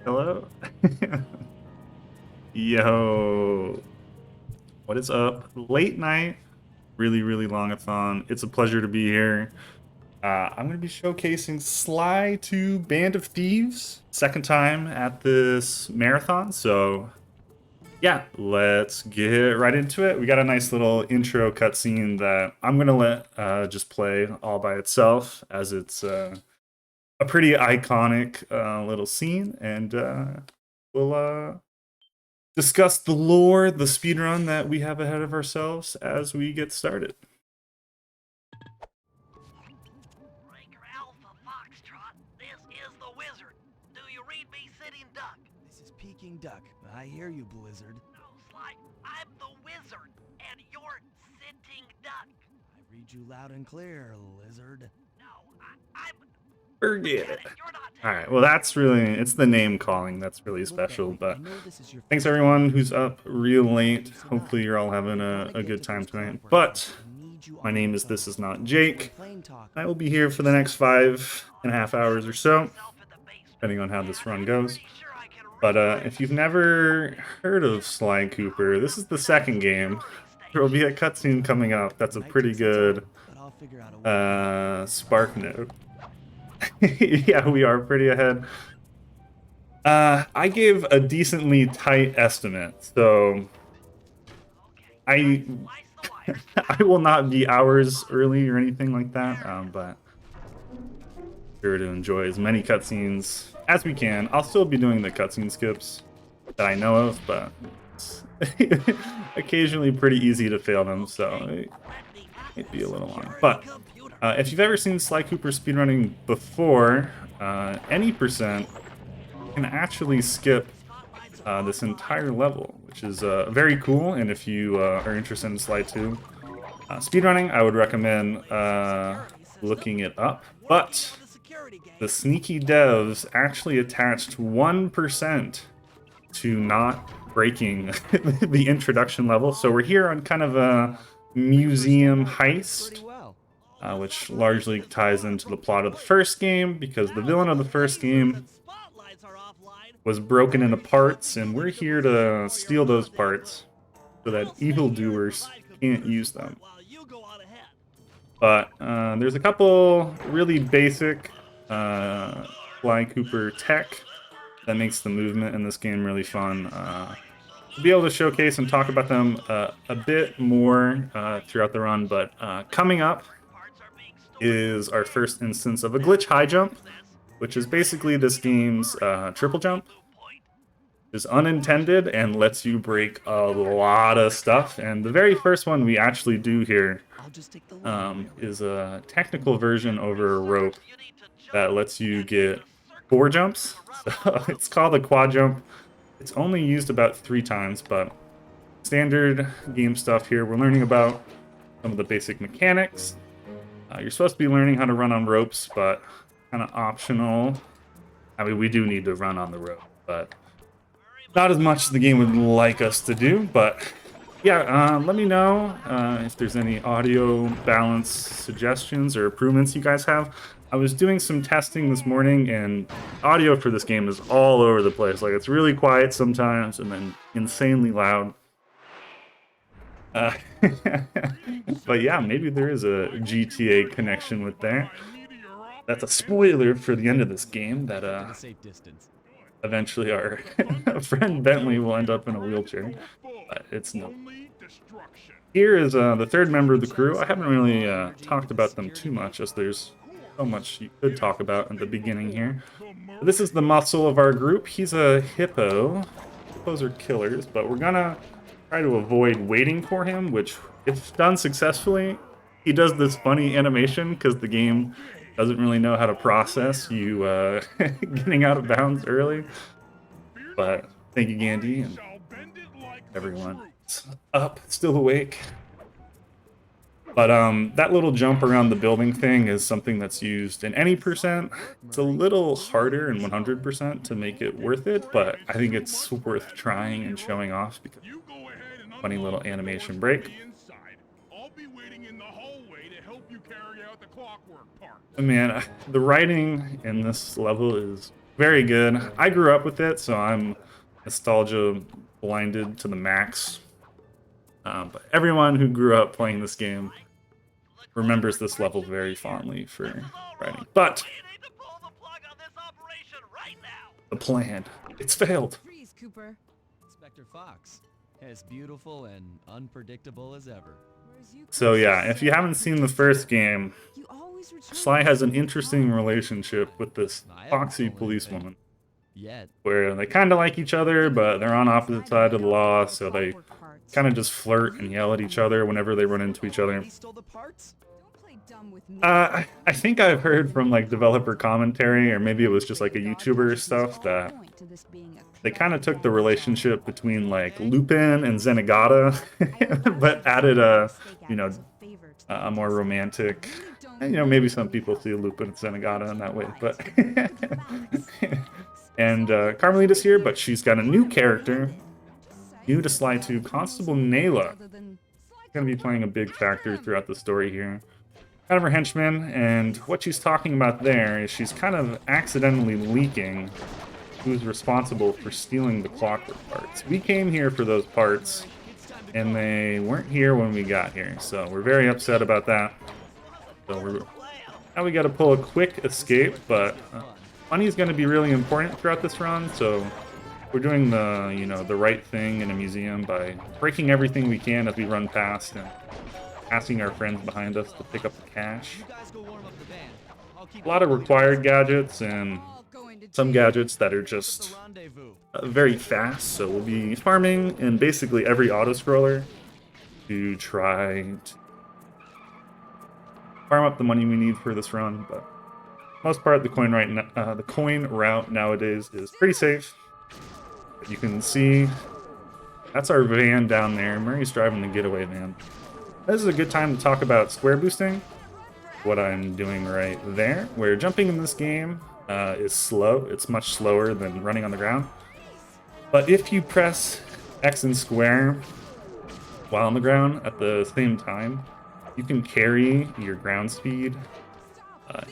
Hello? Yo, what is up? Late night, really long-a-thon. It's a pleasure to be here. I'm going to be showcasing Sly 2 Band of Thieves, second time at this marathon. So, yeah, let's get right into it. We got a nice little intro cutscene that I'm going to let just play all by itself, as it's a pretty iconic little scene, and we'll discuss the lore, the speedrun that we have ahead of ourselves as we get started. Alpha Foxtrot, this is the Wizard. Do you read me, Sitting Duck? This is Peking Duck. I hear you, Blizzard. No, Sly, I'm the Wizard, and you're Sitting Duck. I read you loud and clear, Lizard. No, I'm... Forget it. You're not... Alright, well that's really, it's the name calling that's really special, but thanks everyone who's up real late. Hopefully you're all having a good time tonight. But my name is This Is Not Jake. I will be here for the next 5.5 hours or so, depending on how this run goes. But if you've never heard of Sly Cooper, this is the second game. There will be a cutscene coming up that's a pretty good spark note. Yeah, we are pretty ahead. I gave a decently tight estimate, so I will not be hours early or anything like that, but sure to enjoy as many cutscenes as we can. I'll still be doing the cutscene skips that I know of, but it's occasionally pretty easy to fail them, so it might be a little long. But if you've ever seen Sly Cooper speedrunning before, any percent can actually skip this entire level, which is very cool. And if you are interested in Sly 2 speedrunning, I would recommend looking it up. But the sneaky devs actually attached 1% to not breaking the introduction level. So we're here on kind of a museum heist, which largely ties into the plot of the first game, because the villain of the first game was broken into parts, and we're here to steal those parts so that evildoers can't use them. But there's a couple really basic Sly Cooper tech that makes the movement in this game really fun. To be able to showcase and talk about them a bit more throughout the run, but coming up is our first instance of a glitch high jump, which is basically this game's triple jump. It's unintended and lets you break a lot of stuff, and the very first one we actually do here is a technical version over a rope that lets you get 4 jumps. So it's called a quad jump. It's only used about 3 times, but standard game stuff here. We're learning about some of the basic mechanics. You're supposed to be learning how to run on ropes, but kind of optional. I mean, we do need to run on the rope, but not as much as the game would like us to do. But yeah, let me know if there's any audio balance suggestions or improvements you guys have. I was doing some testing this morning, and audio for this game is all over the place. Like, it's really quiet sometimes and then insanely loud. But yeah, maybe there is a GTA connection with there. That's a spoiler for the end of this game, that eventually our friend Bentley will end up in a wheelchair, but it's no. Here is the third member of the crew. I haven't really talked about them too much, as there's so much you could talk about in the beginning here. This is the muscle of our group. He's a hippo. Hippos are killers, but we're gonna try to avoid waiting for him, which, if done successfully, he does this funny animation because the game doesn't really know how to process you getting out of bounds early. But thank you, Gandhi, and everyone up, still awake. But that little jump around the building thing is something that's used in any percent. It's a little harder in 100% to make it worth it, but I think it's worth trying and showing off because funny little animation break. Man, the writing in this level is very good. I grew up with it, so I'm nostalgia blinded to the max. But everyone who grew up playing this game remembers this level very fondly for writing. But We need to pull the plug on this operation right now. the plan, it's failed. Freeze, Cooper. Inspector Fox, as beautiful and unpredictable as ever. Where's you, So Cooper? yeah, if you haven't seen the first game, You always return Sly has an to the interesting time. relationship with this I haven't foxy stolen policewoman, anything. Yet. where they kind of like each other, but they're on opposite sides of the law, so they kind of just flirt and yell at each other whenever they run into each other. He stole the parts? Don't play dumb with me. I think I've heard from like developer commentary, or maybe it was just like a YouTuber stuff, that they kind of took the relationship between like Lupin and Zenigata, but added a, you know, a more romantic. And, you know, maybe some people see Lupin and Zenigata in that way, but and Carmelita's here, but she's got a new character, new to Sly 2, Constable Nayla. Going to be playing a big factor throughout the story here. Kind of her henchman, and what she's talking about there is she's kind of accidentally leaking who's responsible for stealing the clockwork parts. We came here for those parts, and they weren't here when we got here, so we're very upset about that. So now we got to pull a quick escape, but money's going to be really important throughout this run, so we're doing the, you know, the right thing in a museum by breaking everything we can as we run past and asking our friends behind us to pick up the cash. You guys go warm up the band. I'll keep A lot of required gadgets and some gadgets that are just rendezvous. very fast, so we'll be farming in basically every auto-scroller to try to farm up the money we need for this run, but most part the coin route nowadays is pretty safe. You can see that's our van down there. Murray's driving the getaway van. This is a good time to talk about square boosting. What I'm doing right there, where jumping in this game is slow. It's much slower than running on the ground. But if you press X and square while on the ground at the same time, you can carry your ground speed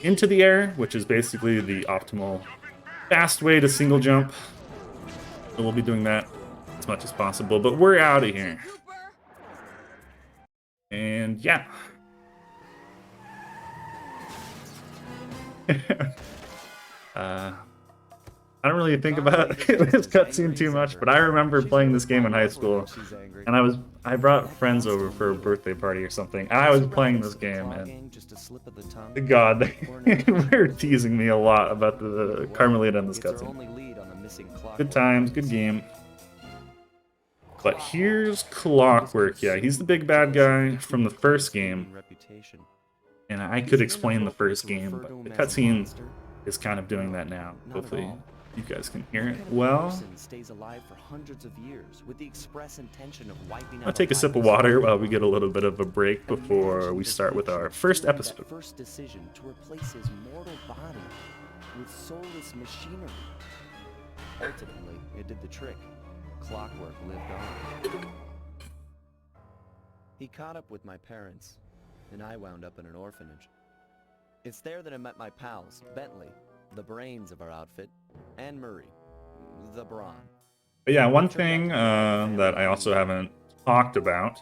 into the air, which is basically the optimal fast way to single jump. So we'll be doing that as much as possible, but we're out of here. And yeah. I don't really think about this cutscene too much, but I remember playing this game in high school, and I brought friends over for a birthday party or something, and I was playing this game, and God, they were teasing me a lot about the Carmelita in this cutscene. Good times, good game. But here's Clockwork. Yeah, he's the big bad guy from the first game, and I could explain the first game, but the cutscene is kind of doing that now. Hopefully you guys can hear it well. I'll take a sip of water while we get a little bit of a break before we start with our first episode. First decision to replace his mortal body with soulless machinery. Ultimately, it did the trick. Clockwork lived on. He caught up with my parents, and I wound up in an orphanage. It's there that I met my pals, Bentley, the brains of our outfit, and Murray, the brawn. But yeah, one thing that I also haven't talked about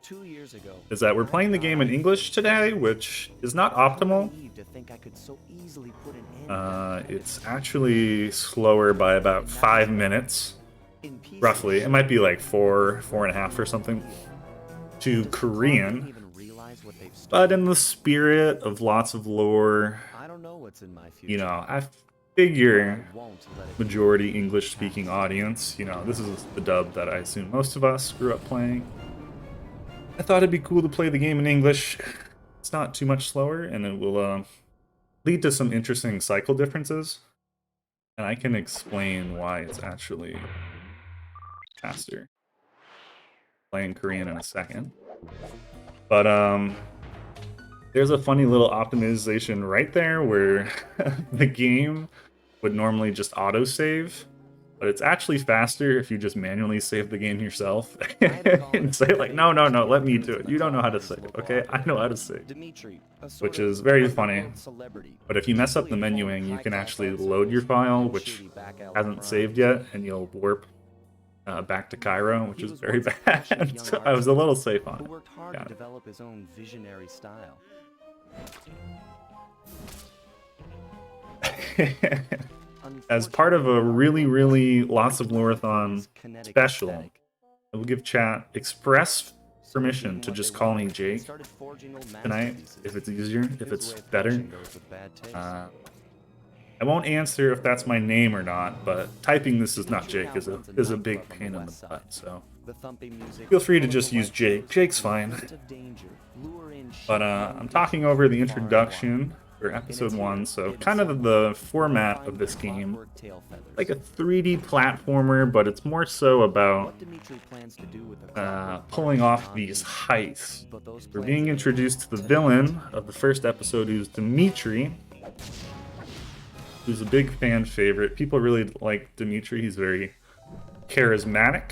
2 years ago is that we're playing the game in English today, which is not optimal. It's actually slower by about 5 minutes, roughly. It might be like 4.5 or something, to Korean. But in the spirit of lots of lore, you know, I figure majority English-speaking audience, you know, this is the dub that I assume most of us grew up playing. I thought it'd be cool to play the game in English. It's not too much slower, and it will lead to some interesting cycle differences. And I can explain why it's actually faster. Playing Korean in a second. But there's a funny little optimization right there where the game would normally just autosave But it's actually faster if you just manually save the game yourself and say like, no, no, no, let me do it. You don't know how to save, okay? I know how to save. Dimitri, a sort Which of is very funny. underworld celebrity. But if you mess up the menuing, you can actually load your file, which hasn't saved yet, and you'll warp back to Cairo, which is very bad. So I was a little safe on Who it. worked hard Got to it. develop his own visionary style. As part of a really, really lots of Lorathon special, I will give chat express permission to just call me Jake tonight, if it's easier, if it's better. I won't answer if that's my name or not, but typing "this is not Jake" is a big pain in the butt, so feel free to just use Jake. Jake's fine. But I'm talking over the introduction for episode 1, so kind of the format of this game, like a 3D platformer, but it's more so about pulling off these heists. We're being introduced to the villain of the first episode, who's Dimitri, who's a big fan favorite. People really like Dimitri. He's very charismatic.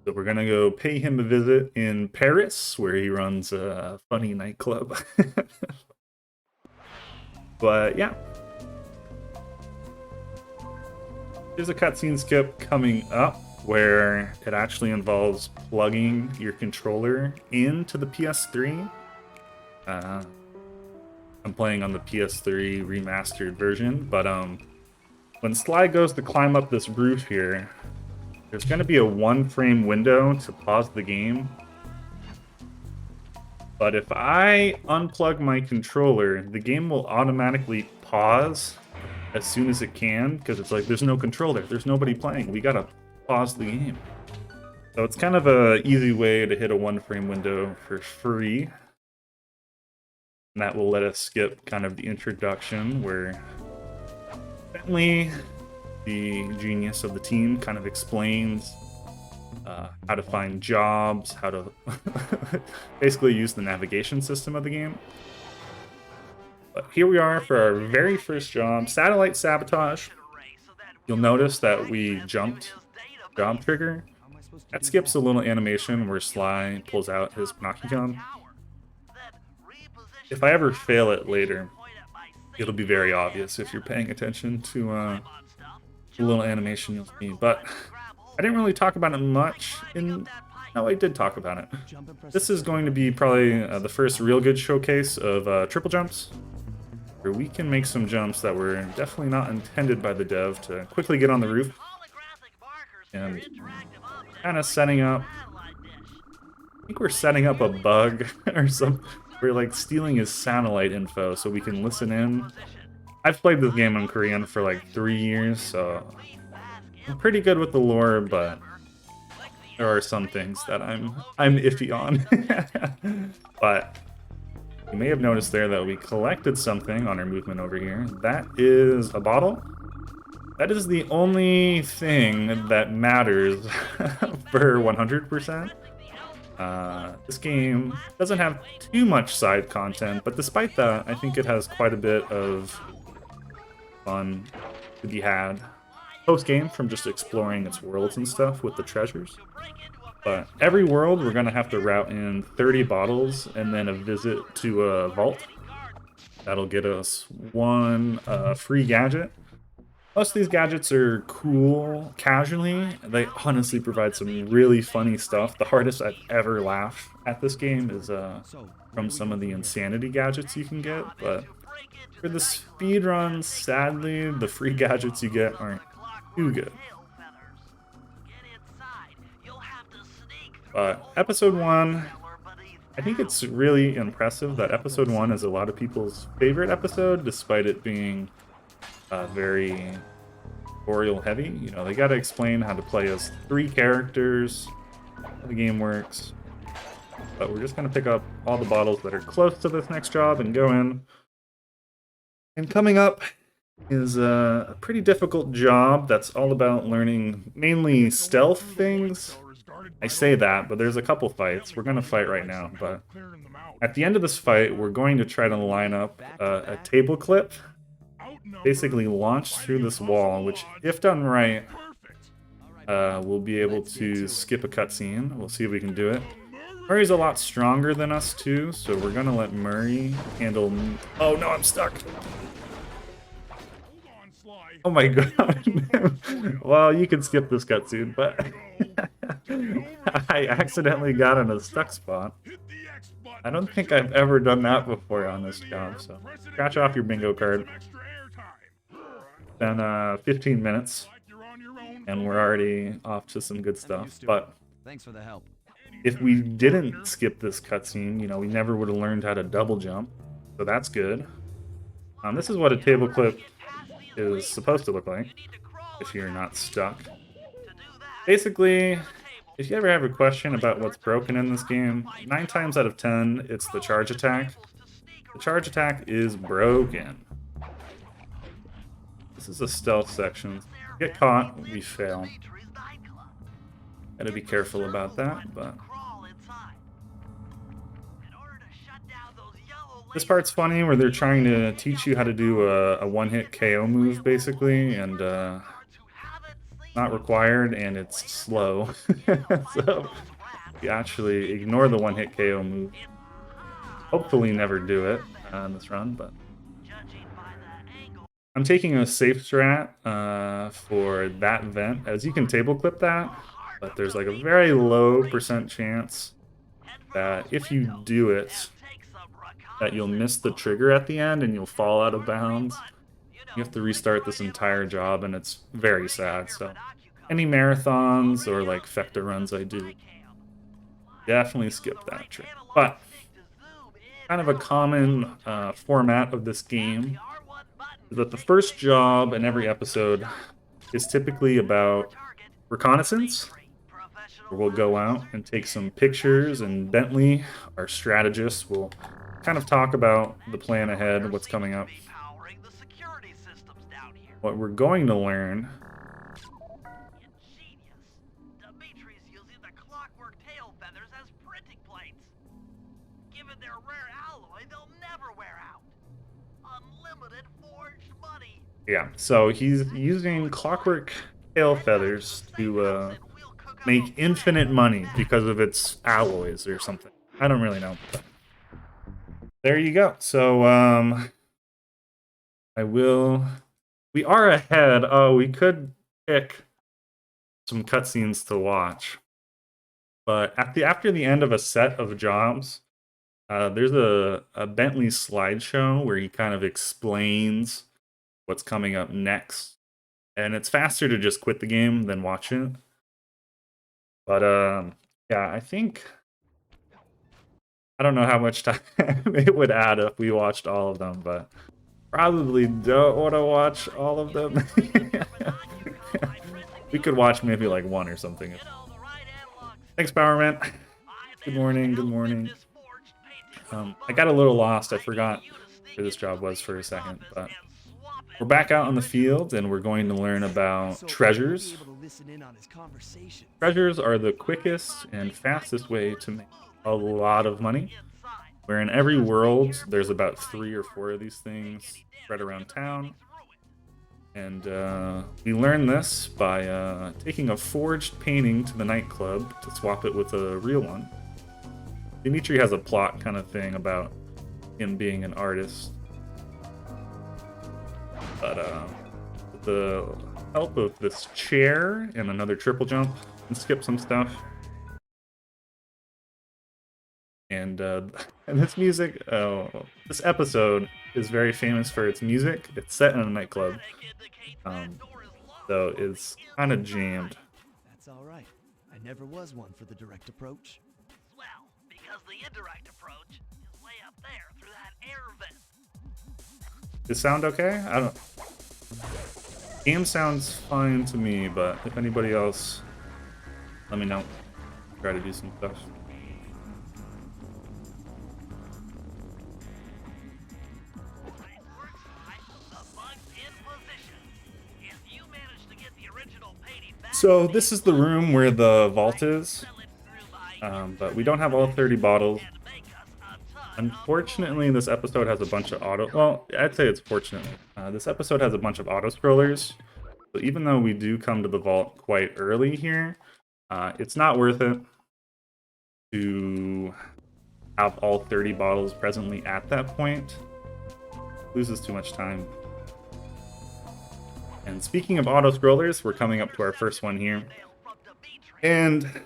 So we're gonna go pay him a visit in Paris, where he runs a funny nightclub. But yeah. There's a cutscene skip coming up where it actually involves plugging your controller into the PS3. I'm playing on the PS3 remastered version, but when Sly goes to climb up this roof here, there's going to be a 1-frame window to pause the game. But if I unplug my controller, the game will automatically pause as soon as it can, because it's like, there's no controller, there's nobody playing, we gotta pause the game. So it's kind of a easy way to hit a 1-frame window for free. And that will let us skip kind of the introduction, where Bentley, the genius of the team, kind of explains how to find jobs, how to basically use the navigation system of the game. But here we are for our very first job, satellite sabotage. You'll notice that we jumped job trigger. That skips a little animation where Sly pulls out his Panaki gun. If I ever fail it later, it'll be very obvious if you're paying attention to the little animation you'll see. But I didn't really talk about it much. No, I did talk about it. This is going to be probably the first real good showcase of triple jumps, where we can make some jumps that were definitely not intended by the dev to quickly get on the roof. And kind of setting up, I think we're setting up a bug or something. We're like stealing his satellite info so we can listen in. I've played this game in Korean for like 3 years, so I'm pretty good with the lore, but there are some things that I'm iffy on. But you may have noticed there that we collected something on our movement over here. That is a bottle. That is the only thing that matters for 100%. This game doesn't have too much side content, but despite that, I think it has quite a bit of fun to be had post-game from just exploring its worlds and stuff with the treasures. But every world, we're going to have to route in 30 bottles and then a visit to a vault. That'll get us 1 free gadget. Most of these gadgets are cool casually. They honestly provide some really funny stuff. The hardest I've ever laughed at this game is from some of the insanity gadgets you can get. But for the speedruns, sadly, the free gadgets you get aren't too good. But episode 1, I think it's really impressive that episode 1 is a lot of people's favorite episode, despite it being very tutorial heavy. You know, they gotta explain how to play as 3 characters, how the game works. But we're just gonna pick up all the bottles that are close to this next job and go in. And coming up is a pretty difficult job that's all about learning mainly stealth things. I say that, but there's a couple fights. We're gonna fight right now, but at the end of this fight, we're going to try to line up a table clip basically launch through this wall, which, if done right, we'll be able to skip a cutscene. We'll see if we can do it. Murray's a lot stronger than us too, so we're gonna let Murray handle... Oh no, I'm stuck! Oh my god. Well, you can skip this cutscene, but I accidentally got in a stuck spot. I don't think I've ever done that before on this job, so scratch off your bingo card. Then 15 minutes, and we're already off to some good stuff. But Thanks for the help. if we didn't skip this cutscene, you know, we never would have learned how to double jump, so that's good. This is what a table clip is supposed to look like if you're not stuck. Basically, if you ever have a question about what's broken in this game, 9 times out of 10, it's the charge attack. The charge attack is broken. This is a stealth section. Get caught, we fail. Gotta be careful about that, but... This part's funny, where they're trying to teach you how to do a one-hit KO move, basically, and not required, and it's slow. So you actually ignore the one-hit KO move. Hopefully never do it on this run, but... I'm taking a safe strat for that vent, as you can table clip that, but there's like a very low % chance that if you do it, that you'll miss the trigger at the end and you'll fall out of bounds. You have to restart this entire job, and it's very sad. So any marathons or like Fecta runs I do, definitely skip that trick. But kind of a common format of this game is that the first job in every episode is typically about reconnaissance, where we'll go out and take some pictures, and Bentley, our strategist, will kind of talk about the plan ahead, what's coming up. What we're going to learn yeah, so he's using clockwork tail feathers to make infinite money because of its alloys or something. I don't really know. But there you go. So we are ahead. Oh, we could pick some cutscenes to watch. But after the end of a set of jobs, there's a Bentley slideshow where he kind of explains what's coming up next. And it's faster to just quit the game than watch it. But yeah, I don't know how much time it would add if we watched all of them, but probably don't want to watch all of them. We could watch maybe like one or something. Thanks, Powerman. Good morning, good morning. I got a little lost. I forgot where this job was for a second, but we're back out on the field, and we're going to learn about treasures. Treasures are the quickest and fastest way to make a lot of money. Where in every world, there's about 3 or 4 of these things spread around town. And we learn this by taking a forged painting to the nightclub to swap it with a real one. Dimitri has a plot kind of thing about him being an artist. But with the help of this chair and another triple jump, and skip some stuff. And this music, this episode is very famous for its music. It's set in a nightclub, so it's kind of jammed. That's all right. I never was one for the direct approach. Well, because the indirect approach is way up there through that air vent. Does it sound okay? I don't... Game sounds fine to me, but if anybody else, let me know. Try to do some stuff. So this is the room where the vault is, but we don't have all 30 bottles. Unfortunately, this episode has a bunch of well, I'd say it's fortunate. This episode has a bunch of auto-scrollers. So even though we do come to the vault quite early here, it's not worth it to have all 30 bottles presently at that point. It loses too much time. And speaking of auto-scrollers, we're coming up to our first one here. And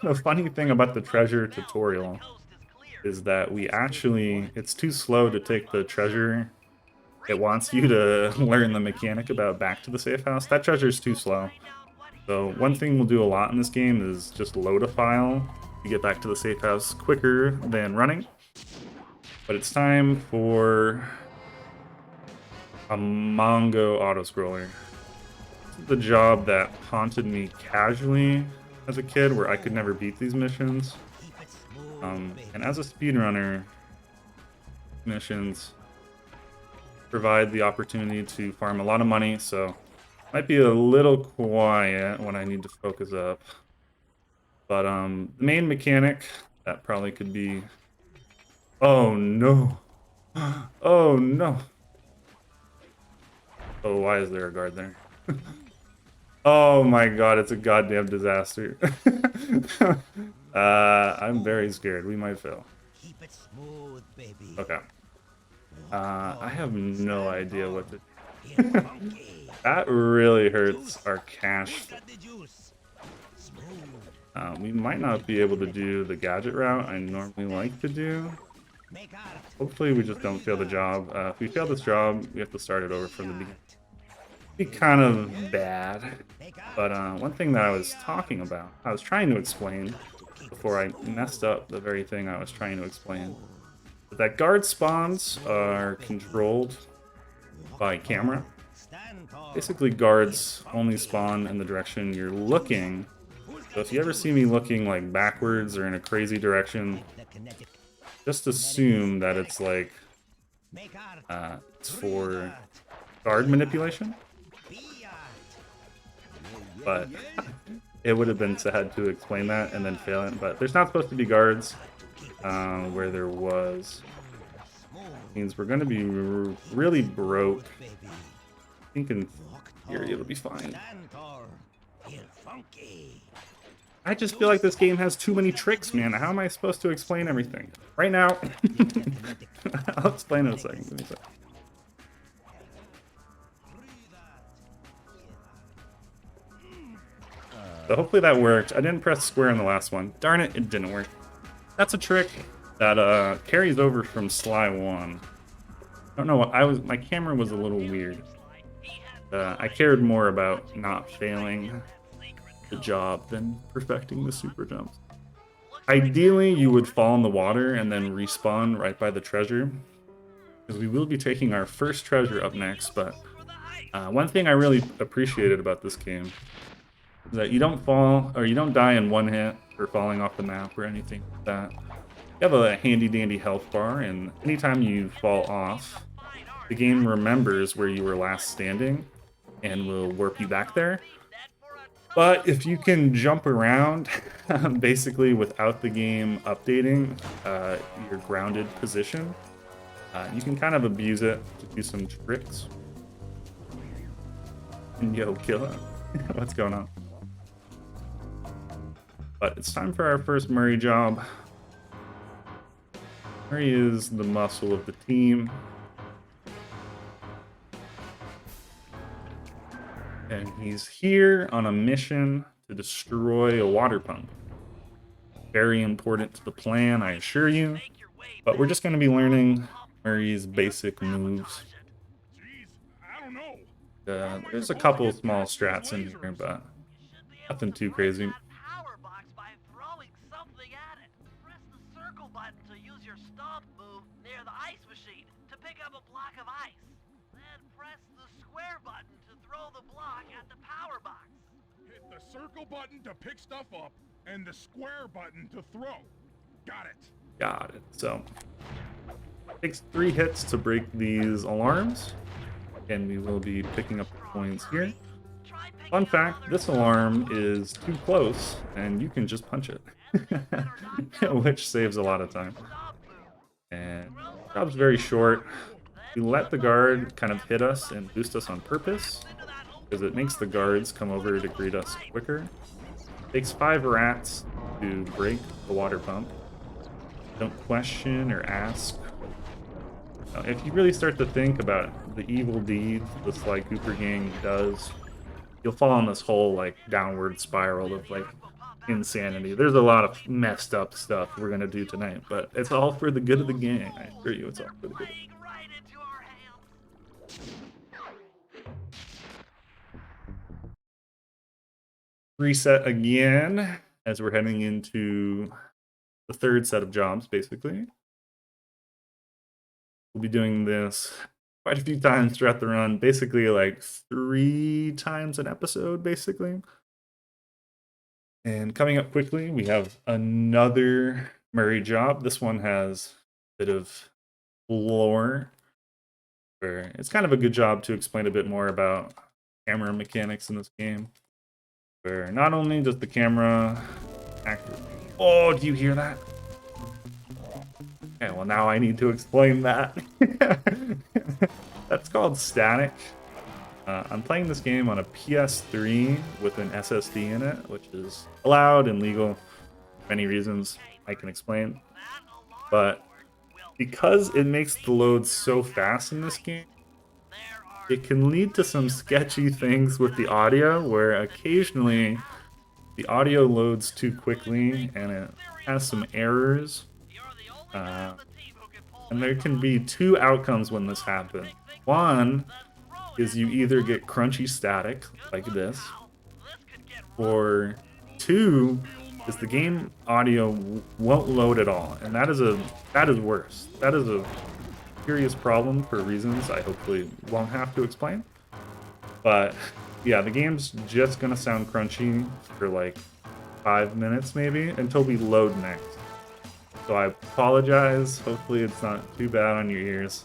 the funny thing about the treasure tutorial is that it's too slow to take the treasure. It wants you to learn the mechanic about back to the safe house. That treasure is too slow. So one thing we'll do a lot in this game is just load a file to get back to the safe house quicker than running. But it's time for a Mongo autoscroller. This is the job that haunted me casually as a kid, where I could never beat these missions. And as a speedrunner, missions provide the opportunity to farm a lot of money, so might be a little quiet when I need to focus up. But the main mechanic that probably could be... Oh no! Oh no! Oh, why is there a guard there? Oh my god, it's a goddamn disaster. I'm very scared. We might fail. Keep it smooth, baby. Okay. I have no idea what to... Get funky. That really hurts our cash. Got the juice. Smooth. We might not be able to do the gadget route I normally like to do. Make art. Hopefully we just don't fail the job. If we fail this job, we have to start it over from the beginning. Be kind of bad. But one thing that I was talking about, I was trying to explain before I messed up the very thing I was trying to explain, that guard spawns are controlled by camera. Stand tall. Basically, guards only spawn in the direction you're looking. So if you ever see me looking like backwards or in a crazy direction, The kinetic. just assume that it's like Make art. it's for guard manipulation. Be art. But it would have been sad to explain that and then fail it. But there's not supposed to be guards where there was. Means we're going to be really broke. Baby. I think in theory it'll be fine. Stand tall. Get funky. I just feel like this game has too many tricks, man. How am I supposed to explain everything? Right now. I'll explain in a second. Give me a second. So hopefully that worked. I didn't press square in the last one. Darn it, it didn't work. That's a trick that carries over from Sly 1. I don't know what my camera was a little weird. I cared more about not failing the job than perfecting the super jumps. Ideally, you would fall in the water and then respawn right by the treasure, because we will be taking our first treasure up next. But one thing I really appreciated about this game is that you don't fall, or you don't die in one hit or falling off the map or anything like that. You have a handy dandy health bar, and anytime you fall off, the game remembers where you were last standing and will warp you back there. But if you can jump around, basically without the game updating your grounded position, you can kind of abuse it to do some tricks. And yo, kill it. What's going on? But it's time for our first Murray job. Murray is the muscle of the team. And he's here on a mission to destroy a water pump. Very important to the plan, I assure you. But we're just going to be learning Murray's basic moves. There's a couple small strats in here, but nothing too crazy. Power box by throwing something at it. Press the circle button to use your stomp move near the ice machine to pick up a block of ice. Then press the square button to throw the block at the power box. Hit the circle button to pick stuff up and the square button to throw. Got it. Got it. So, it takes 3 hits to break these alarms. And we will be picking up the coins here. Fun fact, this alarm is too close, and you can just punch it. Which saves a lot of time. And job's very short. We let the guard kind of hit us and boost us on purpose, because it makes the guards come over to greet us quicker. Takes 5 rats to break the water pump. Don't question or ask. If you really start to think about the evil deeds the Sly Cooper gang does, you'll fall in this whole like downward spiral of like insanity. There's a lot of messed up stuff we're gonna do tonight, but it's all for the good of the gang. I assure you, it's all for the good. Playing right into our hands. Reset again as we're heading into the 3rd set of jobs, basically. We'll be doing this quite a few times throughout the run, basically like 3 times an episode, basically. And coming up quickly, we have another Murray job. This one has a bit of lore, where it's kind of a good job to explain a bit more about camera mechanics in this game. Where not only does the camera act... Oh, do you hear that? Okay, well now I need to explain that. That's called static. I'm playing this game on a PS3 with an SSD in it, which is allowed and legal for many reasons I can explain. But because it makes the load so fast in this game, it can lead to some sketchy things with the audio, where occasionally the audio loads too quickly and it has some errors. And there can be 2 outcomes when this happens. One is you either get crunchy static like this, or 2 is the game audio won't load at all, and that is worse. That is a serious problem for reasons I hopefully won't have to explain. But yeah, the game's just gonna sound crunchy for like 5 minutes maybe until we load next. So I apologize. Hopefully it's not too bad on your ears.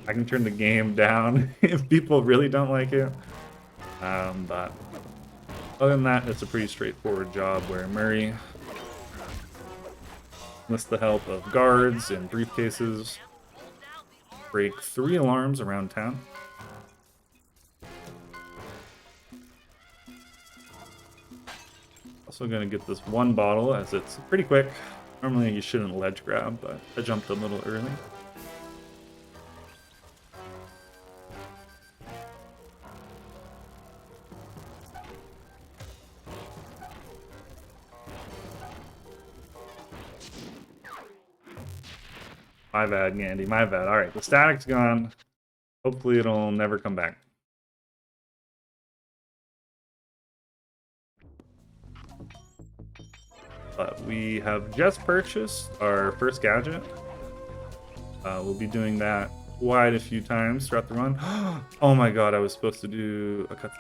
I can turn the game down if people really don't like it. But other than that, it's a pretty straightforward job where Murray enlists the help of guards and briefcases, break 3 alarms around town. Also gonna get this 1 bottle as it's pretty quick. Normally you shouldn't ledge grab, but I jumped a little early. My bad, Gandy, my bad. Alright, the static's gone. Hopefully it'll never come back. But we have just purchased our first gadget. We'll be doing that quite a few times throughout the run. Oh my god, I was supposed to do a cutscene.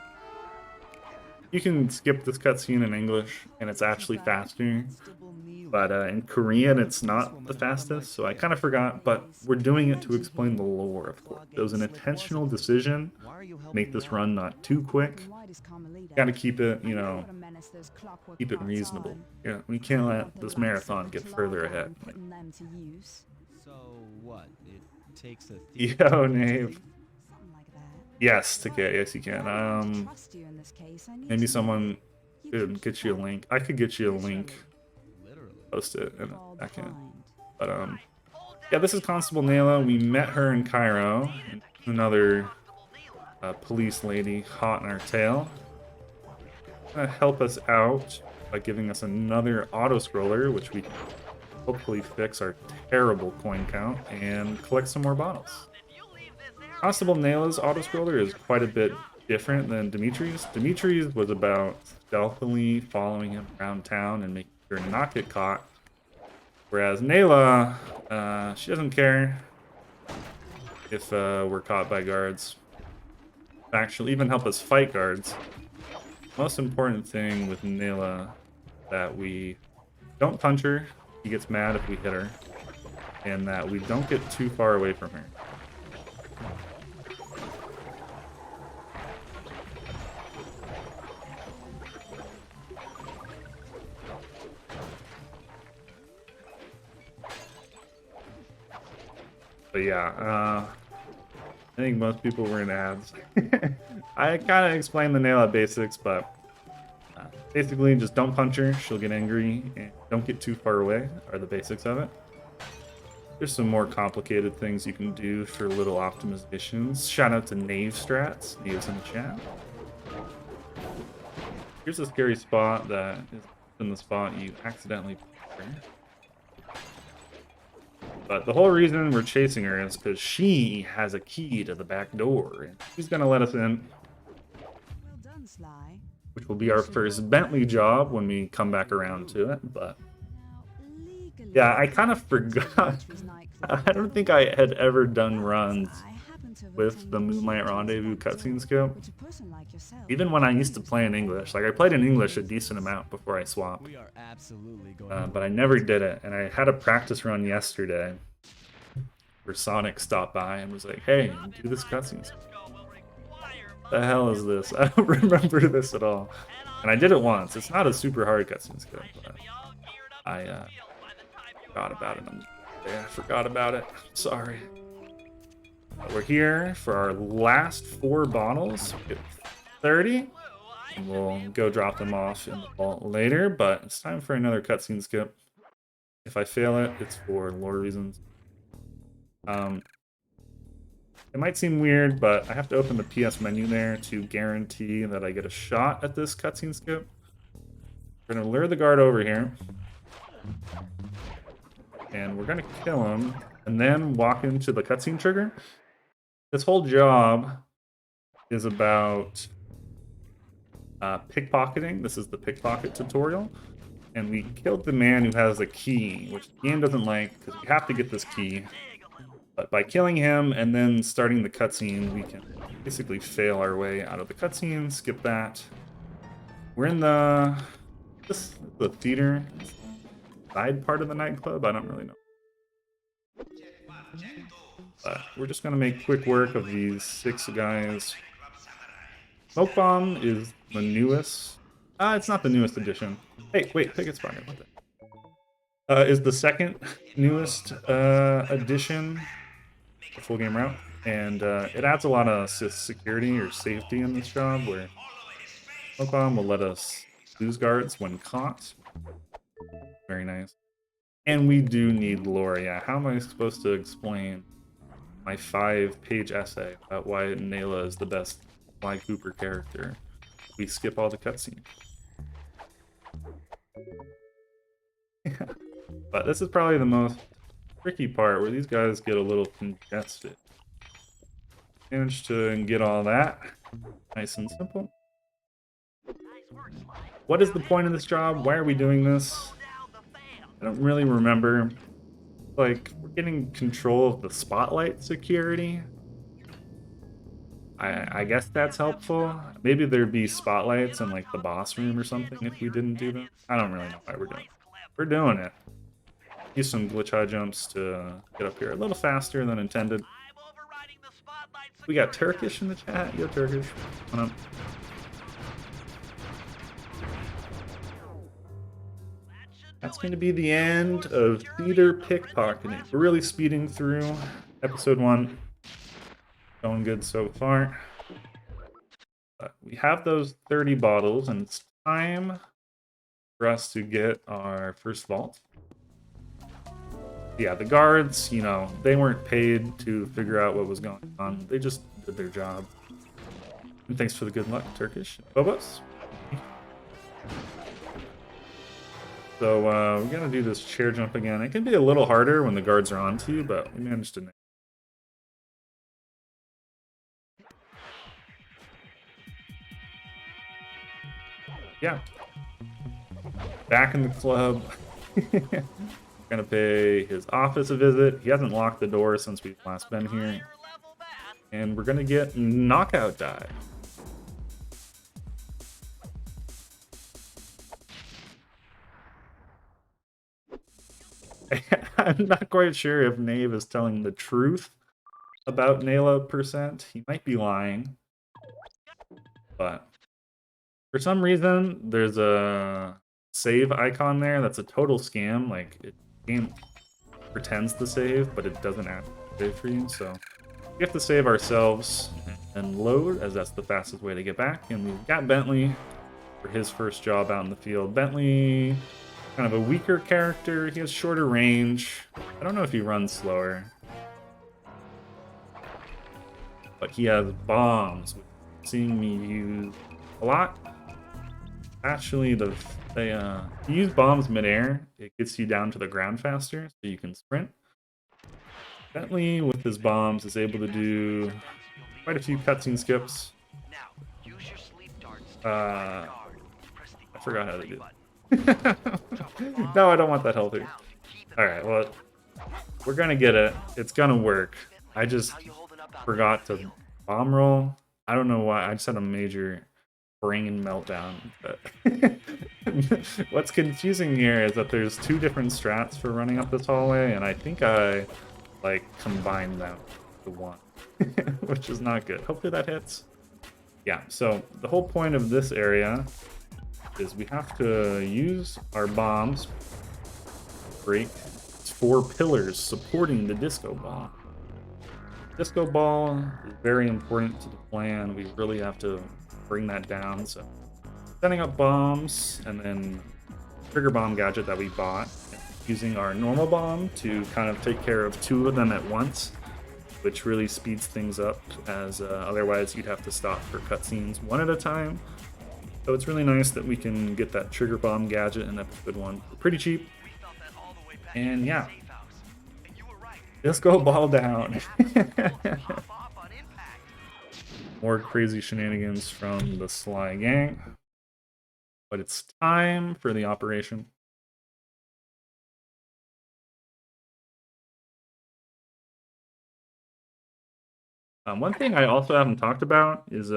You can skip this cutscene in English, and it's actually faster. But in Korean, it's not the fastest, so I kind of forgot. But we're doing it to explain the lore, of course. It was an intentional decision to make this run not too quick. Got to keep it, you know, keep it reasonable. Yeah, we can't let this marathon get further ahead. So what? It takes a thief Yo, to Nave. Yes, Take, yes you can. Maybe someone could get you a link. I could get you a link. Post it in a second. But yeah, this is Constable Nayla. We met her in Cairo. Another police lady hot in our tail. Gonna help us out by giving us another auto scroller, which we can hopefully fix our terrible coin count and collect some more bottles. Constable Nayla's auto scroller is quite a bit different than Dimitri's. Dimitri's was about stealthily following him around town and making sure to not get caught. Whereas Nayla, she doesn't care if we're caught by guards. In fact, she'll even help us fight guards. Most important thing with Nayla that we don't punch her. She gets mad if we hit her. And that we don't get too far away from her. But yeah, I think most people were in ads. I kind of explained the Nayla basics, but basically just don't punch her, she'll get angry, and don't get too far away are the basics of it. There's some more complicated things you can do for little optimizations. Shout out to Knave Strats, Knave's in the chat. Here's a scary spot that is in the spot you accidentally put her. But the whole reason we're chasing her is because she has a key to the back door, and she's gonna let us in, Well done, Sly. which will be our first Bentley job when we come back around to it. But Now, legally, yeah, I kind of forgot. I don't think I had ever done runs with the Moonlight Rendezvous cutscene scope. Even when I used to play in English. Like, I played in English a decent amount before I swapped. We are absolutely going. But I never did it. And I had a practice run yesterday where Sonic stopped by and was like, hey, do this cutscene scope. The hell is this? I don't remember this at all. And I did it once. It's not a super hard cutscene scope, but I forgot about it. I forgot about it. Sorry. We're here for our last 4 bottles. We get 30. And we'll go drop them off in the vault later, but it's time for another cutscene skip. If I fail it, it's for lore reasons. It might seem weird, but I have to open the PS menu there to guarantee that I get a shot at this cutscene skip. We're gonna lure the guard over here. And we're gonna kill him, and then walk into the cutscene trigger. This whole job is about pickpocketing. This is the pickpocket tutorial. And we killed the man who has a key, which the game doesn't like, because we have to get this key. But by killing him and then starting the cutscene, we can basically fail our way out of the cutscene, skip that. We're in the theater side part of the nightclub. I don't really know. But we're just gonna make quick work of these 6 guys. Smoke Bomb is the newest. It's not the newest edition. Hey, wait, Picket's Pocket. What the? Is the second newest edition, the full game route, and it adds a lot of security or safety in this job where Smoke Bomb will let us lose guards when caught. Very nice. And we do need lore. Yeah, how am I supposed to explain my 5-page essay about why Nayla is the best Sly Cooper character? We skip all the cutscenes. But this is probably the most tricky part where these guys get a little congested. Managed to get all that. Nice and simple. What is the point of this job? Why are we doing this? I don't really remember. Like, we're getting control of the spotlight security. I guess that's helpful. Maybe there'd be spotlights in like the boss room or something if we didn't do that. I don't really know why we're doing it. We're doing it. Use some glitch high jumps to get up here a little faster than intended. We got Turkish in the chat. Yo, Turkish. Come on up. That's going to be the end of theater pickpocketing. We're really speeding through episode 1. Going good so far. But we have those 30 bottles, and it's time for us to get our first vault. Yeah, the guards, you know, they weren't paid to figure out what was going on. They just did their job. And thanks for the good luck, Turkish. Bobos. So we're gonna do this chair jump again. It can be a little harder when the guards are onto you, but we managed to. Yeah. Back in the club. Gonna pay his office a visit. He hasn't locked the door since we've last been here. And we're gonna get knockout dive. I'm not quite sure if Knave is telling the truth about Nayla %. He might be lying. But for some reason, there's a save icon there that's a total scam. Like, pretends to save, but it doesn't actually save for you. So we have to save ourselves and load, as that's the fastest way to get back. And we've got Bentley for his first job out in the field. Bentley, kind of a weaker character. He has shorter range. I don't know if he runs slower, but he has bombs, which I'm seeing me use a lot. Actually, you use bombs midair, it gets you down to the ground faster, so you can sprint. Bentley, with his bombs, is able to do quite a few cutscene skips. I forgot how to do it. No, I don't want that healthy. Alright, well, we're gonna get it. It's gonna work. I just forgot to bomb roll. I don't know why. I just had a major brain meltdown. But what's confusing here is that there's two different strats for running up this hallway, and I think I like combined them to one, which is not good. Hopefully that hits. Yeah, so the whole point of this area is we have to use our bombs, break 4 pillars supporting the disco ball. Disco ball is very important to the plan. We really have to bring that down. So setting up bombs, and then trigger bomb gadget that we bought, using our normal bomb to kind of take care of 2 of them at once, which really speeds things up, as otherwise you'd have to stop for cutscenes 1 at a time. So it's really nice that we can get that trigger bomb gadget in episode 1 for pretty cheap. And yeah, disco ball down. More crazy shenanigans from the Sly gang. But it's time for the operation. One thing I also haven't talked about is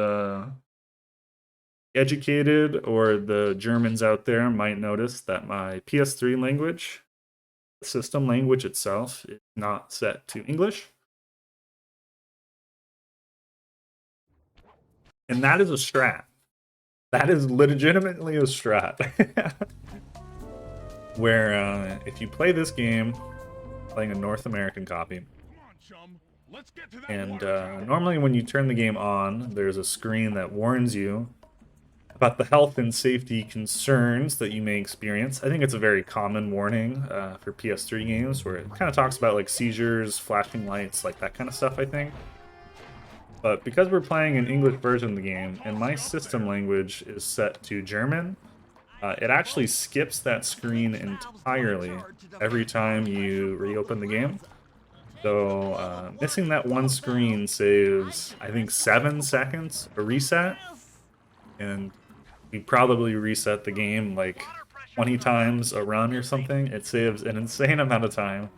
educated or the Germans out there might notice that my PS3 language, the system language itself, is not set to English. And that is a strat. That is legitimately a strat. Where if you play this game, playing a North American copy, and normally when you turn the game on, there's a screen that warns you about the health and safety concerns that you may experience. I think it's a very common warning for PS3 games, where it kind of talks about like seizures, flashing lights, like that kind of stuff, I think. But because we're playing an English version of the game, and my system language is set to German, it actually skips that screen entirely every time you reopen the game. So missing that one screen saves, I think, 7 seconds a reset, and we probably reset the game like 20 times a run or something. It saves an insane amount of time.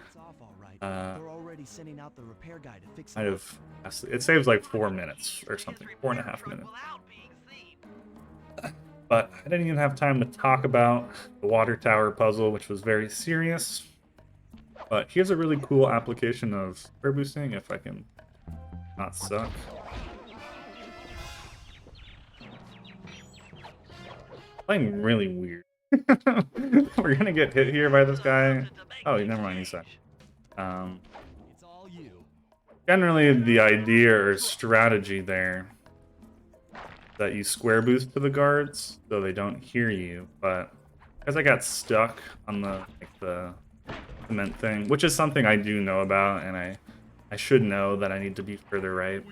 It saves like 4 minutes or something, 4.5 minutes. But I didn't even have time to talk about the water tower puzzle, which was very serious. But here's a really cool application of square boosting, if I can not suck. Playing really weird. We're gonna get hit here by this guy. Oh, never mind, he's sucked. Generally, the idea or strategy there that you square boost to the guards so they don't hear you, but because I got stuck on the cement thing, which is something I do know about, and I should know that I need to be further right.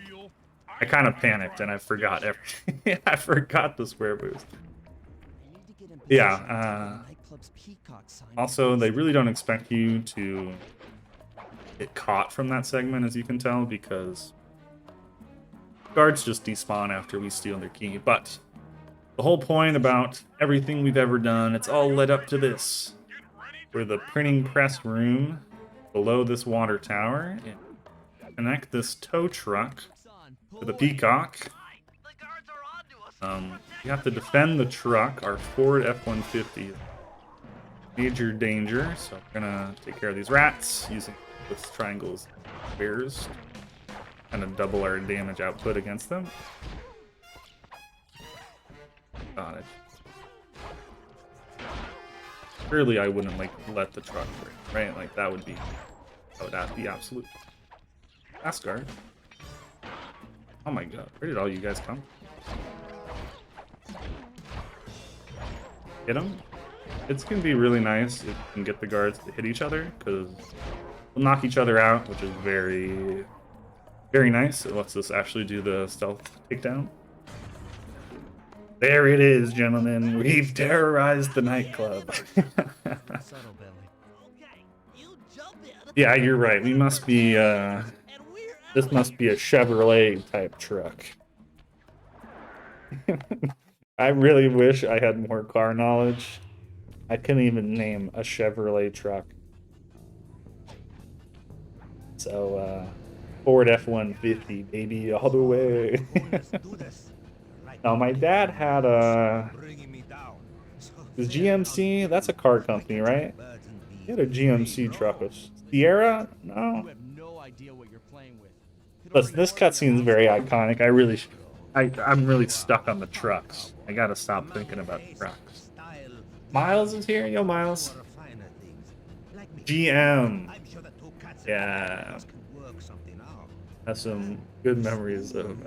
I kind of panicked and I forgot everything. I forgot the square boost. Yeah. Also, they really don't expect you to get caught from that segment, as you can tell, because guards just despawn after we steal their key. But the whole point about everything we've ever done, it's all led up to this. We're the printing press room below this water tower, and connect this tow truck to the Peacock. You have to defend the truck. Our Ford F-150 is major danger, so we're gonna take care of these rats using this triangle's squares, kind of double our damage output against them. Got it. Surely I wouldn't like let the truck break, right? Like that would be Oh, that's the absolute Asgard. Oh my god, where did all you guys come? Hit them? It's gonna be really nice if you can get the guards to hit each other, because we'll knock each other out, which is very, very nice. It lets us actually do the stealth takedown. There it is, gentlemen. We've terrorized the nightclub. Subtle belly. Okay, you jump in. Yeah, you're right. We must be, And we're this out must of be a Chevrolet type truck. I really wish I had more car knowledge. I couldn't even name a Chevrolet truck. So, Ford F-150, baby, all the way. Let's do this. Right. Now, my dad had a... Bringing me down. So Is very GMC? That's a car company, right? birds and He had a bees. GMC truck. A Sierra? You No. have no idea what you're playing with. Could Listen, already this order cutscene is an very outside iconic. I really... I'm really stuck on the trucks. I gotta stop thinking about trucks. Style, Miles is here? Yo, Miles. for finer things. Like me. GM. I'm sure the two cats and Yeah. us can work something out. Has some good memories of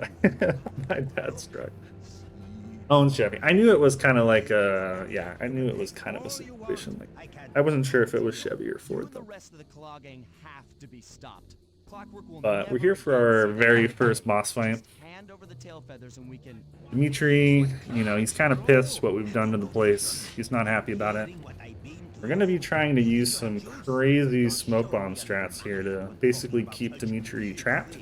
my dad's truck. Owns Chevy. I knew it was kind of like a... Yeah, I knew it was kind of a situation like... I wasn't sure if it was Chevy or You Ford, and the though. rest of the Claw Gang have to be stopped. Clockwork will But we're never here for our again very see first boss fight. Just hand over the tail feathers and we can. Dimitri, you know, he's kind of pissed what we've done to the place. He's not happy about it. What I've been We're going to be trying to use some crazy smoke bomb strats here to basically keep Dimitri trapped.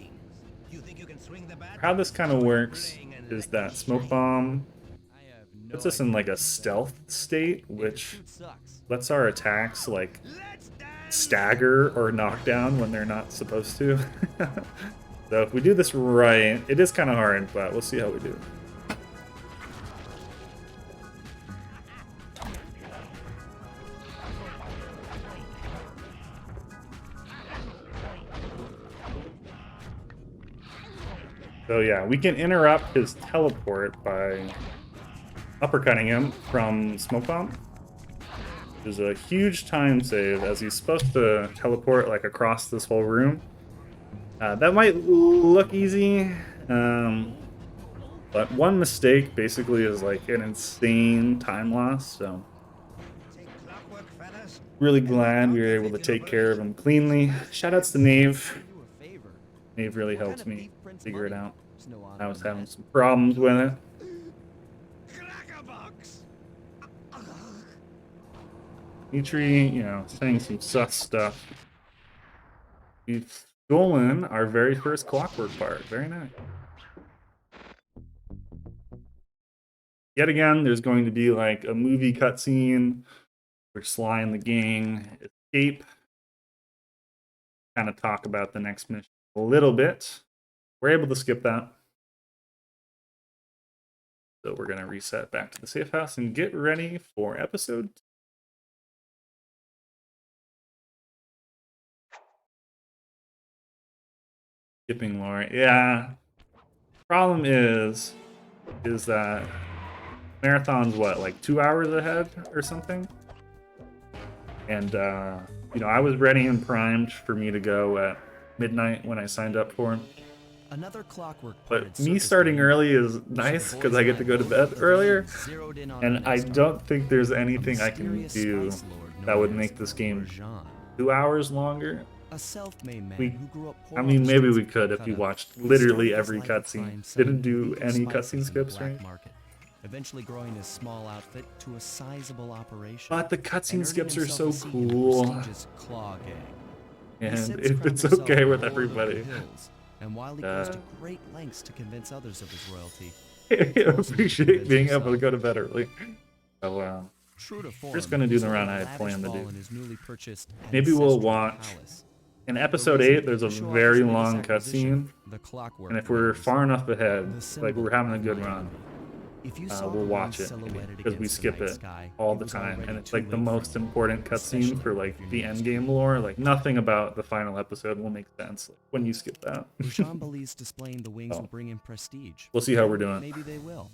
You think you can swing the bat? How this kind of works is that smoke bomb I have no puts us in idea like a what to say. stealth state, If which shoot sucks. lets our attacks like Let's dance. stagger or knock down when they're not supposed to. So if we do this right, it is kind of hard, but we'll see how we do. So yeah, we can interrupt his teleport by uppercutting him from Smoke Bomb. There's a huge time save as he's supposed to teleport like across this whole room. That might look easy, but one mistake basically is like an insane time loss. So Take clockwork, fellas. really glad we were able to take care of him cleanly. Shoutouts to Nave. Do you a favor. Nave really What helped kind of me thief prints figure it money? out. There's no honor I was in having that. some problems with it. Crackerbox. Dimitri, you know, saying some sus stuff. We've stolen our very first clockwork part. Very nice. Yet again, there's going to be like a movie cutscene where Sly and the gang escape. Kind of talk about the next mission a little bit. We're able to skip that. So we're going to reset back to the safe house and get ready for episode 2. Skipping lore. Yeah. Problem is that marathon's what, like 2 hours ahead or something? And, you know, I was ready and primed for me to go at midnight when I signed up for it. Another clockwork But me starting early is nice because I get to go to bed earlier. And I don't think there's anything I can do that would make this game 2 hours longer. A self-made man We- who grew up poor I on mean, the maybe streets we of could if Calcutta. you watched He literally started his every life by cutscene. flying selling Didn't do illegal any spices cutscene in the skips, black right? market, eventually growing his small outfit to a sizable operation. But the and cutscene earning skips are himself so a seat in the cool. prestigious Claw Gang. He And since if crowned it's himself okay with Lord of the everybody. Hills, and while he goes to Uh, great lengths to convince others of his royalty, I appreciate being able to go to bed early. So, true to form, just gonna do he's the round laid I a had lavish planned to ball do. in his newly purchased Maybe we'll ancestral watch palace. in The episode reason 8, there's a to show off very his latest long acquisition, cutscene. the Clockwork And if we're Brothers, far enough the ahead, like symbol we're having a of good my run, envy. If you saw we'll the watch moon it silhouetted because we against the skip night it sky, all it the was time, already and it's too like the late for most him, important cutscene especially for if like you're the new end to game lore. Like nothing about the final episode will make sense when you skip that. Rashawn believes displaying the wings Oh. will bring him prestige. We'll see how we're doing. Maybe they will,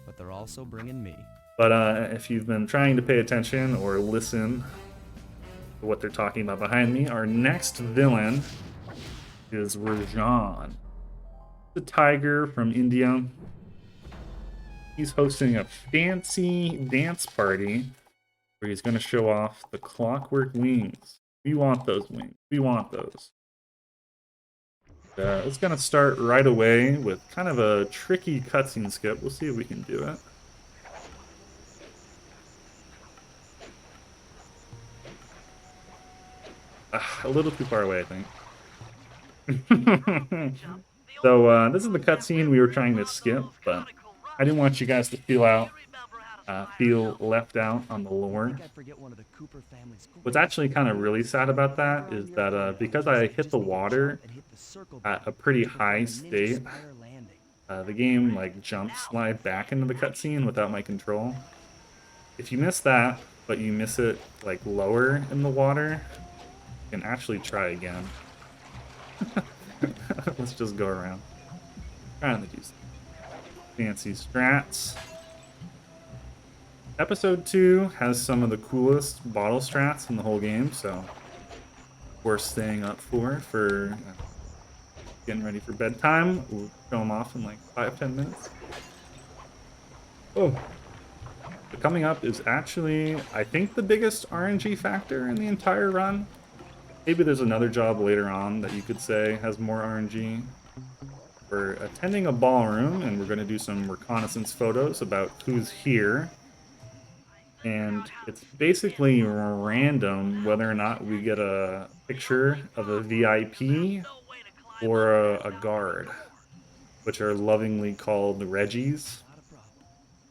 but they're also bringing me. But if you've been trying to pay attention or listen what they're talking about behind me. Our next villain is Rajan, the tiger from India. He's hosting a fancy dance party where he's going to show off the clockwork wings. We want those wings. We want those. It's going to start right away with kind of a tricky cutscene skip. We'll see if we can do it. A little too far away, I think. So this is the cutscene we were trying to skip, but I didn't want you guys to feel left out on the lore. What's actually kind of really sad about that is that because I hit the water at a pretty high state, the game like jump slide back into the cutscene without my control. If you miss that, but you miss it like lower in the water, you can actually try again. Let's just go around. Trying to do some fancy strats. Episode 2 has some of the coolest bottle strats in the whole game, so worth staying up for getting ready for bedtime. We'll show them off in like 5-10 minutes. Oh. But coming up is actually, I think, the biggest RNG factor in the entire run. Maybe there's another job later on that you could say has more RNG. We're attending a ballroom, and we're going to do some reconnaissance photos about who's here. And it's basically random whether or not we get a picture of a VIP or a guard, which are lovingly called Reggies.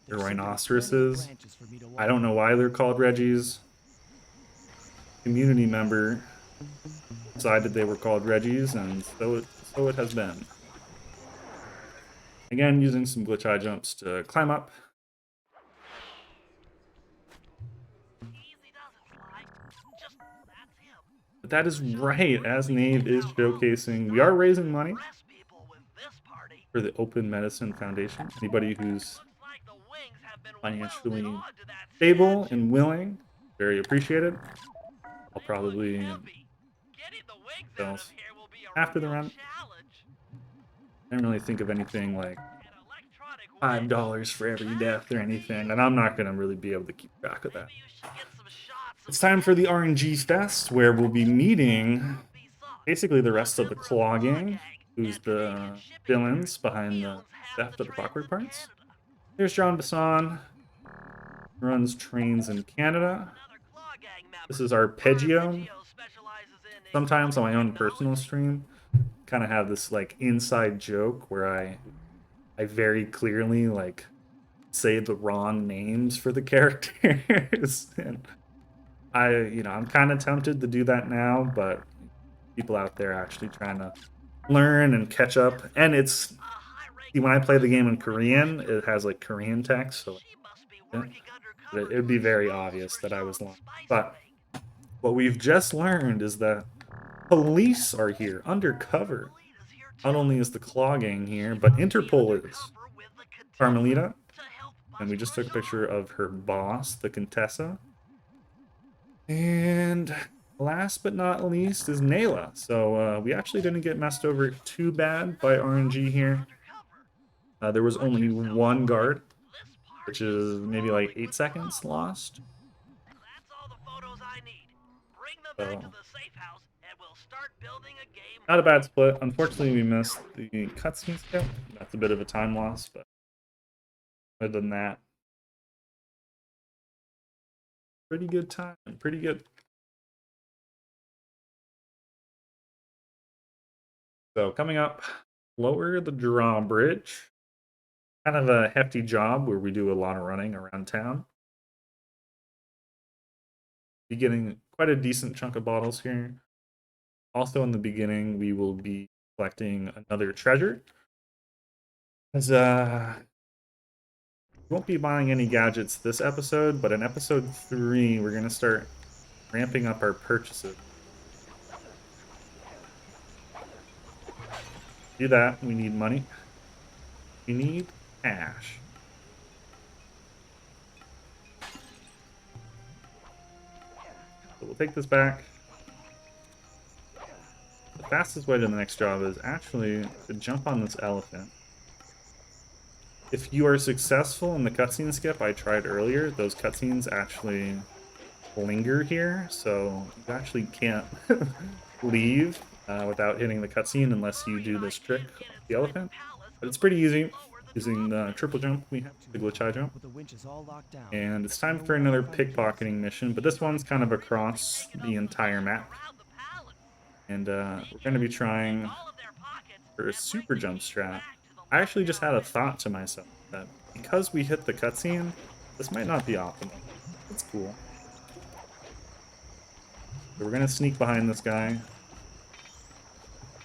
They're rhinoceroses. I don't know why they're called Reggies. Community member decided they were called Reggies, and so it has been. Again, using some glitch high jumps to climb up. But that is right, as Nave is showcasing, we are raising money for the Open Medicine Foundation. Anybody who's financially stable and willing, very appreciated. I'll probably after the run. I didn't really think of anything like $5 for every death or anything, and I'm not going to really be able to keep track of that. It's time for the RNG Fest, where we'll be meeting basically the rest of the Claw Gang, who's the villains behind the theft of the clockwork parts. Here's John Bassan, runs trains in Canada. This is Arpeggio. Sometimes on my own personal stream, kind of have this like inside joke where I very clearly like say the wrong names for the characters. And I'm kind of tempted to do that now, but people out there actually trying to learn and catch up. And it's, when I play the game in Korean, it has like Korean text, so it would be very obvious that I was lying. But what we've just learned is that police are here, undercover. Not only is the Claw Gang here, but Interpol is. Carmelita. And we just took a picture of her boss, the Contessa. And last but not least is Nayla. So we actually didn't get messed over too bad by RNG here. There was only one guard, which is maybe like 8 seconds lost. So, not a bad split. Unfortunately, we missed the cutscene skip. That's a bit of a time loss, but other than that, pretty good time. Pretty good. So coming up, lower the drawbridge. Kind of a hefty job where we do a lot of running around town. Be getting quite a decent chunk of bottles here. Also in the beginning, we will be collecting another treasure. As we won't be buying any gadgets this episode, but in episode 3, we're going to start ramping up our purchases. To do that, we need money. We need cash. So we'll take this back. The fastest way to the next job is actually to jump on this elephant. If you are successful in the cutscene skip I tried earlier, those cutscenes actually linger here, so you actually can't leave without hitting the cutscene unless you do this trick with the elephant. But it's pretty easy using the triple jump we have, the glitch high jump. With the winches all locked down. And it's time for another pickpocketing mission, but this one's kind of across the entire map. And we're going to be trying for a super jump strat. I actually just had a thought to myself that because we hit the cutscene, this might not be optimal. It's cool. So we're going to sneak behind this guy.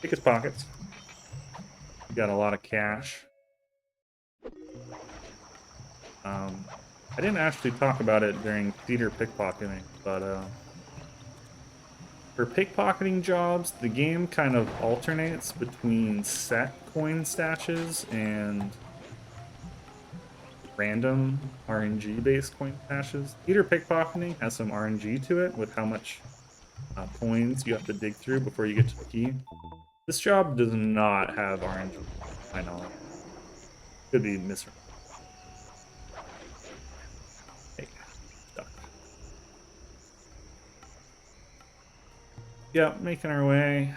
Pick his pockets. We got a lot of cash. I didn't actually talk about it during theater pickpocketing, but for pickpocketing jobs, the game kind of alternates between set coin stashes and random RNG-based coin stashes. Theater pickpocketing has some RNG to it with how much coins you have to dig through before you get to the key. This job does not have RNG, I know. Could be misread. Yep, making our way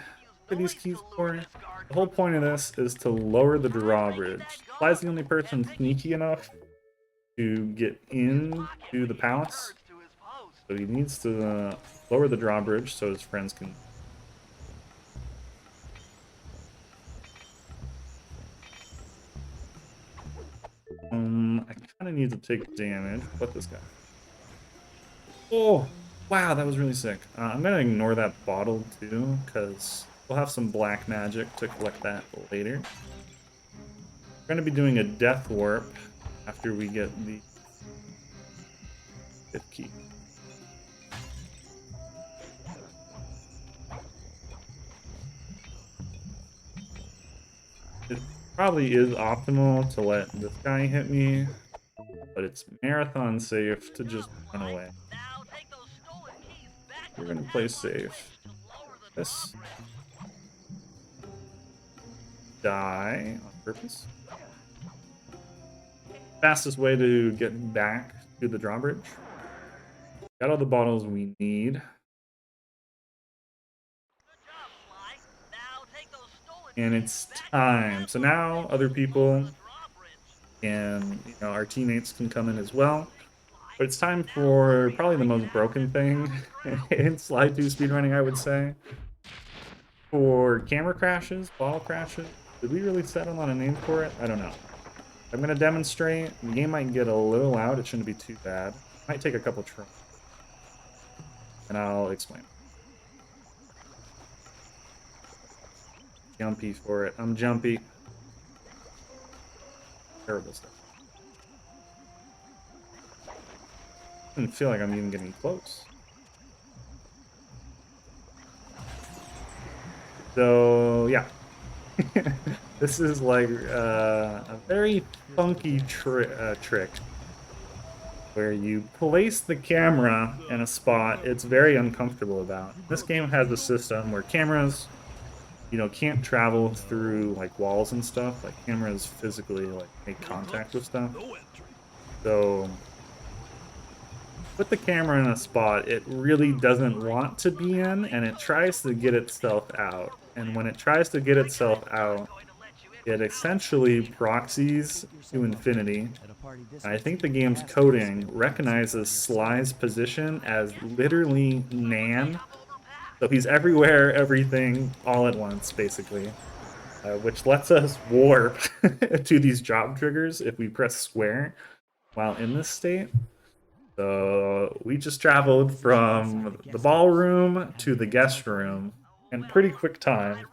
to these keys for. The whole point of this is to lower the drawbridge. Sly's the only person sneaky enough to get into the palace, so he needs to lower the drawbridge so his friends can. I kind of need to take damage. What this guy? Oh! Wow, that was really sick. I'm going to ignore that bottle too, because we'll have some black magic to collect that later. We're going to be doing a death warp after we get the 5th key. It probably is optimal to let this guy hit me, but it's marathon safe to just run away. We're gonna play safe. This die on purpose. Fastest way to get back to the drawbridge. Got all the bottles we need. And it's time. So now other people and our teammates can come in as well. But it's time for probably the most broken thing in Slide 2 speedrunning, I would say. For camera crashes, bottle crashes, did we really settle on a name for it? I don't know. I'm going to demonstrate. The game might get a little loud. It shouldn't be too bad. Might take a couple tries. And I'll explain. Jumpy for it. I'm jumpy. Terrible stuff. I don't feel like I'm even getting close. So, yeah. This is like a very funky trick where you place the camera in a spot it's very uncomfortable about. This game has a system where cameras, can't travel through like walls and stuff. Like cameras physically like make contact with stuff. So put the camera in a spot it really doesn't want to be in, and it tries to get itself out. And when it tries to get itself out, it essentially proxies to infinity. And I think the game's coding recognizes Sly's position as literally Nan. So he's everywhere, everything, all at once, basically. Which lets us warp to these drop triggers if we press square while in this state. So we just traveled from the ballroom to the guest room in pretty quick time.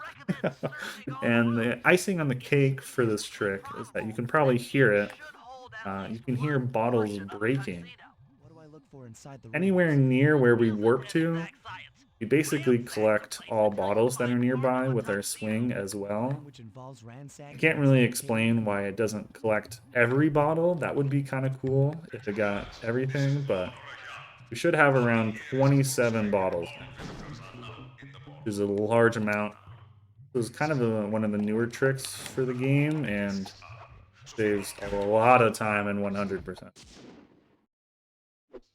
And the icing on the cake for this trick is that you can probably hear it. You can hear bottles breaking. Anywhere near where we warp to, we basically collect all bottles that are nearby with our swing as well. I can't really explain why it doesn't collect every bottle. That would be kind of cool if it got everything, but We should have around 27 bottles, which is a large amount. It was kind of one of the newer tricks for the game, and saves a lot of time in 100%.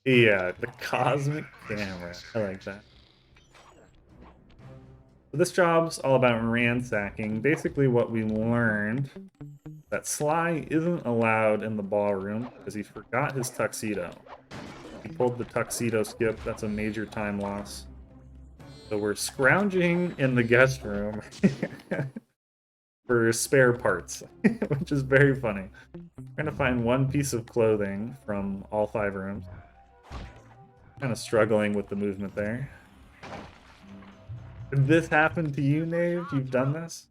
Yeah, the cosmic camera. I like that. So this job's all about ransacking. Basically what we learned, that Sly isn't allowed in the ballroom because he forgot his tuxedo. He pulled the tuxedo skip. That's a major time loss. So we're scrounging in the guest room for spare parts, which is very funny. We're gonna find one piece of clothing from all 5 rooms. Kind of struggling with the movement there. Did this happen to you, Nave? You've done this?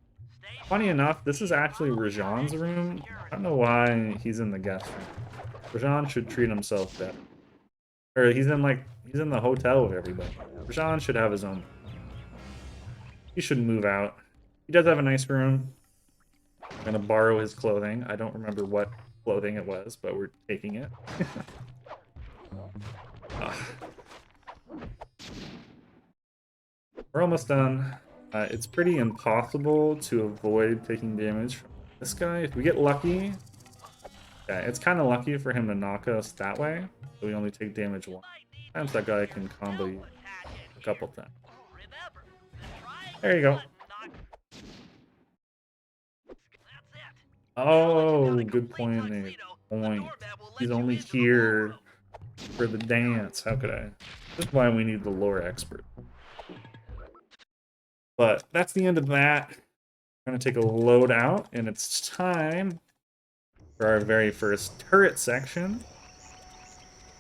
Funny enough, this is actually Rajan's room. I don't know why he's in the guest room. Rajan should treat himself better. Or he's in the hotel with everybody. Rajan should have his own. He should move out. He does have a nice room. I'm gonna borrow his clothing. I don't remember what clothing it was, but we're taking it. We're almost done. It's pretty impossible to avoid taking damage from this guy. If we get lucky, yeah, it's kind of lucky for him to knock us that way, so we only take damage once. Sometimes that guy can combo you a couple times. There you go. Oh, good point, Nate. Point. He's only here for the dance. How could I? This is why we need the lore expert. But that's the end of that. We're going to take a load out, and it's time for our very first turret section.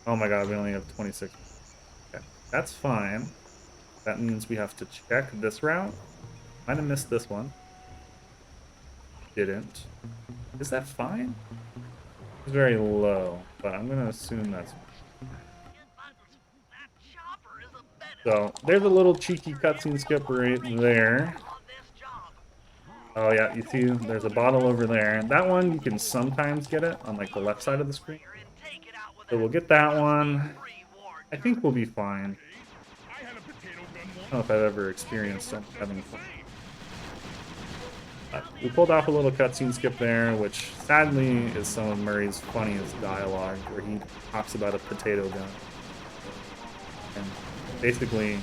Oh my god, we only have 26. Okay, that's fine. That means we have to check this route. Might have missed this one. Didn't. Is that fine? It's very low, but I'm going to assume that's... So, there's a little cheeky cutscene skip right there. Oh yeah, you see there's a bottle over there. That one, you can sometimes get it on like the left side of the screen. So we'll get that one. I think we'll be fine. I don't know if I've ever experienced having fun. We pulled off a little cutscene skip there, which sadly is some of Murray's funniest dialogue, where he talks about a potato gun. And basically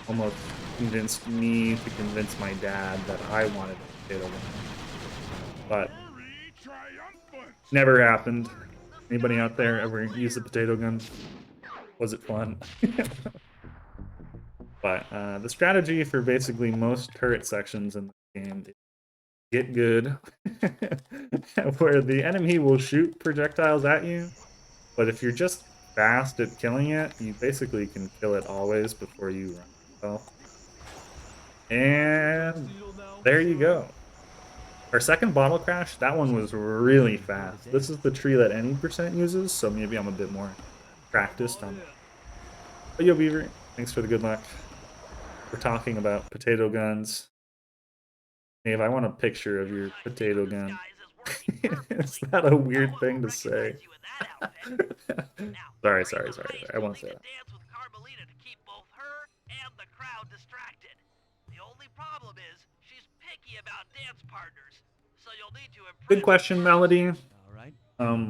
almost convinced me to convince my dad that I wanted a potato gun. But never happened. Anybody out there ever use a potato gun? Was it fun? But the strategy for basically most turret sections in the game is get good, where the enemy will shoot projectiles at you, but if you're just fast at killing it, you basically can kill it always before you run yourself. And there you go. Our second bottle crash, that one was really fast. This is the tree that any percent uses, so maybe I'm a bit more practiced on it. But yo, Beaver, thanks for the good luck. We're talking about potato guns. Dave, I want a picture of your potato gun. Is that a weird thing to say? Sorry. I won't say that. Good question, Melody.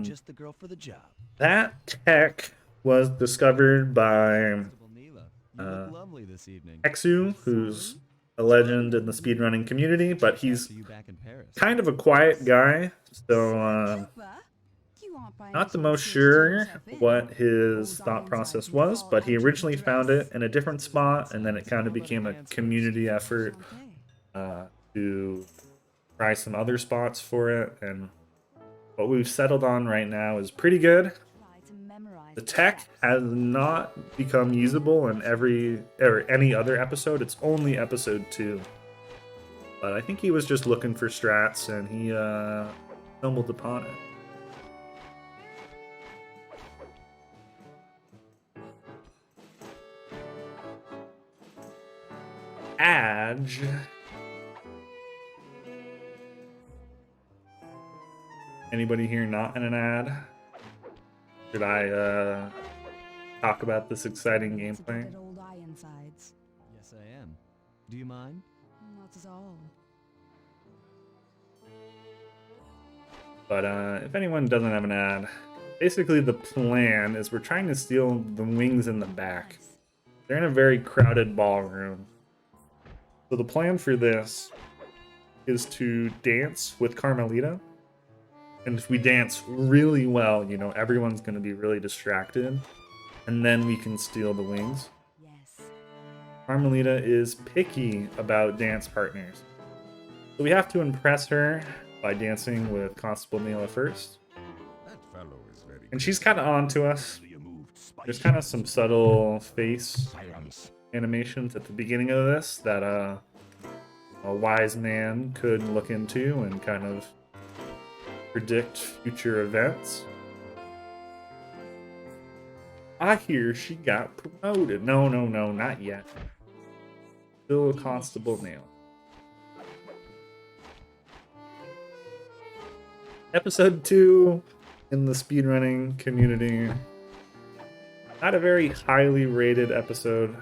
Just the girl for the job. That tech was discovered by Lovely this evening. Exu, who's a legend in the speedrunning community, but he's kind of a quiet guy, so not the most sure what his thought process was, but he originally found it in a different spot, and then it kind of became a community effort to try some other spots for it, and what we've settled on right now is pretty good. The tech has not become usable in any other episode. It's only episode 2. But I think he was just looking for strats, and he stumbled upon it. Adge. Anybody here not in an ad? Should I talk about this exciting It's a gameplay. bit old Ironsides. Yes, I am. Do you mind? Not at all. But if anyone doesn't have an ad, basically the plan is we're trying to steal the wings in the back. Nice. They're in a very crowded ballroom. So the plan for this is to dance with Carmelita. And if we dance really well, you know, everyone's going to be really distracted. And then we can steal the wings. Yes. Carmelita is picky about dance partners. So we have to impress her by dancing with Constable Neela first. That fellow is very And she's kind of on to us. You moved There's kind of some subtle face silence. animations at the beginning of this that a wise man could look into and kind of predict future events. I hear she got promoted. No, not yet. Still a Constable Neela. Episode 2 in the speedrunning community. Not a very highly rated episode.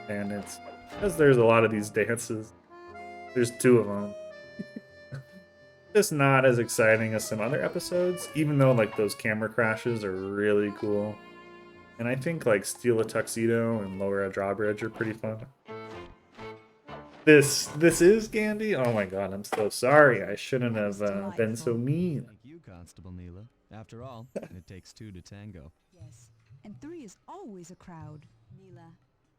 And it's because there's a lot of these dances. There's 2 of them. Just not as exciting as some other episodes, even though like those camera crashes are really cool. And I think like Steal a Tuxedo and Lower a Drawbridge are pretty fun. This is Gandhi? Oh my god, I'm so sorry. I shouldn't have been so mean. Thank you, Constable Neela. After all, it takes 2 to tango. Yes. And 3 is always a crowd. Neela,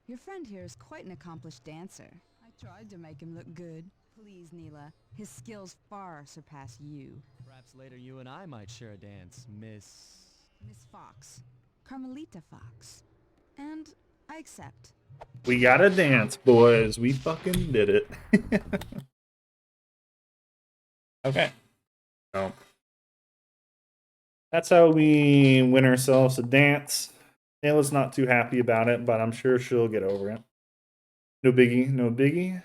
your friend here is quite an accomplished dancer. I tried to make him look good. Please, Neela. His skills far surpass you. Perhaps later you and I might share a dance, Miss... Miss Fox. Carmelita Fox. And I accept. We gotta dance, boys. We fucking did it. Okay. So that's how we win ourselves a dance. Nayla's not too happy about it, but I'm sure she'll get over it. No biggie, no biggie.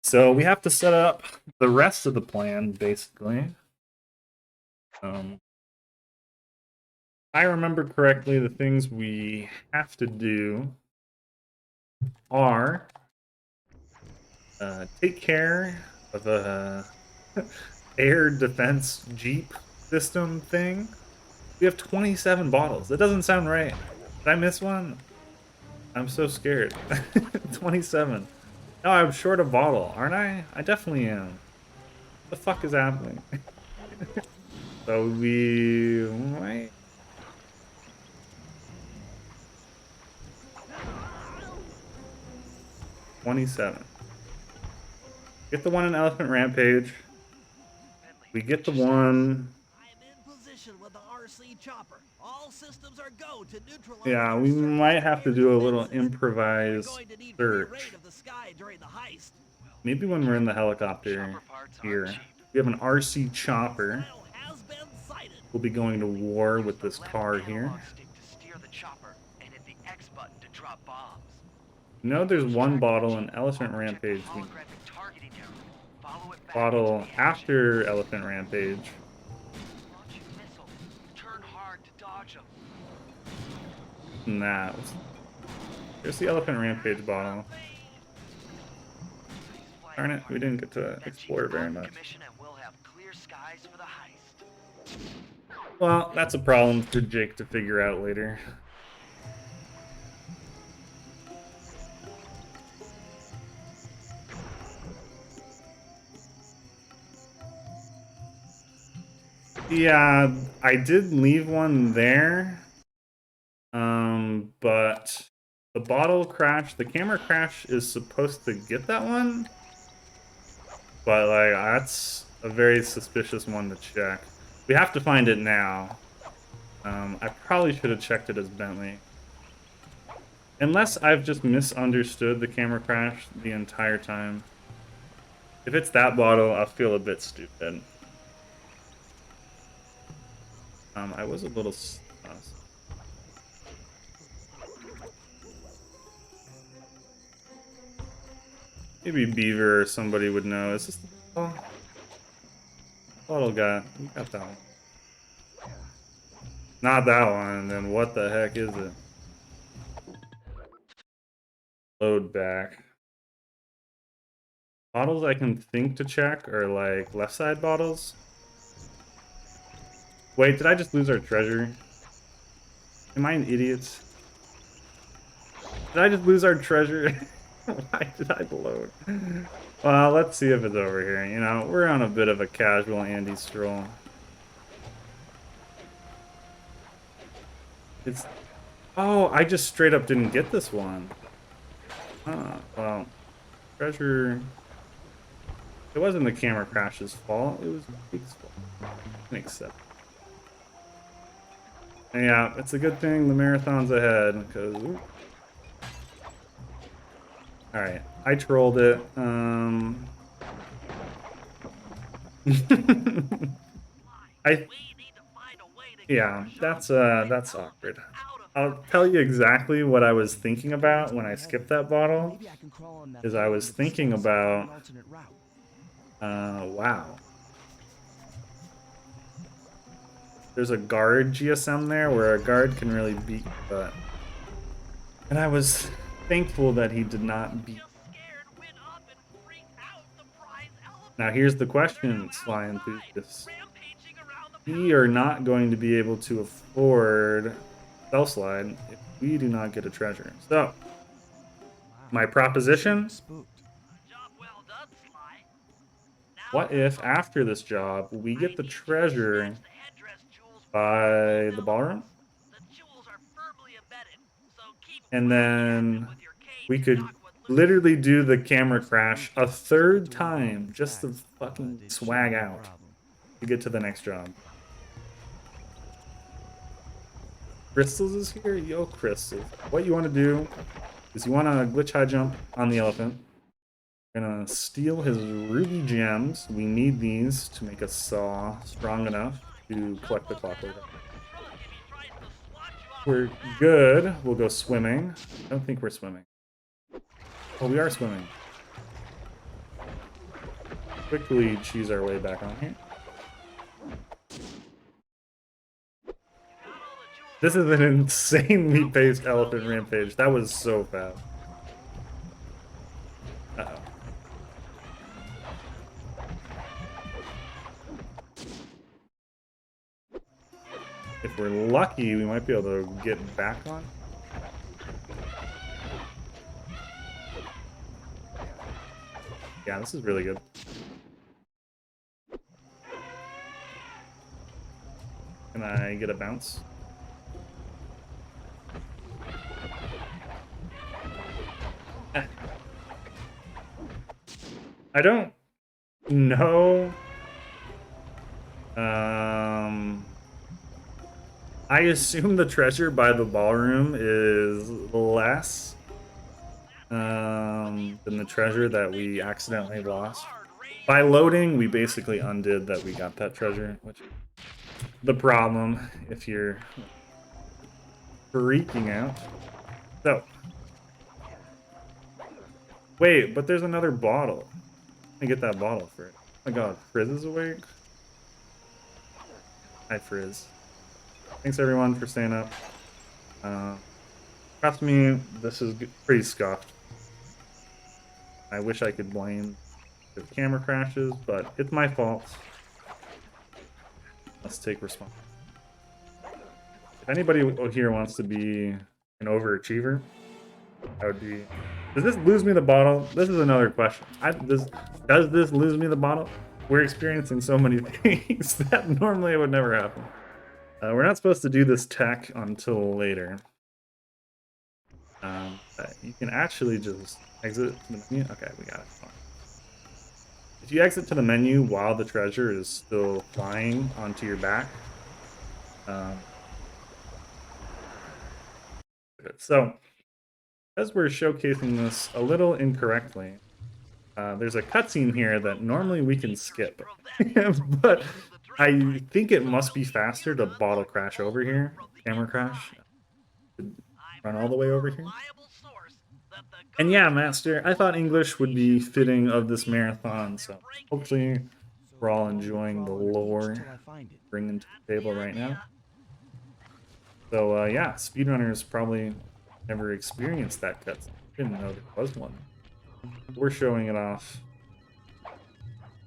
So we have to set up the rest of the plan, basically. I remember correctly, the things we have to do are take care of a air defense Jeep system thing. We have 27 bottles. That doesn't sound right. Did I miss one? I'm so scared. 27. No, I'm short a bottle, aren't I? I definitely am. What the fuck is happening? So we might... $27. Get the one in Elephant Rampage. We get the one... I'm in position with the RC chopper. All systems are go to neutralize. Yeah, their we surface might have to do a little defenses. improvised We're going to need free search. reign of the sky during the heist. Maybe when we're in the helicopter here. We have an RC chopper. Style has been sighted. We'll be going to war with this car here. To steer the chopper and hit the X button to drop bombs. You know there's one bottle in Elephant Rampage. We bottle after Elephant Rampage. Launching missiles. Turn hard to dodge them. Nah. Here's the Elephant Rampage bottle. Darn it, we didn't get to explore very much. Well, that's a problem for Jake to figure out later. Yeah, I did leave one there. But the bottle crash, the camera crash is supposed to get that one. But like that's a very suspicious one to check. We have to find it now. I probably should have checked it as Bentley. Unless I've just misunderstood the camera crash the entire time. If it's that bottle, I'll feel a bit stupid. I was a little... maybe Beaver or somebody would know. Is this the bottle? Bottle got... we got that one. Not that one, then what the heck is it? Load back. Bottles I can think to check are like left side bottles. Wait, did I just lose our treasure? Am I an idiot? Did I just lose our treasure? Why did I load? Well, let's see if it's over here. You know, we're on a bit of a casual Andy stroll. It's... Oh, I just straight up didn't get this one. Huh, well, treasure... It wasn't the camera crash's fault. It was Pete's fault. I can accept. And yeah, it's a good thing the marathon's ahead, because... Alright, I trolled it. Yeah, that's awkward. I'll tell you exactly what I was thinking about when I skipped that bottle. Maybe I can crawl on that Is I was with thinking steps and find about an alternate route. wow. There's a guard GSM there where a guard can really beat butt. And I was thankful that he did not beat. Now here's the question, Sly Enthusiast. We are not going to be able to afford Stealth Slide if we do not get a treasure. So, my proposition, what if after this job we get the treasure by the ballroom? And then we could literally do the camera crash a third time just to fucking swag out to get to the next job. Crystals is here? Yo, Crystal. What you want to do is you want to glitch high jump on the elephant. We're going to steal his ruby gems. We need these to make a saw strong enough to collect the clockwork. We're good. We'll go swimming. I don't think we're swimming. Oh, we are swimming. Quickly cheese our way back on here. This is an insanely paced elephant rampage. That was so fast. Uh-oh. If we're lucky, we might be able to get back on. Yeah, this is really good. Can I get a bounce? I don't know. I assume the treasure by the ballroom is less than the treasure that we accidentally lost. By loading, we basically undid that we got that treasure, which is the problem if you're freaking out. So, wait, but there's another bottle. I get that bottle for it. Oh my god, Frizz is awake? Hi, Frizz. Thanks everyone for staying up. Trust me, this is pretty scuffed. I wish I could blame the camera crashes, but it's my fault. Let's take responsibility. If anybody here wants to be an overachiever, that would be... Does this lose me the bottle? This is another question. Does this lose me the bottle? We're experiencing so many things that normally would never happen. We're not supposed to do this tech until later. You can actually just exit the menu. Okay, we got it. Fine. If you exit to the menu while the treasure is still flying onto your back, so as we're showcasing this a little incorrectly, there's a cutscene here that normally we can skip, but I think it must be faster to bottle crash over here, camera crash, run all the way over here. And yeah, Master, I thought English would be fitting of this marathon, so hopefully we're all enjoying the lore bringing to the table right now. So yeah, speedrunners probably never experienced that cut. Didn't know there was one. We're showing it off.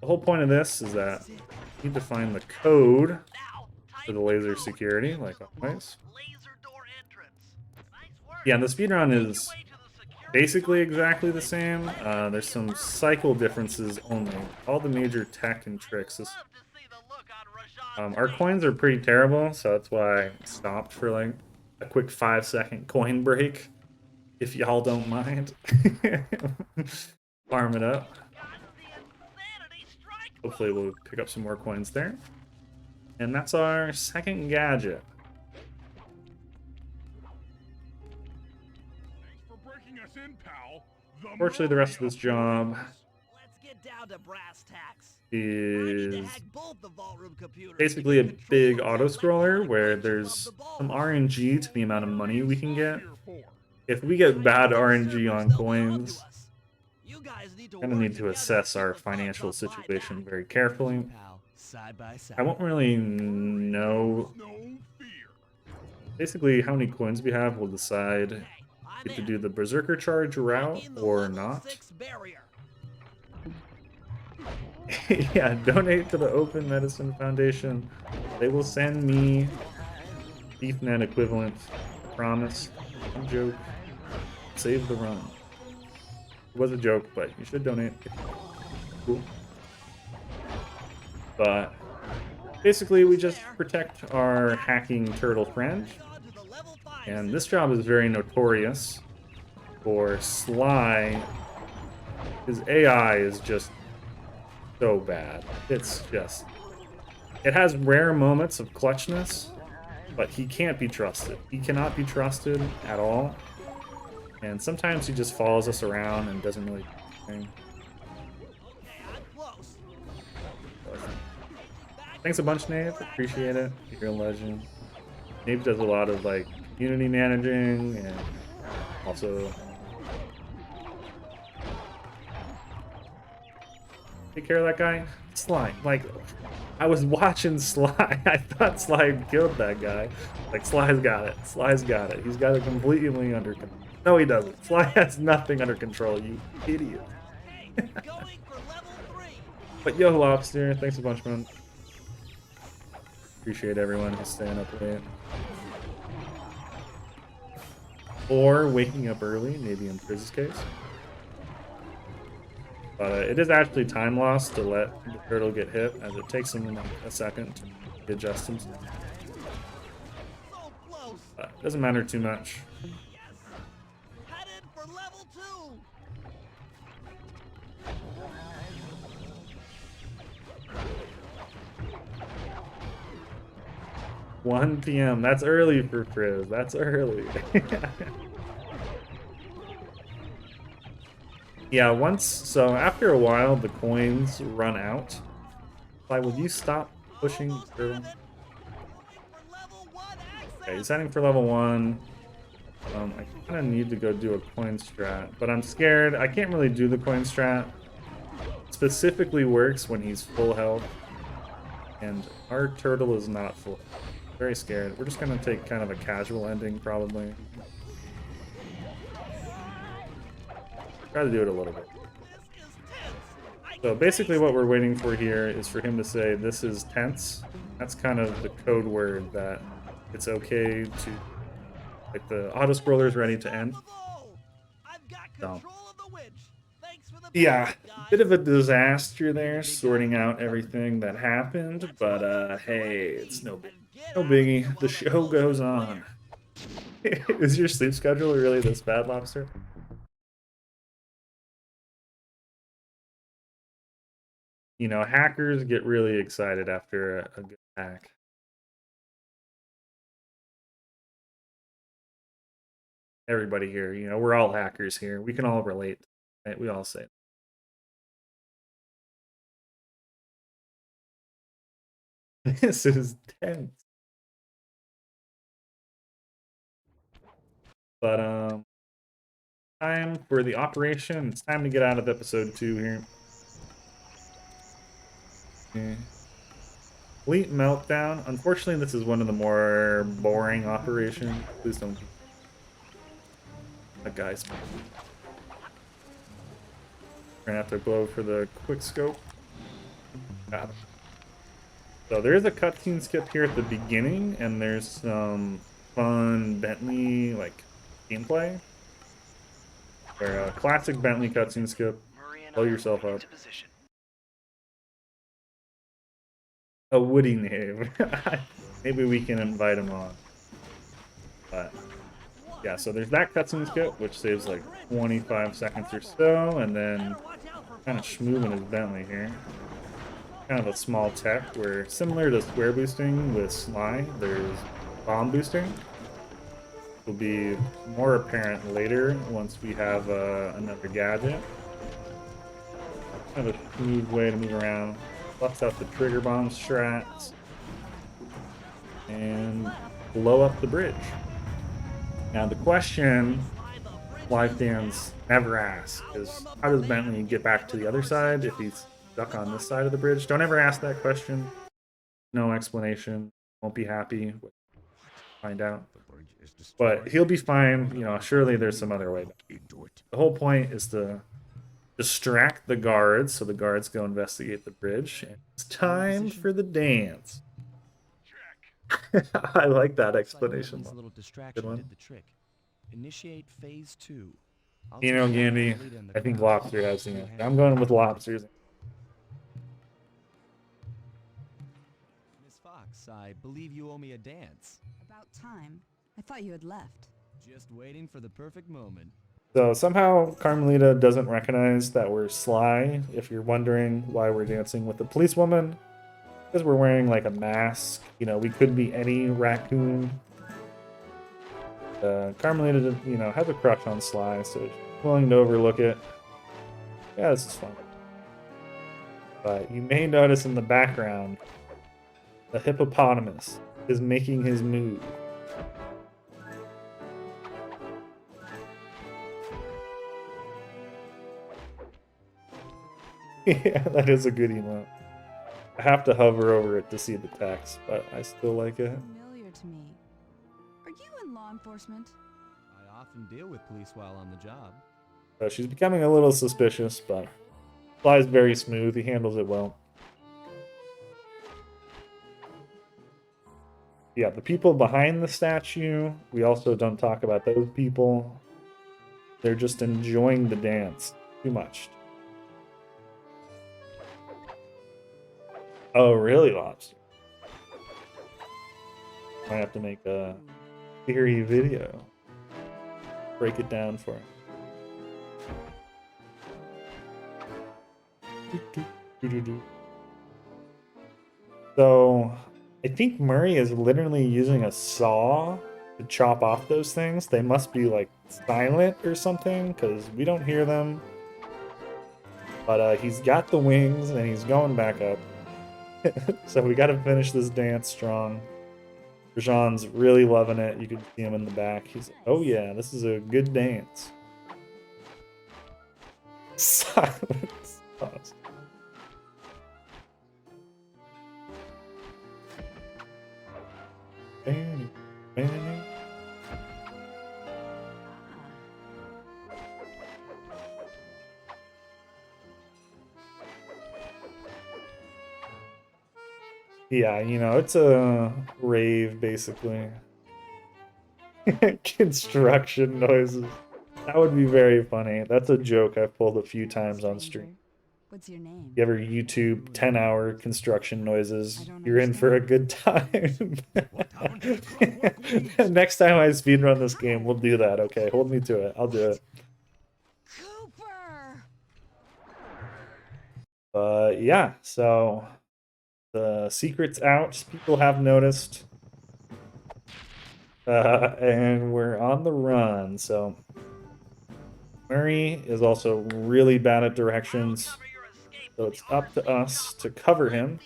The whole point of this is that you need to find the code Now, for type the laser code security, into like the always. laser door entrance. Nice work. Yeah, the speedrun Make your is way to the security basically button exactly the and same. let me There's see it some work. cycle differences only. All the major tech and tricks is Love to see the look on Rashad's our face. coins are pretty terrible, so that's why I stopped for like a quick 5-second coin break. If y'all don't mind. Farm it up. Got the insanity strike Hopefully move. we'll pick up some more coins there. And that's our second gadget. Thanks for breaking us in, pal. Fortunately, the rest of this job Let's get down to brass tacks. is Both the vault room computers basically a to get big control of the auto-scroller electronic where wrenches there's above the some ballroom. RNG to the amount of money we can get. Here for. If we get bad The RNG servers on don't belong to coins, us. You guys need to we're gonna work need to together assess keep our the thugs financial off my situation back. very carefully. Pal, side by side. I won't really know. No fear. Basically, how many coins we have will decide Okay, I'm if to in. do the Berserker Charge route Hacking the or level not. 6 barrier. Yeah, donate to the Open Medicine Foundation. They will send me BeefNet equivalent. I promise. No joke. Save the run. It was a joke, but you should donate. Cool. But basically, we just protect our hacking turtle friend. On to the level 5 And this job is very notorious for Sly. His AI is just so bad. It's just... It has rare moments of clutchness, but he can't be trusted. He cannot be trusted at all. And sometimes he just follows us around and doesn't really do anything. Okay, I'm close. Thanks a bunch, Nave. Appreciate it. You're a legend. Nave does a lot of like community managing and also take care of that guy. Sly. Like, I was watching Sly. I thought Sly killed that guy. Like, Sly's got it. Sly's got it. He's got it completely under control. No, he doesn't. Sly has nothing under control, you idiot. Hey, going for level 3. But yo, Lobster, thanks a bunch, man. Appreciate everyone who's staying up late. Or waking up early, maybe in Priz's case. But it is actually time loss to let the turtle get hit, as it takes him like a second to adjust himself. So close. But it doesn't matter too much. Yes. Headed for level 2. 1 p.m. That's early for Priz. That's early. Yeah, so after a while, the coins run out. Like, would you stop pushing the turtle? Going for level 1 access. Okay, he's heading for level 1. I kind of need to go do a coin strat, but I'm scared. I can't really do the coin strat. It specifically works when he's full health, and our turtle is not full. Very scared. We're just gonna take kind of a casual ending, probably. Try to do it a little bit. This is tense. So basically what we're waiting for here is for him to say, "This is tense." That's kind of the code word that it's okay to, like, the auto scroller is ready to end. I've got So. control of the winch. Thanks for the Yeah, backup, guys. bit of a disaster there, sorting out everything that happened, but hey, it's no biggie. The show goes on. Is your sleep schedule really this bad, Lobster? You know, hackers get really excited after a good hack. Everybody here, you know, we're all hackers here. We can all relate. Right? We all say. This is tense. But time for the operation. It's time to get out of episode 2 here. Yeah. complete meltdown. Unfortunately, this is one of the more boring operations. Please don't. That guy's. We're gonna have to go for the quick scope. Got him. So there is a cutscene skip here at the beginning, and there's some fun Bentley like gameplay. Where a classic Bentley cutscene skip. Blow yourself up. A Woody Knave. Maybe we can invite him on. But yeah, so there's that cutscene skip, which saves like 25 seconds or so, and then kind of schmooving his Bentley here. Kind of a small tech where, similar to square boosting with Sly, there's bomb boosting. Will be more apparent later once we have another gadget. Kind of a smooth way to move around. Busts out the trigger bomb strats and blow up the bridge. Now the question live fans never ask is, how does Bentley get back to the other side if he's stuck on this side of the bridge? Don't ever ask that question. No explanation. Won't be happy. Find out. But he'll be fine. You know, surely there's some other way. The whole point is to distract the guards so the guards go investigate the bridge. And it's time for the dance. I like that explanation. A little distraction Good one. did the trick. Initiate phase 2. You know, Gandy, I think Lobster has the answer. I'm going with Lobsters. Miss Fox, I believe you owe me a dance. About time. I thought you had left. Just waiting for the perfect moment. So somehow Carmelita doesn't recognize that we're Sly, if you're wondering why we're dancing with the policewoman. Because we're wearing like a mask. You know, we could be any raccoon. Carmelita, you know, has a crush on Sly, so she's willing to overlook it. Yeah, this is fun. But you may notice in the background, the hippopotamus is making his move. Yeah, that is a good emote. I have to hover over it to see the text, but I still like it. Familiar to me. Are you in law enforcement? I often deal with police while on the job. So she's becoming a little suspicious, but Sly's very smooth. He handles it well. Yeah, the people behind the statue, we also don't talk about those people. They're just enjoying the dance too much. Oh, really, Lobster? I have to make a theory video. Break it down for him. So, I think Murray is literally using a saw to chop off those things. They must be like silent or something because we don't hear them. But he's got the wings and he's going back up. So we got to finish this dance strong. Rajan's really loving it. You can see him in the back. He's like, oh yeah, this is a good dance. Silence. Pause. Yeah, you know, it's a rave, basically. Construction noises. That would be very funny. That's a joke I've pulled a few times on stream. What's your name? You ever YouTube 10-hour construction noises, you're in for a good time. Next time I speedrun this game, we'll do that, okay? Hold me to it. I'll do it. Cooper! Yeah, so the secret's out. People have noticed. And we're on the run, so Murray is also really bad at directions. So it's up to us to cover him.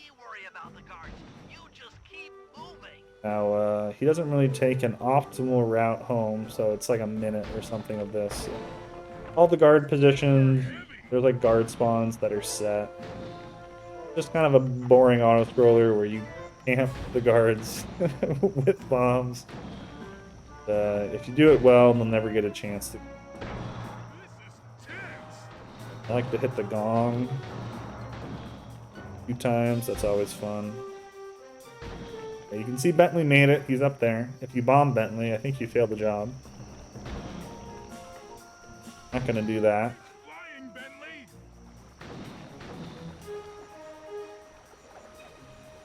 Now, he doesn't really take an optimal route home, so it's like a minute or something of this. All the guard positions, there's like guard spawns that are set. Just kind of a boring auto-scroller where you camp the guards with bombs. If you do it well, they'll never get a chance to. I like to hit the gong a few times. That's always fun. You can see Bentley made it. He's up there. If you bomb Bentley, I think you failed the job. Not gonna do that. Flying, Bentley!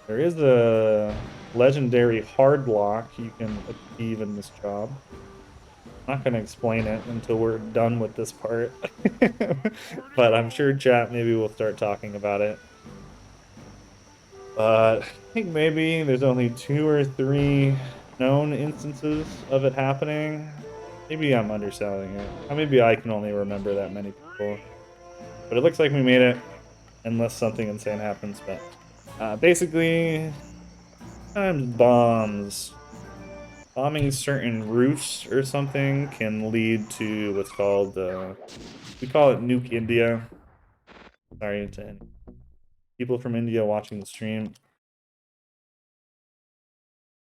There is a legendary hard lock you can achieve in this job. I'm not gonna explain it until we're done with this part. But I'm sure chat maybe we'll start talking about it. But I think maybe there's only 2 or 3 known instances of it happening. Maybe I'm underselling it. Or maybe I can only remember that many people. But it looks like we made it, unless something insane happens. But basically, bombs. Bombing certain roofs or something can lead to what's called, we call it Nuke India. Sorry to any people from India watching the stream.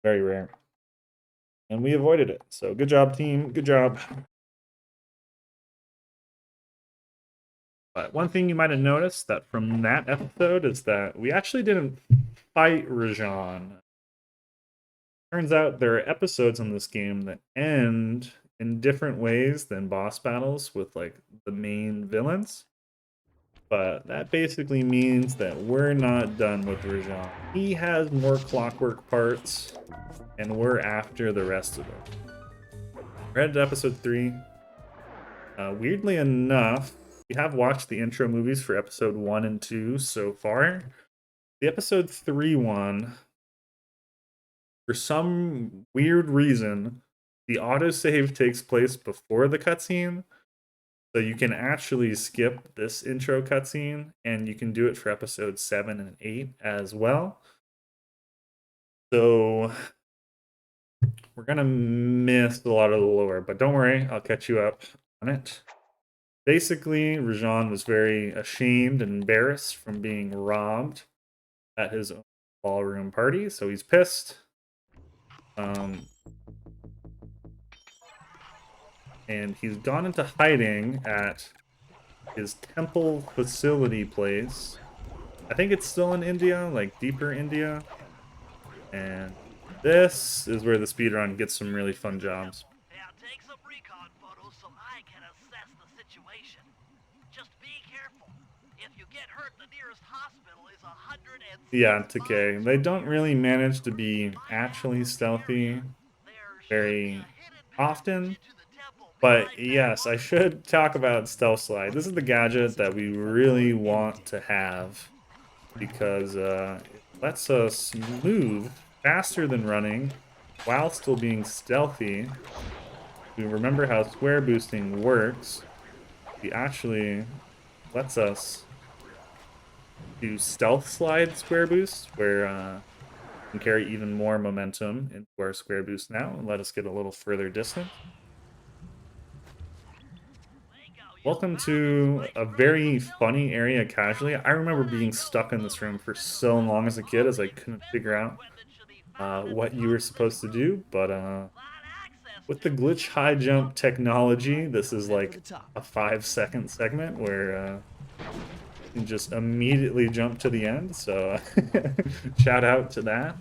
Very rare. And we avoided it. So good job, team. Good job. But one thing you might have noticed that from that episode is that we actually didn't fight Rajan. Turns out there are episodes in this game that end in different ways than boss battles with like the main villains. But that basically means that we're not done with Rajan. He has more clockwork parts, and we're after the rest of them. We're at episode 3. Weirdly enough, we have watched the intro movies for episode 1 and 2 so far. The episode 3 one, for some weird reason, the autosave takes place before the cutscene. So you can actually skip this intro cutscene, and you can do it for episodes 7 and 8 as well. So we're gonna miss a lot of the lore, but don't worry, I'll catch you up on it. Basically, Rajan was very ashamed and embarrassed from being robbed at his own ballroom party, so he's pissed. And he's gone into hiding at his temple facility place. I think it's still in India, like deeper India. And this is where the speedrun gets some really fun jobs. Now take some recon photos so I can assess the situation. Just be careful. If you get hurt, the nearest hospital is 100. Yeah, TK. They don't really manage to be actually stealthy very often. But yes, I should talk about Stealth Slide. This is the gadget that we really want to have because it lets us move faster than running while still being stealthy. We remember how square boosting works. It actually lets us do Stealth Slide square boost, where we can carry even more momentum into our square boost now and let us get a little further distance. Welcome to a very funny area casually. I remember being stuck in this room for so long as a kid as I couldn't figure out what you were supposed to do, but with the glitch high jump technology, this is like a 5-second segment where you can just immediately jump to the end, so shout out to that.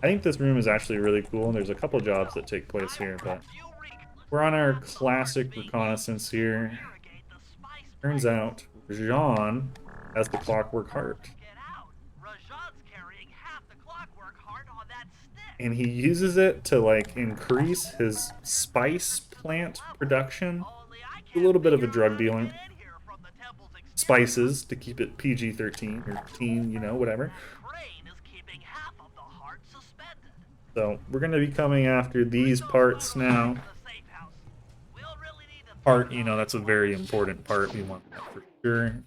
I think this room is actually really cool, and there's a couple jobs that take place here, but we're on our classic reconnaissance here. Turns out Rajan has the clockwork heart. And he uses it to like increase his spice plant production. A little bit of a drug dealer. Spices to keep it PG-13 or teen, you know, whatever. So we're going to be coming after these parts now. Part, you know, that's a very important part. We want that for sure.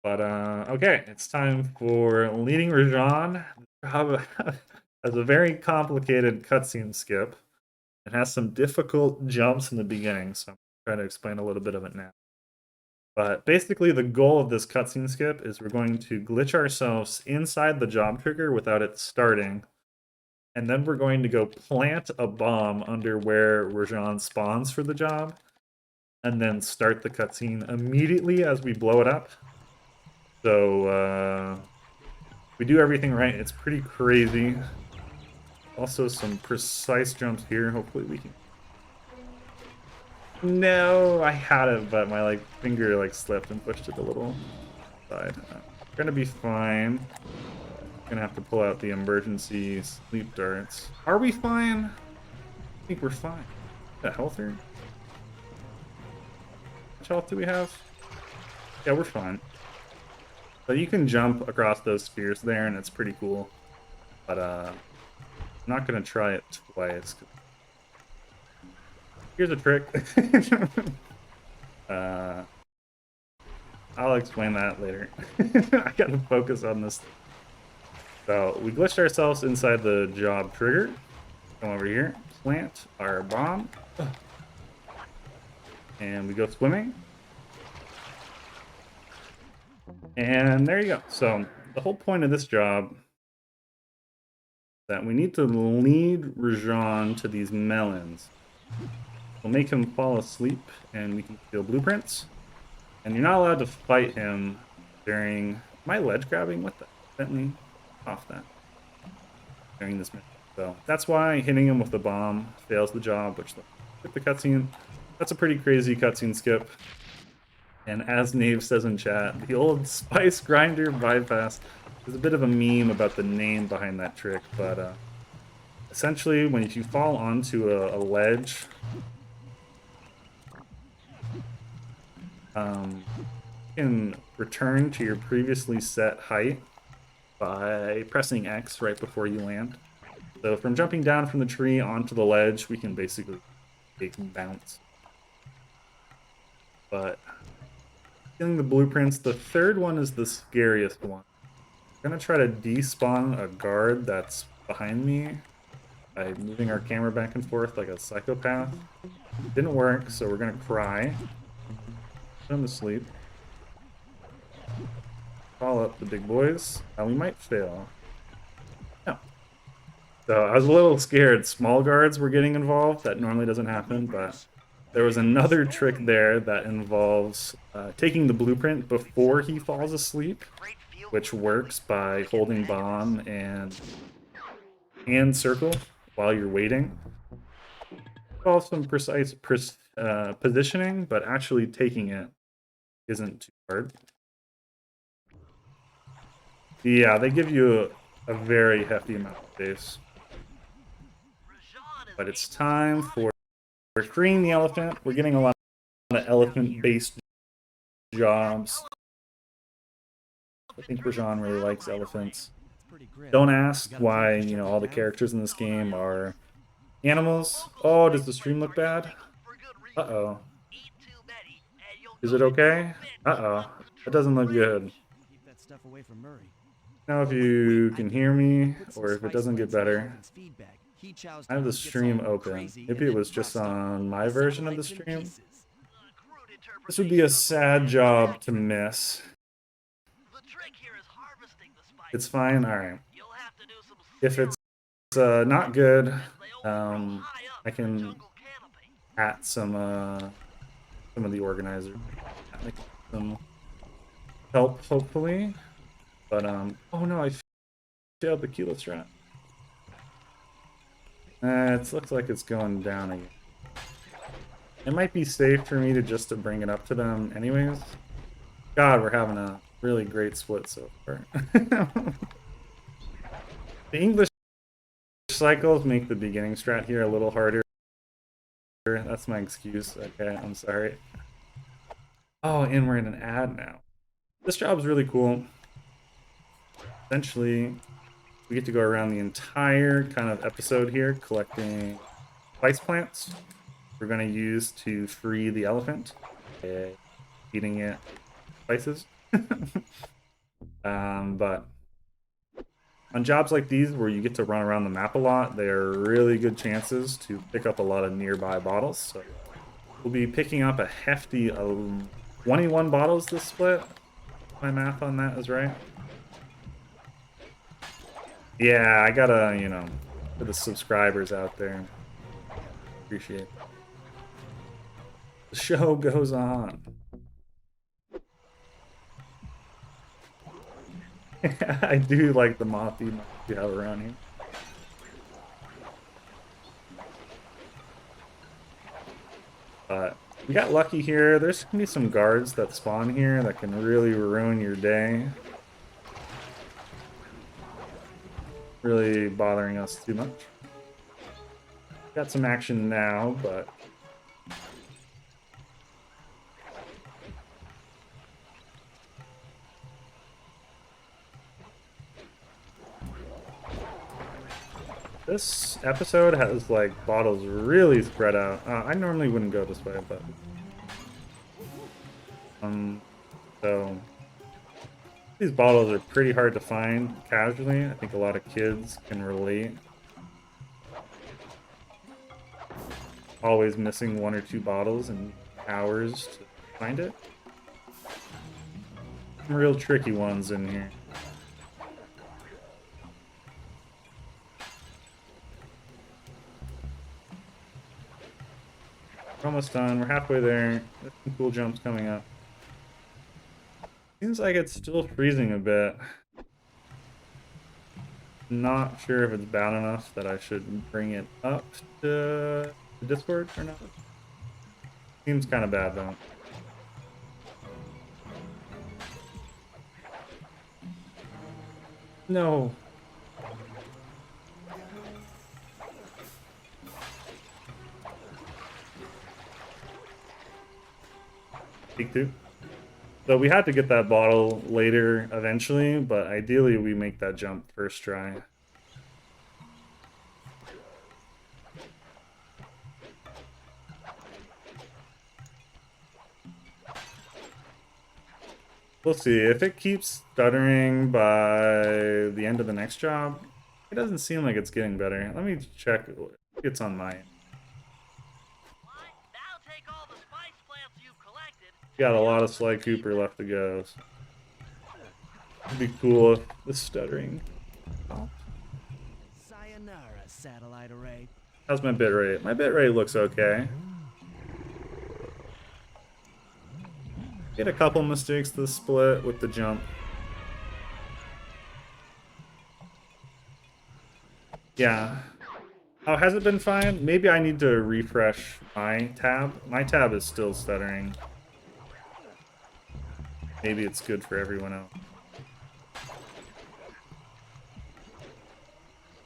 But okay, it's time for leading Rajan. Has a very complicated cutscene skip. It has some difficult jumps in the beginning, so I'm trying to explain a little bit of it now. But basically the goal of this cutscene skip is we're going to glitch ourselves inside the job trigger without it starting. And then we're going to go plant a bomb under where Rajan spawns for the job. And then start the cutscene immediately as we blow it up. So we do everything right. It's pretty crazy. Also some precise jumps here. Hopefully we can... No, I had it, but my finger slipped and pushed it a little side. Gonna be fine. Gonna have to pull out the emergency sleep darts. Are we fine? I think we're fine. The health here? How much health do we have? Yeah, we're fine. So you can jump across those spheres there, and it's pretty cool. But I'm not gonna try it twice. Here's a trick. I'll explain that later. I gotta focus on this. So we glitched ourselves inside the job trigger. Come over here, plant our bomb, and we go swimming. And there you go. So the whole point of this job is that we need to lead Rajan to these melons. We'll make him fall asleep, and we can steal blueprints. And you're not allowed to fight him during... Am I ledge grabbing? What the... Let me off that. During this mission. So that's why hitting him with the bomb fails the job, which took the cutscene. That's a pretty crazy cutscene skip. And as Nave says in chat, the old spice grinder bypass is a bit of a meme about the name behind that trick, but essentially when you fall onto a ledge, you can return to your previously set height by pressing X right before you land. So from jumping down from the tree onto the ledge, we can basically take and bounce. But stealing the blueprints, the third one is the scariest one. I'm gonna try to despawn a guard that's behind me by moving our camera back and forth like a psychopath. Didn't work, so we're gonna cry. Put him to sleep. Call up the big boys. We might fail. No. So I was a little scared. Small guards were getting involved. That normally doesn't happen, but there was another trick there that involves taking the blueprint before he falls asleep, which works by holding bomb and circle while you're waiting. Involves some precise positioning, but actually taking it isn't too hard. Yeah, they give you a very hefty amount of space. But it's time for freeing the elephant. We're getting a lot of elephant-based jobs. I think Rajan really likes elephants. Don't ask why, all the characters in this game are animals. Oh, does the stream look bad? Uh-oh. Is it okay? Uh-oh. That doesn't look good. Now if you can hear me, or if it doesn't get better, I have the stream open. Maybe it was just on my version of the stream. This would be a sad job to miss. It's fine? Alright. If it's not good, I can at some of the organizers. Some help, hopefully. But, oh no, I failed the kilo strat. It looks like it's going down again. It might be safe for me to bring it up to them anyways. God, we're having a really great split so far. The English cycles make the beginning strat here a little harder. That's my excuse. Okay, I'm sorry. Oh, and we're in an ad now. This job's really cool. Essentially, we get to go around the entire kind of episode here collecting spice plants we're going to use to free the elephant, eating it spices. But on jobs like these where you get to run around the map a lot, they are really good chances to pick up a lot of nearby bottles. So we'll be picking up a hefty 21 bottles this split. My math on that is right. Yeah, I gotta, you know, for the subscribers out there. Appreciate it. The show goes on. I do like the moth you have around here. We got lucky here. There's gonna be some guards that spawn here that can really ruin your day. Really bothering us too much. Got some action now, but this episode has like bottles really spread out. I normally wouldn't go this way, but so these bottles are pretty hard to find casually. I think a lot of kids can relate. Always missing 1 or 2 bottles and hours to find it. Some real tricky ones in here. We're almost done. We're halfway there. There's some cool jumps coming up. Seems like it's still freezing a bit. Not sure if it's bad enough that I should bring it up to the Discord or not. Seems kind of bad though. No. Peek 2. So we had to get that bottle later eventually, but ideally we make that jump first try. We'll see. If it keeps stuttering by the end of the next job, it doesn't seem like it's getting better. Let me check if it's on my end. Got a lot of Sly Cooper left to go. So it'd be cool if the stuttering. Sayonara, satellite array. How's my bitrate? My bitrate looks okay. Get a couple mistakes to the split with the jump. Yeah. Oh, has it been fine? Maybe I need to refresh my tab. My tab is still stuttering. Maybe it's good for everyone else.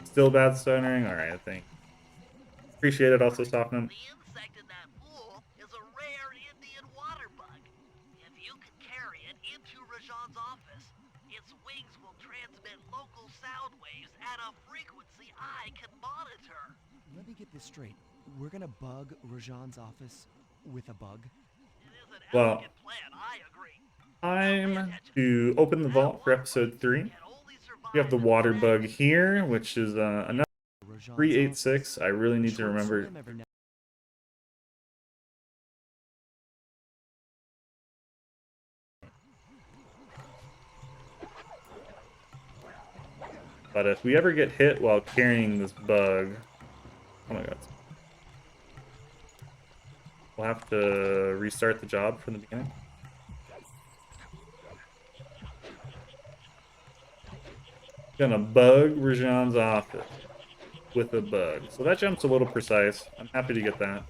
Still bad stuttering? Alright, I think. Appreciate it also, Softenham. The insect in that pool is a rare Indian water bug. If you can carry it into Rajan's office, its wings will transmit local sound waves at a frequency I can monitor. Let me get this straight. We're gonna bug Rajan's office with a bug? It is an Well, elegant plan, I agree. time to open the vault for episode 3. We have the water bug here, which is another Rajan's 386. I really need to Short remember. swim every now- But if we ever get hit while carrying this bug, oh my god, we'll have to restart the job from the beginning. Gonna bug Rajan's office with a bug. So that jump's a little precise. I'm happy to get that.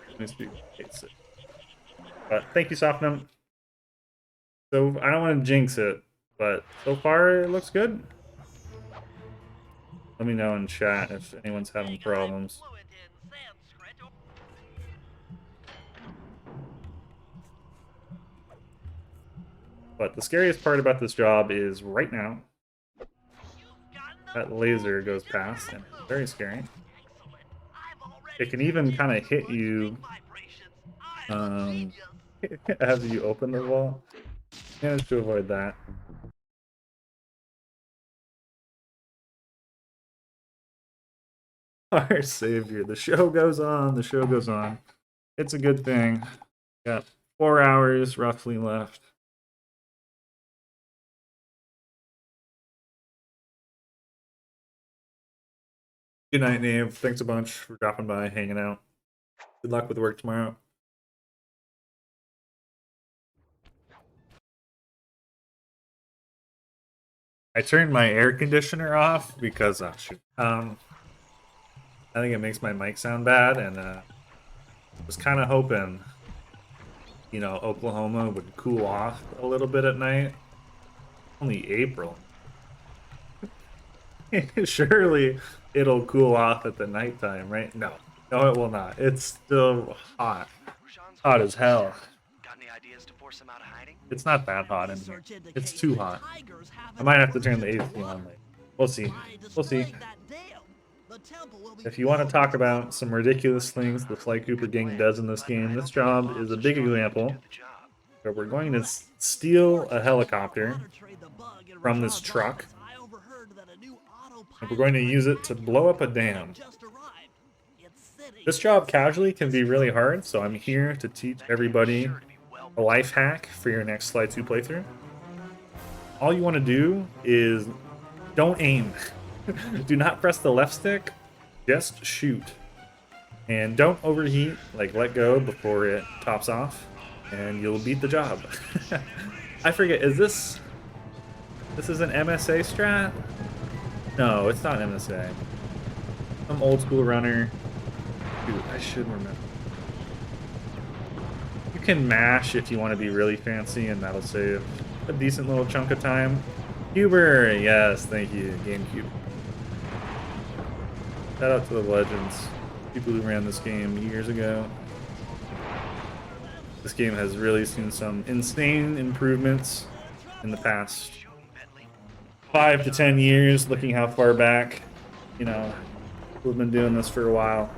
Let me speak. But thank you, Softenham. So I don't want to jinx it, but so far it looks good. Let me know in chat if anyone's having problems. But the scariest part about this job is right now, that laser goes past, and it's very scary. It can even kind of hit you as you open the vault. Managed to avoid that. Our savior. The show goes on. The show goes on. It's a good thing. Got 4 hours roughly left. Good night, Nave. Thanks a bunch for dropping by, hanging out. Good luck with work tomorrow. I turned my air conditioner off because shoot. I think it makes my mic sound bad, and was kind of hoping, you know, Oklahoma would cool off a little bit at night. Only April. Surely it'll cool off at the nighttime, right? No, no, it will not. It's still hot, hot as hell. Got any ideas to force him out of hiding? It's not that hot in here. It's too hot. I might have to turn the AC on later. We'll see. We'll see. If you want to talk about some ridiculous things the Sly Cooper gang does in this game, this job is a big example. So we're going to steal a helicopter from this truck, and we're going to use it to blow up a dam. This job casually can be really hard, so I'm here to teach everybody a life hack for your next Sly 2 playthrough. All you want to do is don't aim. Do not press the left stick, just shoot. And don't overheat, like let go before it tops off, and you'll beat the job. I forget, this is an MSA strat? No, it's not MSA. Some old school runner. Dude, I should remember. You can mash if you want to be really fancy, and that'll save a decent little chunk of time. Huber, yes, thank you, GameCube. Shout out to the legends, people who ran this game years ago. This game has really seen some insane improvements in the past 5 to 10 years, looking how far back, you know, we've been doing this for a while.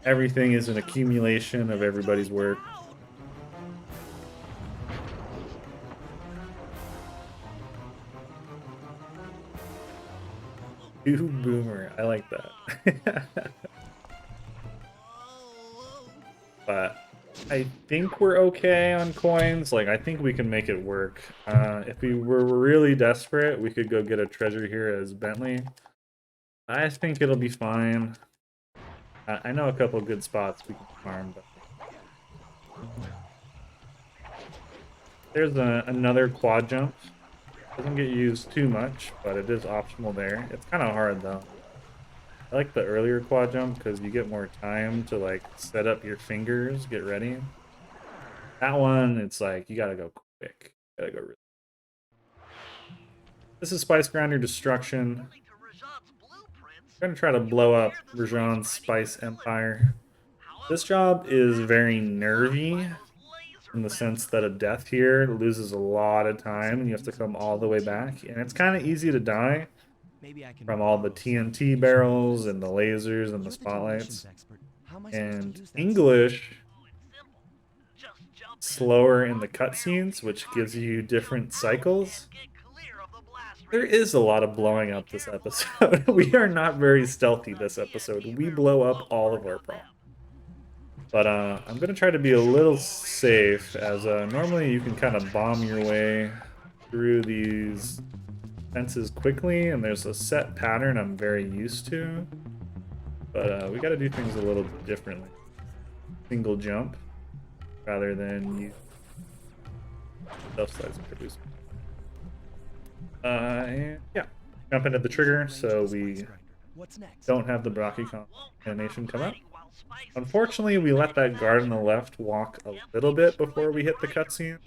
Everything is an accumulation of everybody's work. Ooh, boomer. I like that. But I think we're okay on coins. Like, I think we can make it work. If we were really desperate, we could go get a treasure here as Bentley. I think it'll be fine. I know a couple good spots we can farm, but there's another quad jump. Doesn't get used too much, but it is optional there. It's kind of hard though. I like the earlier quad jump because you get more time to like set up your fingers, get ready. That one, it's like you gotta go quick. You gotta go really. This is Spice Grinder Destruction. I'm gonna try to blow up Rajan's Spice Empire. This job is very nervy in the sense that a death here loses a lot of time and you have to come all the way back. And it's kind of easy to die from all the TNT barrels and the lasers and the spotlights. And English, slower in the cutscenes, which gives you different cycles. There is a lot of blowing up this episode. We are not very stealthy this episode. We blow up all of our problems. But I'm going to try to be a little safe, as normally you can kind of bomb your way through these fences quickly, and there's a set pattern I'm very used to. But we got to do things a little differently. Single jump, rather than use self-slides and produce. And yeah, jump into the trigger so we don't have the Brocky animation come up. Unfortunately, we let that guard on the left walk a little bit before we hit the cutscene,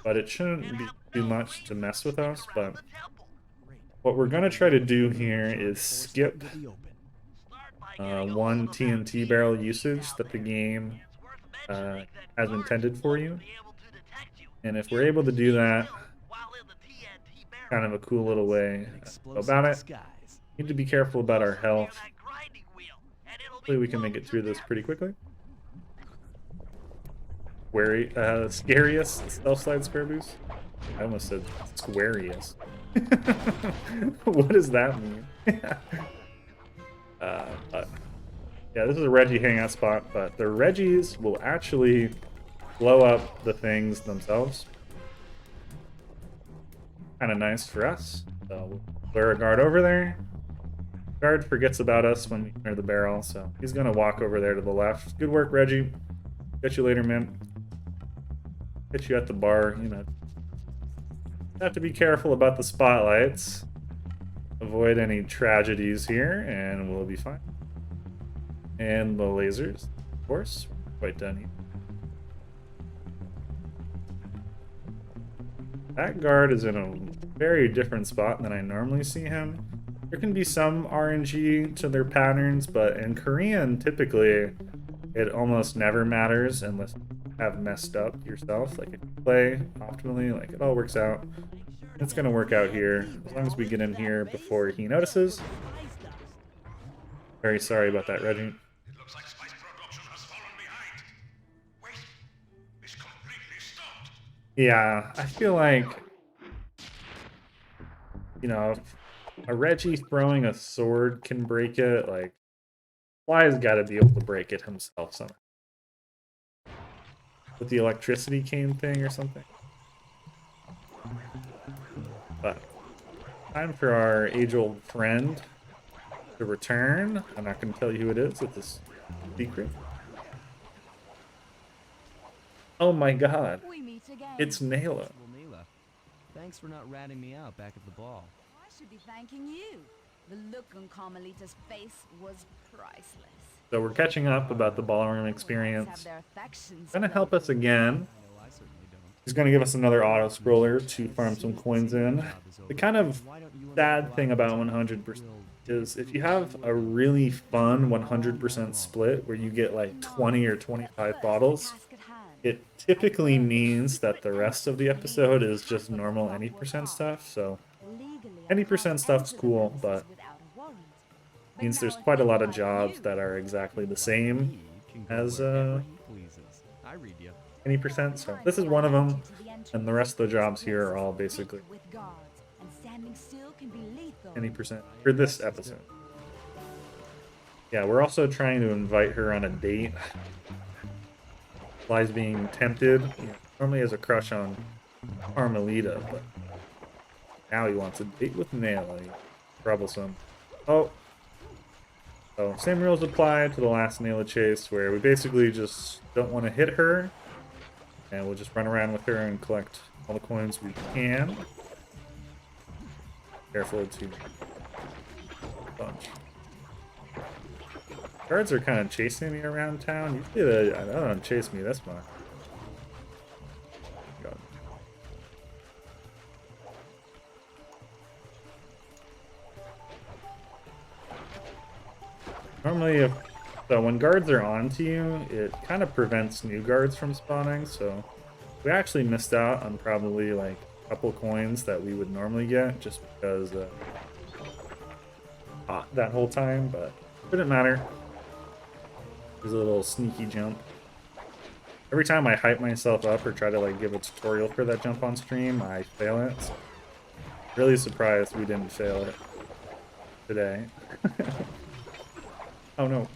but it shouldn't be too much to mess with us. But what we're going to try to do here is skip one TNT barrel usage that the game has intended for you. And if we're able to do that, kind of a cool little way about it. Need to be careful about our health. Hopefully we can make it through this pretty quickly. Scariest stealth slide square boost? I almost said squariest. What does that mean? But yeah, this is a Reggie hangout spot, but the Reggies will actually blow up the things themselves. Kind of nice for us. So we'll lure a guard over there. Guard forgets about us when we enter the barrel, so he's gonna walk over there to the left. Good work, Reggie. Catch you later, man. Catch you at the bar, you know. Have to be careful about the spotlights. Avoid any tragedies here, and we'll be fine. And the lasers, of course. We're quite done here. That guard is in a very different spot than I normally see him. There can be some RNG to their patterns, but in Korean, typically, it almost never matters unless you have messed up yourself. Like, if you play optimally, like, it all works out. It's gonna work out here, as long as we get in here before he notices. Very sorry about that, Reggie. It looks like spice production has fallen behind. Wait, it's completely stopped. Yeah, I feel like, you know, a Reggie throwing a sword can break it. Like, Fly's got to be able to break it himself somehow. With the electricity cane thing or something. But time for our age-old friend to return. I'm not going to tell you who it is. It's a secret. Oh my god. We meet again. It's Nayla. Well, Neela, thanks for not ratting me out back at the ball. I should be thanking you. The look on Carmelita's face was priceless. So we're catching up about the ballroom experience. Gonna help us again. No, I certainly don't. He's gonna give us another auto scroller to farm some coins in. The kind of sad thing about 100% is if you have a really fun 100% split where you get like 20 or 25 bottles, it typically means that the rest of the episode is just normal any percent stuff. So any percent stuff's cool, but means there's quite a lot of jobs that are exactly the same as I read you. any percent. So this is one of them, and the rest of the jobs here are all basically any percent for this episode. Yeah, we're also trying to invite her on a date. Fly's being tempted. He normally has a crush on Carmelita, but now he wants a date with Nayla. Troublesome. Oh. So same rules apply to the last Nayla chase, where we basically just don't want to hit her, and we'll just run around with her and collect all the coins we can. Careful to bunch. Guards are kind of chasing me around town. Usually they don't chase me this much. God. Normally, so when guards are onto you, it kind of prevents new guards from spawning, so we actually missed out on probably like a couple coins that we would normally get just because that whole time, but it didn't matter. There's a little sneaky jump. Every time I hype myself up or try to like give a tutorial for that jump on stream, I fail it. So really surprised we didn't fail it today. Oh no.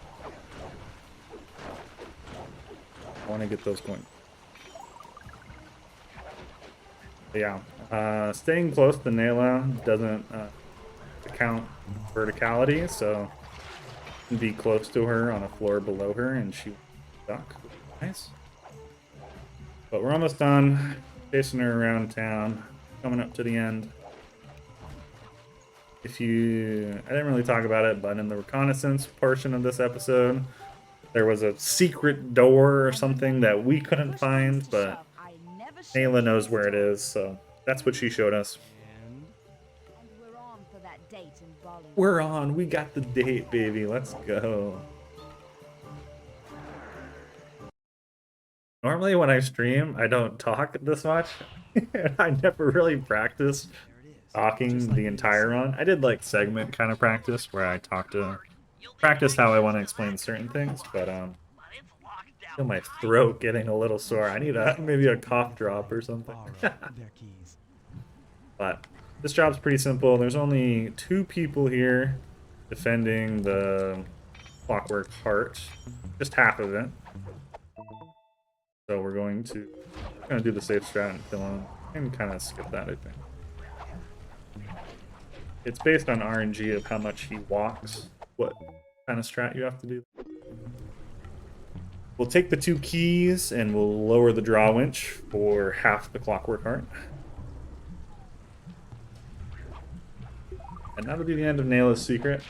I want to get those coins. But yeah, staying close to Nayla doesn't count verticality, so you can be close to her on a floor below her and she duck. Nice. But we're almost done chasing her around town, coming up to the end. I didn't really talk about it, but in the reconnaissance portion of this episode, there was a secret door or something that we couldn't find, but Nayla knows where it is, so that's what she showed us. And we're on for that date in Bollywood. We're on. We got the date, baby. Let's go. Normally when I stream, I don't talk this much. I never really practice talking the entire run. I did like segment kind of practice where I practice how I want to explain certain things, but I feel my throat getting a little sore. I need maybe a cough drop or something. their keys. But this job's pretty simple. There's only 2 people here. defending the Clockwork Heart, just half of it. So we're going to do the safe strat and kill him, and kind of skip that, I think. It's based on RNG of how much he walks, what kind of strat you have to do. We'll take the 2 keys and we'll lower the draw winch for half the Clockwork Heart. And that'll be the end of Nayla's secret.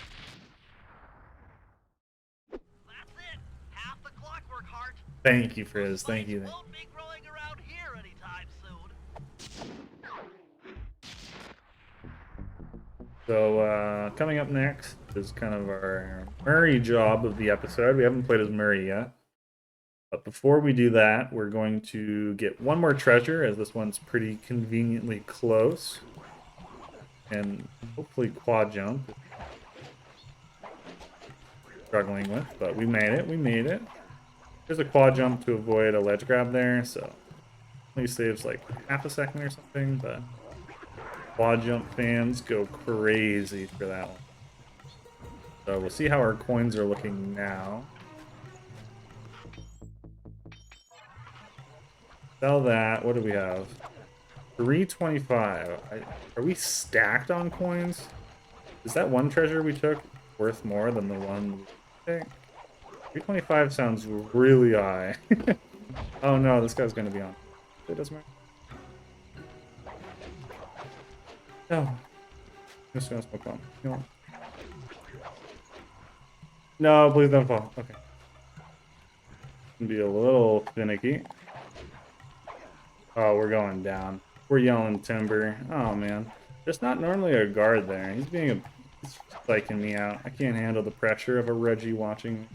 That's it. Half the Clockwork Heart. Thank you, Frizz. Thank you. Won't be growing around here anytime soon. So coming up next is kind of our Murray job of the episode. We haven't played as Murray yet. But before we do that, we're going to get one more treasure, as this one's pretty conveniently close. And hopefully quad jump. Struggling with, but we made it. We made it. There's a quad jump to avoid a ledge grab there, so only saves like half a second or something, but quad jump fans go crazy for that one. So we'll see how our coins are looking now. Sell that. What do we have? 325. Are we stacked on coins? Is that one treasure we took worth more than the one we took? 325 sounds really high. Oh no, this guy's gonna be on. It doesn't matter. No. Just gonna smoke bomb. No. No, please don't fall. Okay. Be a little finicky. Oh, we're going down. We're yelling timber. Oh man. There's not normally a guard there. He's psyching me out. I can't handle the pressure of a Reggie watching me.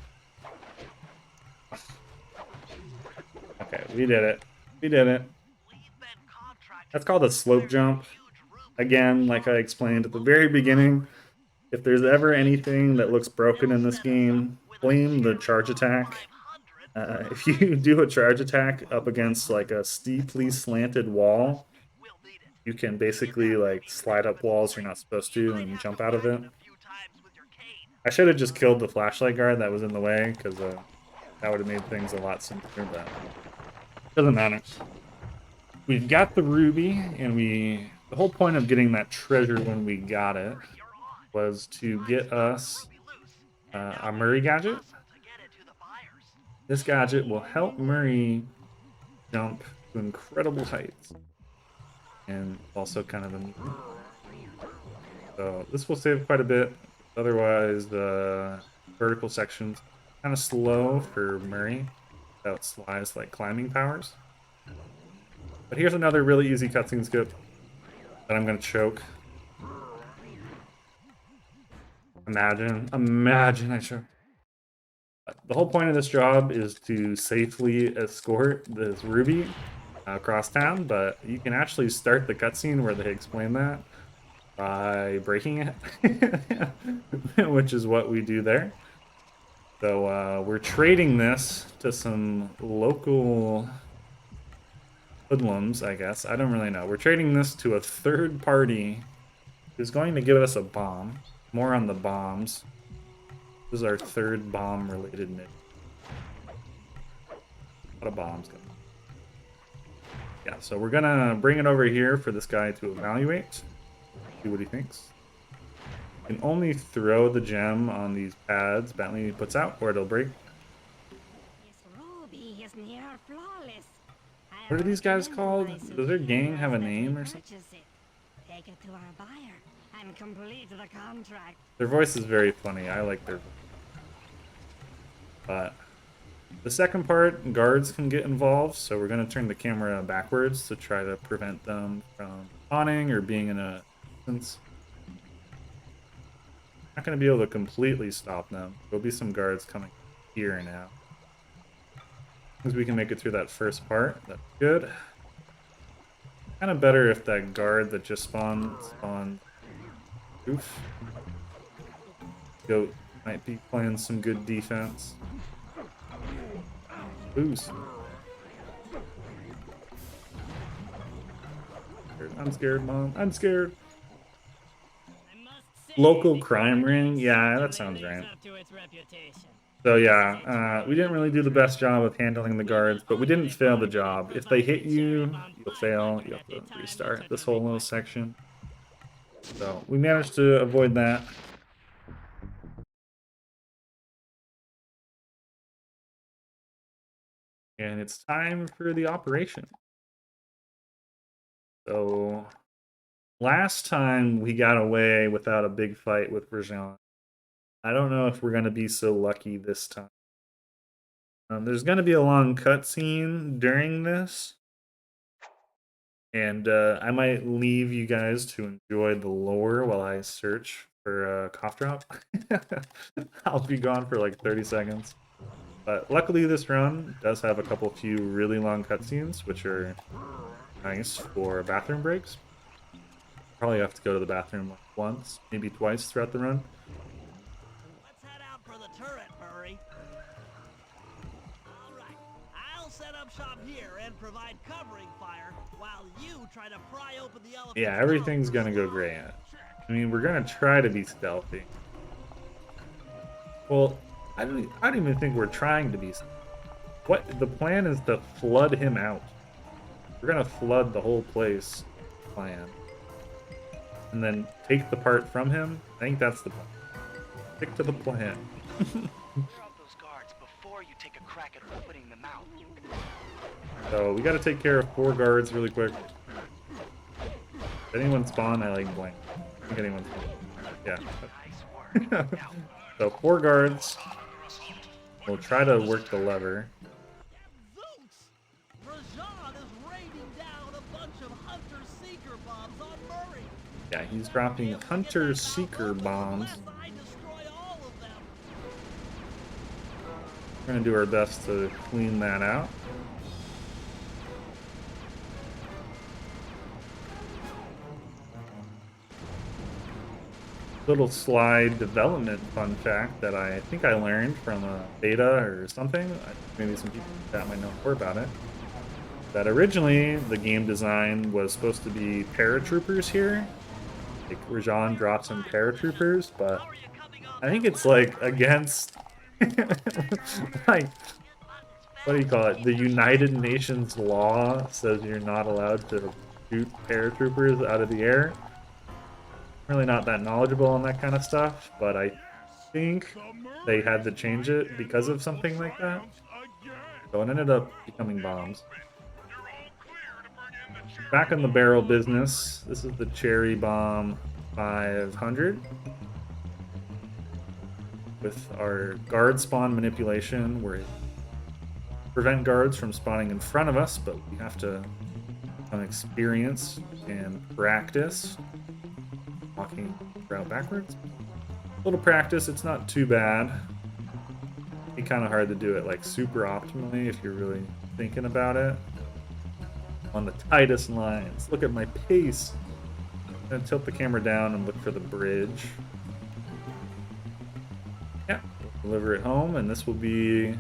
Okay, we did it. We did it. That's called a slope jump. Again, like I explained at the very beginning, if there's ever anything that looks broken in this game, blame the charge attack. If you do a charge attack up against like a steeply slanted wall, you can basically like slide up walls you're not supposed to and jump out of it. I should have just killed the flashlight guard that was in the way, because that would have made things a lot simpler, but doesn't matter. We've got the ruby, and the whole point of getting that treasure when we got it was to get us a Murray gadget. This gadget will help Murray jump to incredible heights, and also kind of a... So this will save quite a bit. Otherwise, the vertical section's kind of slow for Murray without Sly's like climbing powers. But here's another really easy cutscene skip that I'm gonna choke. Imagine I choke. The whole point of this job is to safely escort this ruby across town, but you can actually start the cutscene where they explain that by breaking it, which is what we do there. So we're trading this to some local hoodlums, I guess. I don't really know. We're trading this to a third party who's going to give us a bomb. More on the bombs. This is our third bomb-related mission. A lot of bombs coming. Yeah, so we're gonna bring it over here for this guy to evaluate. See what he thinks. You can only throw the gem on these pads Bentley puts out, or it'll break. What are these guys called? Does their gang have a name or something? Take it to our buyer and complete the contract. Their voice is very funny. I like their voice. But the second part, guards can get involved, so we're going to turn the camera backwards to try to prevent them from spawning or being in a distance. Not going to be able to completely stop them. There'll be some guards coming here now. As we can make it through that first part, that's good. Kind of better if that guard that just spawned. Oof. Goat might be playing some good defense. Boost. I'm scared, Mom. I'm scared. I must Local crime ring? Yeah, that sounds right. Up to its reputation. So yeah, we didn't really do the best job of handling the guards, but we didn't fail the job. If they hit you, you'll fail. You have to restart this whole little section. So we managed to avoid that. And it's time for the operation. So last time we got away without a big fight with Rajan. I don't know if we're going to be so lucky this time. There's going to be a long cutscene during this. And I might leave you guys to enjoy the lore while I search for a cough drop. I'll be gone for like 30 seconds. But luckily this run does have a few really long cutscenes, which are nice for bathroom breaks. Probably have to go to the bathroom like once, maybe twice throughout the run. Let's head out for the turret, Murray. Alright, I'll set up shop here and provide covering fire while you try to pry open the elephant. Yeah, everything's gonna go great. I mean, we're gonna try to be stealthy. Well, I don't even think we're trying to be stealthy. What the plan is to flood him out. We're gonna flood the whole place. Plan. And then take the part from him. I think that's the plan. Stick to the plan. those guards before you take a crack at opening them out. So we gotta take care of 4 guards really quick. Did anyone spawn? I like blank. I think anyone spawned. Yeah. So 4 guards. We'll try to work the lever. Rajan is raining down a bunch of Hunter-Seeker bombs on Murray. Yeah, he's dropping Hunter-Seeker bombs. I destroy all of them. We're gonna do our best to clean that out. Little slide development fun fact that I think I learned from a beta or something. Maybe some people that might know more about it. That originally the game design was supposed to be paratroopers here. Like Rajan drops some paratroopers, but I think it's like against like what do you call it? The United Nations law says you're not allowed to shoot paratroopers out of the air. I'm really not that knowledgeable on that kind of stuff, but I think they had to change it because of something like that. So it ended up becoming bombs. Back in the barrel business, this is the Cherry Bomb 500. With our guard spawn manipulation, where it prevent guards from spawning in front of us, but we have to experience and practice walking route backwards. A little practice, it's not too bad. It'd be kind of hard to do it like super optimally if you're really thinking about it. On the tightest lines. Look at my pace. I'm gonna tilt the camera down and look for the bridge. Yeah, deliver it home, and this will be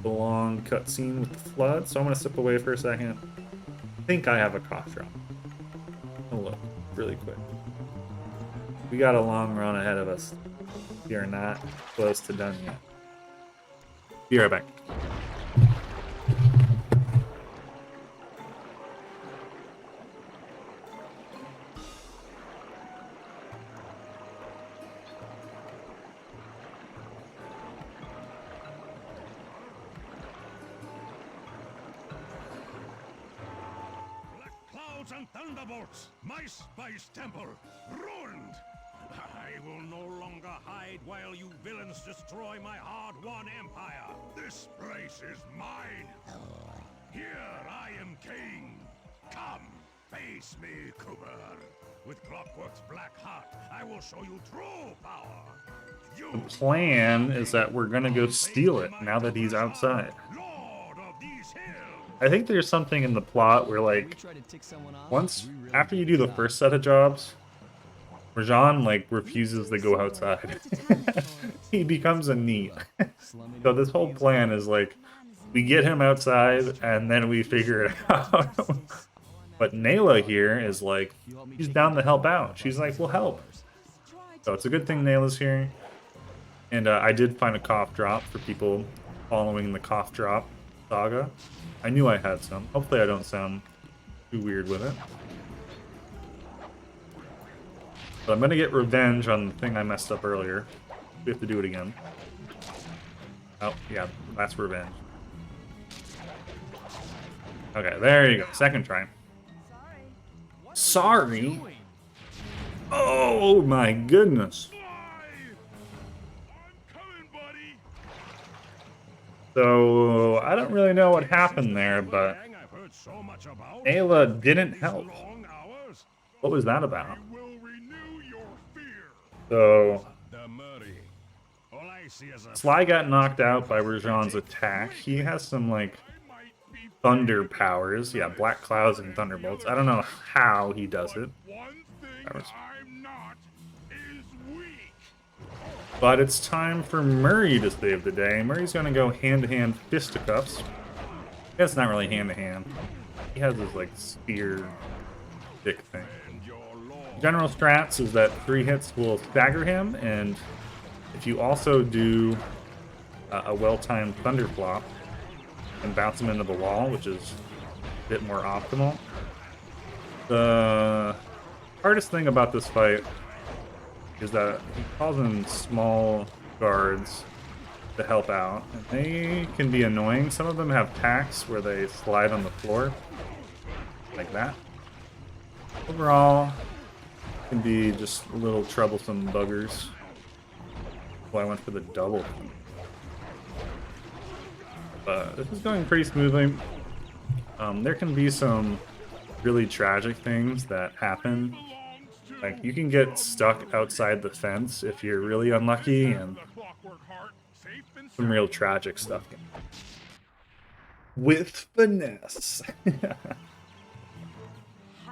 the long cutscene with the flood. So I'm gonna step away for a second. I think I have a cough drop. I'll look really quick. We got a long run ahead of us. We are not close to done yet. Be right back. Clouds and thunderbolts! My spice temple ruined! I will no longer hide while you villains destroy my hard-won empire. This place is mine. Here I am king. Come, face me, Cooper. With Clockwork's black heart, I will show you true power. The plan is that we're gonna go steal it now that he's outside. I think there's something in the plot where, like, once after you do the first set of jobs, Rajan like refuses to go outside. He becomes a NEET. So this whole plan is like we get him outside and then we figure it out. But Nayla here is like, she's down to help out. She's like, we'll help. So it's a good thing Nayla's here. And I did find a cough drop for people following the cough drop saga. I knew I had some. Hopefully I don't sound too weird with it. But I'm gonna get revenge on the thing I messed up earlier. We have to do it again. Oh, yeah, that's revenge. Okay, there you go. Second try. Sorry? Oh my goodness. So, I don't really know what happened there, but Ayla didn't help. What was that about? So, Sly got knocked out by Rajan's attack. He has some, like, thunder powers. Yeah, black clouds and thunderbolts. I don't know how he does it. But it's time for Murray to save the day. Murray's gonna go hand-to-hand fisticuffs. That's not really hand-to-hand. He has his, like, spear stick thing. General strats is that 3 hits will stagger him, and if you also do a well-timed thunder flop and bounce him into the wall, which is a bit more optimal. The hardest thing about this fight is that he calls in small guards to help out, and they can be annoying. Some of them have packs where they slide on the floor, like that. Overall, can be just little troublesome buggers. Well, I went for the double. But this is going pretty smoothly. There can be some really tragic things that happen. Like, you can get stuck outside the fence if you're really unlucky, and some real tragic stuff. With finesse.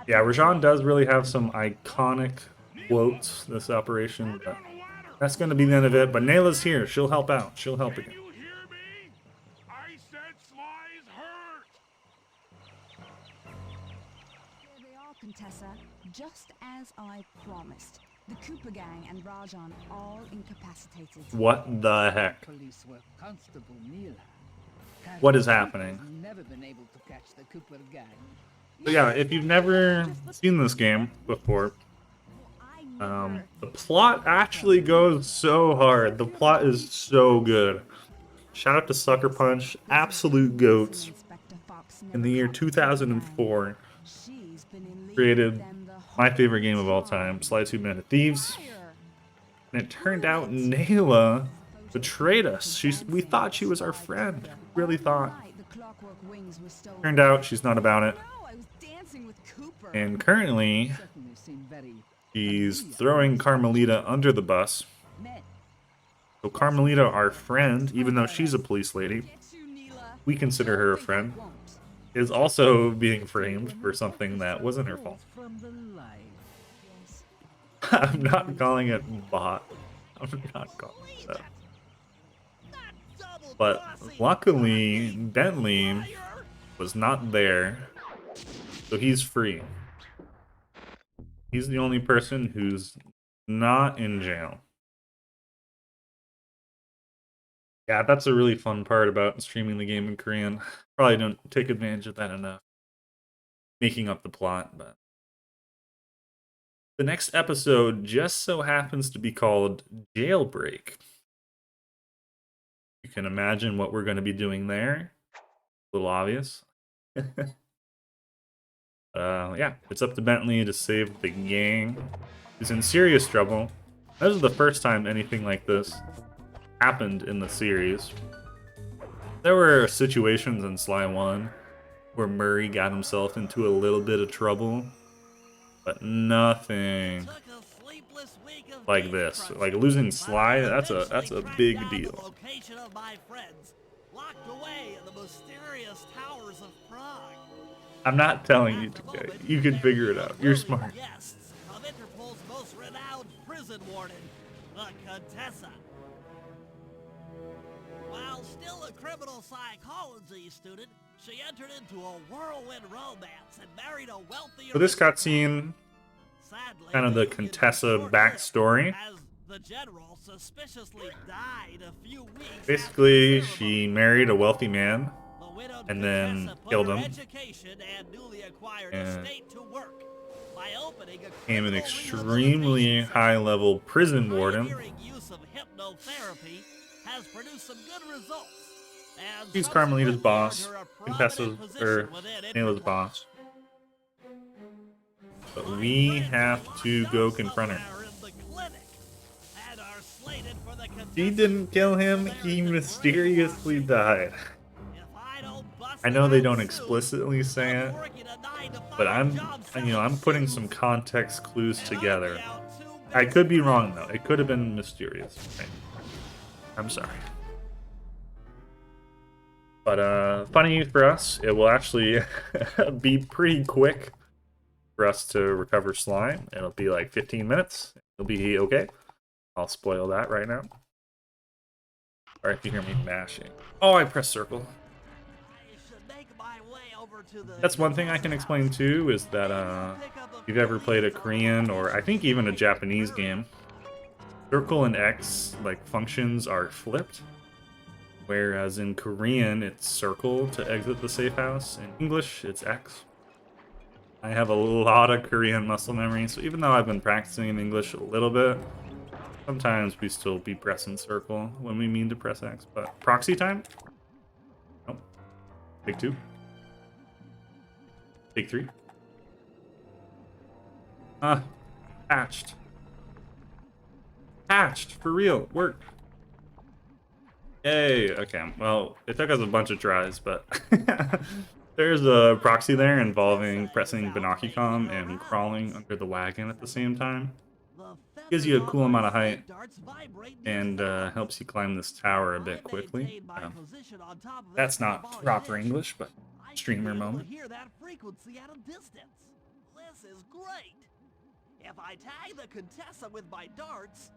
Yeah, Rajan does really have some iconic quotes this operation, but that's going to be the end of it. But Nayla's here. She'll help out. She'll help again. Here they are, Contessa. Just as I promised. The Cooper gang and Rajan all incapacitated. What the heck? Police were Constable Mila. What is happening? Never been able to catch the Cooper gang. So yeah, if you've never seen this game before, the plot actually goes so hard. The plot is so good. Shout out to Sucker Punch, absolute goats. In the year 2004, created my favorite game of all time, Sly 2 Man of Thieves. And it turned out Nayla betrayed us. We thought she was our friend. Really thought. Turned out she's not about it. And currently, she's throwing Carmelita under the bus. So Carmelita, our friend, even though she's a police lady, we consider her a friend, is also being framed for something that wasn't her fault. I'm not calling it bot. I'm not calling it that. But luckily, Bentley was not there, so he's free. He's the only person who's not in jail. Yeah, that's a really fun part about streaming the game in Korean. Probably don't take advantage of that enough. Making up the plot, but... The next episode just so happens to be called Jailbreak. You can imagine what we're going to be doing there. A little obvious. Yeah, it's up to Bentley to save the gang. He's in serious trouble. This is the first time anything like this happened in the series. There were situations in Sly 1 where Murray got himself into a little bit of trouble, but nothing like this. Like losing Sly, that's a big deal. I'm not telling you today. You can figure it out. You're smart. Of Interpol's most renowned prison warden, the Contessa. While still a criminal psychology student, she entered into a whirlwind romance and married a wealthier... So this cutscene kind of the Contessa backstory. As the general suspiciously died a few weeks Basically, after the she ceremony. married a wealthy man The widowed and then Contessa put killed her him. education and newly acquired And estate to work by opening a became an criminal extremely rehabilitation center. high-level prison warden. Pioneering use of hypnotherapy has produced some good results. And She's Carmelita's subsequently boss, earned her a Contessa's, prominent or position within Nayla's Interpol. boss. But My we friends have are to locked go up confront her. somewhere in the clinic and are slated for the She Contessa didn't kill him, American he brainwashing. mysteriously died. If I don't bust I know they that don't suit, explicitly say I'm it, working a 9-to-5 but I'm job putting selling some shoes, context clues and I'll be together. out 2 I big could be wrong spreads. though. It could have been mysterious. Right? I'm sorry. But funny for us, it will actually be pretty quick for us to recover slime. It'll be like 15 minutes. It'll be okay. I'll spoil that right now. Or if you hear me mashing. Oh, I pressed circle. I should make my way over to the That's one thing I can explain too, is that if you've ever played a Korean or I think even a Japanese game, circle and X like functions are flipped. Whereas in Korean, it's circle to exit the safe house. In English, it's X. I have a lot of Korean muscle memory, so even though I've been practicing in English a little bit, sometimes we still be pressing circle when we mean to press X. But proxy time? Nope. Take 2. Take 3. Patched. Patched, for real, work. Yay, okay, well, it took us a bunch of tries, but there's a proxy there involving pressing Banaki-com and crawling under the wagon at the same time. Gives you a cool amount of height and helps you climb this tower a bit quickly. That's not proper English, but streamer moment. Hear that frequency at a distance. This is great. If I tag the Contessa with my darts,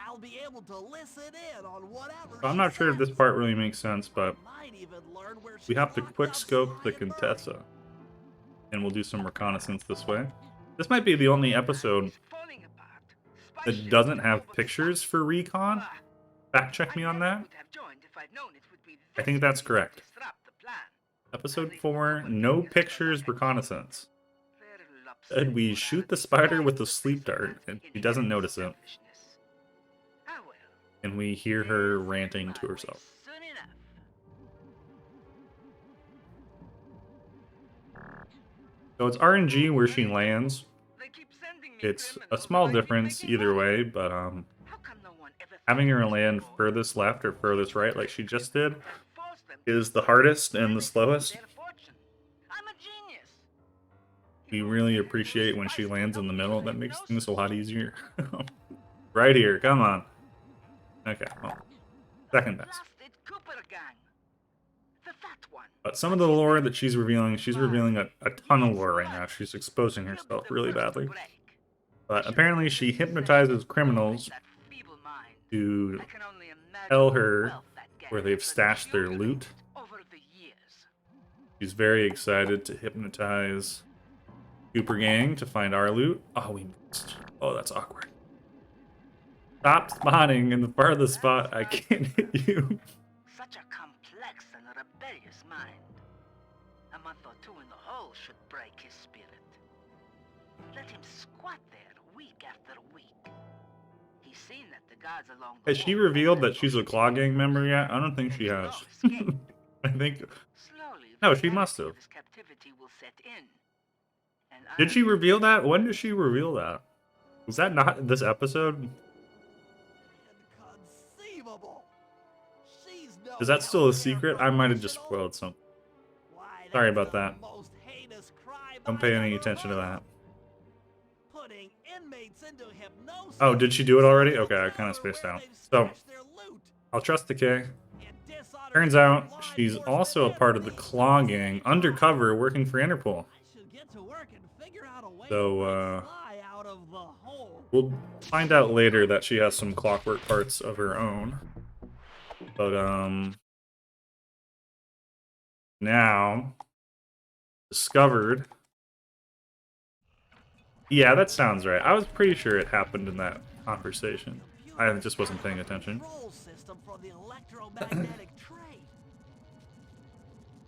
I'll be able to listen in on whatever. So I'm not sure if this part really makes sense, but Might even learn where we she's have to locked quick up scope the Sly and Murray. Contessa, and we'll do some reconnaissance this way. This might be the only episode that doesn't have pictures for recon. Fact check me on that. I think that's correct. Episode 4, no pictures reconnaissance. Said we shoot the spider with the sleep dart, and she doesn't notice it. And we hear her ranting to herself. So it's RNG where she lands. It's a small difference either way, but having her land furthest left or furthest right like she just did is the hardest and the slowest. We really appreciate when she lands in the middle. That makes things a lot easier. Right here, come on. Okay, well, second best. But some of the lore that she's revealing a ton of lore right now. She's exposing herself really badly. But apparently she hypnotizes criminals to tell her where they've stashed their loot. She's very excited to hypnotize Cooper Gang to find our loot. Oh, we missed. Oh, that's awkward. Stop spawning in the farthest spot. I can't hit you. Such a complex and rebellious mind. A month or 2 in the hole should break his spirit. Let him squat there week after week. He's seen that the guards along the Has she revealed that she's a Claw Gang member yet? I don't think she has. I think... No, she must have. Did she reveal that? When did she reveal that? Was that not this episode? Is that still a secret? I might have just spoiled something. Sorry about that. Don't pay any attention to that. Oh, did she do it already? Okay, I kind of spaced out. So, I'll trust the K. Turns out, she's also a part of the Claw Gang, undercover, working for Interpol. So, we'll find out later that she has some clockwork parts of her own. But, now, discovered Yeah, that sounds right. I was pretty sure it happened in that conversation. I just wasn't paying attention. Control system for the electromagnetic trade.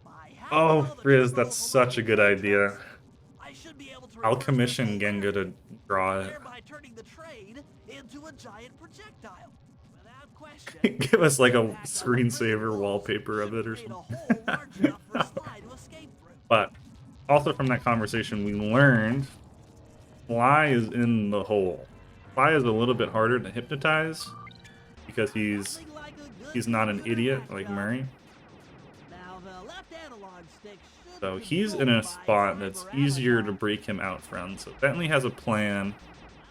By hacking Oh, all the Frizz, controls that's along such a the good idea. contracts, I should be able to I'll reverse the commission Genga polarity, to draw it. thereby turning the trade into a giant projectile. Without question, Give us like a hack on the prison screensaver walls wallpaper of should it or create a something. hole large enough for Sly to escape through. But also from that conversation, we learned Fly is in the hole. Fly is a little bit harder to hypnotize because he's Nothing like a good not an computer idiot hack like job. Murray. Now the left analog stick should So be he's in controlled a by spot that's cyber easier to avatar. break him out from. So Bentley has a plan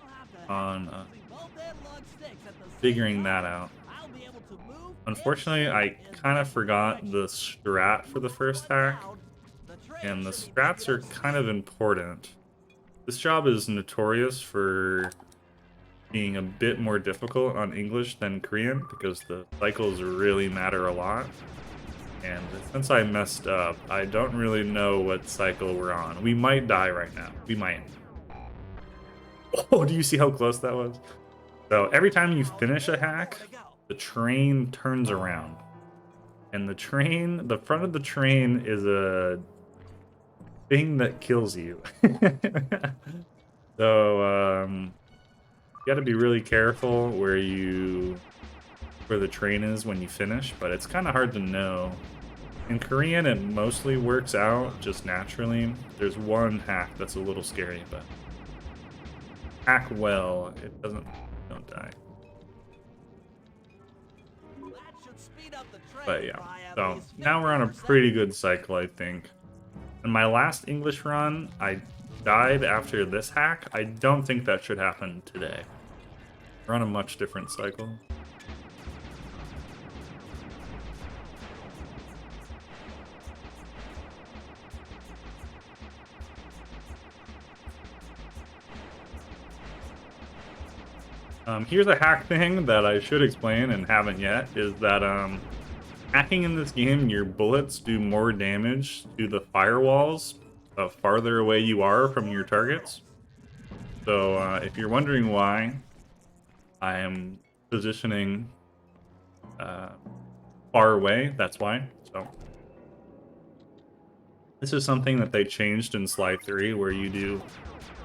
I'll have to hack on using both analog sticks at the same figuring that time. out. I'll be able to move Unfortunately, and I shoot in kind of both forgot directions. the strat for the first hack, and the strats are kind of important. This job is notorious for being a bit more difficult on English than Korean because the cycles really matter a lot. And since I messed up, I don't really know what cycle we're on. We might die right now. We might. Oh, do you see how close that was? So every time you finish a hack, the train turns around. And the train, the front of the train is a thing that kills you. So, you gotta be really careful where the train is when you finish, but it's kind of hard to know. In Korean, it mostly works out just naturally. There's one hack that's a little scary, but hack well, it don't die. That should speed up the trade But yeah, by at so least now we're on a 50%. pretty good cycle, I think. In my last English run, I died after this hack. I don't think that should happen today. We're on a much different cycle. Here's a hack thing that I should explain and haven't yet, is that hacking in this game, your bullets do more damage to the firewalls the farther away you are from your targets. So if you're wondering why I am positioning far away, that's why. So this is something that they changed in Sly 3, where you do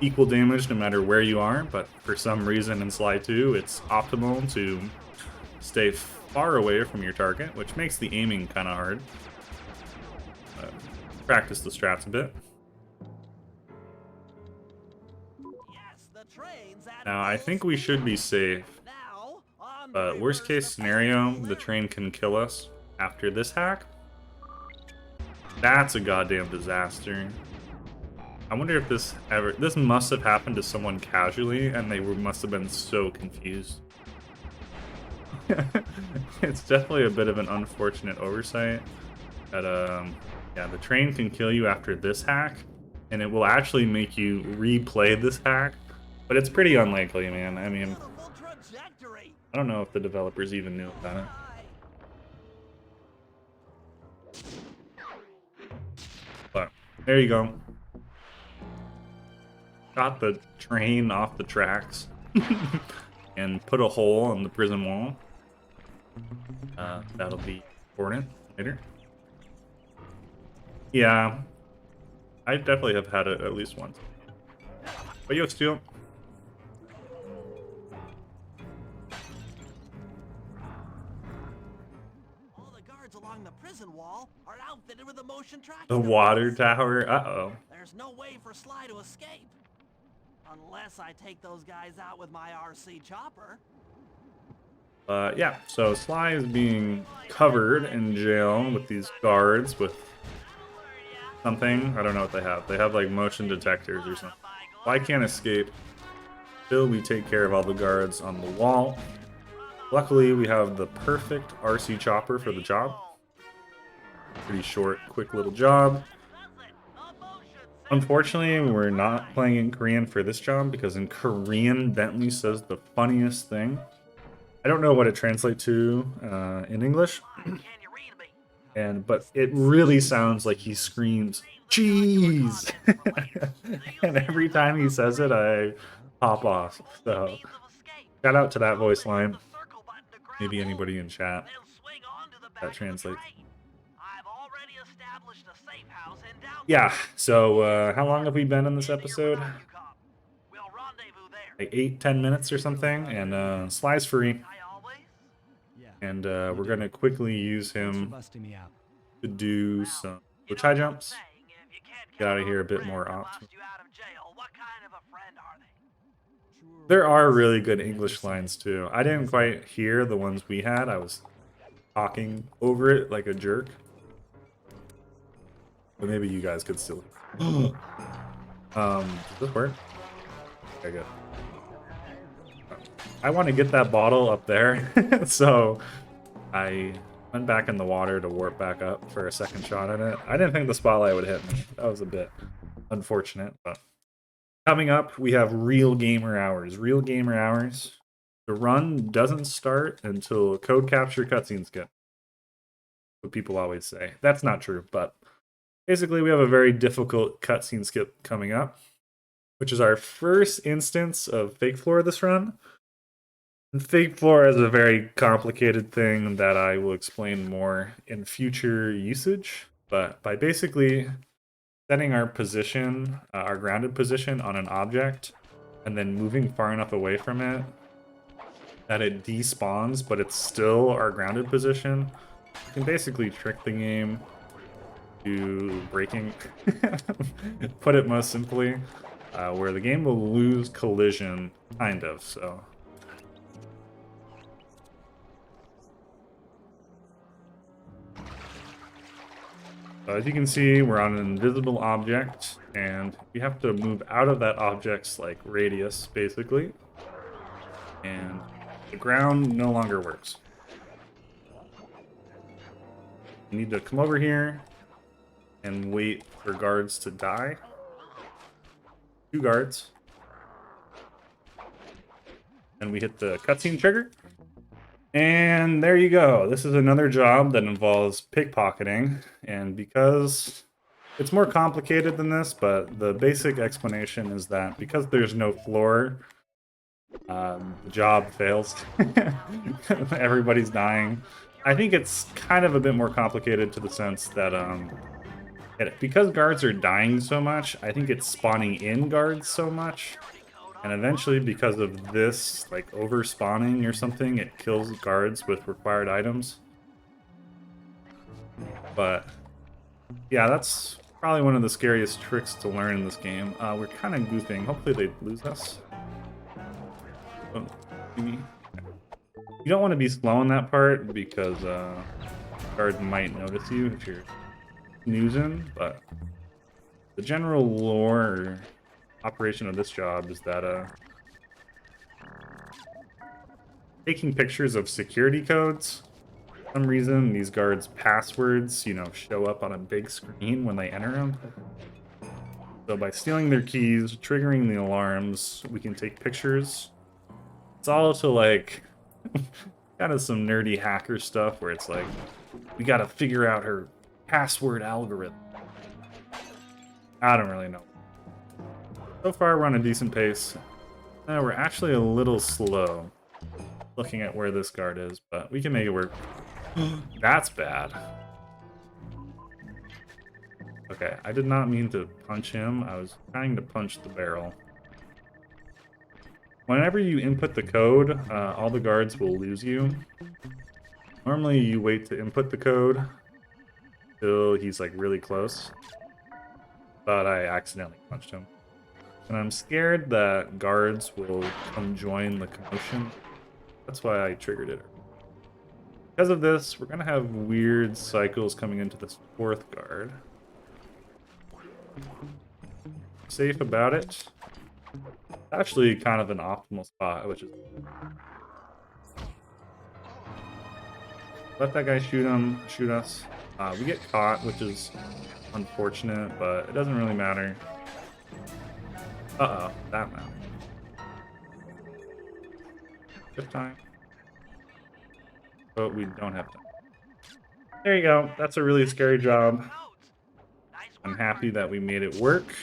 equal damage no matter where you are, but for some reason in Sly 2, it's optimal to stay far away from your target, which makes the aiming kind of hard. Practice the strats a bit. Yes, the train's at Now, I full think we should be safe, Now, on the but worst case reverse scenario, effect the train can kill us after this hack. That's a goddamn disaster. I wonder if this must have happened to someone casually, and they must have been so confused. It's definitely a bit of an unfortunate oversight. But yeah, the train can kill you after this hack, and it will actually make you replay this hack. But it's pretty unlikely, man. I mean, beautiful trajectory. I don't know if the developers even knew about it. But there you go. Got the train off the tracks and put a hole in the prison wall. That'll be important later. Yeah, I definitely have had it at least once. But yo, Steel. All the guards along the prison wall are outfitted with a motion tracking The device. water tower. Uh-oh. There's no way for Sly to escape. Unless I take those guys out with my RC chopper. Yeah, so Sly is being covered in jail with these guards with something. I don't know what they have. They have like motion detectors or something. Sly can't escape. Still, we take care of all the guards on the wall. Luckily, we have the perfect RC chopper for the job. Pretty short, quick little job. Unfortunately, we're not playing in Korean for this job because in Korean, Bentley says the funniest thing. I don't know what it translates to in English, but it really sounds like he screams cheese. And every time he says it, I pop off. So shout out to that voice line. Maybe anybody in chat that translates. Yeah, so how long have we been in this episode? Like 8-10 minutes or something, and Sly's free. And we're gonna quickly use him to do some high jumps. Get out of here a bit more often. There are really good English lines too. I didn't quite hear the ones we had. I was talking over it like a jerk. But maybe you guys could still. Does this work? Okay, good. I want to get that bottle up there, so I went back in the water to warp back up for a second shot at it. I didn't think the spotlight would hit me. That was a bit unfortunate, but coming up, we have Real Gamer Hours. Real Gamer Hours. The run doesn't start until code capture cutscenes get. What people always say. That's not true, but basically we have a very difficult cutscene skip coming up, which is our first instance of fake floor this run. And fake floor is a very complicated thing that I will explain more in future usage, but by basically setting our position, our grounded position on an object, and then moving far enough away from it that it despawns, but it's still our grounded position, you can basically trick the game to breaking, put it most simply, where the game will lose collision, kind of, so. So as you can see, we're on an invisible object, and we have to move out of that object's like radius, basically. And the ground no longer works. You need to come over here and wait for guards to die. 2 guards. And we hit the cutscene trigger. And there you go. This is another job that involves pickpocketing, and because it's more complicated than this, but the basic explanation is that because there's no floor, the job fails. Everybody's dying. I think it's kind of a bit more complicated to the sense that because guards are dying so much, I think it's spawning in guards so much. And eventually, because of this, like, over-spawning or something, it kills guards with required items. But, yeah, that's probably one of the scariest tricks to learn in this game. We're kind of goofing. Hopefully they lose us. Oh, you don't want to be slow in that part, because guards might notice you if you're snoozing, but the general lore or operation of this job is that taking pictures of security codes. For some reason, these guards' passwords, show up on a big screen when they enter them. So by stealing their keys, triggering the alarms, we can take pictures. It's all to like kind of some nerdy hacker stuff where it's like, we gotta figure out her password algorithm. I don't really know. So far, we're on a decent pace. We're actually a little slow looking at where this guard is, but we can make it work. That's bad. Okay, I did not mean to punch him. I was trying to punch the barrel. Whenever you input the code, all the guards will lose you. Normally, you wait to input the code till he's like really close, but I accidentally punched him. And I'm scared that guards will come join the commotion. That's why I triggered it. Because of this, we're going to have weird cycles coming into this 4th guard. Safe about it. Actually kind of an optimal spot, which is... Let that guy shoot us. We get caught, which is unfortunate, but it doesn't really matter. Uh-oh, that map. Good time. But we don't have time. There you go. That's a really scary job. I'm happy that we made it work.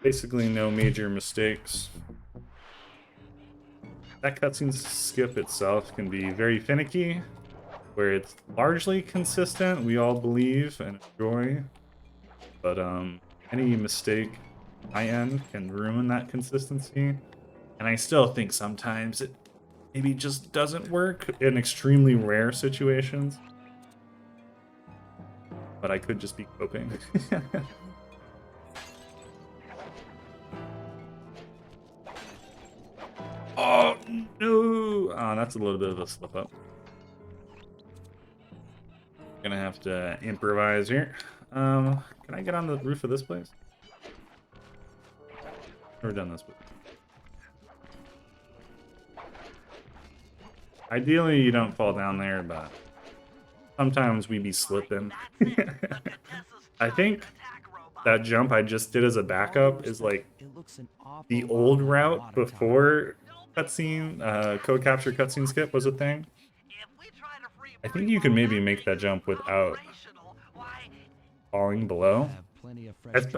Basically no major mistakes. That cutscene skip itself can be very finicky, where it's largely consistent, we all believe and enjoy. But any mistake on my end can ruin that consistency. And I still think sometimes it maybe just doesn't work in extremely rare situations. But I could just be coping. Oh no! Oh, that's a little bit of a slip up. Gonna have to improvise here. Can I get on the roof of this place? Never done this before. Ideally, you don't fall down there, but sometimes we be slipping. I think that jump I just did as a backup is like the old route before cutscene, code capture cutscene skip was a thing. I think you can maybe make that jump without falling below.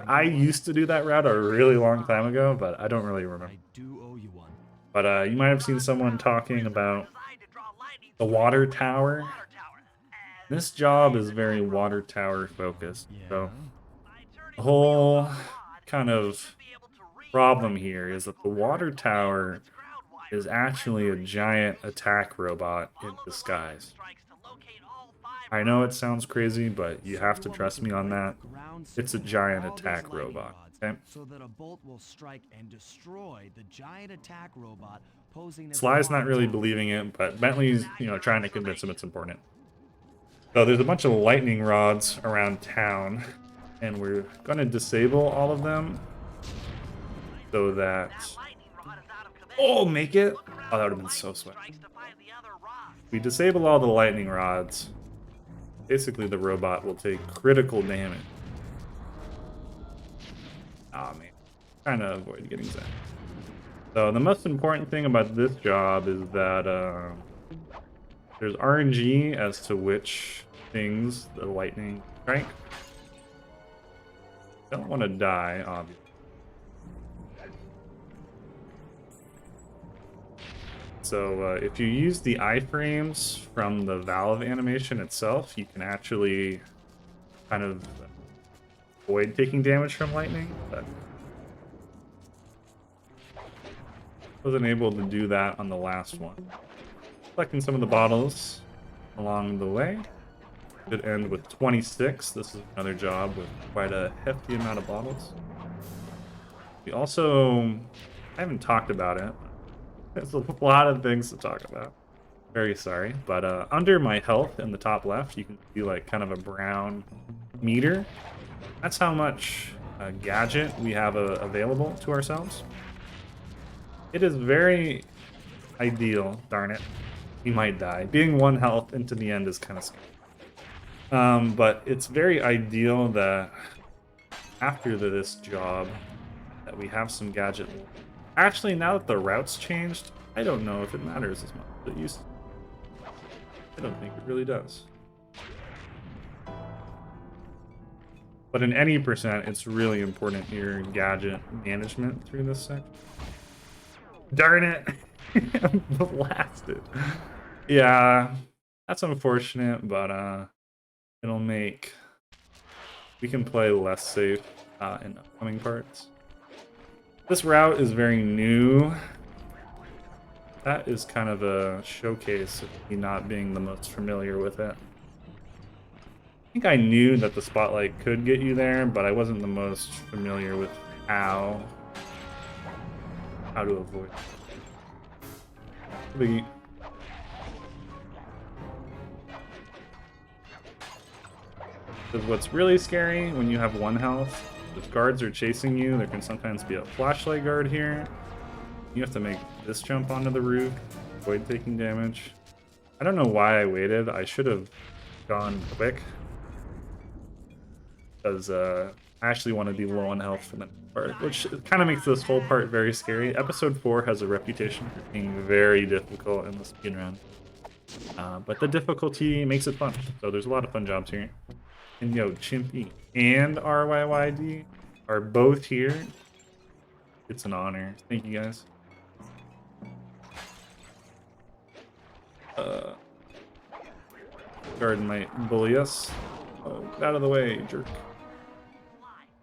I used to do that route a really long time ago, but I don't really remember. But you might have seen someone talking about the water tower. This job is very water tower focused, so the whole kind of problem here is that the water tower is actually a giant attack robot in disguise. I know it sounds crazy, but you have to trust me on that. It's a giant attack robot. Okay? So that a bolt will strike and destroy the giant attack robot posing as Sly's not really believing it, but Bentley's, trying to convince him it's important. So there's a bunch of lightning rods around town, and we're going to disable all of them so that... Oh, make it? Oh, that would have been so sweet. We disable all the lightning rods. Basically, the robot will take critical damage. Aw, man. Trying to avoid getting zapped. So the most important thing about this job is that there's RNG as to which things the lightning strike. Don't want to die, obviously. So if you use the iframes from the valve animation itself, you can actually kind of avoid taking damage from lightning. But wasn't able to do that on the last one. Collecting some of the bottles along the way. Should end with 26. This is another job with quite a hefty amount of bottles. We also, I haven't talked about it. There's a lot of things to talk about. Very sorry, but under my health in the top left, you can see like kind of a brown meter. That's how much gadget we have available to ourselves. It is very ideal, darn it. We might die. Being 1 health into the end is kind of scary. But it's very ideal that after this job that we have some gadget. Actually, now that the route's changed, I don't know if it matters as much as it used to. I don't think it really does. But in any percent, it's really important your gadget management through this section. Darn it! I'm blasted. Yeah, that's unfortunate, but it'll make... We can play less safe in upcoming parts. This route is very new. That is kind of a showcase of me not being the most familiar with it. I think I knew that the spotlight could get you there, but I wasn't the most familiar with how to avoid it. Because what's really scary when you have 1 health, if guards are chasing you, there can sometimes be a flashlight guard here. You have to make this jump onto the roof, avoid taking damage. I don't know why I waited. I should have gone quick. Because I actually want to be low on health for the next part, which kind of makes this whole part very scary. Episode 4 has a reputation for being very difficult in the speedrun. But the difficulty makes it fun, so there's a lot of fun jobs here. And yo, Chimpy and RYYD are both here. It's an honor. Thank you guys. Guard might bully us. Oh, get out of the way, jerk.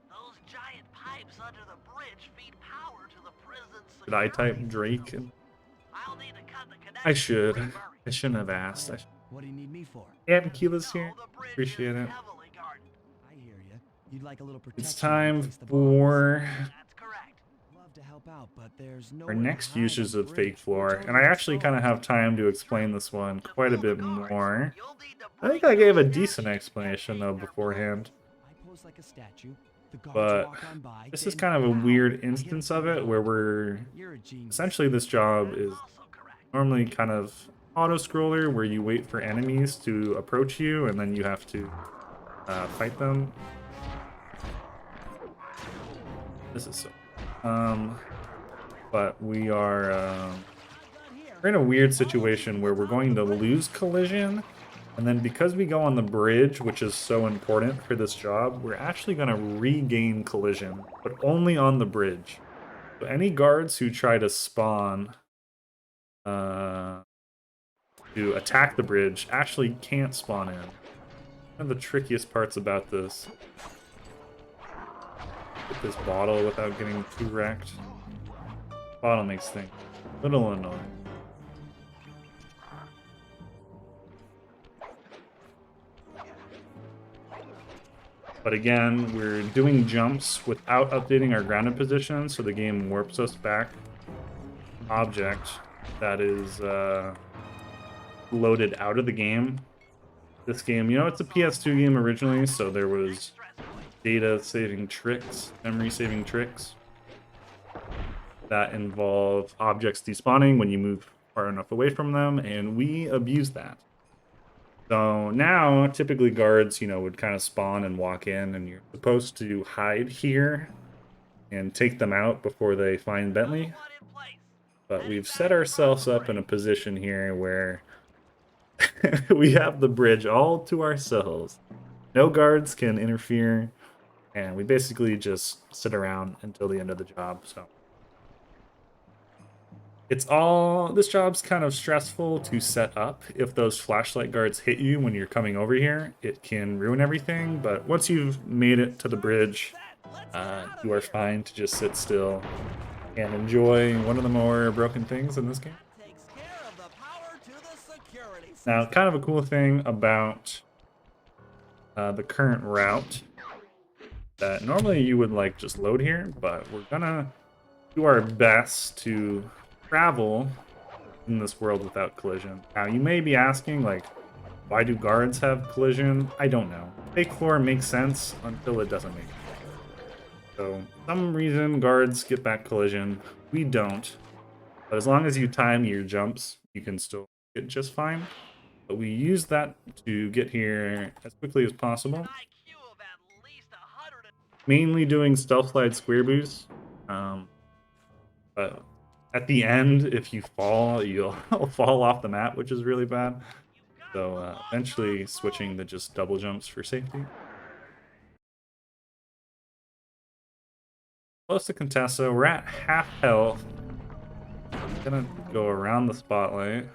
Those giant pipes under the bridge feed power to the prison's Did I type Drake? I'll need to cut the connection. I should. I shouldn't have asked. What do you need me for? And Keela's here. Appreciate it. I hear you. You'd like a little protection. It's time to replace the for That's correct. Love to help out, but there's no our next uses of fake floor, and I actually kind of have time to explain this one quite a bit more. I think I gave a decent explanation though beforehand, I pose like a statue. The guards but walk on by, this then is kind of a pow, weird I hit instance of somebody. it where we're You're a genius. essentially this job is normally kind of auto scroller where you wait for enemies to approach you and then you have to fight them. This is so but we are we're in a weird situation where we're going to lose collision, and then because we go on the bridge, which is so important for this job, we're actually going to regain collision, but only on the bridge. So any guards who try to spawn to attack the bridge actually can't spawn in. One of the trickiest parts about this. Get this bottle without getting too wrecked. Bottle makes things a little annoying. But again, we're doing jumps without updating our grounded position, so the game warps us back. Object that is loaded out of the game. This game, you know, it's a PS2 game originally, so there was data saving tricks, memory saving tricks that involve objects despawning when you move far enough away from them, and we abuse that. So now, typically guards, you know, would kind of spawn and walk in, and you're supposed to hide here and take them out before they find Bentley. But we've set ourselves up in a position here where we have the bridge all to ourselves. No guards can interfere, and we basically just sit around until the end of the job. So this job's kind of stressful to set up. If those flashlight guards hit you when you're coming over here, it can ruin everything. But once you've made it to the bridge, you are fine to just sit still and enjoy one of the more broken things in this game. Now, kind of a cool thing about the current route that normally you would like just load here, but we're gonna do our best to travel in this world without collision. Now, you may be asking, like, why do guards have collision? I don't know. Fake floor makes sense until it doesn't make sense. So, for some reason, guards get back collision. We don't. But as long as you time your jumps, you can still get just fine. But we use that to get here as quickly as possible. Mainly doing stealth slide square boost. But at the end, if you fall, you'll fall off the map, which is really bad. So eventually switching to just double jumps for safety. Close to Contessa, we're at half health. I'm gonna go around the spotlight.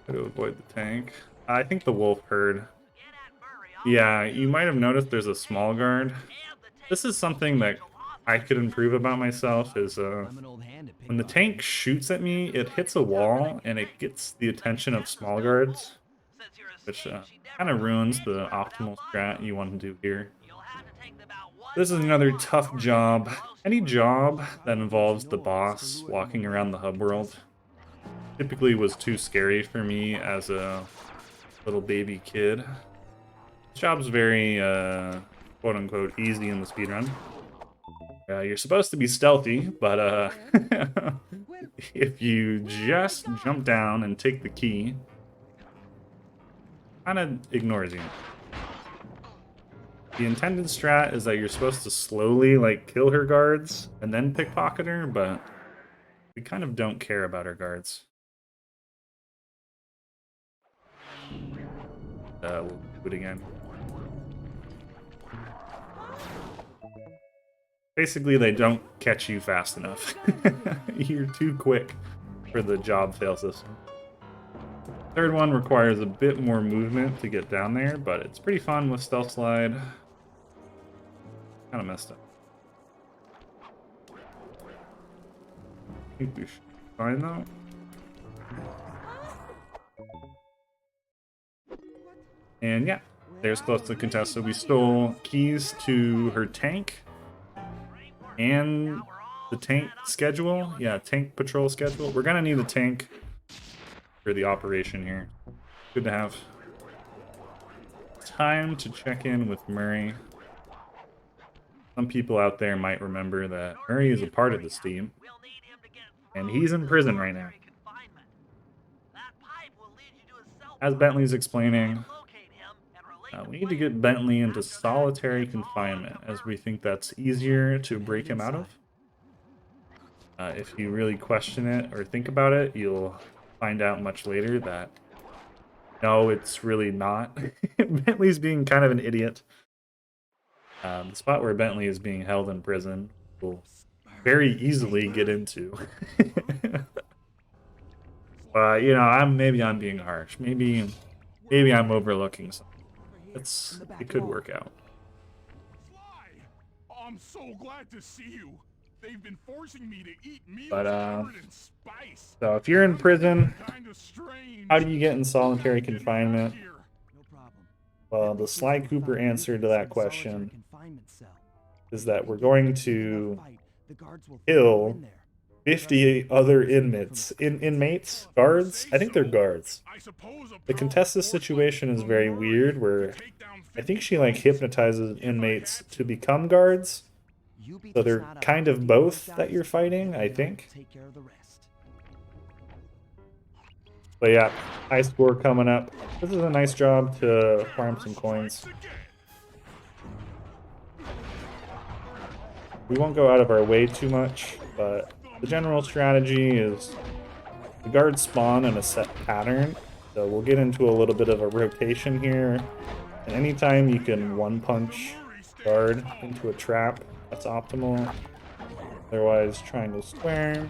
Try to avoid the tank. I think the wolf herd. Yeah, you might have noticed there's a small guard. This is something that I could improve about myself is when the tank shoots at me, it hits a wall and it gets the attention of small guards, which kind of ruins the optimal strat you want to do here. This is another tough job. Any job that involves the boss walking around the hub world typically was too scary for me as a little baby kid. This job's very quote-unquote easy in the speedrun. You're supposed to be stealthy, but if you just jump down and take the key, kind of ignores you. The intended strat is that you're supposed to slowly, like, kill her guards and then pickpocket her, but we kind of don't care about her guards. We'll do it again. Basically, they don't catch you fast enough. You're too quick for the job fail system. Third one requires a bit more movement to get down there, but it's pretty fun with stealth slide. Kind of messed up. I think we should find that. And yeah, there's close to contest. So we stole keys to her tank and the tank schedule. Yeah, tank patrol schedule. We're gonna need a tank for the operation here. Good to have. Time to check in with Murray. Some people out there might remember that Murray is a part of this team, and he's in prison right now. As Bentley's explaining, we need to get Bentley into solitary confinement, as we think that's easier to break him out of. If you really question it or think about it, you'll find out much later that no, it's really not. Bentley's being kind of an idiot. The spot where Bentley is being held in prison will very easily get into. But you know, maybe I'm being harsh. Maybe I'm overlooking something. It could work out. I'm so glad to see you. They've been forcing me to eat meals But in spice. so if you're in prison, how do you get in solitary confinement? Well, the Sly Cooper answer to that question is that we're going to kill 50 other inmates. Inmates? Guards? I think they're guards. The Contessa's situation is very weird, where I think she like hypnotizes inmates to become guards. So they're kind of both that you're fighting, I think. But yeah, high score coming up. This is a nice job to farm some coins. We won't go out of our way too much, but the general strategy is the guards spawn in a set pattern. So we'll get into a little bit of a rotation here. And anytime you can one-punch guard into a trap, that's optimal. Otherwise, triangle square.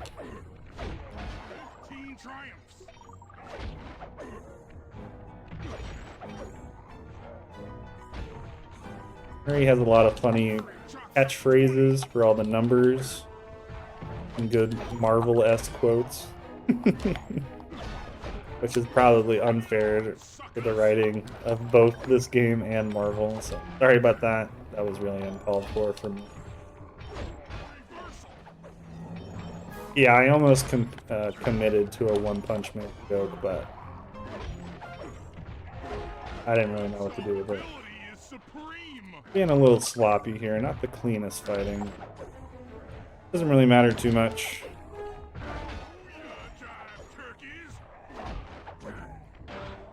Murray has a lot of funny catchphrases for all the numbers and good Marvel-esque quotes. Which is probably unfair for the writing of both this game and Marvel. So sorry about that. That was really uncalled for me. Yeah, I almost committed to a One Punch Man joke, but I didn't really know what to do with it. Being a little sloppy here, not the cleanest fighting. Doesn't really matter too much.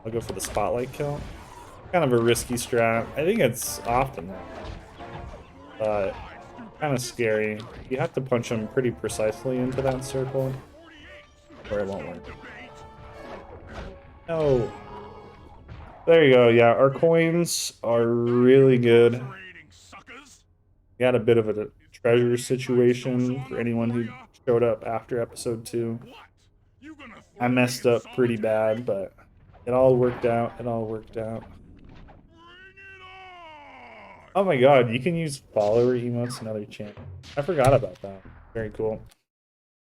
I'll go for the spotlight kill. Kind of a risky strat. I think it's optimal, but kind of scary. You have to punch him pretty precisely into that circle, or it won't work. No. There you go. Yeah, our coins are really good. We got a bit of a treasure situation for anyone who showed up after episode 2. I messed up pretty bad, but it all worked out. It all worked out. Oh my god, you can use follower emotes in other champ. I forgot about that. Very cool.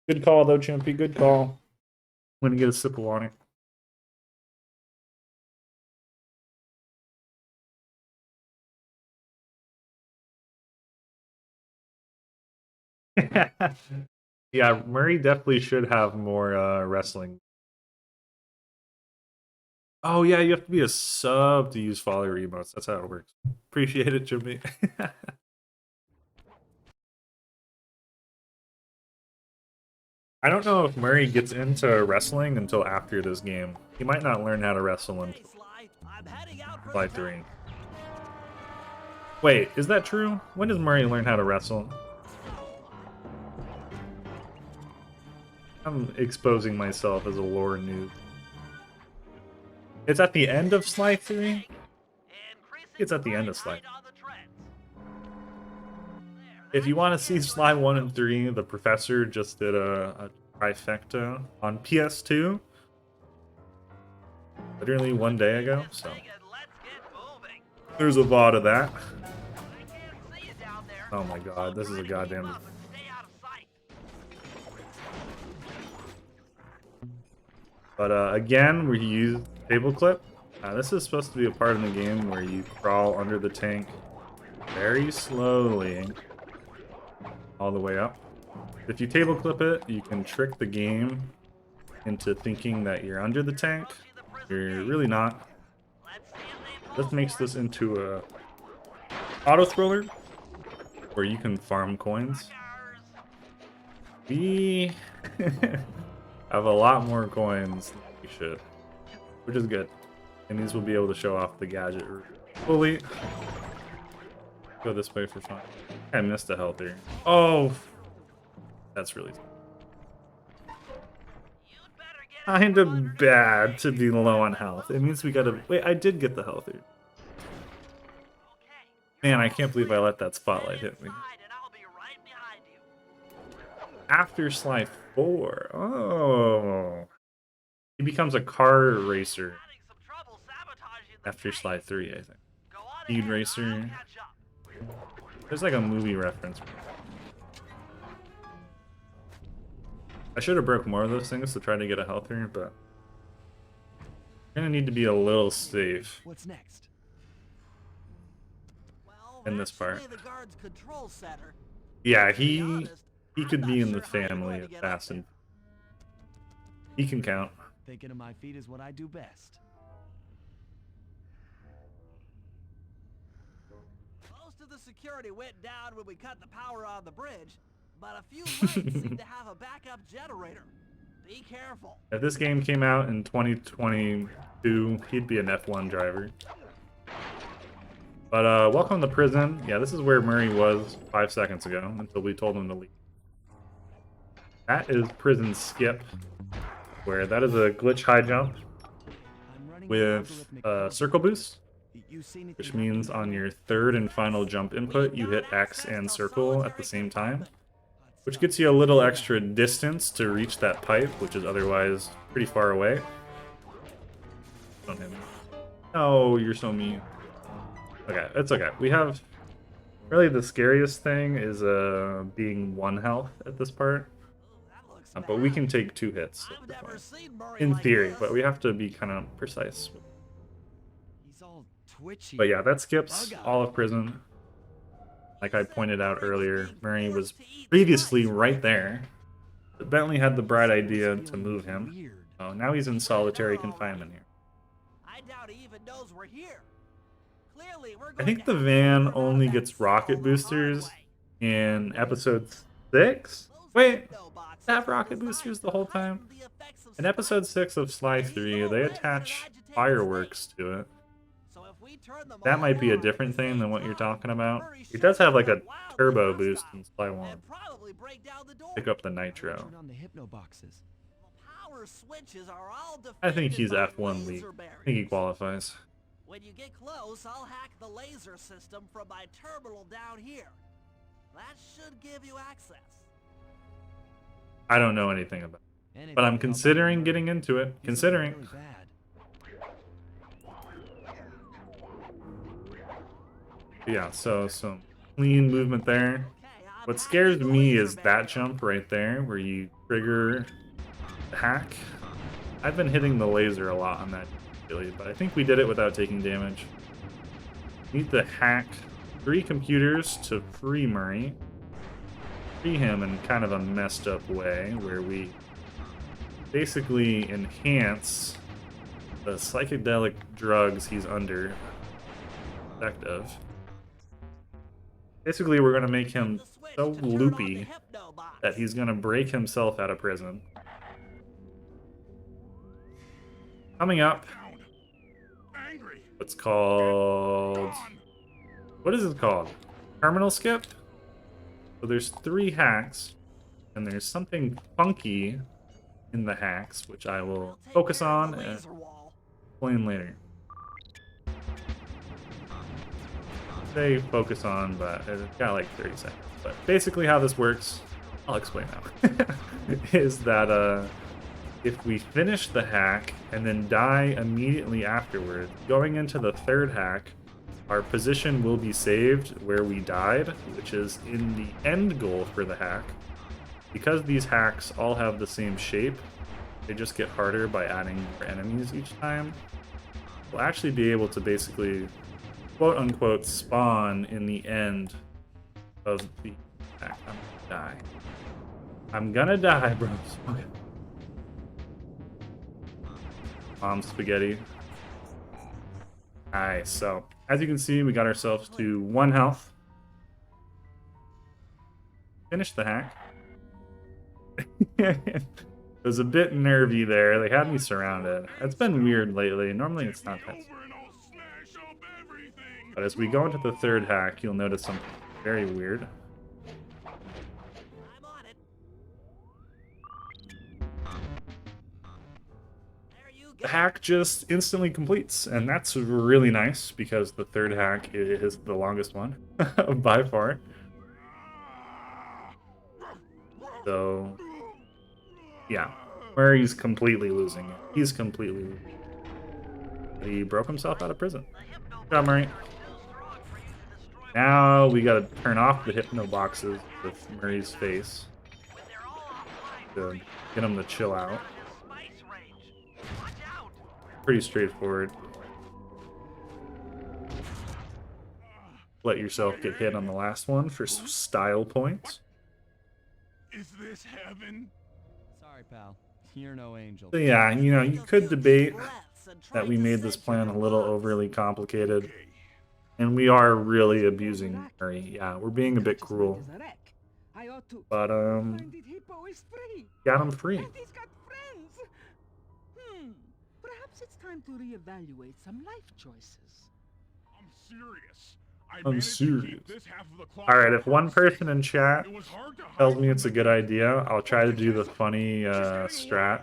Good call though, Chimpy. Good call. I'm gonna get a sip of water. Yeah, Murray definitely should have more wrestling. Oh yeah, you have to be a sub to use follower emotes. That's how it works. Appreciate it, Jimmy. I don't know if Murray gets into wrestling until after this game. He might not learn how to wrestle until Slide 3. Wait, is that true? When does Murray learn how to wrestle? I'm exposing myself as a lore noob. It's at the end of Slide 3? It's at the end of Slide. If you want to see Sly 1 and 3, the professor just did a trifecta on PS2 literally one day ago, so there's a VOD of that. Oh my god, this is a goddamn... But again, we use table clip. This is supposed to be a part of the game where you crawl under the tank very slowly all the way up. If you table clip it, you can trick the game into thinking that you're under the tank. You're really not. This makes this into a auto scroller where you can farm coins. We have a lot more coins than we should, which is good. And these will be able to show off the gadget fully. Go this way for fun. I missed a health here. Oh, that's really kind of bad to be low on health. It means we gotta wait. I did get the health here. Man, I can't believe I let that spotlight hit me. After Sly 4, oh, he becomes a car racer. After Sly 3, I think. Speed racer. There's like a movie reference. I should have broke more of those things to try to get a health here, but I'm gonna need to be a little safe. What's next? In this part. Yeah, he could be in the family of Fast and he can count. Thinking of my feet is what I do best. Most of the security went down when we cut the power on the bridge, but a few legs seem to have a backup generator. Be careful. If this game came out in 2022, he'd be an F1 driver. But welcome to prison. Yeah, this is where Murray was 5 seconds ago until we told him to leave. That is prison skip, where that is a glitch high jump with circle boost, which means on your third and final jump input, you hit X and circle at the same time, which gets you a little extra distance to reach that pipe, which is otherwise pretty far away. Don't hit me. Oh, you're so mean. Okay, it's okay. We have... Really, the scariest thing is being 1 health at this part. But we can take 2 hits. In theory, but we have to be kind of precise. He's all twitchy. But yeah, that skips all of prison. Like I pointed out earlier, Murray was previously right there. But Bentley had the bright idea to move him. Oh, now he's in solitary confinement here. I doubt he even knows we're here. Clearly, we're I think the van only gets rocket boosters in episode 6? Wait, have rocket boosters the whole time? In episode 6 of Sly 3, they attach fireworks to it. That might be a different thing than what you're talking about. It does have like a turbo boost in Sly 1. Pick up the nitro. I think he's F1 league. I think he qualifies. When you get close, I'll hack the laser system from my terminal down here. That should give you access. I don't know anything about it, but I'm considering getting into it. Considering. Yeah, so some clean movement there. What scares me is that jump right there where you trigger the hack. I've been hitting the laser a lot on that, really, but I think we did it without taking damage. Need to hack 3 computers to free Murray. Free him in kind of a messed up way where we basically enhance the psychedelic drugs he's under effective. Basically, we're going to make him so loopy that he's going to break himself out of prison. Coming up, what's called... What is it called? Terminal skip? So there's 3 hacks, and there's something funky in the hacks, which I will focus on and explain later. say focus on, but it's got like 30 seconds. But basically how this works, I'll explain now, is that if we finish the hack and then die immediately afterward, going into the third hack, our position will be saved where we died, which is in the end goal for the hack. Because these hacks all have the same shape, they just get harder by adding more enemies each time. We'll actually be able to basically, quote unquote, spawn in the end of the hack. I'm gonna die. I'm gonna die, bros. Okay. Spaghetti. Alright, so as you can see, we got ourselves to 1 health. Finished the hack. It was a bit nervy there. They had me surrounded. It's been weird lately. Normally it's not that. But as we go into the third hack, you'll notice something very weird. The hack just instantly completes, and that's really nice because the third hack is the longest one by far. So yeah, Murray's completely losing it. He's completely losing it. He broke himself out of prison. Good job, Murray. Now we gotta turn off the hypno boxes with Murray's face to get him to chill out. Pretty straightforward. Let yourself get hit on the last one for style points. Is this heaven? Sorry, pal. You're no angel. So yeah, you know, you could debate that we made this plan a little overly complicated. And we are really abusing Murray. Yeah, we're being a bit cruel. But, got him free. Perhaps it's time to reevaluate some life choices. I'm serious. I'm serious. Alright, if one person in chat tells me it's a good idea, I'll try to do the funny strat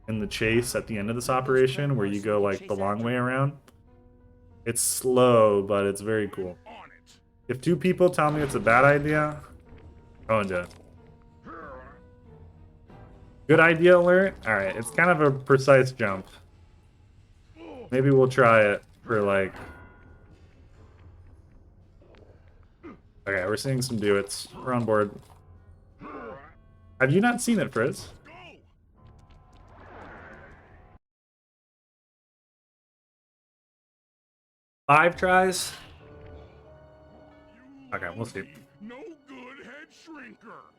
in the chase at the end of this operation where you go like the long way around. It's slow, but it's very cool. If 2 people tell me it's a bad idea, go and do it. Good idea alert? Alright, it's kind of a precise jump. Maybe we'll try it for like... Okay, we're seeing some duets. We're on board. Have you not seen it, Frizz? Five tries? Okay, we'll see. No good head shrinker.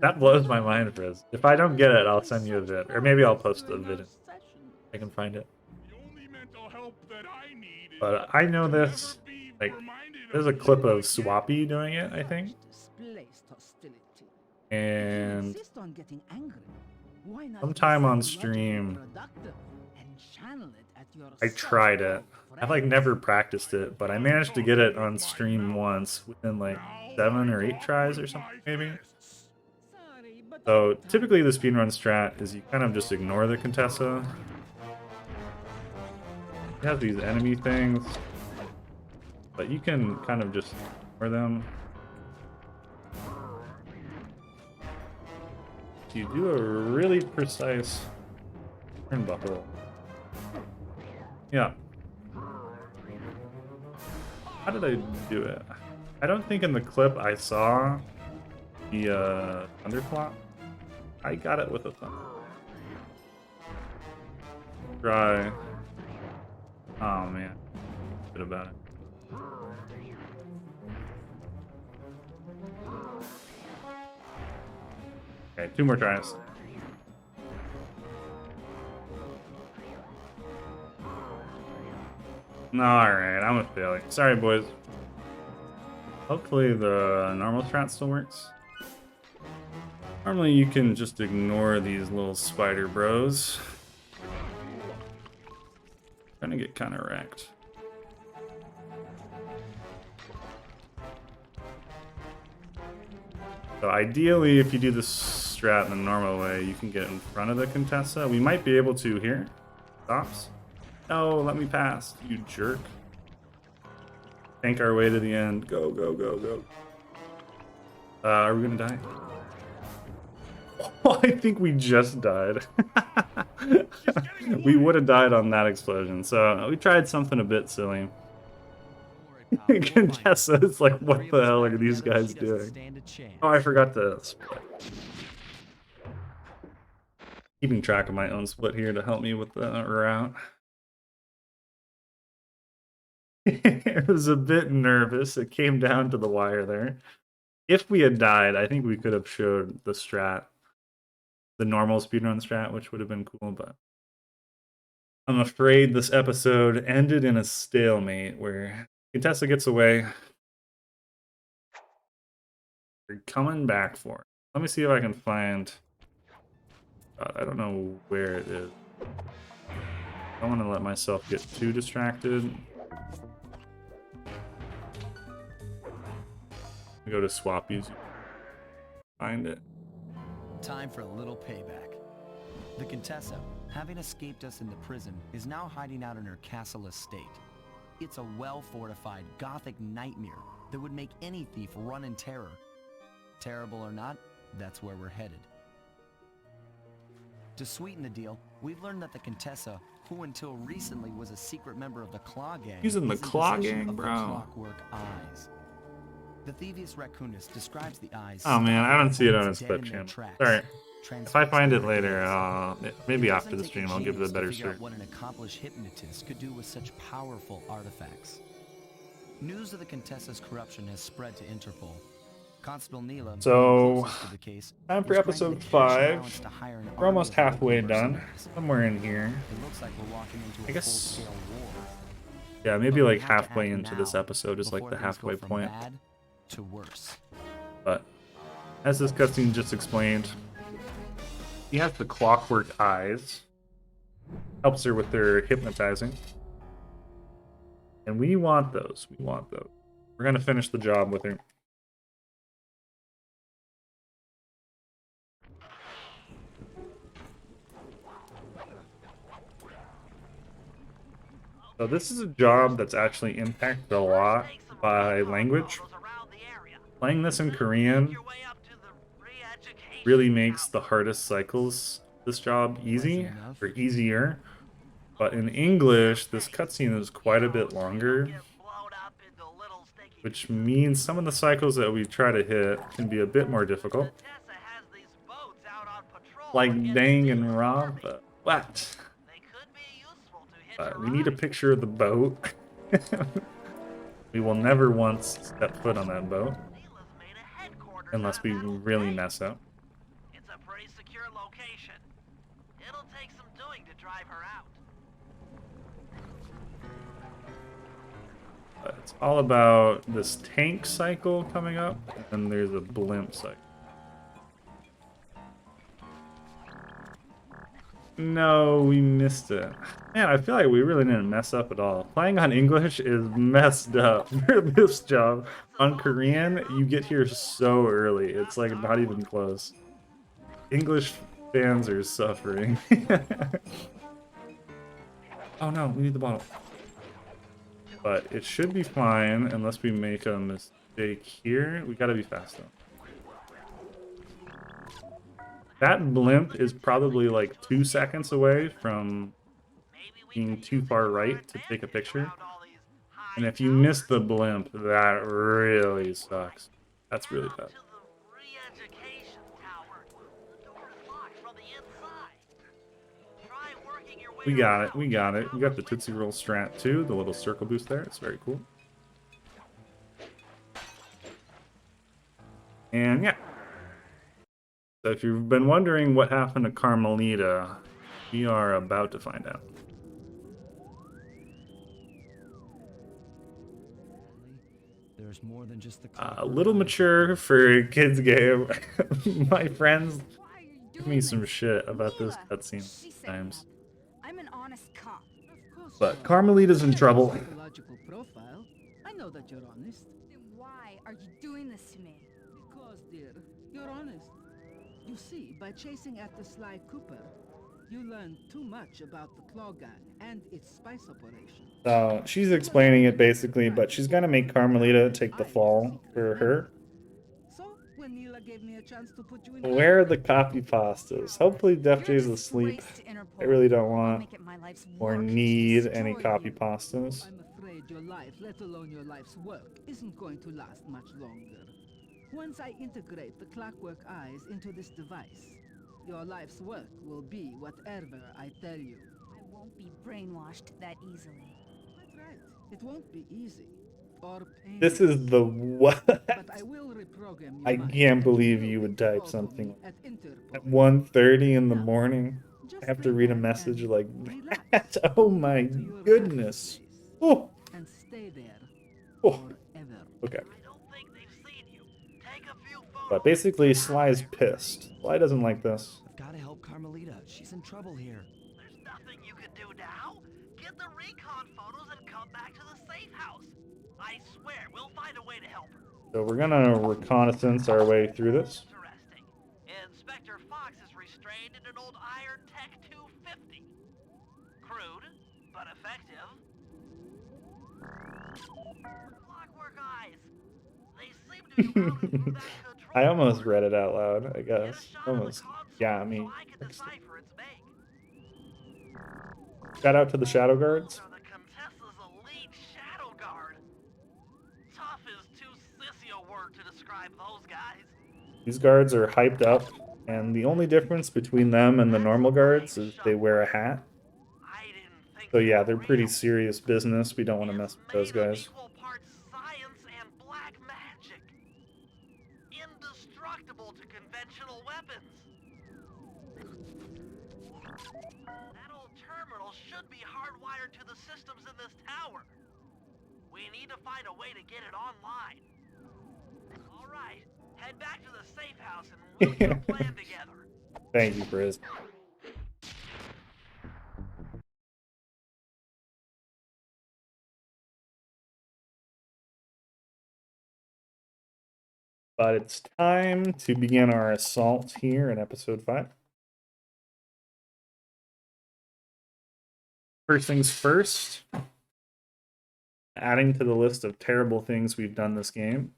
That blows my mind, Frizz. If I don't get it, I'll send you a vid. Or maybe I'll post a vid. I can find it. But I know this. Like, there's a clip of Swappy doing it, I think. And sometime on stream, I tried it. I've like never practiced it, but I managed to get it on stream once within like 7 or 8 tries or something maybe. So typically the speedrun strat is you kind of just ignore the Contessa. You have these enemy things, but you can kind of just ignore them. You do a really precise turnbuckle. Yeah. How did I do it? I don't think in the clip I saw the thunderclap. I got it with a thunder. Try. Oh man. Bit about it. Okay, 2 more tries. Alright, I'm a failure. Sorry, boys. Hopefully the normal strat still works. Normally you can just ignore these little spider bros. Trying to get kind of wrecked. So ideally, if you do this strat in the normal way, you can get in front of the Contessa. We might be able to here. Stops. No, let me pass, you jerk. tank our way to the end. Go, go, go, go. Are we gonna die? Oh, I think we just died. We would have died on that explosion, so we tried something a bit silly. Contessa is like, what the hell are these guys doing? Oh, I forgot to split. Keeping track of my own split here to help me with the route. It was a bit nervous. It came down to the wire there. If we had died, I think we could have showed the strat, the normal speedrun strat, which would have been cool, but I'm afraid this episode ended in a stalemate where Contessa gets away. We're coming back for it. Let me see if I can find... God, I don't know where it is. I don't want to let myself get too distracted. Go to swap use. Find it. Time for a little payback. The Contessa, having escaped us in the prison, is now hiding out in her castle estate. It's a well-fortified Gothic nightmare that would make any thief run in terror. Terrible or not, that's where we're headed. To sweeten the deal, we've learned that the Contessa, who until recently was a secret member of the Claw Gang, He's in the is Claw possession Gang, of the bro. Clockwork Eyes. The Thieves Raccoonist describes the eyes. Oh man, I don't see it on his dead clip in their channel. tracks, Sorry. If I find it later, maybe It after doesn't the take stream, I'll give it a genius to better figure out search. what an accomplished hypnotist could do with such powerful artifacts. News of the Contessa's corruption has spread to Interpol. Constable Neela, So, closest to the case, time for was granted episode a cash 5. allowance to hire an We're almost army of halfway local done. mercenaries. Somewhere in here. It looks like we're walking into I a guess- full-scale war. Yeah, maybe But we like have to halfway act into now this episode is like before the things go halfway from point. bad to worse. But as this cutscene just explained, he has the clockwork eyes. Helps her with their hypnotizing. And we want those. We want those. We're gonna finish the job with her. So this is a job that's actually impacted a lot by language. Playing this in Korean really makes the hardest cycles this job easy, or easier. But in English, this cutscene is quite a bit longer, which means some of the cycles that we try to hit can be a bit more difficult. Like dang and rob, but what? We need a picture of the boat. We will never once step foot on that boat. Unless we really mess up. It's a pretty secure location. It'll take some doing to drive her out. But it's all about this tank cycle coming up, and there's a blimp cycle. No, we missed it. Man, I feel like we really didn't mess up at all. Playing on English is messed up for this job. On Korean, you get here so early. It's like not even close. English fans are suffering. Oh no, we need the bottle. But it should be fine unless we make a mistake here. We gotta be fast though. That blimp is probably like 2 seconds away from being too far right to take a picture. And if you miss the blimp, that really sucks. That's really bad. We got it, we got it. We got the Tootsie Roll strat too, the little circle boost there. It's very cool. And yeah. So if you've been wondering what happened to Carmelita, we are about to find out. There's more than just the A little mature for a kid's game. My friends give me some shit about this cutscene sometimes. I'm an honest cop. But Carmelita's in trouble. Psychological profile. I know that you're honest. Then why are you doing this to me? Because, dear, you're honest. You see, by chasing after Sly Cooper, You learned too much about the Claw Gang and its spice operation. So she's explaining it basically, but she's gonna make Carmelita take the fall for her. So, when Neela gave me a chance to put you in Where are the copy pastas? Hopefully Def J's asleep. I really don't want or need any copy pastas. I'm afraid your life, let alone your life's work, isn't going to last much longer. Once I integrate the clockwork eyes into this device, your life's work will be whatever I tell you. I won't be brainwashed that easily. That's right. It won't be easy. Or painless. This is the what? But I will reprogram your I mind, can't and believe will you would get to type follow something me at Interpol. at 1:30 in the Now, morning. I just have to lay read a back message and like relax. that. Oh Go my to your goodness. happy place Oh, and stay there oh. forever. Okay. I don't think they've seen you. Take a few photos. But basically, Sly's pissed. Sly doesn't like this. I've got to help Carmelita. She's in trouble here. There's nothing you can do now. Get the recon photos and come back to the safe house. I swear, we'll find a way to help her. So we're gonna reconnaissance our way through this. Interesting. Inspector Fox is restrained in an old Iron Tech 250. Crude, but effective. Clockwork eyes. They seem to be routed through that control I almost board. read it out loud, I Get a guess. shot of the Almost console got me. so I can decipher its make. Shout out to the Shadow Guards. Those are the Contessa's elite Shadow Guard. Tough is too sissy a word to describe those guys. These guards are hyped up, and the only difference between them and the normal guards is they wear a hat. I didn't think So they yeah, were they're real. pretty serious business. We don't want to mess with those It's made of guys. equal parts science and black magic. Indestructible to conventional weapons. That old terminal should be hardwired to the systems in this tower. We need to find a way to get it online. All right, head back to the safe house and we'll get a plan together. Thank you, Briz. But it's time to begin our assault here in episode 5. First things first, adding to the list of terrible things we've done this game,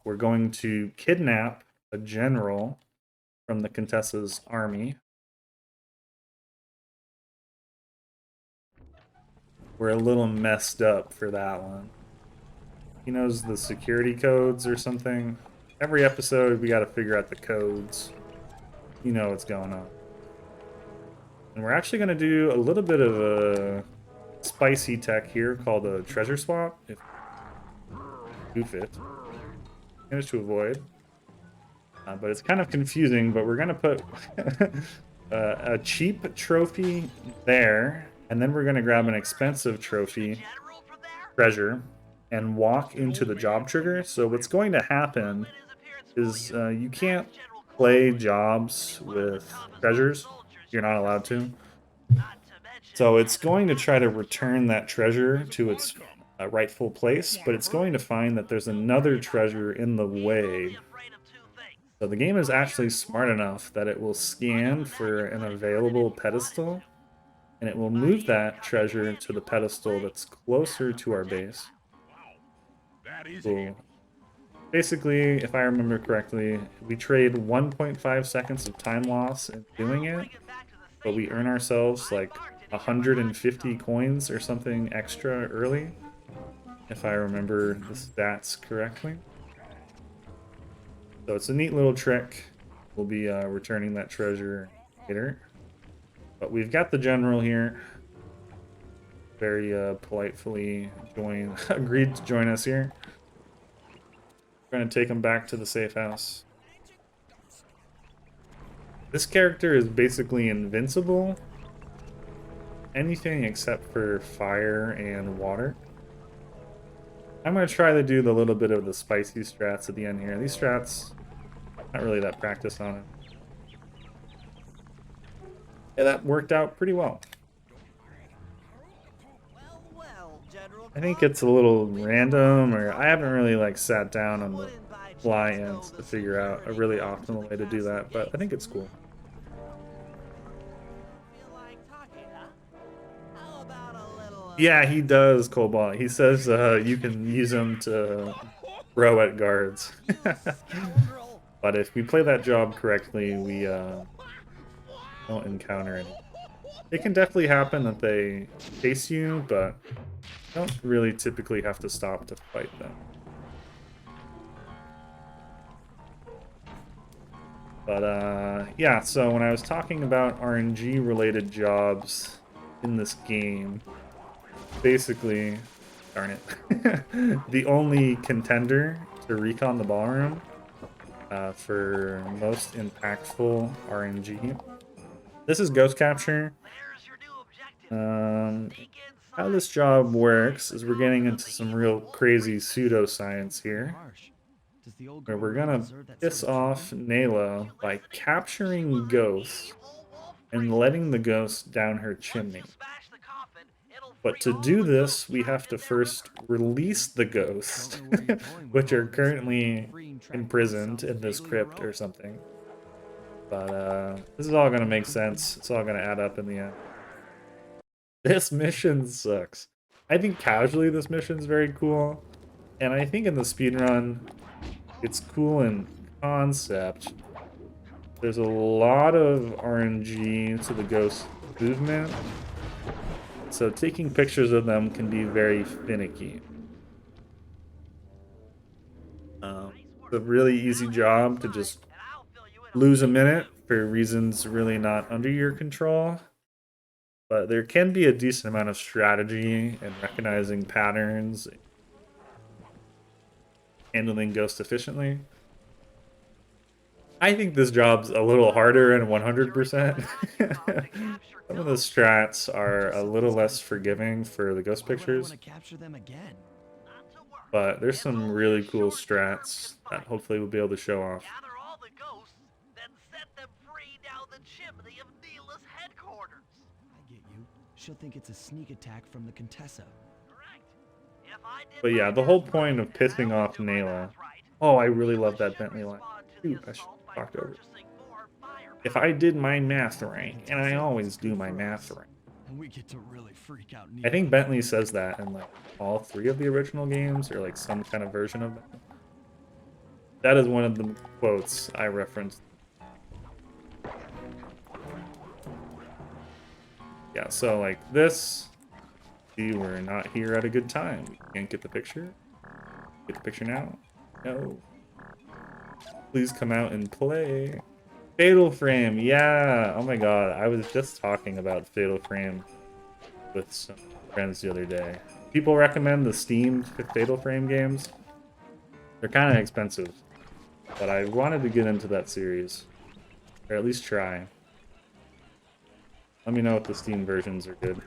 we're going to kidnap a general from the Contessa's army. We're a little messed up for that one. He knows the security codes or something. Every episode, we got to figure out the codes. You know what's going on. And we're actually going to do a little bit of a spicy tech here called a treasure swap. If goof it. Managed to avoid. But it's kind of confusing, but we're going to put a cheap trophy there. And then we're going to grab an expensive trophy, treasure, and walk into the job trigger. So what's going to happen is you can't play jobs with treasures. You're not allowed to. So it's going to try to return that treasure to its rightful place, but it's going to find that there's another treasure in the way. So the game is actually smart enough that it will scan for an available pedestal, and it will move that treasure to the pedestal that's closer to our base. Cool. Basically, if I remember correctly, we trade 1.5 seconds of time loss in doing it, but we earn ourselves like 150 coins or something extra early, if I remember the stats correctly. So it's a neat little trick. We'll be returning that treasure later. But we've got the general here. Very politely agreed to join us here. We're going to take him back to the safe house. This character is basically invincible. Anything except for fire and water. I'm going to try to do the little bit of the spicy strats at the end here. These strats, not really that practice on it. Yeah, that worked out pretty well. I think it's a little random, or I haven't really like sat down on the fly ends to figure out a really optimal way to do that, but I think it's cool. Yeah, he does, Cobalt. He says you can use him to throw at guards. But if we play that job correctly, we don't encounter any. It can definitely happen that they chase you, but don't really typically have to stop to fight them. But yeah, so when I was talking about RNG related jobs in this game, basically, darn it, the only contender to recon the ballroom for most impactful RNG. This is ghost capture. How this job works is we're getting into some real crazy pseudoscience here, where we're gonna piss off Nayla by capturing ghosts and letting the ghost down her chimney. But to do this, we have to first release the ghosts, which are currently imprisoned in this crypt or something. But this is all gonna make sense. It's all gonna add up in the end. This mission sucks. I think casually this mission's very cool. And I think in the speedrun, it's cool in concept. There's a lot of RNG to the ghost movement. So taking pictures of them can be very finicky. It's a really easy job to just lose a minute for reasons really not under your control. But there can be a decent amount of strategy and recognizing patterns, handling ghosts efficiently. I think this job's a little harder and 100%. Some of the strats are a little less forgiving for the ghost pictures. But there's some really cool strats that hopefully we'll be able to show off. She'll think it's a sneak attack from the Contessa. But yeah, the whole point of pissing off Nayla. Oh, I really love that Bentley line. Shoot, I should have talked over. If I did my math right, and I always do my math right. We get to really freak out. I think Bentley says that in like all 3 of the original games, or like some kind of version of that. That is one of the quotes I referenced. Yeah, so like this, see, we're not here at a good time. We can't get the picture. Get the picture now? No. Please come out and play. Fatal Frame, yeah. Oh my god, I was just talking about Fatal Frame with some friends the other day. People recommend the Steam Fatal Frame games. They're kind of expensive, but I wanted to get into that series, or at least try. Let me know if the Steam versions are good.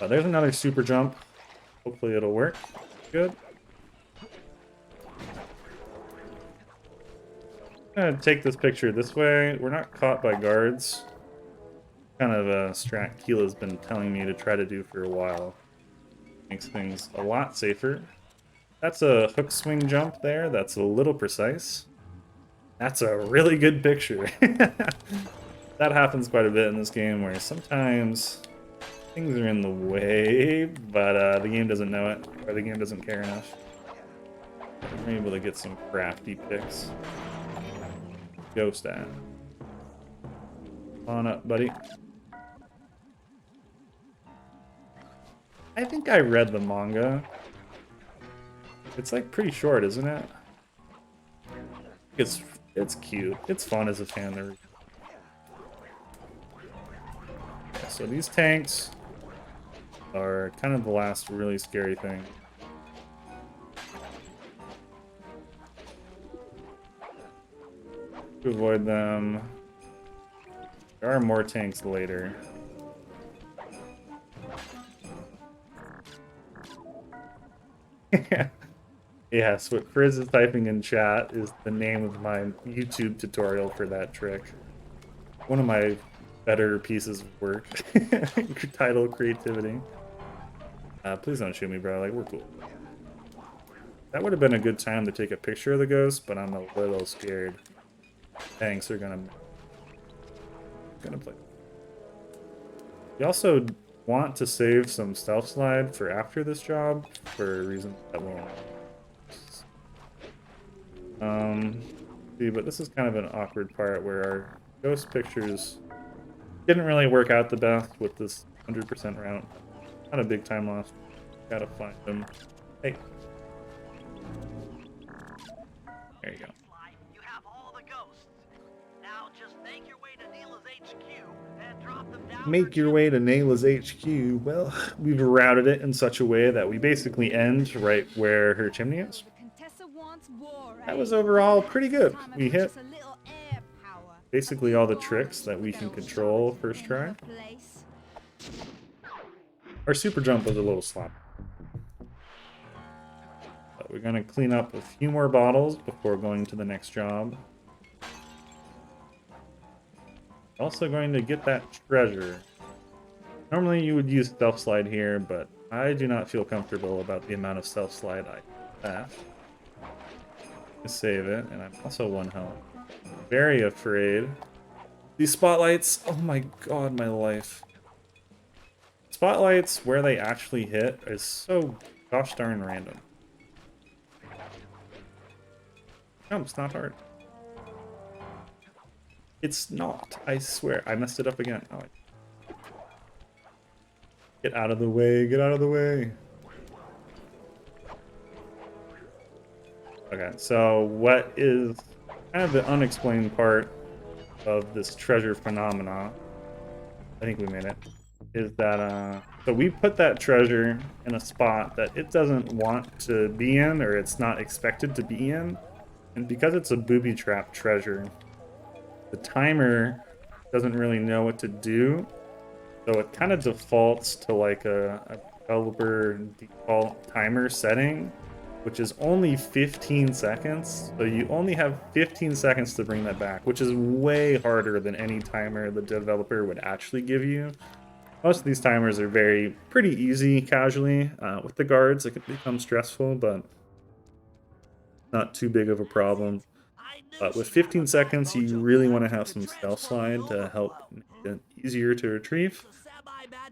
There's another super jump. Hopefully it'll work. Good. I'm gonna take this picture this way. We're not caught by guards. Kind of a strat Keela's been telling me to try to do for a while. Makes things a lot safer. That's a hook swing jump there. That's a little precise. That's a really good picture. That happens quite a bit in this game where sometimes things are in the way, but the game doesn't know it, or the game doesn't care enough. We're able to get some crafty picks. Ghost at. On up, buddy. I think I read the manga. It's like pretty short, isn't it? It's cute. It's fun as a fan. So these tanks are kind of the last really scary thing. To avoid them. There are more tanks later. Yes, what Frizz is typing in chat is the name of my YouTube tutorial for that trick. One of my better pieces of work. Title creativity. Please don't shoot me, bro. Like, we're cool. That would have been a good time to take a picture of the ghost, but I'm a little scared. Tanks are gonna play. You also want to save some stealth slide for after this job for reasons that won't. See, but this is kind of an awkward part where our ghost pictures didn't really work out the best with this 100% route. Not a big time loss. Gotta find them. Hey. There you go. You have all the ghosts. Now just make your way to Neela's HQ and drop them down. Make your way to Nayla's HQ. Well, we've routed it in such a way that we basically end right where her chimney is. That was overall pretty good. We hit basically all the tricks that we can control first try. Our super jump was a little sloppy. But we're going to clean up a few more bottles before going to the next job. Also going to get that treasure. Normally you would use stealth slide here, but I do not feel comfortable about the amount of stealth slide I have. Save it, and I'm also 1 health. Very afraid. These spotlights, oh my god, my life. Spotlights where they actually hit is so gosh darn random. Jump's not hard. It's not, I swear. I messed it up again. Oh, get out of the way, get out of the way. Okay, so what is kind of the unexplained part of this treasure phenomena, I think we made it, is that, so we put that treasure in a spot that it doesn't want to be in, or it's not expected to be in, and because it's a booby trap treasure, the timer doesn't really know what to do, so it kind of defaults to like a developer default timer setting, which is only 15 seconds. So you only have 15 seconds to bring that back, which is way harder than any timer the developer would actually give you. Most of these timers are pretty easy casually. With the guards, it can become stressful, but not too big of a problem. But with 15 seconds, you really want to have some stealth slide to help make it easier to retrieve.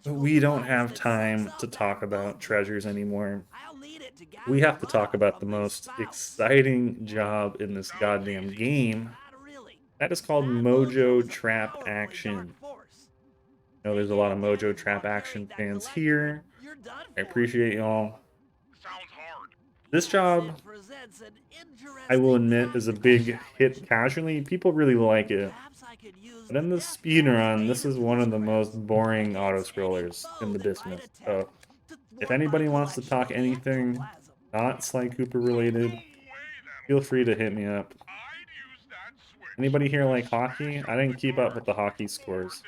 But we don't have time to talk about treasures anymore. We have to talk about the most exciting job in this goddamn game. That is called Mojo Trap Action. I know there's a lot of Mojo Trap Action fans here. I appreciate y'all. This job, I will admit, is a big hit casually. People really like it. But in the speedrun, this is one of the most boring auto-scrollers in the business. So, if anybody wants to talk anything not Sly Cooper related, feel free to hit me up. Anybody here like hockey? I didn't keep up with the hockey scores.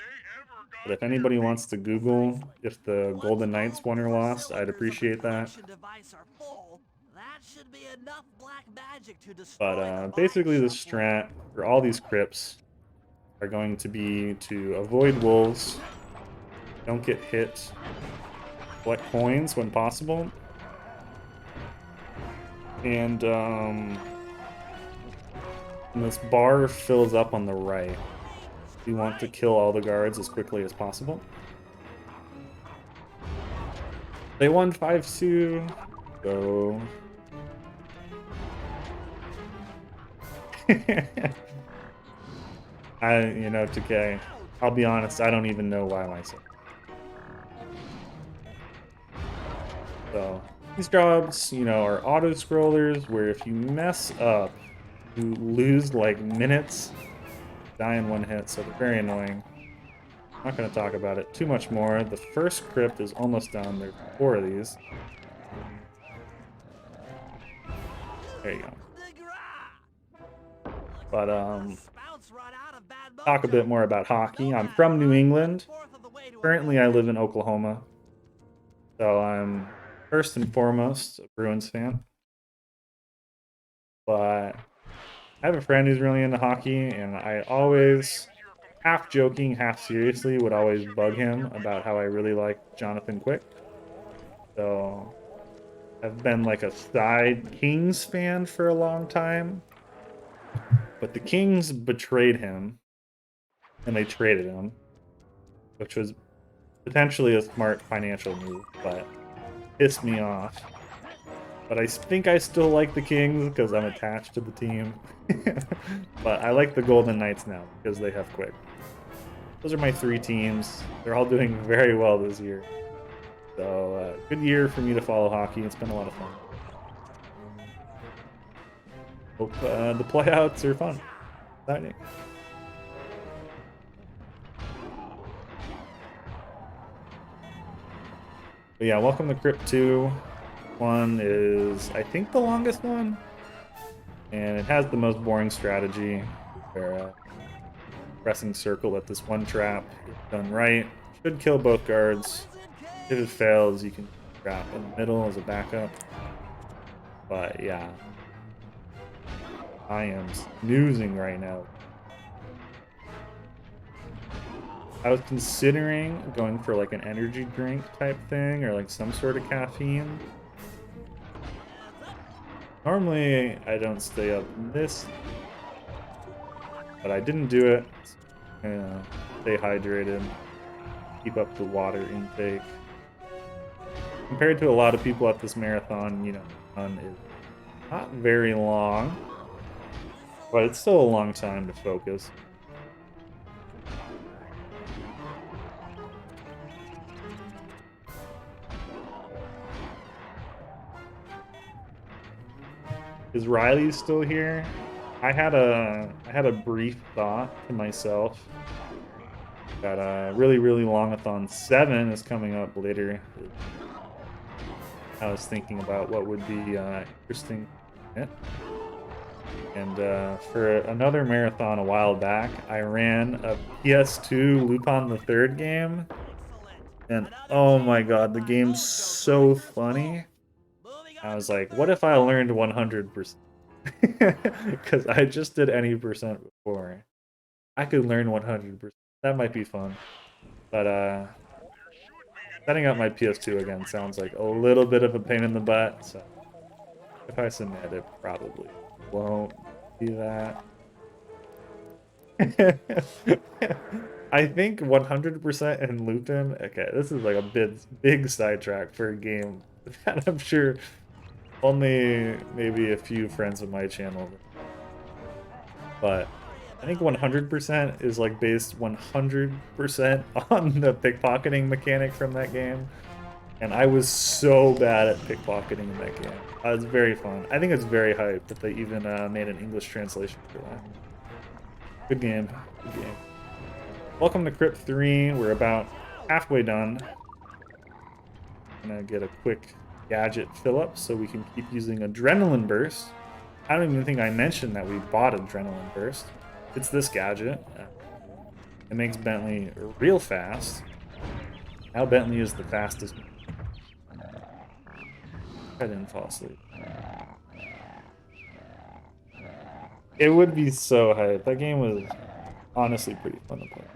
But if anybody wants to Google if the Golden Knights won or lost, I'd appreciate that. But basically the strat for all these crypts are going to be to avoid wolves, don't get hit, collect coins when possible, and this bar fills up on the right. You want to kill all the guards as quickly as possible. They won 5-2, so... You know, 2K, I'll be honest, I don't even know why myself. So, these jobs, you know, are auto-scrollers where if you mess up, you lose, like, minutes, die in one hit, so they're very annoying. I'm not going to talk about it too much more. The first crypt is almost done. There's 4 of these. There you go. But, talk a bit more about hockey. I'm from New England. Currently, I live in Oklahoma. So I'm first and foremost a Bruins fan. But I have a friend who's really into hockey, and I always, half joking, half seriously, would always bug him about how I really like Jonathan Quick. So I've been like a side Kings fan for a long time, but the Kings betrayed him and they traded him, which was potentially a smart financial move, but pissed me off. But I think I still like the Kings because I'm attached to the team. But I like the Golden Knights now because they have Quick. Those are my 3 teams. They're all doing very well this year. So, good year for me to follow hockey. It's been a lot of fun. Hope the playouts are fun. Exciting. But yeah, welcome to Crypt 2. One is, I think, the longest one. And it has the most boring strategy where pressing circle at this one trap, if done right, should kill both guards. If it fails, you can trap in the middle as a backup. But yeah, I am snoozing right now. I was considering going for like an energy drink type thing or like some sort of caffeine. Normally, I don't stay up this, but I didn't do it. Stay hydrated, keep up the water intake. Compared to a lot of people at this marathon, you know, run is not very long, but it's still a long time to focus. Is Riley still here? I had a brief thought to myself that really longathon 7 is coming up later. I was thinking about what would be interesting. And for another marathon a while back, I ran a PS2 Lupin the Third game, and oh my god, the game's so funny. I was like, what if I learned 100%? Because I just did any percent before. I could learn 100%. That might be fun. But setting up my PS2 again sounds like a little bit of a pain in the butt. So if I submit, it probably won't be that. I think 100% in Lupin. Okay, this is like a big sidetrack for a game that I'm sure only maybe a few friends of my channel. But I think 100% is like based 100% on the pickpocketing mechanic from that game. And I was so bad at pickpocketing in that game. It was very fun. I think it's very hype that they even made an English translation for that. Good game. Good game. Welcome to Crypt 3. We're about halfway done. I'm gonna get a quick gadget fill up so we can keep using Adrenaline Burst. I don't even think I mentioned that we bought Adrenaline Burst. It's this gadget. It makes Bentley real fast. Now Bentley is the fastest. I didn't fall asleep. It would be so hype. That game was honestly pretty fun to play.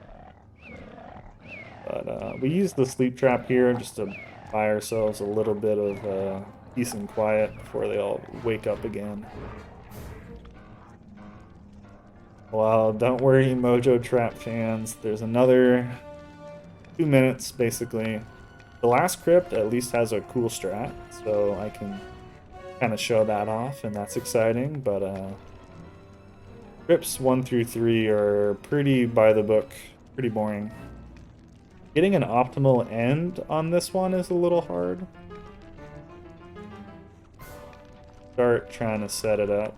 But we used the sleep trap here just to buy ourselves a little bit of peace and quiet before they all wake up again. Well, don't worry, Mojo Trap fans. There's another 2 minutes, basically. The last crypt at least has a cool strat, so I can kind of show that off, and that's exciting. But crypts 1 through 3 are pretty by the book, pretty boring. Getting an optimal end on this one is a little hard. Start trying to set it up.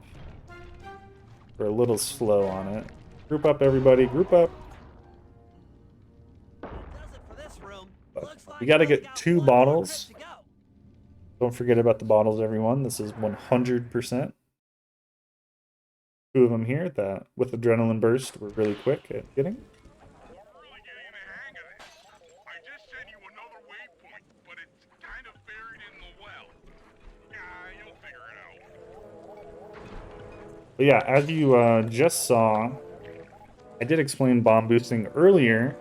We're a little slow on it. Group up, everybody. Group up. We got to get 2 bottles. Don't forget about the bottles, everyone. This is 100%. 2 of them here that with Adrenaline Burst we're really quick at getting. But yeah, as you just saw, I did explain bomb boosting earlier,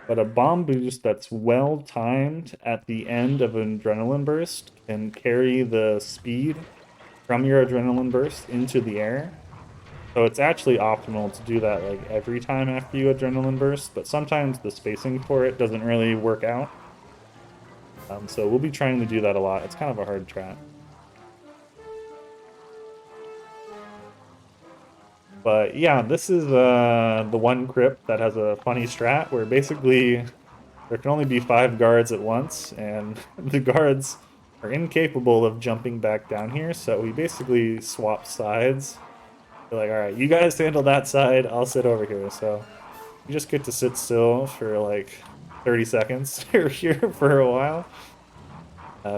but a bomb boost that's well timed at the end of an Adrenaline Burst can carry the speed from your adrenaline burst into the air. So it's actually optimal to do that like every time after you adrenaline burst, but sometimes the spacing for it doesn't really work out. So we'll be trying to do that a lot. It's kind of a hard strat. But yeah, this is the one crypt that has a funny strat where basically there can only be 5 guards at once, and the guards are incapable of jumping back down here, so we basically swap sides. We're like, alright, you guys handle that side, I'll sit over here. So you just get to sit still for like 30 seconds here for a while.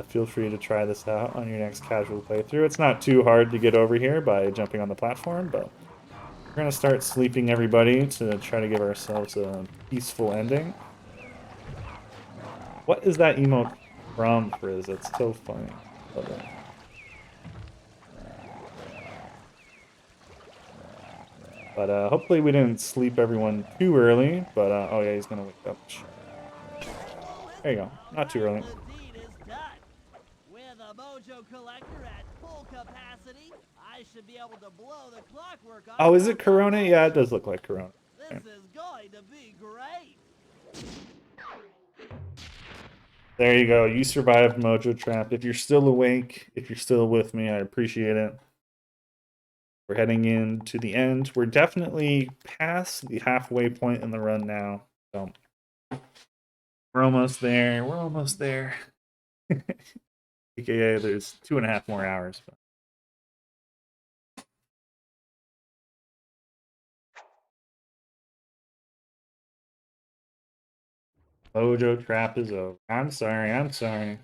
Feel free to try this out on your next casual playthrough. It's not too hard to get over here by jumping on the platform, but we're going to start sleeping everybody to try to give ourselves a peaceful ending. What is that emote from, Frizz? It's so funny. Love it. But hopefully we didn't sleep everyone too early. But oh yeah, he's gonna wake up. There you go. Not too early. With a mojo collector at full capacity, I should be able to blow the clockwork off. Oh, is it Corona? Yeah, it does look like Corona. This is going to be great. There you go. You survived Mojo Trap. If you're still awake, if you're still with me, I appreciate it. We're heading into the end. We're definitely past the halfway point in the run now. So we're almost there. We're almost there. AKA, there's 2.5 more hours. But... Mojo Trap is over. I'm sorry. I'm sorry.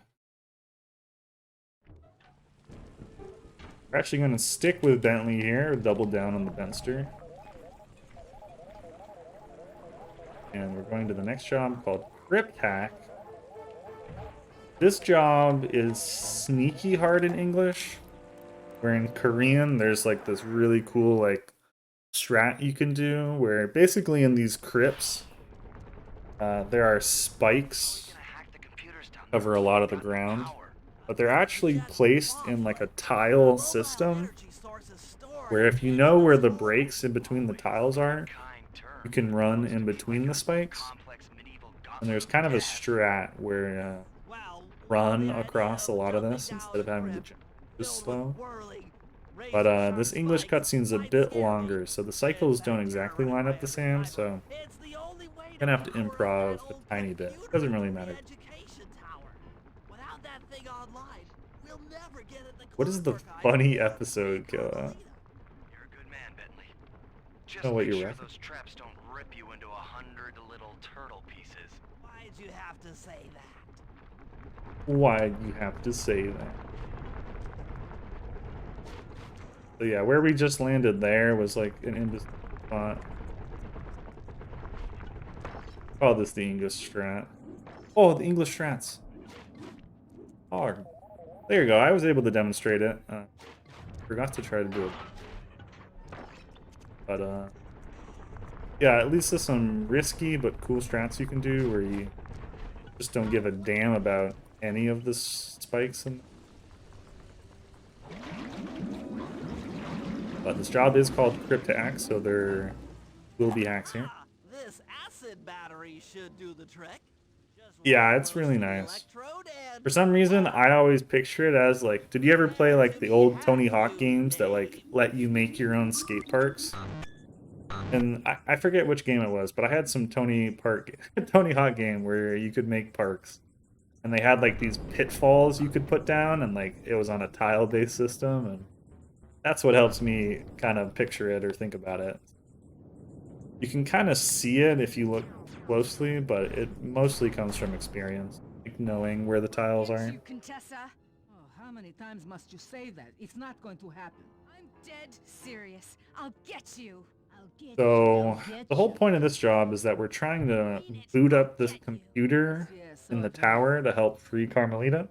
We're actually going to stick with Bentley here, double down on the Benster. And we're going to the next job called Crypt Hack. This job is sneaky hard in English. Where in Korean, there's like this really cool like strat you can do where basically in these crypts, there are spikes cover a lot of the ground. But they're actually placed in like a tile system where if you know where the breaks in between the tiles are, you can run in between the spikes. And there's kind of a strat where run across a lot of this instead of having to jump just slow. But this English cutscene's a bit longer, so the cycles don't exactly line up the same, so I'm gonna have to improv a tiny bit. It doesn't really matter. What is the funny episode, Killa? You're a good man, Bentley. Just know what make you're sure referencing. those traps don't rip you into 100 little turtle pieces. Why'd you have to say that? Why'd you have to say that? So yeah, where we just landed there was like an Indus spot. Call this the English strat. Oh, the English strats. Oh, there you go. I was able to demonstrate it. Forgot to try to do it. But yeah, at least there's some risky but cool strats you can do where you just don't give a damn about any of the spikes. But this job is called Crypt Hack, so there will be hacks here. This acid battery should do the trick. Yeah, it's really nice. For some reason, I always picture it as like, did you ever play like the old Tony Hawk games that like let you make your own skate parks? And I forget which game it was, but I had some Tony Hawk game where you could make parks. And they had like these pitfalls you could put down, and like it was on a tile-based system, and that's what helps me kind of picture it or think about it. You can kind of see it if you look closely, but it mostly comes from experience, like knowing where the tiles are. Contessa. Oh, how many times must you say that? It's not going to happen. I'm dead serious. I'll get you. So the whole point of this job is that we're trying to boot up this computer in the tower to help free Carmelita.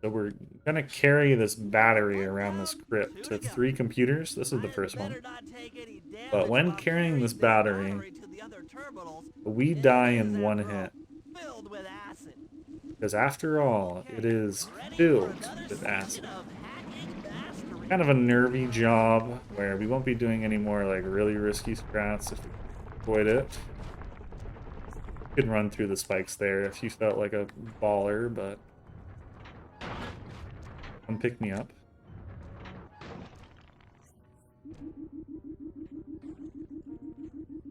So we're gonna carry this battery around this crypt to 3 computers. This is the first one. But when carrying this battery, we die in 1 hit. Because after all, it is filled with acid. Kind of a nervy job where we won't be doing any more like really risky strats if we avoid it. You can run through the spikes there if you felt like a baller, but come pick me up.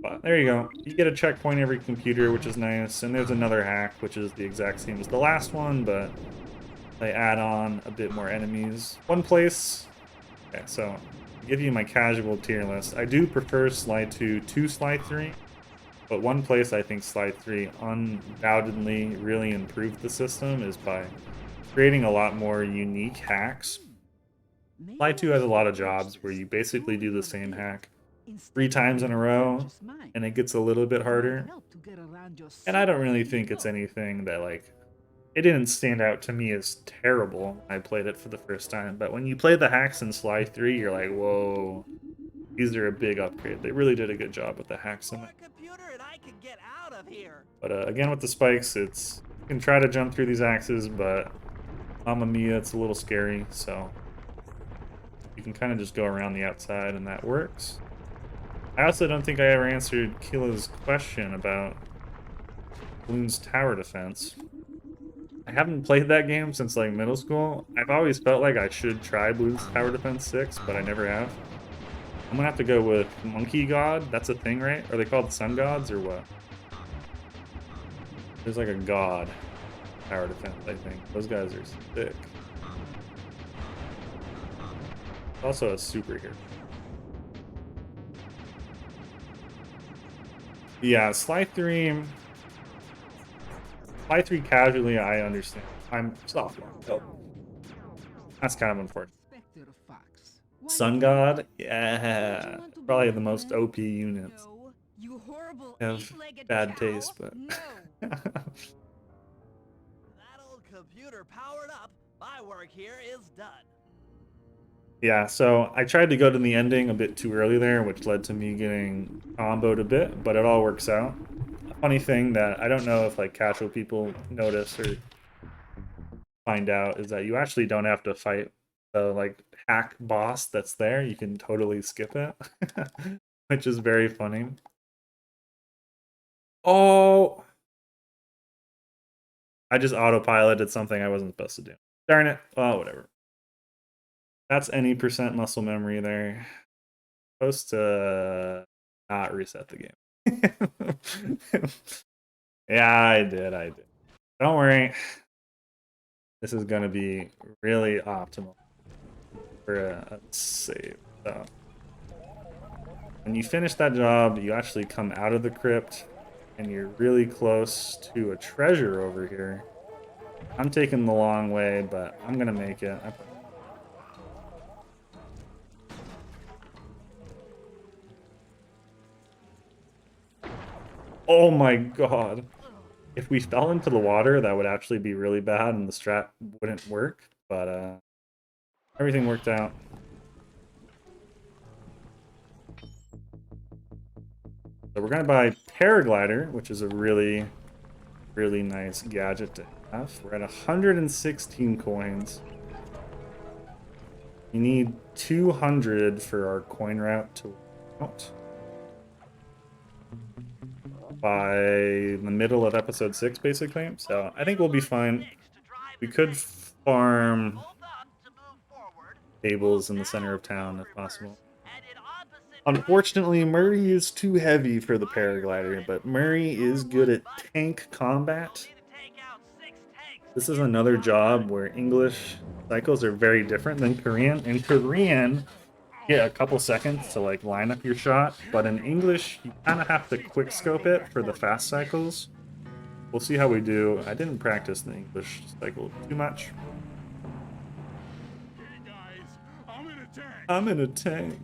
But there you go. You get a checkpoint every computer, which is nice, and there's another hack, which is the exact same as the last one, but they add on a bit more enemies. One place. Okay, so to give you my casual tier list. I do prefer Slide 2 to Slide 3. But one place I think Slide 3 undoubtedly really improved the system is by creating a lot more unique hacks. Slide 2 has a lot of jobs where you basically do the same hack 3 times in a row, and it gets a little bit harder. And I don't really think it's anything that, like, it didn't stand out to me as terrible when I played it for the first time. But when you play the hacks in Slide 3, you're like, whoa, these are a big upgrade. They really did a good job with the hacks in it. But again, with the spikes, you can try to jump through these axes, but Mamma Mia, it's a little scary, so you can kind of just go around the outside, and that works. I also don't think I ever answered Kila's question about Bloons tower defense. I haven't played that game since like middle school. I've always felt like I should try Bloons tower defense 6, but I never have. I'm gonna have to go with Monkey God. That's a thing, right? Are they called sun gods or what? There's like a god tower defense, I think. Those guys are sick. Also a superhero. Yeah, Slide 3 casually, I understand. I'm soft. So that's kind of unfortunate. Sun God? Yeah. Probably the most OP units. Have bad taste, but That old computer powered up. My work here is done. yeah, so I tried to go to the ending a bit too early there, which led to me getting comboed a bit, but it all works out. A funny thing that I don't know if like casual people notice or find out is that you actually don't have to fight the like hack boss that's there. You can totally skip it, which is very funny. Oh, I just autopiloted something I wasn't supposed to do. Darn it. Oh, whatever. That's any percent muscle memory there. Supposed to not reset the game. Yeah, I did. Don't worry. This is going to be really optimal for a save. So when you finish that job, you actually come out of the crypt, and you're really close to a treasure over here. I'm taking the long way, but I'm gonna make it. Oh my god. If we fell into the water, that would actually be really bad and the strat wouldn't work, but everything worked out. So we're gonna buy Paraglider, which is a really, really nice gadget to have. We're at 116 coins. We need 200 for our coin route to out by the middle of episode 6, basically. So I think we'll be fine. We could farm tables in the center of town if possible. Unfortunately, Murray is too heavy for the paraglider, but Murray is good at tank combat. This is another job where English cycles are very different than Korean. In Korean, you get a couple seconds to like line up your shot, but in English, you kind of have to quick scope it for the fast cycles. We'll see how we do. I didn't practice the English cycle too much. Hey guys, I'm in a tank. I'm in a tank.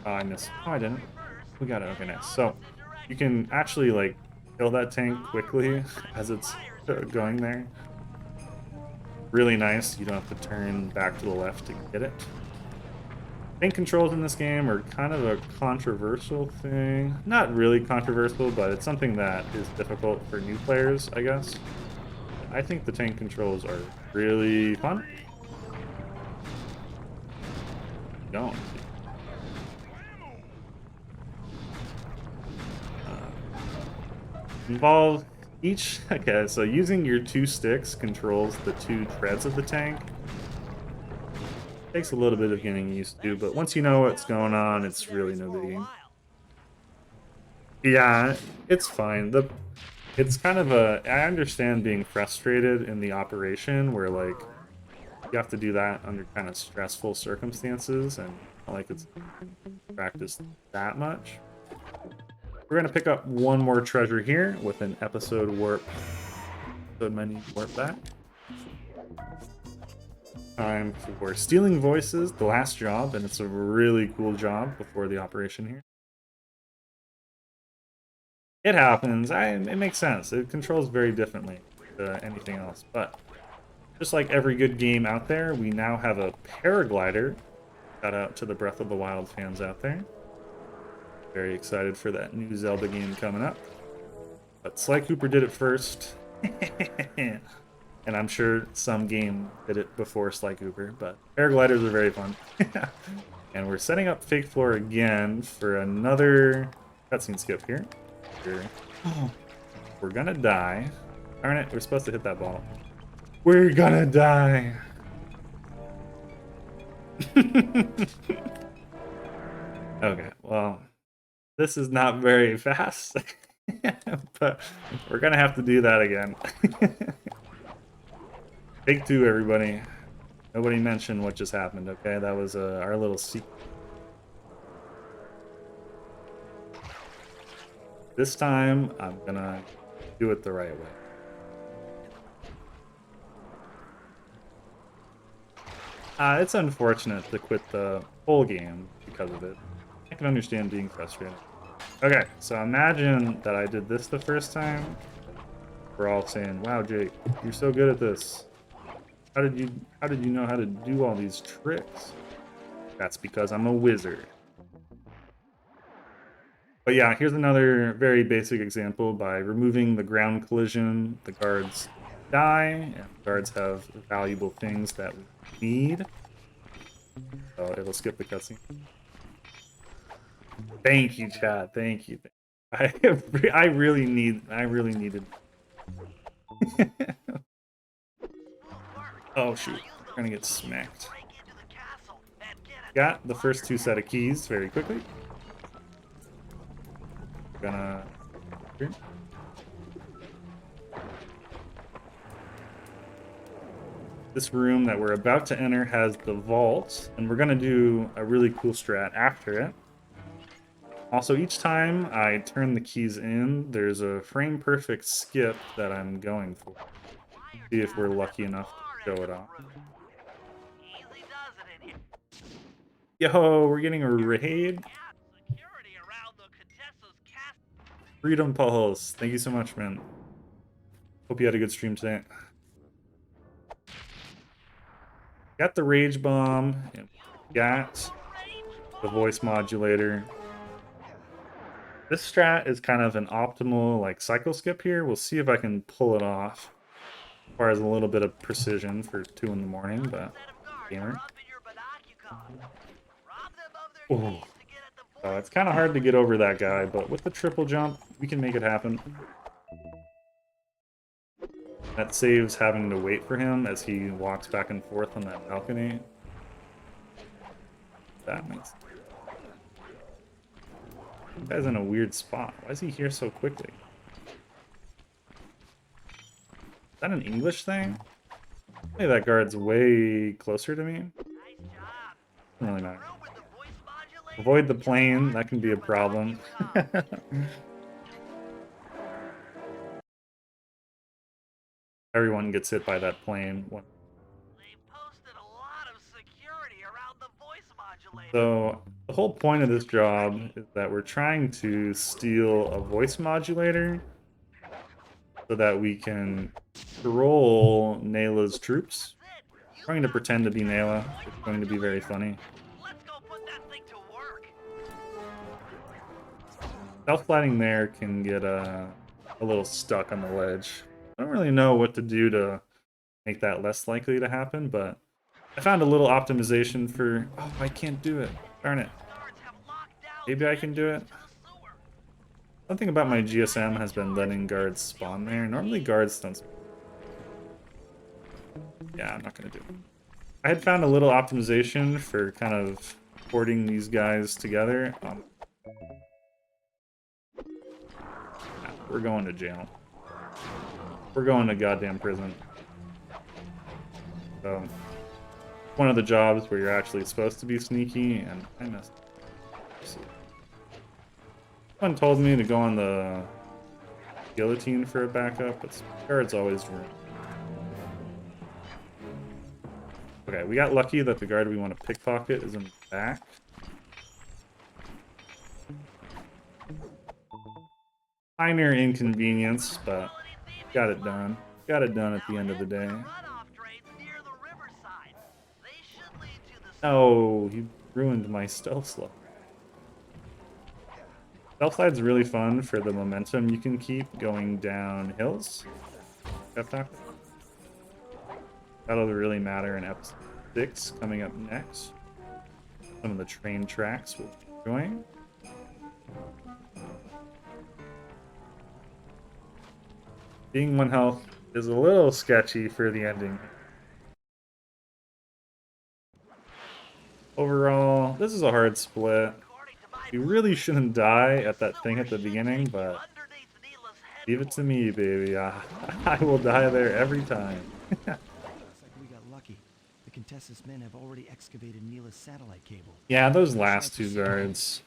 Oh, I missed. Oh, I didn't. We got it. Okay, nice. So you can actually like kill that tank quickly as it's going there. Really nice. You don't have to turn back to the left to get it. Tank controls in this game are kind of a controversial thing. Not really controversial, but it's something that is difficult for new players, I guess. I think the tank controls are really fun. Don't. Involve each. Okay, so using your 2 sticks controls the 2 treads of the tank. Takes a little bit of getting used to, but once you know what's going on, it's really no biggie. Yeah, it's fine. It's kind of a. I understand being frustrated in the operation where like you have to do that under kind of stressful circumstances, and not like it's practiced that much. We're gonna pick up one more treasure here with an episode warp. Episode menu warp back. Time for Stealing Voices, the last job, and it's a really cool job before the operation here. It happens. It makes sense. It controls very differently to anything else, but just like every good game out there, we now have a paraglider. Shout out to the Breath of the Wild fans out there. Very excited for that new Zelda game coming up. But Sly Cooper did it first. And I'm sure some game did it before Sly Cooper, but paragliders are very fun. And we're setting up Fake Floor again for another cutscene skip here. We're gonna die. Darn it, we're supposed to hit that ball. We're gonna die. Okay, well, this is not very fast, but we're gonna have to do that again. Take 2, everybody. Nobody mentioned what just happened, okay? That was our little secret. This time, I'm gonna do it the right way. It's unfortunate to quit the whole game because of it. I can understand being frustrated. Okay, so imagine that I did this the first time. We're all saying, "Wow, Jake, you're so good at this. How did you know how to do all these tricks?" That's because I'm a wizard. But yeah, here's another very basic example. By removing the ground collision, the guards die, and guards have valuable things that we need. So it'll skip the cutscene. Thank you, Chad. Thank you. I really needed. Oh shoot, we're gonna get smacked. Got the first 2 set of keys very quickly. Gonna here. This room that we're about to enter has the vault, and we're gonna do a really cool strat after it. Also, each time I turn the keys in, there's a frame perfect skip that I'm going for. See if we're lucky enough to show it off. Yo, we're getting a raid. Freedom Pulse. Thank you so much, man. Hope you had a good stream today. Got the Rage Bomb. And got the voice modulator. This strat is kind of an optimal like cycle skip here. We'll see if I can pull it off. Requires a little bit of precision for 2 in the morning, but gamer. Oh. So it's kind of hard to get over that guy, but with the triple jump, we can make it happen. That saves having to wait for him as he walks back and forth on that balcony. That makes sense. That guy's in a weird spot. Why is he here so quickly? Is that an English thing? Maybe that guard's way closer to me. Doesn't really matter. Avoid the plane. That can be a problem. Everyone gets hit by that plane. So the whole point of this job is that we're trying to steal a voice modulator so that we can troll Nayla's troops. I'm going to pretend to be Nayla. It's going to be very funny. Stealth sliding there can get a little stuck on the ledge. I don't really know what to do to make that less likely to happen, but I found a little optimization for... Oh, I can't do it. Darn it. Maybe I can do it. Something about my GSM has been letting guards spawn there. Normally guards don't... Yeah, I'm not going to do it. I had found a little optimization for kind of porting these guys together. We're going to jail. We're going to goddamn prison. So, one of the jobs where you're actually supposed to be sneaky, and I messed up. Someone told me to go on the guillotine for a backup, but guards always room. Okay, we got lucky that the guard we want to pickpocket is in the back. Minor inconvenience, but got it done. Got it done at the end of the day. Oh, he ruined my stealth slide. Stealth slide's really fun for the momentum you can keep going down hills. That'll really matter in episode 6 coming up next. Some of the train tracks we'll be doing. Being 1 health is a little sketchy for the ending. Overall, this is a hard split. You really shouldn't die at that thing at the beginning, but leave it to me, baby. I will die there every time. Looks like we got lucky. The Contessa's men have already excavated Neela's satellite cable. Yeah, those last 2 guards.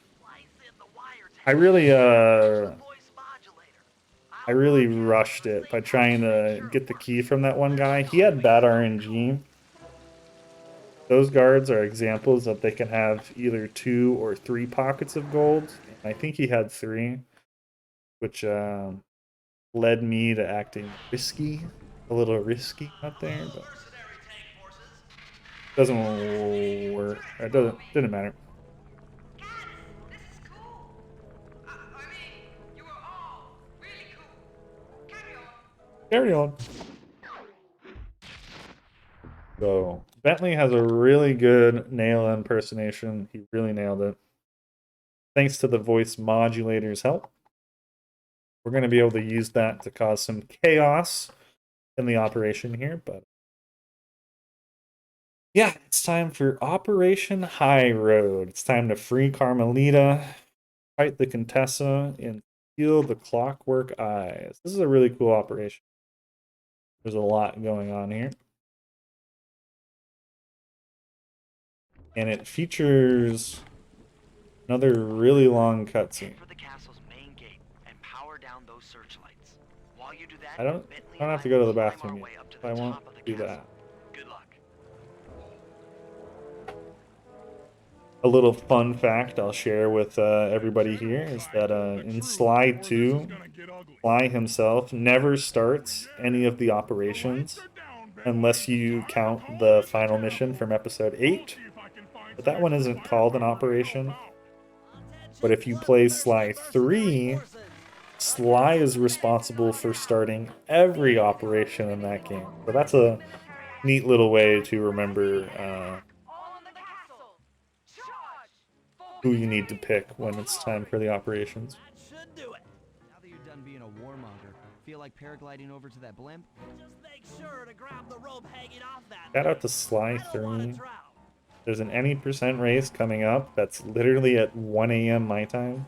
I really rushed it by trying to get the key from that one guy. He had bad RNG. Those guards are examples that they can have either 2 or 3 pockets of gold. I think he had 3, which led me to acting risky, a little risky out there, but doesn't work. It didn't matter. Carry on. So Bentley has a really good nail impersonation. He really nailed it. Thanks to the voice modulator's help. We're going to be able to use that to cause some chaos in the operation here, but yeah, it's time for Operation High Road. It's time to free Carmelita, fight the Contessa, and steal the Clockwork Eyes. This is a really cool operation. There's a lot going on here. And it features another really long cutscene. I don't have to go to the bathroom yet. I won't do that. A little fun fact I'll share with everybody here is that in Sly 2, Sly himself never starts any of the operations unless you count the final mission from episode 8. But that one isn't called an operation. But if you play Sly 3, Sly is responsible for starting every operation in that game. So that's a neat little way to remember who you need to pick when it's time for the operations. Now that you're done being a warmonger, feel like paragliding over to that blimp? Just make sure to grab the rope hanging off that. Shout out to Sly 3. There's an any percent race coming up that's literally at 1 a.m. my time.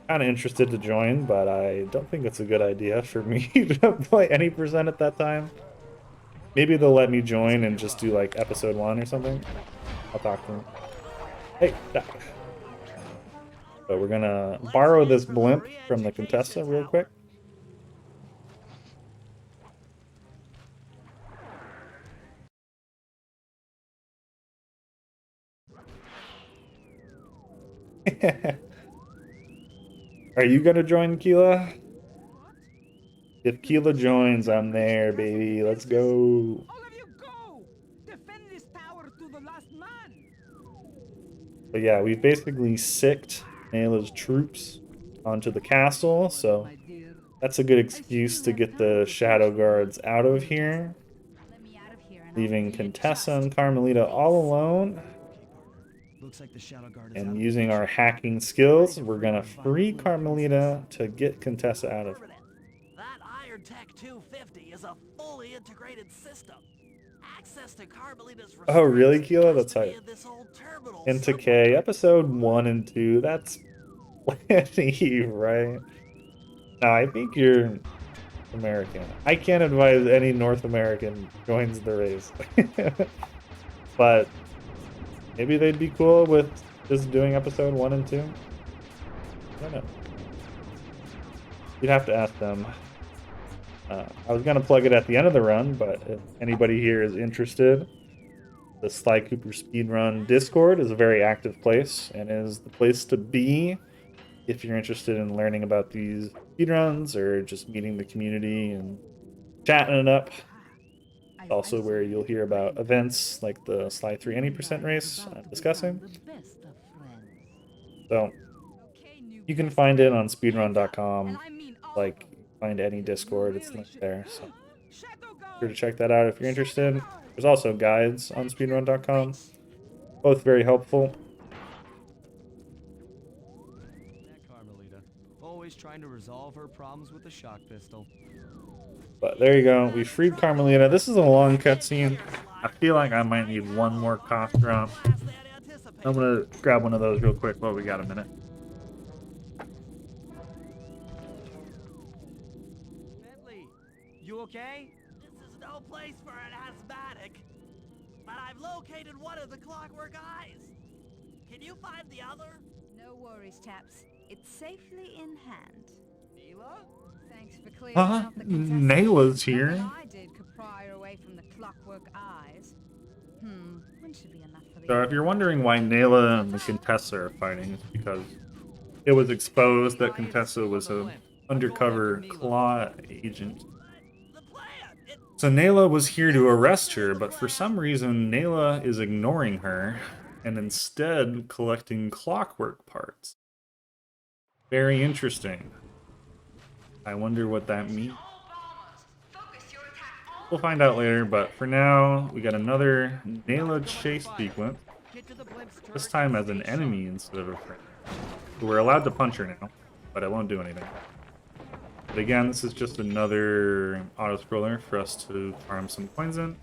Kind of interested to join, but I don't think it's a good idea for me to play any percent at that time. Maybe they'll let me join and just do like episode 1 or something. I'll talk to them. Hey, back. So we're gonna borrow this blimp from the Contessa real quick. Are you gonna join, Keela? If Keela joins, I'm there, baby. Let's go. All of you go! Defend this tower to the last man! But yeah, we've basically sicked Nayla's troops. onto the castle, so My dear, that's a good excuse to get the shadow guards out of here, Let me out of here and I'll leaving be your Contessa trust. and Carmelita all alone. Looks like the Shadow Guard is out And of the using our picture. hacking skills, we're gonna free Carmelita to get Contessa out of here. That Iron Tech 250 is a fully integrated system. Access to Carmelita's Oh, really, restraints Keela? has That's to be hype. in this old terminal Into somewhere. K, episode 1 and 2. That's plenty, right? Now, I think you're American. I can't advise any North American joins the race. But maybe they'd be cool with just doing episode 1 and 2. I don't know. You'd have to ask them. I was gonna plug it at the end of the run, but if anybody here is interested, the Sly Cooper Speedrun Discord is a very active place and is the place to be if you're interested in learning about these speedruns or just meeting the community and chatting it up. It's also where you'll hear about events like the Sly 3 any% race I'm discussing. So you can find it on speedrun.com. Like, find any Discord, it's linked there. So be sure to check that out if you're interested. There's also guides on speedrun.com, both very helpful. That Carmelita, always trying to resolve her problems with the shock pistol. But there you go, we freed Carmelita. This is a long cutscene. I feel like I might need one more cough drop. I'm gonna grab one of those real quick while we got a minute. Bentley, you okay? This is no place for an asthmatic. But I've located one of the clockwork eyes. Can you find the other? No worries, Taps. It's safely in hand. Neela? Thanks for clearing Huh? up the contestant. Nayla's here. Nothing I did could pry her away from the clockwork eyes. One should be enough for the So if you're wondering why Nayla and the Contessa are fighting, it's because it was exposed that Contessa was an undercover Claw agent. The plan! So Nayla was here to arrest her, but for some reason Nayla is ignoring her and instead collecting clockwork parts. Very interesting. I wonder what that means. We'll find out later, but for now, we got another Nayla chase sequence. This time as an enemy instead of a friend. So we're allowed to punch her now, but it won't do anything. But again, this is just another auto-scroller for us to farm some coins in.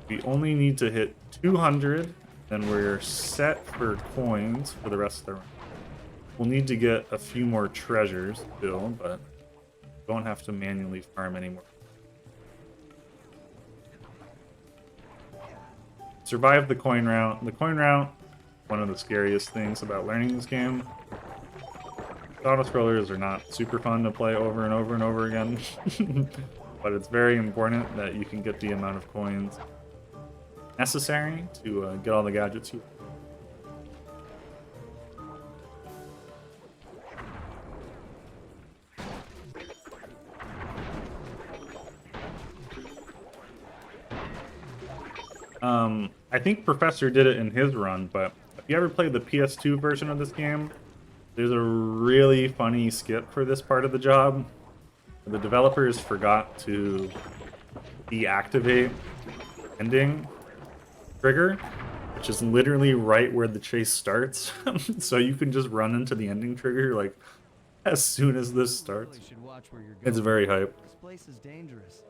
We only need to hit 200, then we're set for coins for the rest of the run. We'll need to get a few more treasures still, but don't have to manually farm anymore. Survive the coin route. The coin route, one of the scariest things about learning this game. Auto-scrollers are not super fun to play over and over and over again, but it's very important that you can get the amount of coins necessary to get all the gadgets you I think Professor did it in his run, but if you ever played the PS2 version of this game, there's a really funny skip for this part of the job. The developers forgot to deactivate ending trigger, which is literally right where the chase starts. So you can just run into the ending trigger like as soon as this starts. Really should watch where you're going. It's very hype. This place is dangerous.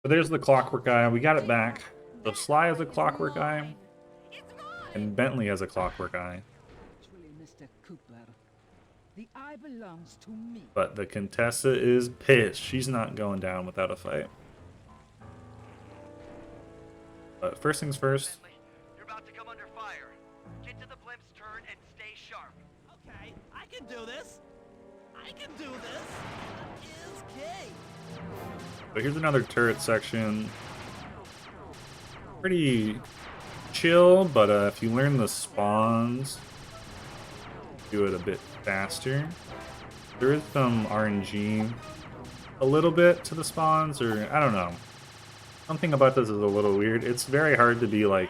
So there's the clockwork eye. We got it back. So Sly has a clockwork eye, and Bentley has a clockwork eye. Actually, Mr. Cooper, the eye belongs to me. But the Contessa is pissed. She's not going down without a fight. But first things first. You're about to come under fire. Get to the blimp's turn and stay sharp. Okay, I can do this. I can do this. That is key. So here's another turret section. Pretty chill, but if you learn the spawns, do it a bit faster. There is some RNG a little bit to the spawns, or I don't know. Something about this is a little weird. It's very hard to be like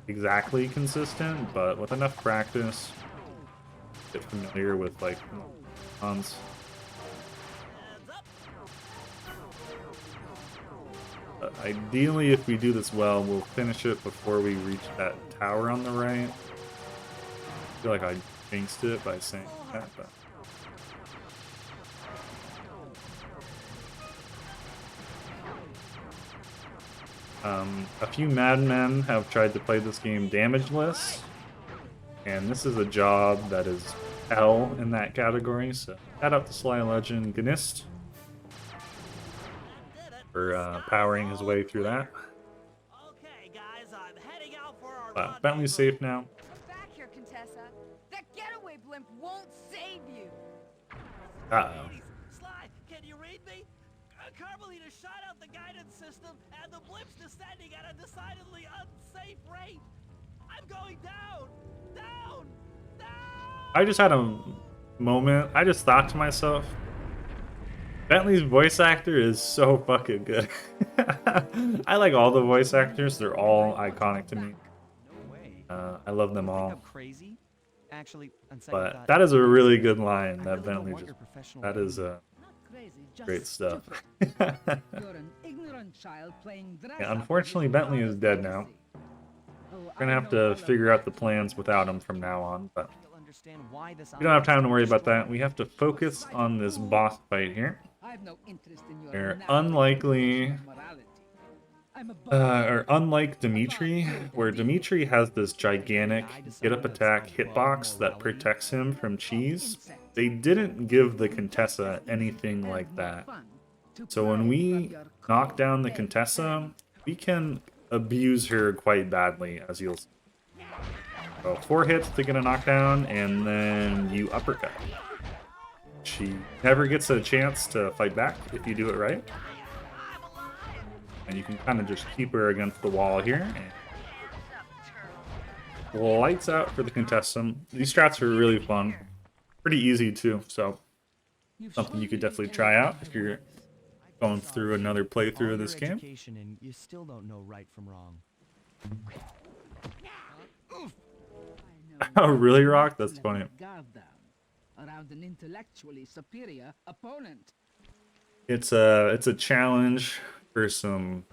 exactly consistent, but with enough practice, get familiar with like cons. Ideally, if we do this well, we'll finish it before we reach that tower on the right. I feel like I jinxed it by saying that, but... a few madmen have tried to play this game damageless, and this is a job that is hell in that category, so shout out to Sly Legend Gnist for powering his way through that. Okay, guys, I'm heading out for our But Bentley's safe now. Come back here, Contessa. That getaway blimp won't save you. Uh-oh. Sly, can you read me? Carmelita shot out the guidance system, and the blimp's descending at a decidedly unsafe rate. I'm going down! Down! Down! I just had a moment. I just thought to myself, Bentley's voice actor is so fucking good. I like all the voice actors. They're all iconic to me. I love them all. Crazy? Actually, But that is a really good line that Bentley just... That is great stuff. You're an ignorant child playing dress Yeah, up unfortunately, with Bentley your is dead now. We're gonna have to figure out the plans without him from now on, but we don't have time to worry about that. We have to focus on this boss fight here. They're unlikely, or unlike Dimitri, where Dimitri has this gigantic get-up attack hitbox that protects him from cheese. They didn't give the Contessa anything like that. So when we knock down the Contessa, we can abuse her quite badly, as you'll see. So 4 hits to get a knockdown, and then you uppercut. She never gets a chance to fight back if you do it right. And you can kind of just keep her against the wall here. And lights out for the Contessa. These strats are really fun. Pretty easy too, so something you could definitely try out if you're going through another playthrough of this game. And you still don't know right from wrong. Oh, really, Rock? That's funny. Around an intellectually superior opponent. It's a challenge for some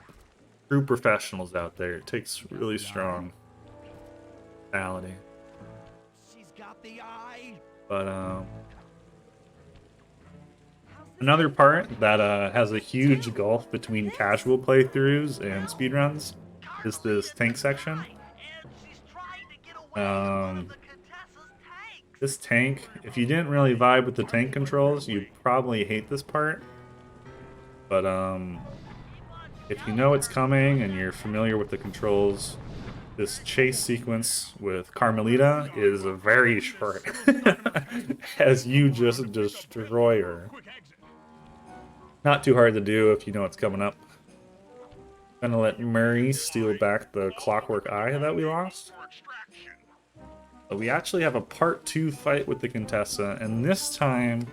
true professionals out there. It takes really strong mentality. She's got the eye. But another part that has a huge gulf between casual playthroughs and speedruns is this tank section. This tank, if you didn't really vibe with the tank controls, you'd probably hate this part. But if you know it's coming and you're familiar with the controls, this chase sequence with Carmelita is very short as you just destroy her. Not too hard to do if you know what's coming up. Gonna let Murray steal back the clockwork eye that we lost. But we actually have a part 2 fight with the Contessa, and this time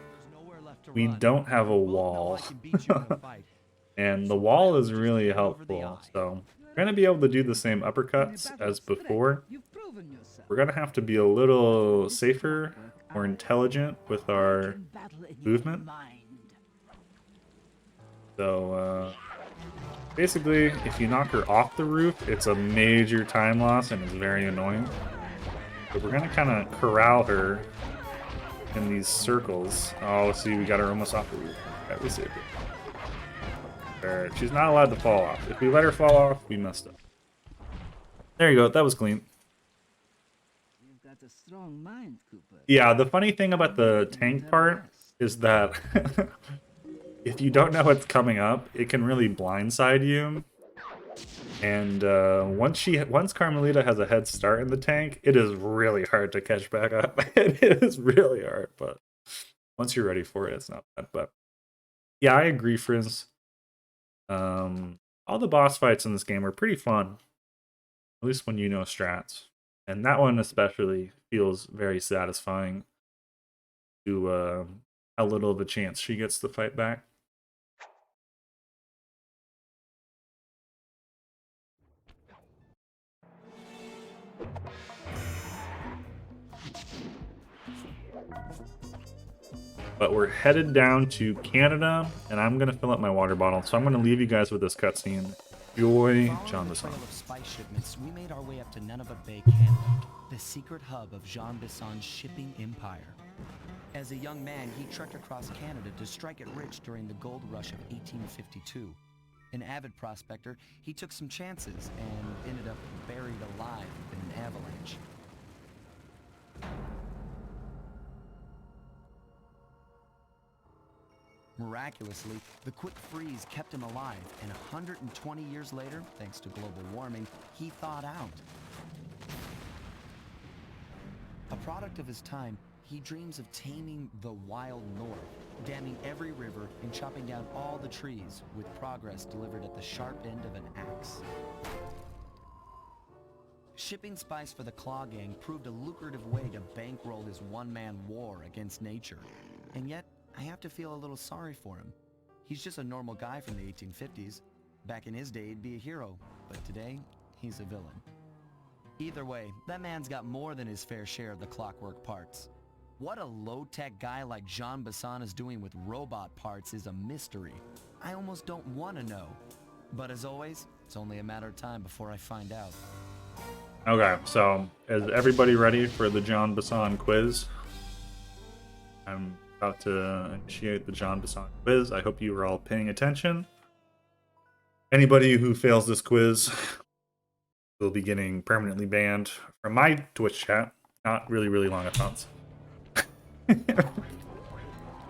we don't have a wall. And the wall is really helpful, so we're gonna be able to do the same uppercuts as before. We're gonna have to be a little safer, more intelligent with our movement. So basically, if you knock her off the roof, it's a major time loss and it's very annoying. But we're gonna kind of corral her in these circles. Oh, see, we got her almost off the roof. Okay, we saved it. There, she's not allowed to fall off. If we let her fall off, we messed up. There you go. That was clean. You've got a strong mind, Cooper. Yeah, the funny thing about the tank part is that if you don't know what's coming up, it can really blindside you. And once Carmelita has a head start in the tank, it is really hard to catch back up. It is really hard, but once you're ready for it, it's not bad. But yeah, I agree, friends. All the boss fights in this game are pretty fun, at least when you know strats. And that one especially feels very satisfying to how little of a chance she gets to fight back. But we're headed down to Canada, and I'm gonna fill up my water bottle. So I'm gonna leave you guys with this cutscene. Enjoy Jean Bisson. Following the trail of spice shipments, we made our way up to Nunavut Bay, Canada, the secret hub of Jean Bisson's shipping empire. As a young man, he trekked across Canada to strike it rich during the gold rush of 1852. An avid prospector, he took some chances and ended up buried alive in an avalanche. Miraculously, the quick freeze kept him alive, and 120 years later, thanks to global warming, he thawed out. A product of his time, he dreams of taming the wild north, damming every river and chopping down all the trees, with progress delivered at the sharp end of an axe. Shipping spice for the Claw Gang proved a lucrative way to bankroll his one-man war against nature. And yet, I have to feel a little sorry for him. He's just a normal guy from the 1850s. Back in his day, he'd be a hero, but today, he's a villain. Either way, that man's got more than his fair share of the clockwork parts. What a low-tech guy like Jean Bisson is doing with robot parts is a mystery. I almost don't want to know. But as always, it's only a matter of time before I find out. Okay, so is everybody ready for the Jean Bisson quiz? I'm about to initiate the Jean Bisson quiz. I hope you are all paying attention. Anybody who fails this quiz will be getting permanently banned from my Twitch chat. Not really long accounts.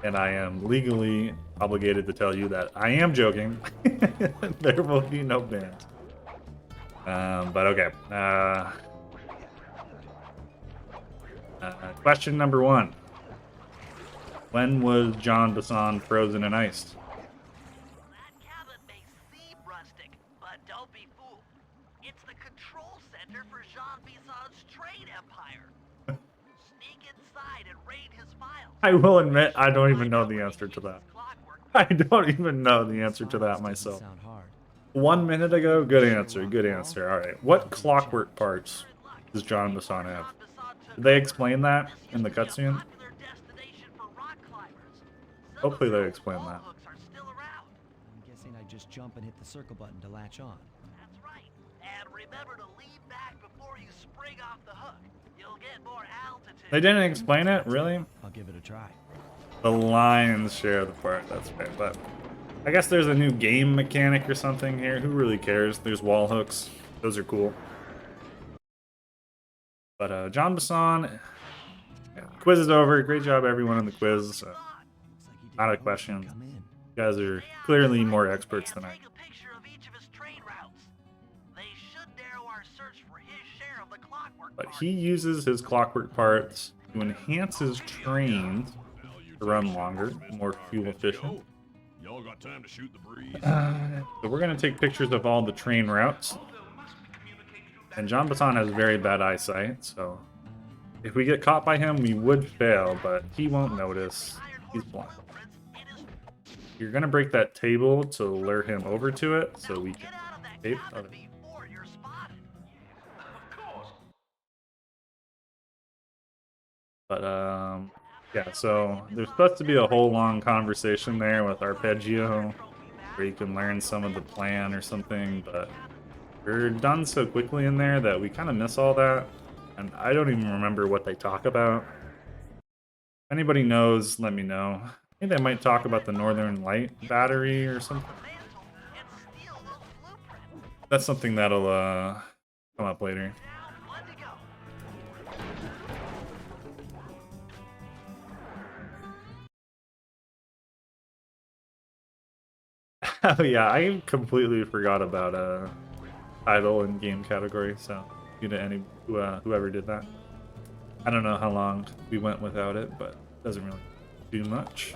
And I am legally obligated to tell you that I am joking. There will be no bans. But okay. Question number 1. When was Jean Bisson frozen and iced? That cabin may seem rustic, but don't be fooled. It's the control center for Jean Bisson's trade empire. Sneak inside and raid his files. I will admit, I don't even know the answer to that. I don't even know the answer to that myself. 1 minute ago, good answer, good answer. All right, what clockwork parts does Jean Bisson have? Did they explain that in the cutscene? Hopefully they explain that. I'm guessing I just jump and hit the circle button to latch on. That's right. And remember to lean back before you spring off the hook. You'll get more altitude. They didn't explain it, really? I'll give it a try. The lions share the part, that's right. But I guess there's a new game mechanic or something here. Who really cares? There's wall hooks. Those are cool. But Jean Bisson, yeah, quiz is over. Great job, everyone, in the quiz. Not a question. You guys are clearly more experts than I am. But he uses his clockwork parts to enhance his trains to run longer, more fuel efficient. Y'all got time to shoot the breeze? So we're going to take pictures of all the train routes. And Jean Bisson has very bad eyesight, so if we get caught by him, we would fail, but he won't notice. He's blind. You're going to break that table to lure him over to it, so we can tape. Okay. But, yeah, so there's supposed to be a whole long conversation there with Arpeggio, where you can learn some of the plan or something, but we're done so quickly in there that we kind of miss all that, and I don't even remember what they talk about. If anybody knows, let me know. I think they might talk about the Northern Light battery or something. That's something that'll come up later. Oh yeah, I completely forgot about title and game category, so due to any whoever did that. I don't know how long we went without it, but it doesn't really do much.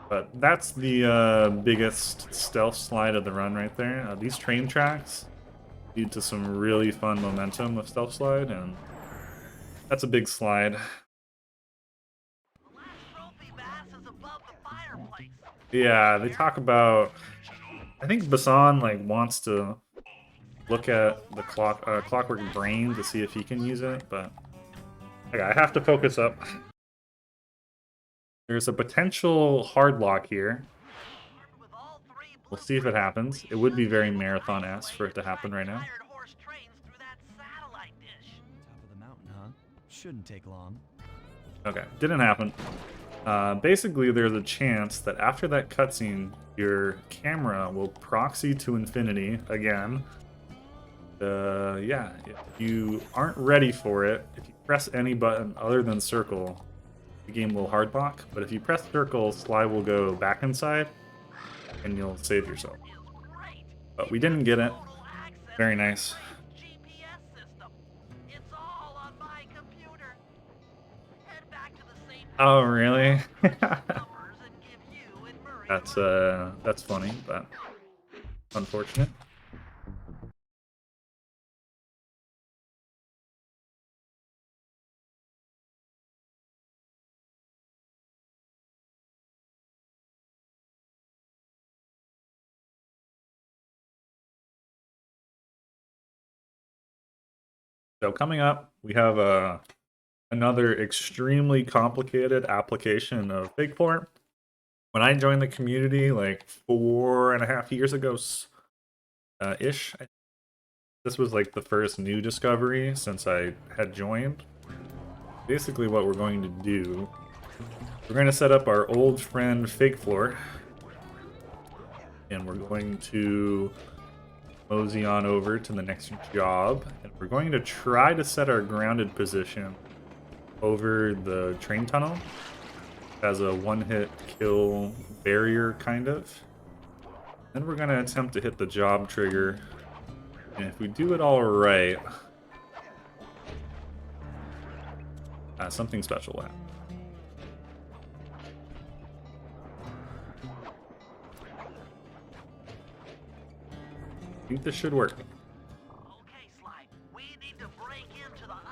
But that's the biggest stealth slide of the run right there. These train tracks lead to some really fun momentum with stealth slide, and that's a big slide. Yeah, they talk about, I think Bisson like wants to look at the clockwork brain to see if he can use it, but okay, I have to focus up. There's a potential hard lock here. We'll see if it happens. It would be very marathon-esque for it to happen right now. Top of the mountain, huh? Shouldn't take long. Okay, didn't happen. Basically, there's a chance that after that cutscene, your camera will proxy to infinity again. Yeah, if you aren't ready for it, if you press any button other than circle, the game will hard lock. But if you press circle, Sly will go back inside, and you'll save yourself. But we didn't get it. Very nice. Oh, really? That's funny, but unfortunate. So coming up, we have another extremely complicated application of FigFort. When I joined the community like 4.5 years ago, ish, this was like the first new discovery since I had joined. Basically, what we're going to do, we're going to set up our old friend FigFort, and we're going to mosey on over to the next job, and we're going to try to set our grounded position over the train tunnel as a one-hit kill barrier, kind of. Then we're going to attempt to hit the job trigger, and if we do it all right, something special will happen. I think this should work.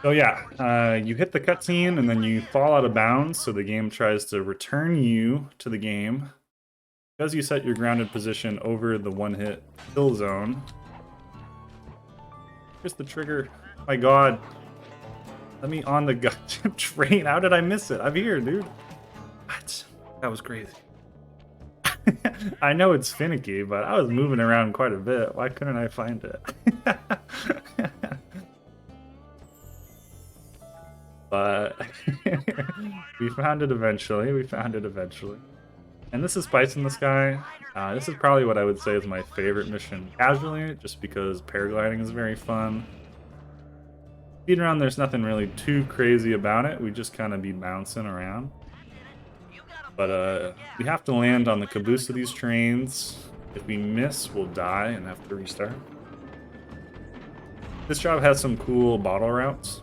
So yeah, you hit the cutscene and then you fall out of bounds, so the game tries to return you to the game. Because you set your grounded position over the one-hit kill zone. Here's the trigger. Oh my god. Let me on the goddamn train. How did I miss it? I'm here, dude. What? That was crazy. I know it's finicky, but I was moving around quite a bit. Why couldn't I find it? But we found it eventually. And this is Spice in the Sky. This is probably what I would say is my favorite mission casually, just because paragliding is very fun. Speedrun, there's nothing really too crazy about it. We just kind of be bouncing around. But we have to land on the caboose of these trains. If we miss, we'll die and have to restart. This job has some cool bottle routes.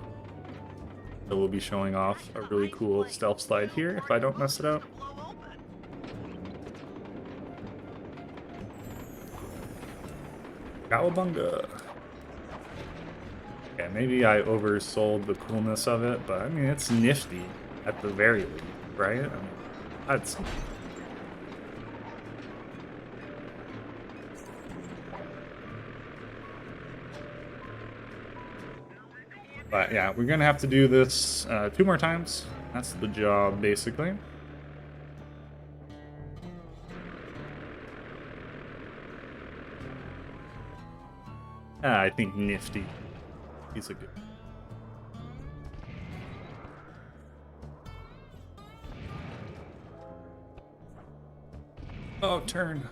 So we'll be showing off a really cool stealth slide here if I don't mess it up. Cowabunga! Yeah, maybe I oversold the coolness of it, but I mean, it's nifty at the very least, right? I mean, that's... But yeah, we're gonna have to do this 2 more times. That's the job, basically. I think nifty. He's a good... Oh, turn.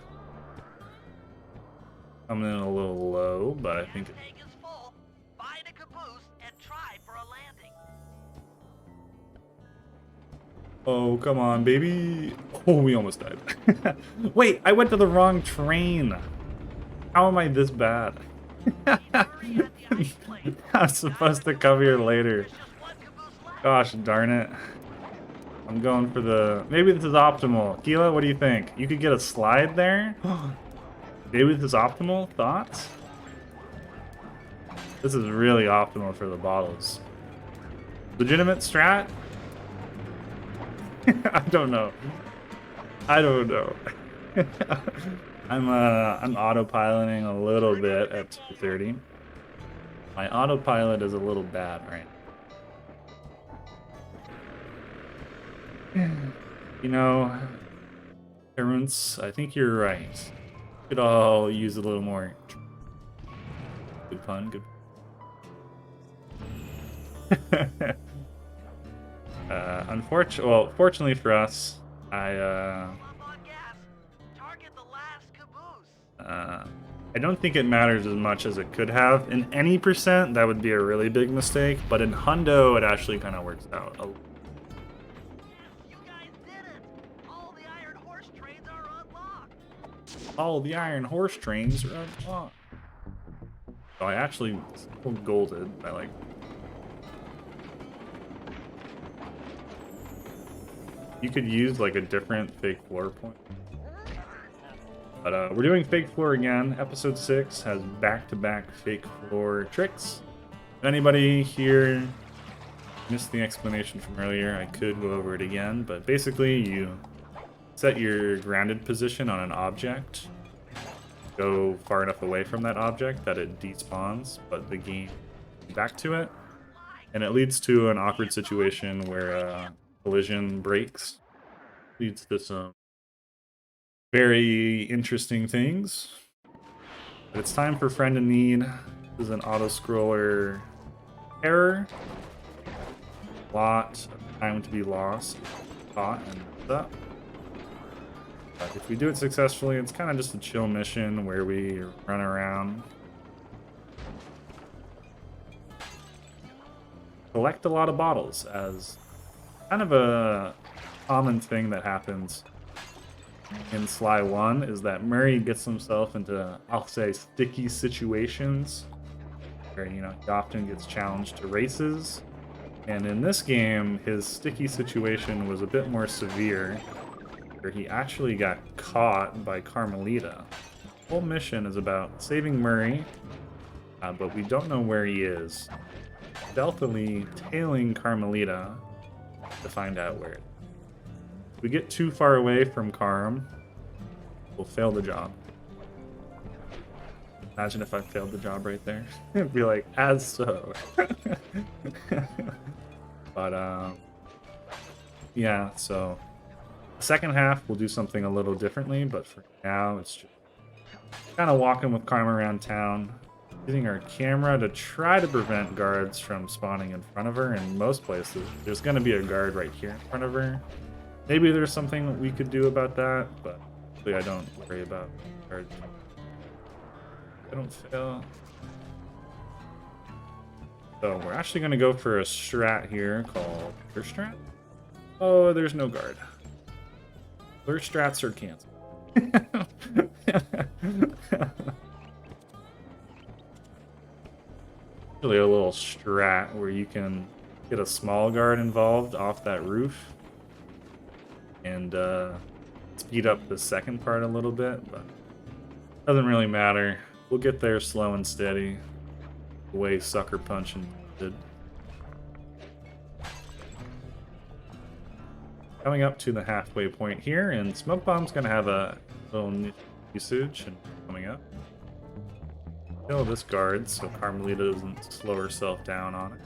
Coming in a little low, but I think... Oh, come on, baby. Oh, we almost died. Wait, I went to the wrong train. How am I this bad? I'm supposed to come here later. Gosh darn it. I'm going for the... Maybe this is optimal. Keela, what do you think? You could get a slide there? Maybe this is optimal? Thoughts? This is really optimal for the bottles. Legitimate strat? I don't know. I'm autopiloting a little bit at 230. My autopilot is a little bad right now. You know, Terrence, I think you're right. Could all use a little more. Good pun, good. Fortunately for us, I don't think it matters as much as it could have. In any percent, that would be a really big mistake, but in hundo, it actually kind of works out. You guys did it! All the iron horse trains are unlocked! All the iron horse trains are unlocked. So I actually golded. I like. You could use like a different fake floor point. But we're doing fake floor again. Episode 6 has back-to-back fake floor tricks. If anybody here missed the explanation from earlier, I could go over it again. But basically, you set your grounded position on an object. Go far enough away from that object that it despawns, but the game back to it. And it leads to an awkward situation where collision breaks. Leads to some very interesting things. But it's time for Friend in Need. This is an auto-scroller error. A lot of time to be lost. Caught and up. But if we do it successfully, it's kind of just a chill mission where we run around. Collect a lot of bottles as kind of a common thing that happens in Sly 1 is that Murray gets himself into, I'll say, sticky situations where, you know, he often gets challenged to races. And in this game, his sticky situation was a bit more severe, where he actually got caught by Carmelita. The whole mission is about saving Murray, but we don't know where he is. Stealthily tailing Carmelita to find out where it is. If we get too far away from Carm, we'll fail the job. Imagine if I failed the job right there. It'd be like, as so. But, yeah, so the second half we'll do something a little differently, but for now it's just kind of walking with Carm around town, using our camera to try to prevent guards from spawning in front of her. In most places, there's going to be a guard right here in front of her. Maybe there's something that we could do about that, but I don't worry about guards. I don't fail. So we're actually going to go for a strat here called Blur Strat. Oh, there's no guard. Blur strats are canceled. Really a little strat where you can get a small guard involved off that roof and speed up the second part a little bit, but doesn't really matter. We'll get there slow and steady, the way Sucker Punch did. Coming up to the halfway point here, and Smoke Bomb's gonna have a little usage and coming up. Kill this guard so Carmelita doesn't slow herself down on it.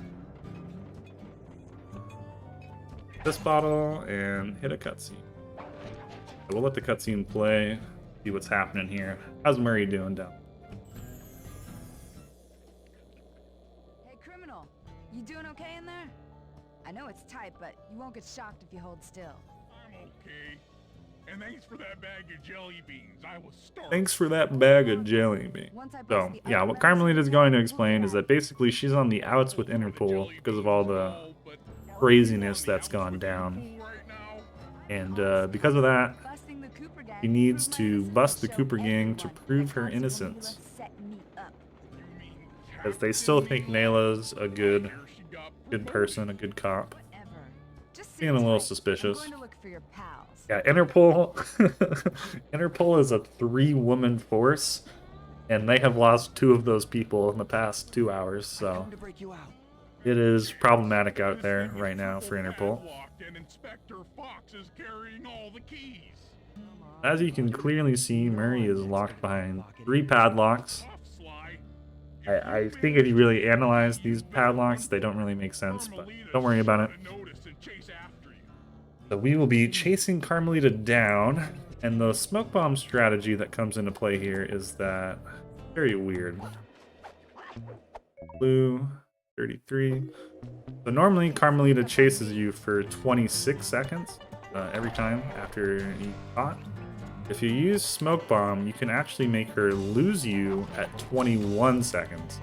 This bottle and hit a cutscene. So we'll let the cutscene play, see what's happening here. How's Murray doing down? Hey, criminal. You doing okay in there? I know it's tight, but you won't get shocked if you hold still. I'm okay. And thanks for that bag of jelly beans. I was starving. Thanks for that bag of jelly beans. So, yeah, what Carmelita is going to explain is that basically she's on the outs with Interpol because of all the craziness that's gone down. And because of that, she needs to bust the Cooper gang to prove her innocence. Because they still think Nayla's a good person, a good cop. Being a little suspicious. Yeah, Interpol. Interpol is a 3-woman force, and they have lost 2 of those people in the past 2 hours, so it is problematic out there right now for Interpol. As you can clearly see, Murray is locked behind 3 padlocks. I think if you really analyze these padlocks, they don't really make sense, but don't worry about it. So we will be chasing Carmelita down, and the smoke bomb strategy that comes into play here is that very weird. Blue, 33. So normally Carmelita chases you for 26 seconds every time after you caught. If you use smoke bomb, you can actually make her lose you at 21 seconds.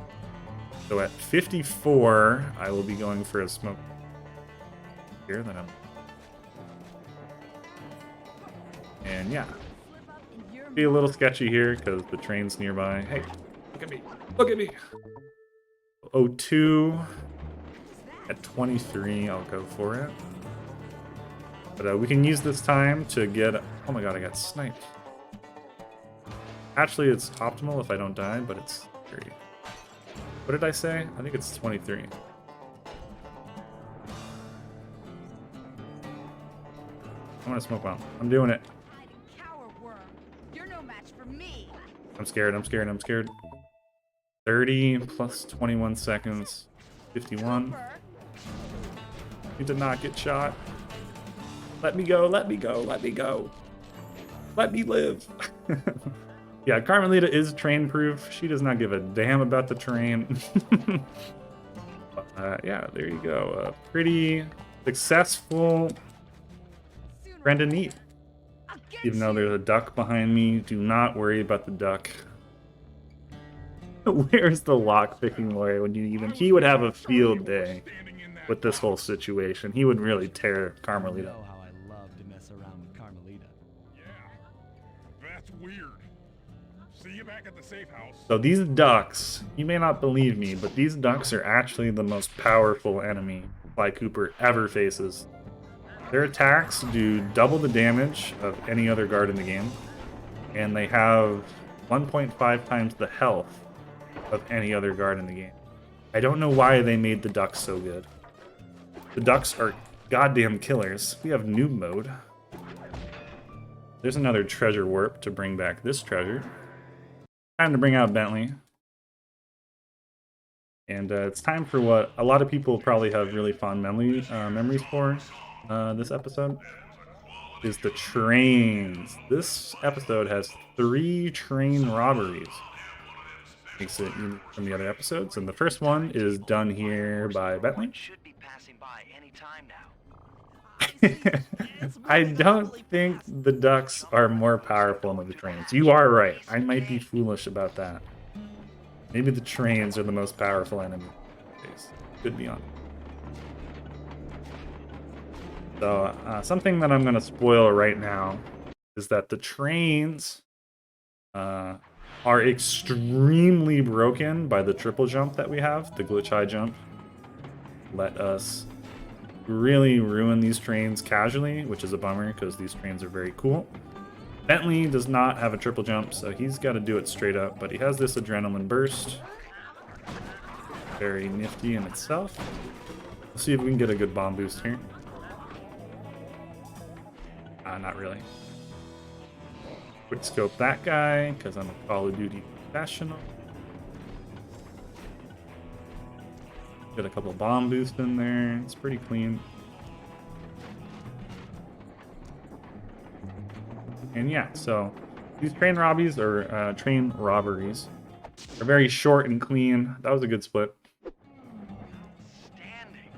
So at 54, I will be going for a smoke here. Then I'm, and yeah, be a little sketchy here because the train's nearby. Hey, look at me! Look at me! 02 at 23. I'll go for it. But we can use this time to get... Oh my god, I got sniped. Actually, it's optimal if I don't die, but it's 30. What did I say? I think it's 23. I want to smoke bomb. I'm doing it. You're no match for me. I'm scared, I'm scared, I'm scared. 30 plus 21 seconds. 51. He did not get shot. Let me go, let me go, let me go. Let me live. Yeah, Carmelita is train proof. She does not give a damn about the train. Yeah, there you go. A pretty successful Brenda Neat. Even though there's a duck behind me, do not worry about the duck. Where's the lockpicking lawyer when you even... He would have a field day with this whole situation. He would really tear Carmelita. You know how I love to mess around with Carmelita. Yeah, that's weird. See you back at the safe house. So these ducks, you may not believe me, but these ducks are actually the most powerful enemy Sly Cooper ever faces. Their attacks do double the damage of any other guard in the game, and they have 1.5 times the health of any other guard in the game. I don't know why they made the ducks so good. The ducks are goddamn killers. We have noob mode. There's another treasure warp to bring back this treasure. Time to bring out Bentley. And it's time for what a lot of people probably have really fond memories for this episode. Is the trains. This episode has 3 train robberies. Makes it unique from the other episodes. And the first one is done here by Bentley. Should be passing by any time now. I don't think the ducks are more powerful than the trains. You are right. I might be foolish about that. Maybe the trains are the most powerful enemy. Could be on. So something that I'm going to spoil right now is that the trains are extremely broken by the triple jump that we have, the glitch high jump. Let us really ruin these trains casually, which is a bummer because these trains are very cool. Bentley does not have a triple jump, so he's got to do it straight up, but he has this adrenaline burst. Very nifty in itself. Let's see if we can get a good bomb boost here. Not really. Quick scope that guy, because I'm a Call of Duty professional. Get a couple bomb boosts in there. It's pretty clean. And yeah, so these train robberies are very short and clean. That was a good split. Standing.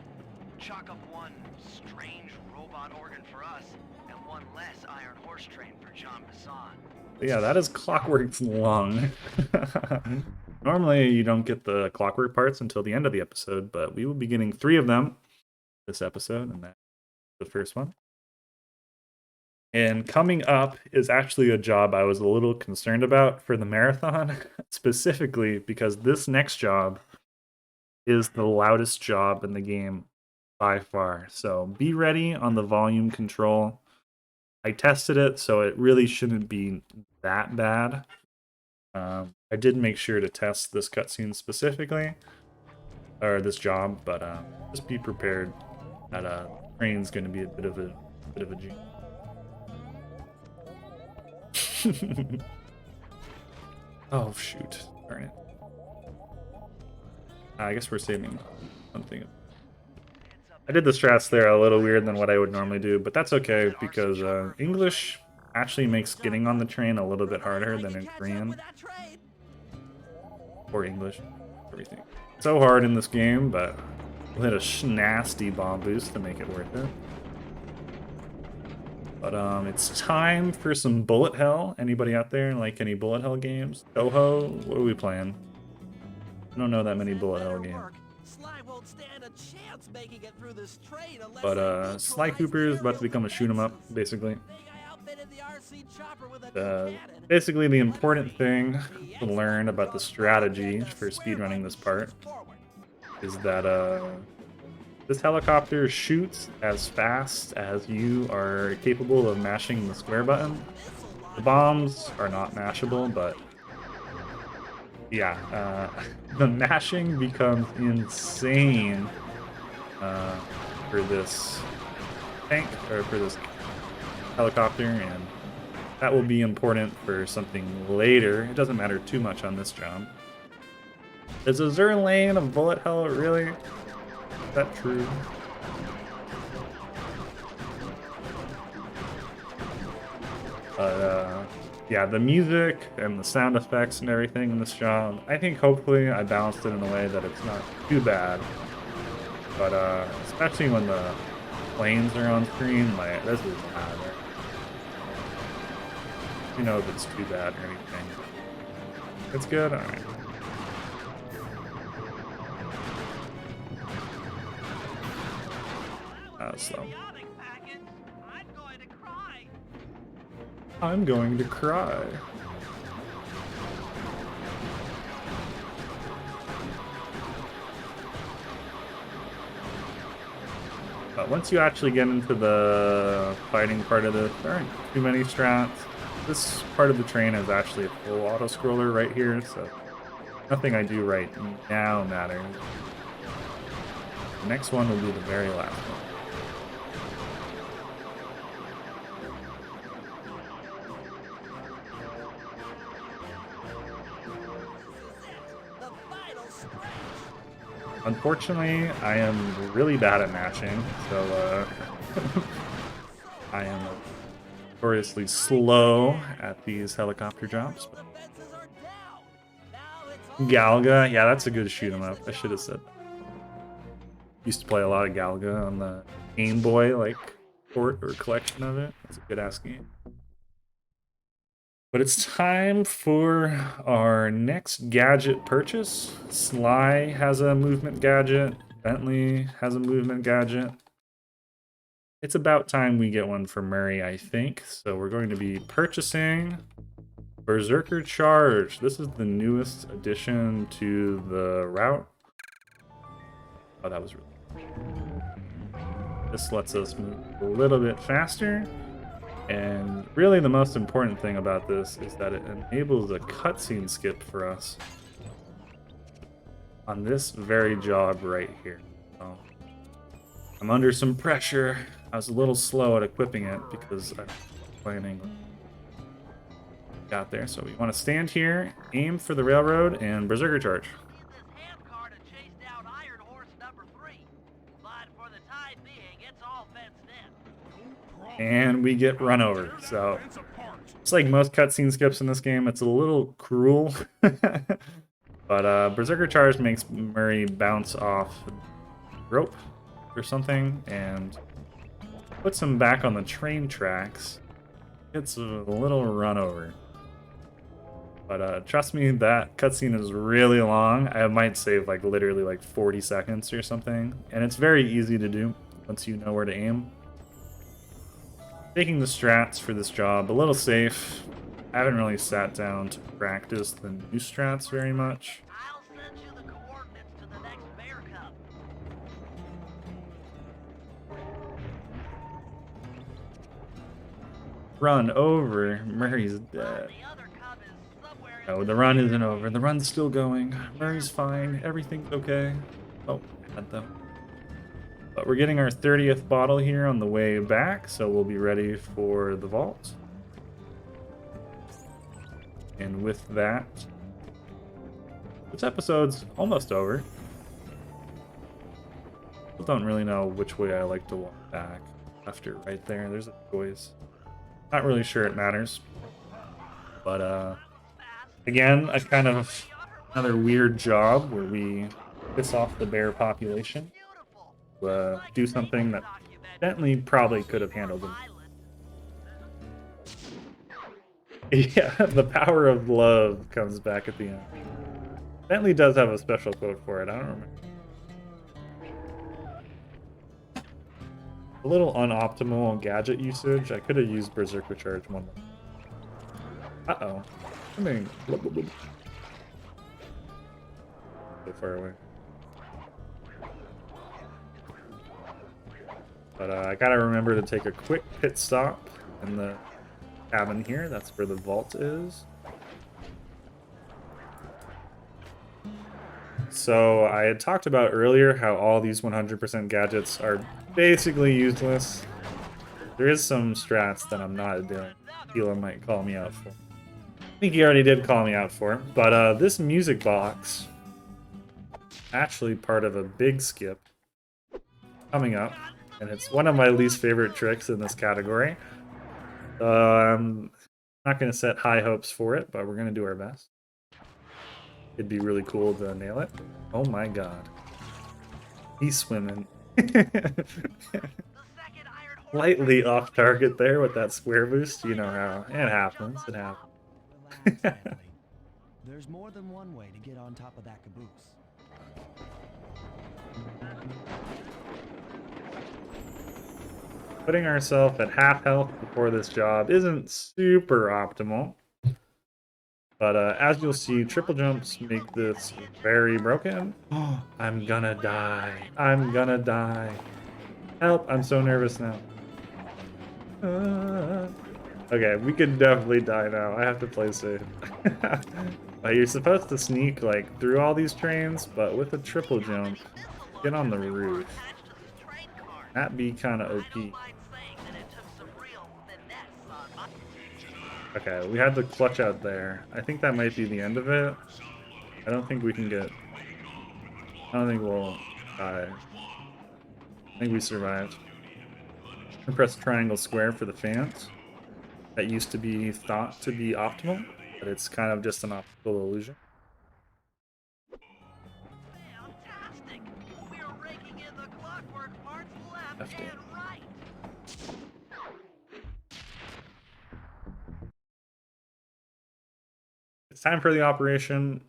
Chalk up one strange robot organ for us, and one less Iron Horse train for John Bassan. But yeah, that is Clockwork's lung. Normally, you don't get the Clockwork parts until the end of the episode, but we will be getting 3 of them this episode, and that's the first one. And coming up is actually a job I was a little concerned about for the marathon, specifically because this next job is the loudest job in the game by far. So be ready on the volume control. I tested it, so it really shouldn't be that bad. I did make sure to test this cutscene specifically, or this job, but just be prepared that train's going to be a bit of a G. Oh shoot! Darn it. I guess we're saving something. Heads up I did the strats there a little weird than what I would normally do, but that's okay because English actually makes getting on the train a little bit harder than in Korean or English. Everything. So hard in this game, but we'll hit a nasty bomb boost to make it worth it. But it's time for some bullet hell. Anybody out there like any bullet hell games? Toho, what are we playing? I don't know that many bullet hell games. But Sly Cooper is about to become a shoot 'em up, basically. Basically, the important thing to learn about the strategy for speedrunning this part is that this helicopter shoots as fast as you are capable of mashing the square button. The bombs are not mashable, but yeah, the mashing becomes insane for this tank, or for this helicopter, and that will be important for something later. It doesn't matter too much on this job. Is a Zur lane of bullet hell really? Is that true? Yeah, the music and the sound effects and everything in this job, I think hopefully I balanced it in a way that it's not too bad. But especially when the planes are on screen, like, this is bad. You know if it's too bad or anything. It's good? Alright. Slow. I'm going to cry. But once you actually get into the fighting part of this, there aren't too many strats. This part of the train is actually a full auto-scroller right here, so nothing I do right now matters. The next one will be the very last one. Unfortunately, I am really bad at mashing, so I am notoriously slow at these helicopter drops. Galga, yeah, that's a good shoot 'em up. I should have said. Used to play a lot of Galga on the Game Boy, like port or collection of it. That's a good ass game. But it's time for our next gadget purchase. Sly has a movement gadget. Bentley has a movement gadget. It's about time we get one for Murray, I think. So we're going to be purchasing Berserker Charge. This is the newest addition to the route. Oh, that was really cool. This lets us move a little bit faster. And really the most important thing about this is that it enables a cutscene skip for us on this very job right here. So I'm under some pressure. I was a little slow at equipping it because I was planning got there. So we want to stand here, aim for the railroad, and Berserker Charge. And we get run over. So it's like most cutscene skips in this game. It's a little cruel. But Berserker Charge makes Murray bounce off rope or something and puts him back on the train tracks. It's a little run over. But trust me, that cutscene is really long. I might save like literally like 40 seconds or something. And it's very easy to do once you know where to aim. Taking the strats for this job, a little safe. I haven't really sat down to practice the new strats very much. I'll send you the coordinates to the next bear cup. Run over. Murray's dead. Oh, the run isn't over. The run's still going. Murray's fine. Everything's okay. Oh, bad though. But we're getting our 30th bottle here on the way back, so we'll be ready for the vault. And with that, this episode's almost over. Don't really know which way I like to walk back. Left or right there. There's a choice. Not really sure it matters. But again, a kind of another weird job where we piss off the bear population to do something that Bentley probably could have handled them. Yeah, the power of love comes back at the end. Bentley does have a special quote for it. I don't remember. A little unoptimal gadget usage. I could have used Berserker Charge one more. Uh-oh. I mean, so far away. But I gotta remember to take a quick pit stop in the cabin here. That's where the vault is. So I had talked about earlier how all these 100% gadgets are basically useless. There is some strats that I'm not doing. Tila might call me out for. I think he already did call me out for it. But this music box, actually part of a big skip coming up. And it's one of my least favorite tricks in this category. I'm not going to set high hopes for it, but we're going to do our best. It'd be really cool to nail it. Oh my god. He's swimming. Slightly off target there with that square boost. You know how it happens. It happens. Relax, Bentley. There's more than one way to get on top of that caboose. Putting ourselves at half health before this job isn't super optimal. But as you'll see, triple jumps make this very broken. Oh, I'm gonna die. I'm gonna die. Help, I'm so nervous now. Okay, we could definitely die now. I have to play safe. You're supposed to sneak like through all these trains, but with a triple jump, get on the roof. That'd be kind of OP. Okay, we had the clutch out there. I think that might be the end of it. I don't think we can get... I don't think we'll die. I think we survived. And press triangle square for the fans. That used to be thought to be optimal, but it's kind of just an optical illusion. Fantastic! We're raking in the clockwork parts left Left and right. It's time for the operation.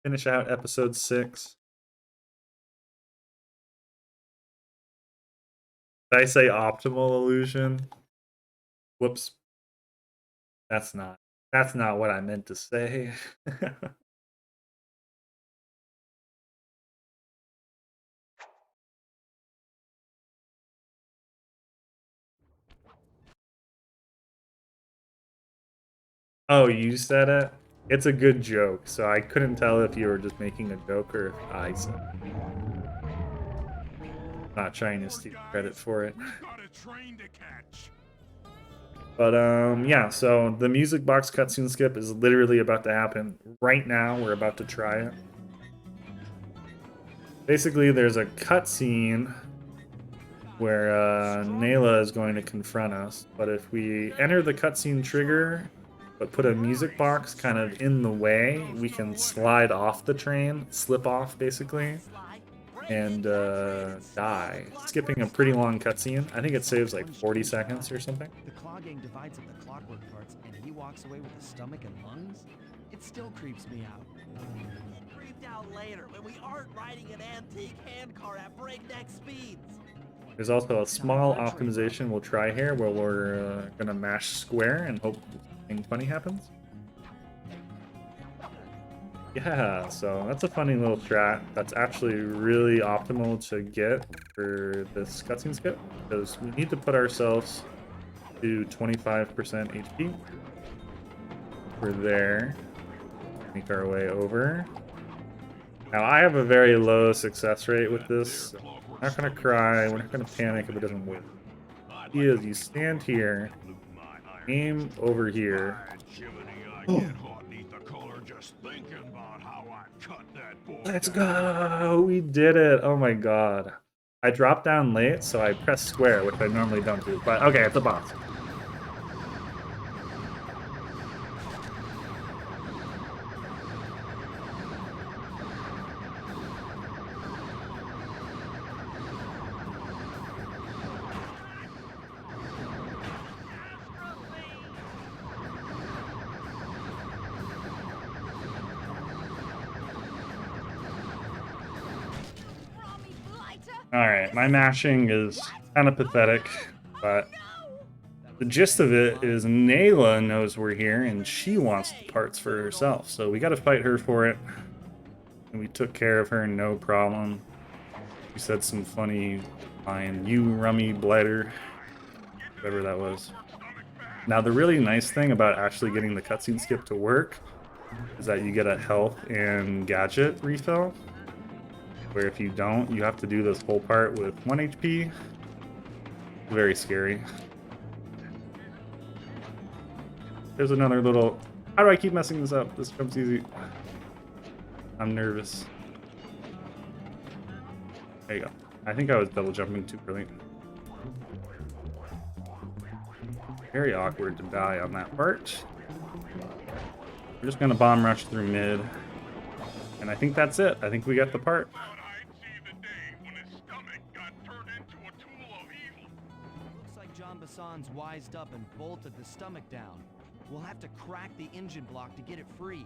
Finish out episode 6. Did I say optimal illusion? Whoops. That's not what I meant to say. Oh, you said it? It's a good joke, so I couldn't tell if you were just making a joke or if I said it. Not trying to steal credit for it. But yeah, so the music box cutscene skip is literally about to happen right now. We're about to try it. Basically, there's a cutscene where Nayla is going to confront us, but if we enter the cutscene trigger but put a music box kind of in the way, we can slide off the train, slip off basically, and die. Skipping a pretty long cutscene. I think it saves like 40 seconds or something. The Claw Gang divides up the clockwork parts and he walks away with a stomach and lungs? It still creeps me out. Creeped out later when we aren't riding an antique handcar at breakneck speeds. There's also a small optimization we'll try here where we're gonna mash square and hope something funny happens. Yeah, so that's a funny little strat that's actually really optimal to get for this cutscene skip, because we need to put ourselves to 25% HP. We're there. Make our way over. Now I have a very low success rate with this. We're not gonna cry, we're not gonna panic if it doesn't win. Is you stand here, aim over here. Let's go! We did it! Oh my god. I dropped down late, so I pressed square, which I normally don't do. But okay, it's a boss. Alright, my mashing is kind of pathetic, but the gist of it is Nayla knows we're here and she wants the parts for herself, so we gotta fight her for it. And we took care of her, no problem. She said some funny line, "You rummy blighter," whatever that was. Now the really nice thing about actually getting the cutscene skip to work is that you get a health and gadget refill. Where if you don't, you have to do this whole part with 1 HP. Very scary. There's another little... How do I keep messing this up? This comes easy. I'm nervous. There you go. I think I was double jumping too early. Very awkward to die on that part. We're just gonna bomb rush through mid. And I think that's it. I think we got the part. Bassan's wised up and bolted the stomach down. We'll have to crack the engine block to get it free.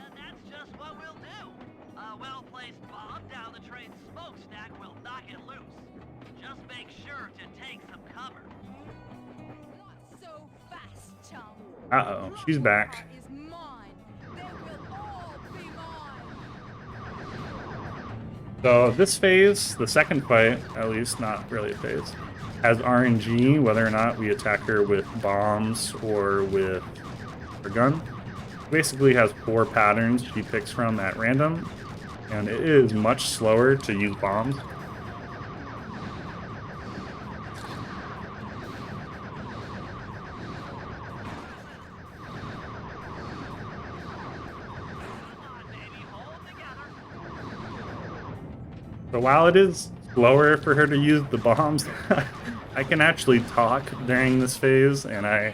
And that's just what we'll do. A well-placed bomb down the train's smokestack will knock it loose. Just make sure to take some cover. Not so fast, chum. Uh-oh, she's back. Is mine. They will all be mine. So this phase, the second fight, at least, not really a phase, has RNG, whether or not we attack her with bombs or with her gun. Basically has 4 patterns she picks from at random, and it is much slower to use bombs. So while it is slower for her to use the bombs, I can actually talk during this phase, and I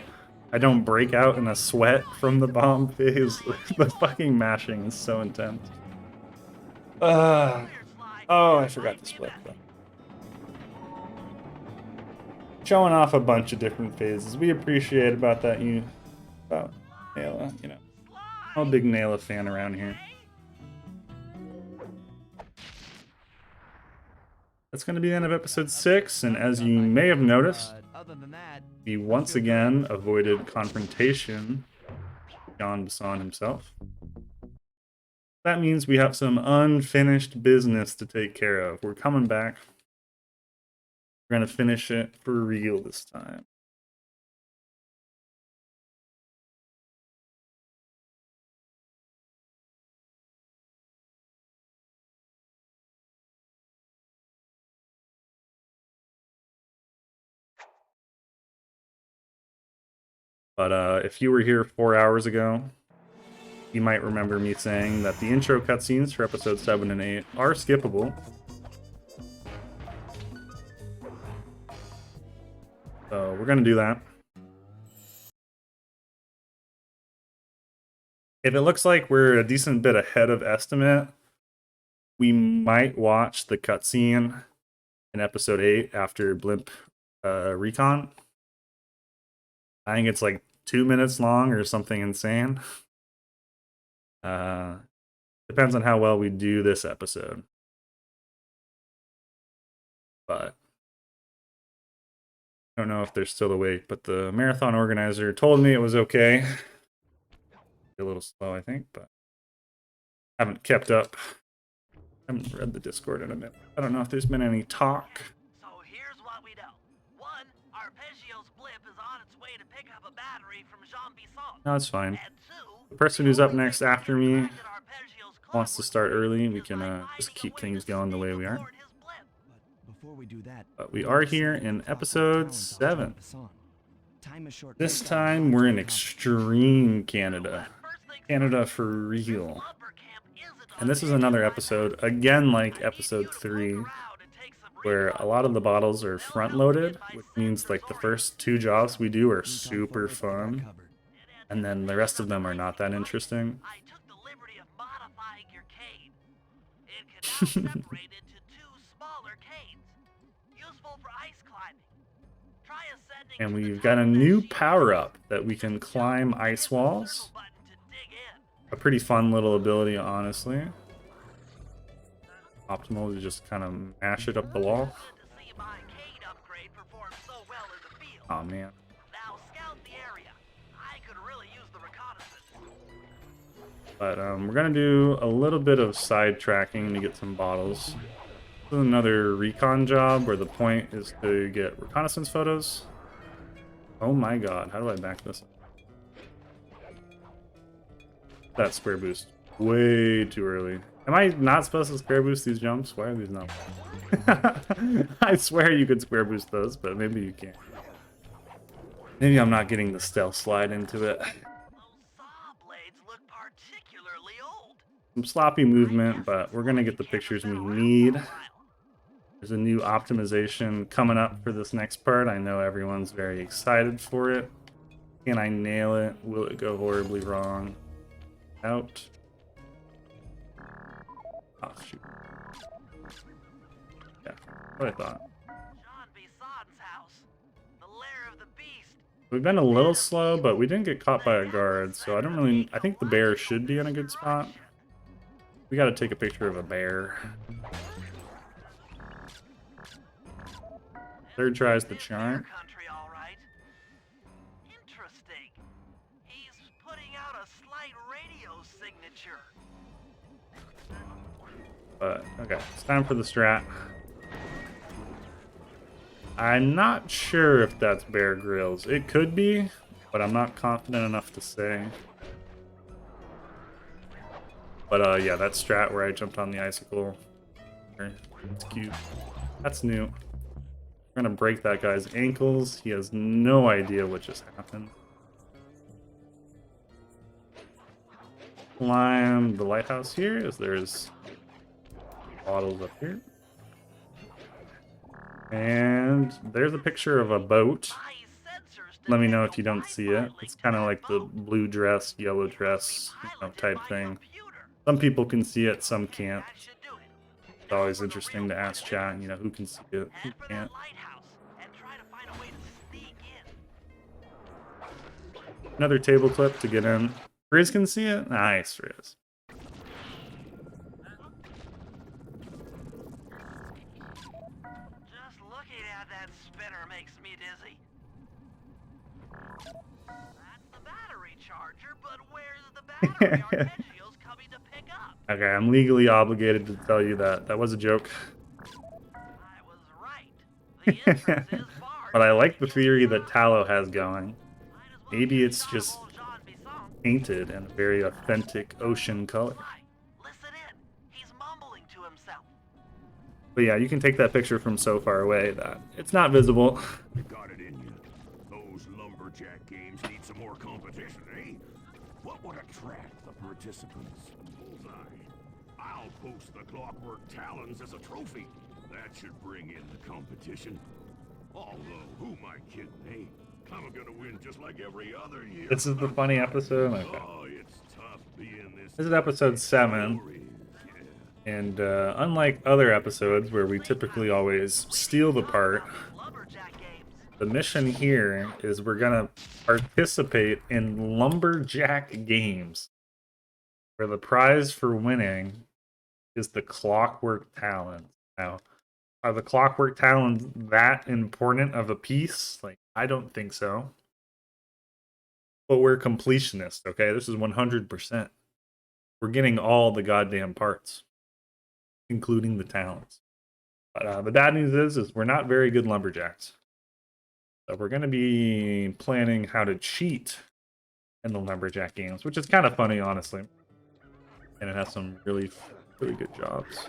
don't break out in a sweat from the bomb phase. The fucking mashing is so intense. Oh, I forgot to split though. Showing off a bunch of different phases. We appreciate about that. About Nayla, you know. I'm a big Nayla fan around here. That's going to be the end of episode 6, and as you may have noticed, we once again avoided confrontation with Jean Bassan himself. That means we have some unfinished business to take care of. We're coming back. We're going to finish it for real this time. But if you were here 4 hours ago, you might remember me saying that the intro cutscenes for episodes 7 and 8 are skippable. So we're going to do that. If it looks like we're a decent bit ahead of estimate, we might watch the cutscene in episode 8 after Blimp Recon. I think it's like 2 minutes long or something insane. Depends on how well we do this episode. But I don't know if they're still awake, but the marathon organizer told me it was okay. A little slow, I think, but haven't kept up. Haven't read the Discord in a minute. I don't know if there's been any talk. So here's what we know. 1, Arpeggio's blimp is on its way to pick up a battery from Jean Bassan. No, it's fine. And 2, The person who's up next after me wants to start early, and we can just keep things going the way we are. Before we do that, But we are here in episode 7. This time we're in extreme Canada. Canada for real. And this is another episode, again like episode 3, where a lot of the bottles are front loaded, which means like the first 2 jobs we do are super fun, and then the rest of them are not that interesting. I took the liberty of modifying your cane. It can now separate into 2 smaller canes, useful for ice climbing. Try ascending And to the we've top got a of that new sheet power-up that we can climb ice walls. button to dig in. A pretty fun little ability, honestly. Optimal to just kind of mash it up the wall. Good to see my cane upgrade perform so well in the field. Oh man. Now scout the area. I could really use the reconnaissance. But we're gonna do a little bit of sidetracking to get some bottles. This is another recon job where the point is to get reconnaissance photos. Oh my god, how do I back this up? That square boost. Way too early. Am I not supposed to square boost these jumps? Why are these not? I swear you could square boost those, but maybe you can't. Maybe I'm not getting the stealth slide into it. Those saw blades look particularly old. Some sloppy movement, but we're gonna get the pictures we need. There's a new optimization coming up for this next part. I know everyone's very excited for it. Can I nail it? Will it go horribly wrong? Out. Oh, shoot. Yeah, what I thought. John Bison's house. The lair of the beast. We've been a little slow, but we didn't get caught by a guard, so I don't really... I think the bear should be in a good spot. We gotta take a picture of a bear. Third tries the charm. Country, all right. Interesting. He's putting out a slight radio signature. But, okay, it's time for the strat. I'm not sure if that's Bear Grylls. It could be, but I'm not confident enough to say. But, yeah, that strat where I jumped on the icicle. It's cute. That's new. We're gonna break that guy's ankles. He has no idea what just happened. Climb the lighthouse here, as there's bottles up here. And there's a picture of a boat. Let me know if you don't see it. It's kind of like the blue dress, yellow dress, you know, type thing. Some people can see it, some can't. It's always interesting to ask chat, you know, who can see it, who can't. Another table clip to get in. Riz can see it? Nice, Riz. Just looking at that spinner makes me dizzy. That's the battery charger, but where's the battery Arpeggio's coming to pick up? Okay, I'm legally obligated to tell you that. That was a joke. I was right. The entrance is far. But I like the theory that Tallow has going. Maybe it's just painted in a very authentic ocean color. Listen in. He's mumbling to himself. But yeah, you can take that picture from so far away that it's not visible. You got it in you. Those lumberjack games need some more competition, eh? What would attract the participants? Bullseye. I'll post the clockwork talons as a trophy. That should bring in the competition. Although, who am I kidding, eh? I'm gonna win just like every other year. This is the funny episode? Okay. Oh, it's tough being This is episode 7. And unlike other episodes where we typically always steal the part, the mission here is we're gonna participate in lumberjack games, where the prize for winning is the clockwork talons. Now, are the clockwork talons that important of a piece? Like, I don't think so. But we're completionists, okay? This is 100%. We're getting all the goddamn parts, including the talents. But the bad news is we're not very good lumberjacks. So we're going to be planning how to cheat in the lumberjack games, which is kind of funny, honestly. And it has some really, really good jobs.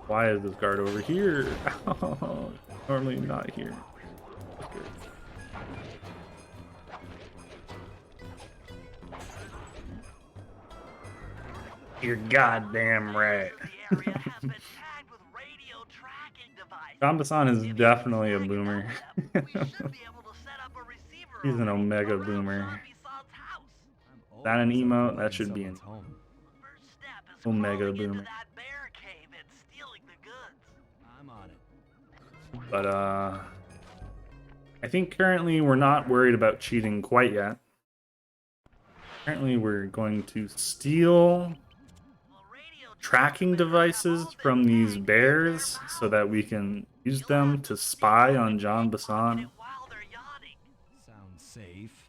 Why is this guard over here? Oh, normally not here. Okay. You're goddamn right. The area has been tagged with radio tracking devices. John is definitely a boomer. We should be able to set up a receiver He's an array omega around boomer. Jean-Bison's house. Is that an Always up for emote? That letting should be an someone's home. First step is omega crawling into boomer. that bear cave and stealing the goods. I'm on it. But I think currently we're not worried about cheating quite yet. Currently we're going to steal tracking devices from these bears so that we can use them to spy on John Bassan. Sounds safe.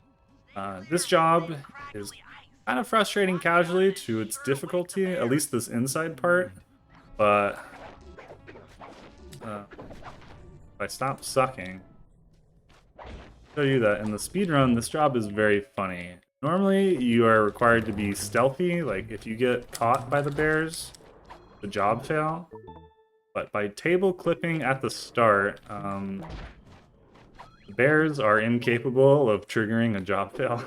This job is kind of frustrating casually to its difficulty, at least this inside part, but if I stop sucking, I'll show you that in the speedrun, this job is very funny. Normally, you are required to be stealthy, like if you get caught by the bears, the job fail. But by table clipping at the start, the bears are incapable of triggering a job fail.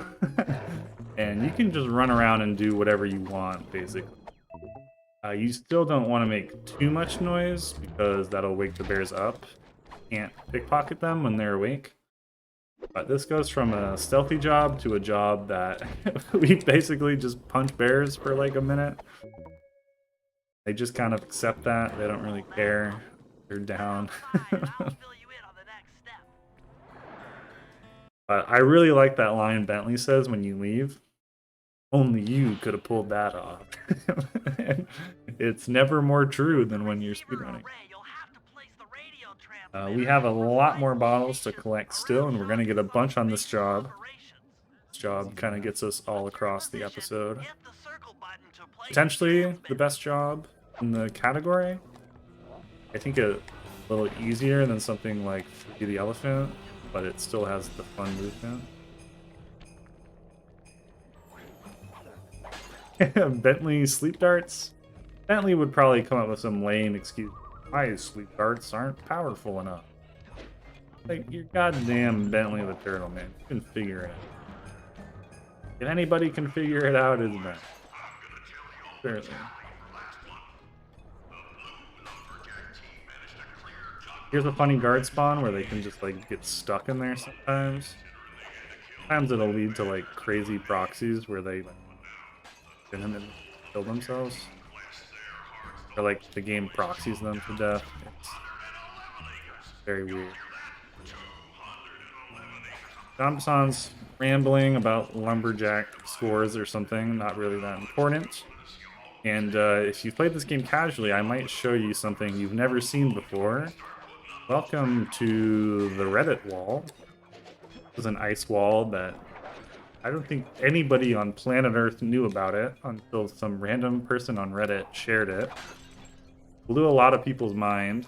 And you can just run around and do whatever you want, basically. You still don't want to make too much noise, because that'll wake the bears up. Can't pickpocket them when they're awake. But this goes from a stealthy job to a job that we basically just punch bears for like a minute. They just kind of accept that. They don't really care. They're down. But I really like that line Bentley says when you leave. Only you could have pulled that off. It's never more true than when you're speedrunning. We have a lot more bottles to collect still, and we're going to get a bunch on this job. This job kind of gets us all across the episode. Potentially the best job in the category. I think a little easier than something like Free the Elephant, but it still has the fun movement. Bentley sleep darts? Bentley would probably come up with some lame excuse. My sleep darts aren't powerful enough. Like, you're goddamn Bentley the Turtle, man. You can figure it out. If anybody can figure it out, it's Bentley. Seriously. Here's a funny guard spawn where they can just, like, get stuck in there sometimes. Sometimes it'll lead to, like, crazy proxies where they, like, get him and kill themselves. Or, like, the game proxies them to death. It's very weird. John Bassan's rambling about lumberjack scores or something, not really that important. And if you've played this game casually, I might show you something you've never seen before. Welcome to the Reddit wall. This is an ice wall that I don't think anybody on planet Earth knew about it until some random person on Reddit shared it. Blew a lot of people's mind.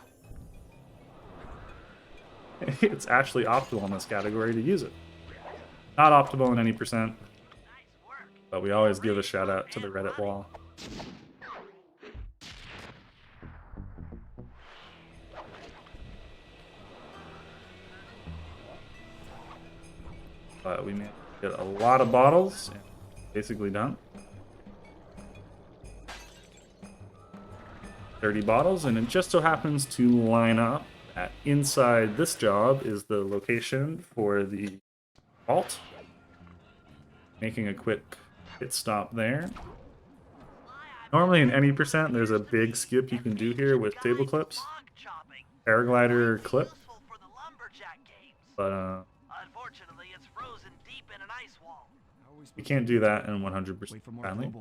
It's actually optimal in this category to use it. Not optimal in any percent, but we always give a shout out to the Reddit wall. But we managed to get a lot of bottles, and basically done. 30 bottles, and it just so happens to line up that inside this job is the location for the vault. Making a quick pit stop there. Normally in any percent, there's a big skip you can do here with table clips. Paraglider clip. But you can't do that in 100% friendly.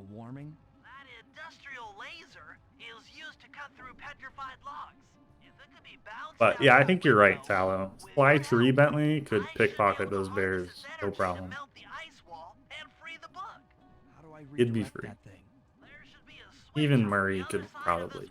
But yeah, I think you're right, Tallow. Fly 3 Bentley could pickpocket those bears, no problem. It'd be free. Even Murray could probably.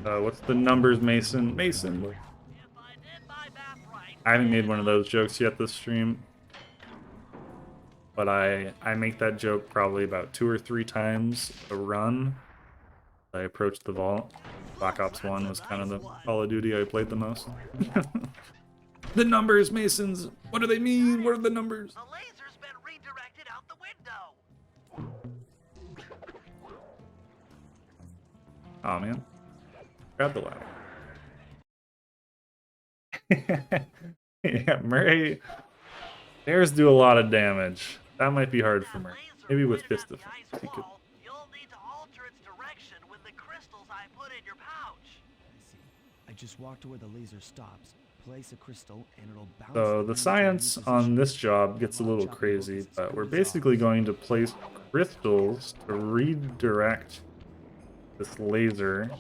What's the numbers, Mason? Mason. I haven't made one of those jokes yet this stream. But I make that joke probably about 2 or 3 times a run. I approached the vault. Black Ops 1 was kind of the Call of Duty I played the most. The numbers, Masons! What do they mean? What are the numbers? The laser's been redirected out the window. Oh man. Grab the ladder. Yeah, Murray. Bears do a lot of damage. That might be hard for Murray. Maybe with fist defense. He could. You'll need to alter its direction with the crystals I put in your pouch. I see. I just walk to where the laser stops, place a crystal, and it'll bounce. So the science on this job gets a little crazy, but we're basically going to place crystals to redirect this laser,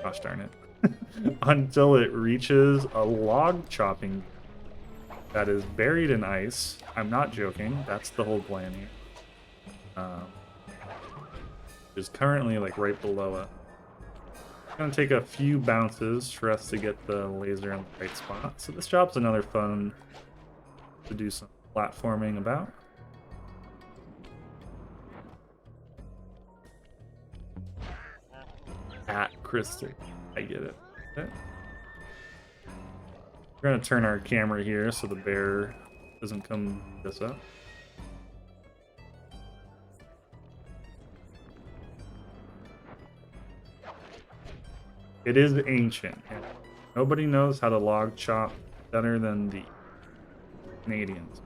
gosh darn it, until it reaches a log chopping that is buried in ice. I'm not joking, that's the whole plan here. Is currently like right below it. It's gonna take a few bounces for us to get the laser in the right spot. So this job's another fun to do some platforming about. At crystal. I get it. Okay. We're gonna turn our camera here so the bear doesn't come this up. It is ancient. Nobody knows how to log chop better than the Canadians.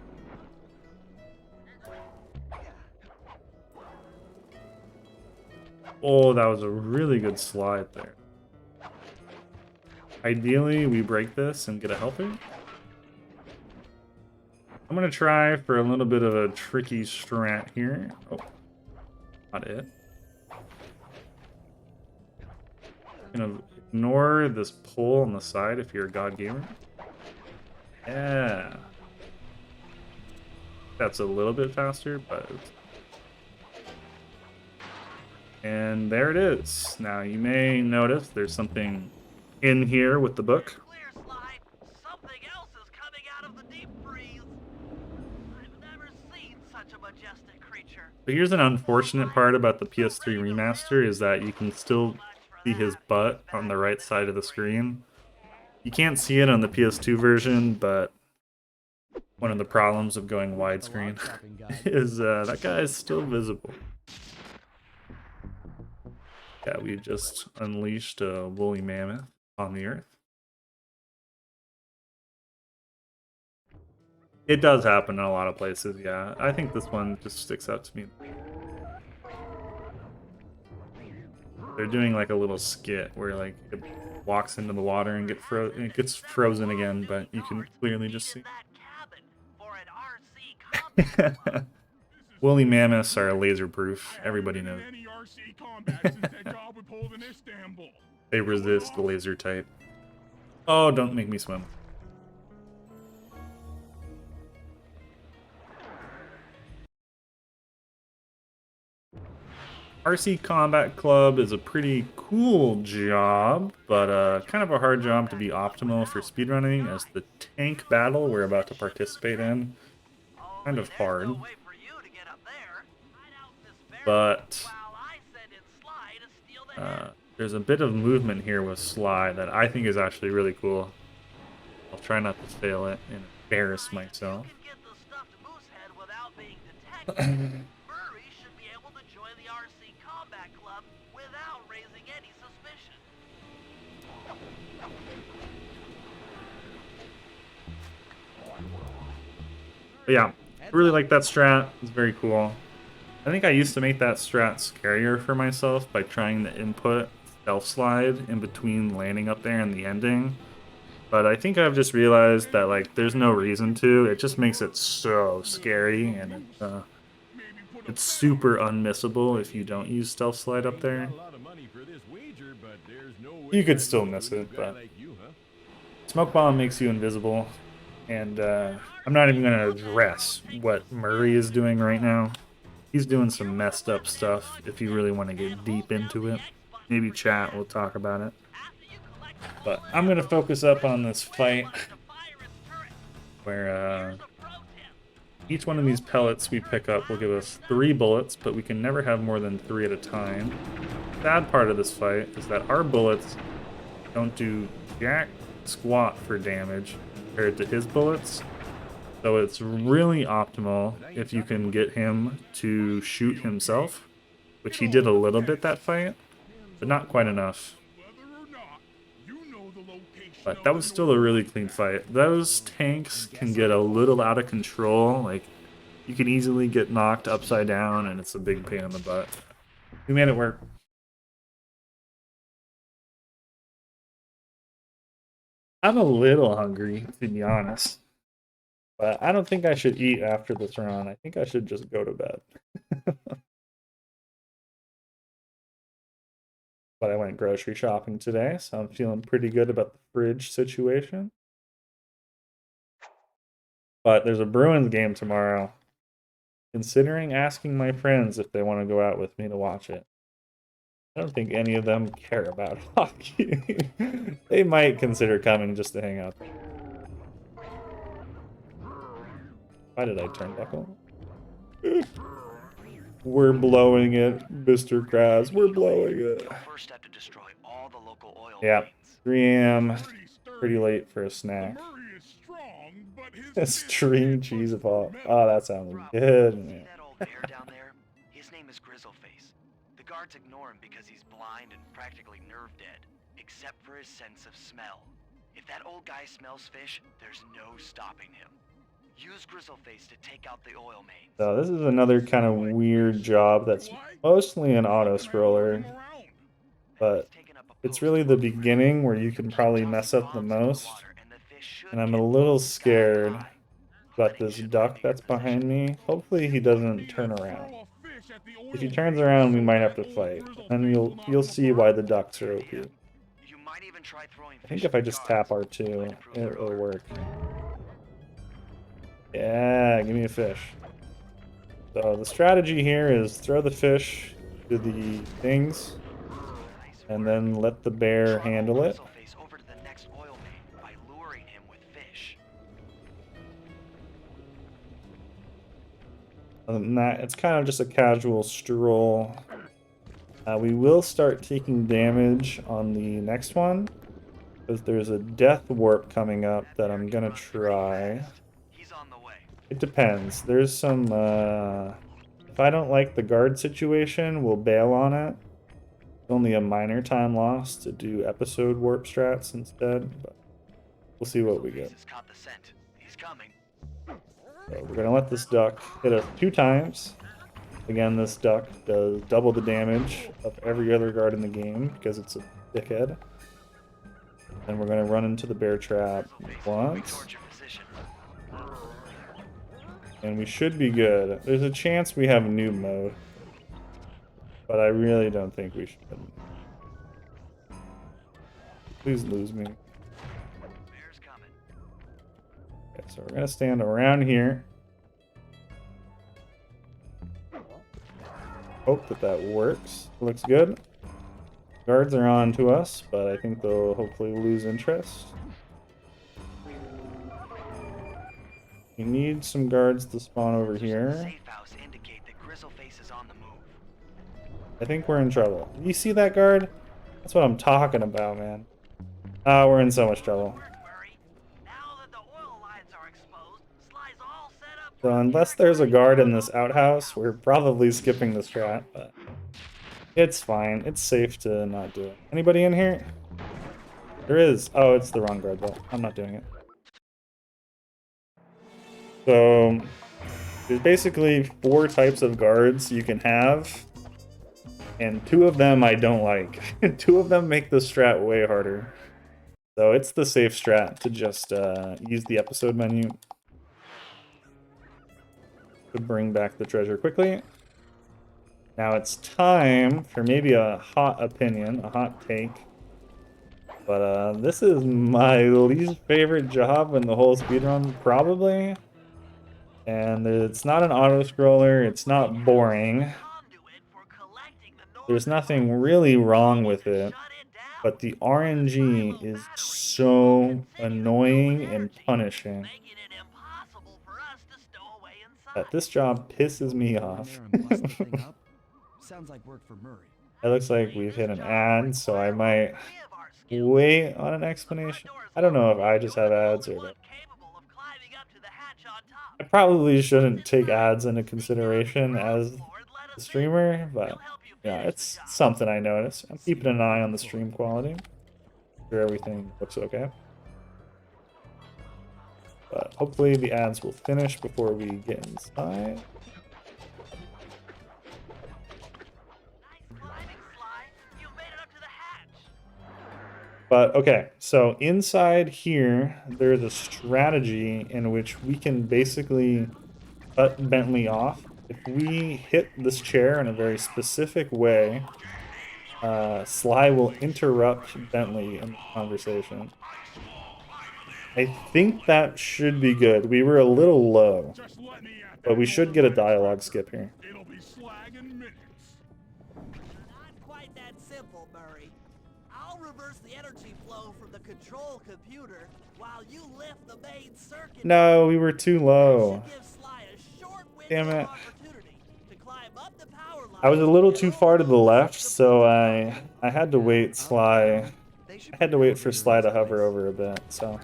Oh, that was a really good slide there. Ideally, we break this and get a helper. I'm gonna try for a little bit of a tricky strat here. Oh, not it. Gonna ignore this pole on the side if you're a god gamer. Yeah. That's a little bit faster, but... And there it is. Now you may notice there's something in here with the book. Clear, Slide. Something else is coming out of the deep freeze. I've never seen such a majestic creature. But here's an unfortunate part about the PS3 remaster is that you can still see his butt on the right side of the screen. You can't see it on the PS2 version, but one of the problems of going widescreen is that guy is still visible. Yeah, we just unleashed a woolly mammoth on the earth. It does happen in a lot of places, yeah. I think this one just sticks out to me. They're doing like a little skit where like it walks into the water and it gets frozen again, but you can clearly just see. Woolly mammoths are laser proof. Everybody knows. They resist the laser type. Oh, don't make me swim. RC Combat Club is a pretty cool job, but kind of a hard job to be optimal for speedrunning, as the tank battle we're about to participate in kind of hard. But there's a bit of movement here with Sly that I think is actually really cool. I'll try not to fail it and embarrass myself. But yeah, I really like that strat. It's very cool. I think I used to make that strat scarier for myself by trying to input stealth slide in between landing up there and the ending. But I think I've just realized that like there's no reason to. It just makes it so scary, and it's super unmissable if you don't use stealth slide up there. You could still miss it, but smoke bomb makes you invisible. And I'm not even going to address what Murray is doing right now. He's doing some messed up stuff. If you really want to get deep into it, maybe chat will talk about it. But I'm going to focus up on this fight where Each one of these pellets we pick up will give us 3 bullets, but we can never have more than 3 at a time. The sad part of this fight is that our bullets don't do jack squat for damage compared to his bullets. So it's really optimal if you can get him to shoot himself, which he did a little bit that fight, but not quite enough. But that was still a really clean fight. Those tanks can get a little out of control. Like, you can easily get knocked upside down, and it's a big pain in the butt. We made it work. I'm a little hungry, to be honest. But I don't think I should eat after this run. I think I should just go to bed. But I went grocery shopping today, so I'm feeling pretty good about the fridge situation. But there's a Bruins game tomorrow. Considering asking my friends if they want to go out with me to watch it. I don't think any of them care about hockey. They might consider coming just to hang out. Why did I turnbuckle? We're blowing it, Mr. Krabs. We're blowing it. Yeah, 3 a.m. Pretty late for a snack. A string cheese ball. Oh, that sounds good, man. His name is Grizzleface. The guards ignore him because he's blind and practically nerve dead, except for his sense of smell. If that old guy smells fish, there's no stopping him. Use Grizzleface to take out the oil main. So this is another kind of weird job that's mostly an auto-scroller, but it's really the beginning where you can probably mess up the most, and I'm a little scared about this duck that's behind me. Hopefully he doesn't turn around. If he turns around, we might have to fight, and you'll see why the ducks are OP. I think if I just tap R2, it'll work. Yeah, give me a fish. So the strategy here is throw the fish to the things, and then let the bear handle it. Other than that, it's kind of just a casual stroll. We will start taking damage on the next one, because there's a death warp coming up that I'm gonna try. It depends. There's some, if I don't like the guard situation, we'll bail on it. It's only a minor time loss to do episode warp strats instead, but we'll see what we get. So we're gonna let this duck hit us 2 times. Again, this duck does double the damage of every other guard in the game because it's a dickhead. And we're gonna run into the bear trap once. And we should be good. There's a chance we have noob mode, but I really don't think we should. Please lose me. Okay, so we're gonna stand around here. Hope that works. Looks good. Guards are on to us, but I think they'll hopefully lose interest. We need some guards to spawn over here. I think we're in trouble. You see that guard? That's what I'm talking about, man. Ah, we're in so much trouble. So unless there's a guard in this outhouse, we're probably skipping this strat, but it's fine. It's safe to not do it. Anybody in here? There is. Oh, it's the wrong guard, though. I'm not doing it. So there's basically 4 types of guards you can have, and 2 of them I don't like. 2 of them make the strat way harder. So it's the safe strat to just use the episode menu to bring back the treasure quickly. Now it's time for maybe a hot opinion, a hot take. But this is my least favorite job in the whole speedrun, probably. And it's not an auto-scroller, it's not boring. There's nothing really wrong with it, but the RNG is so annoying and punishing. This job pisses me Go in off. there and bust the thing up? Sounds like work for Murray. It looks like we've hit an ad, so I might wait on an explanation. I don't know if I just have ads or not. I probably shouldn't take ads into consideration as a streamer, but yeah, it's something I notice. I'm keeping an eye on the stream quality. Make sure everything looks okay. But hopefully the ads will finish before we get inside. But okay, so inside here, there's a strategy in which we can basically cut Bentley off. If we hit this chair in a very specific way, Sly will interrupt Bentley in the conversation. I think that should be good. We were a little low, but we should get a dialogue skip here. It'll be slag in minutes. Not quite that simple, Murray. I'll reverse the energy flow from the control computer while you lift the main circuit. No, we were too low. Damn it. I was a little too far to the left, so I had to wait Sly. I had to wait for Sly to hover over a bit, so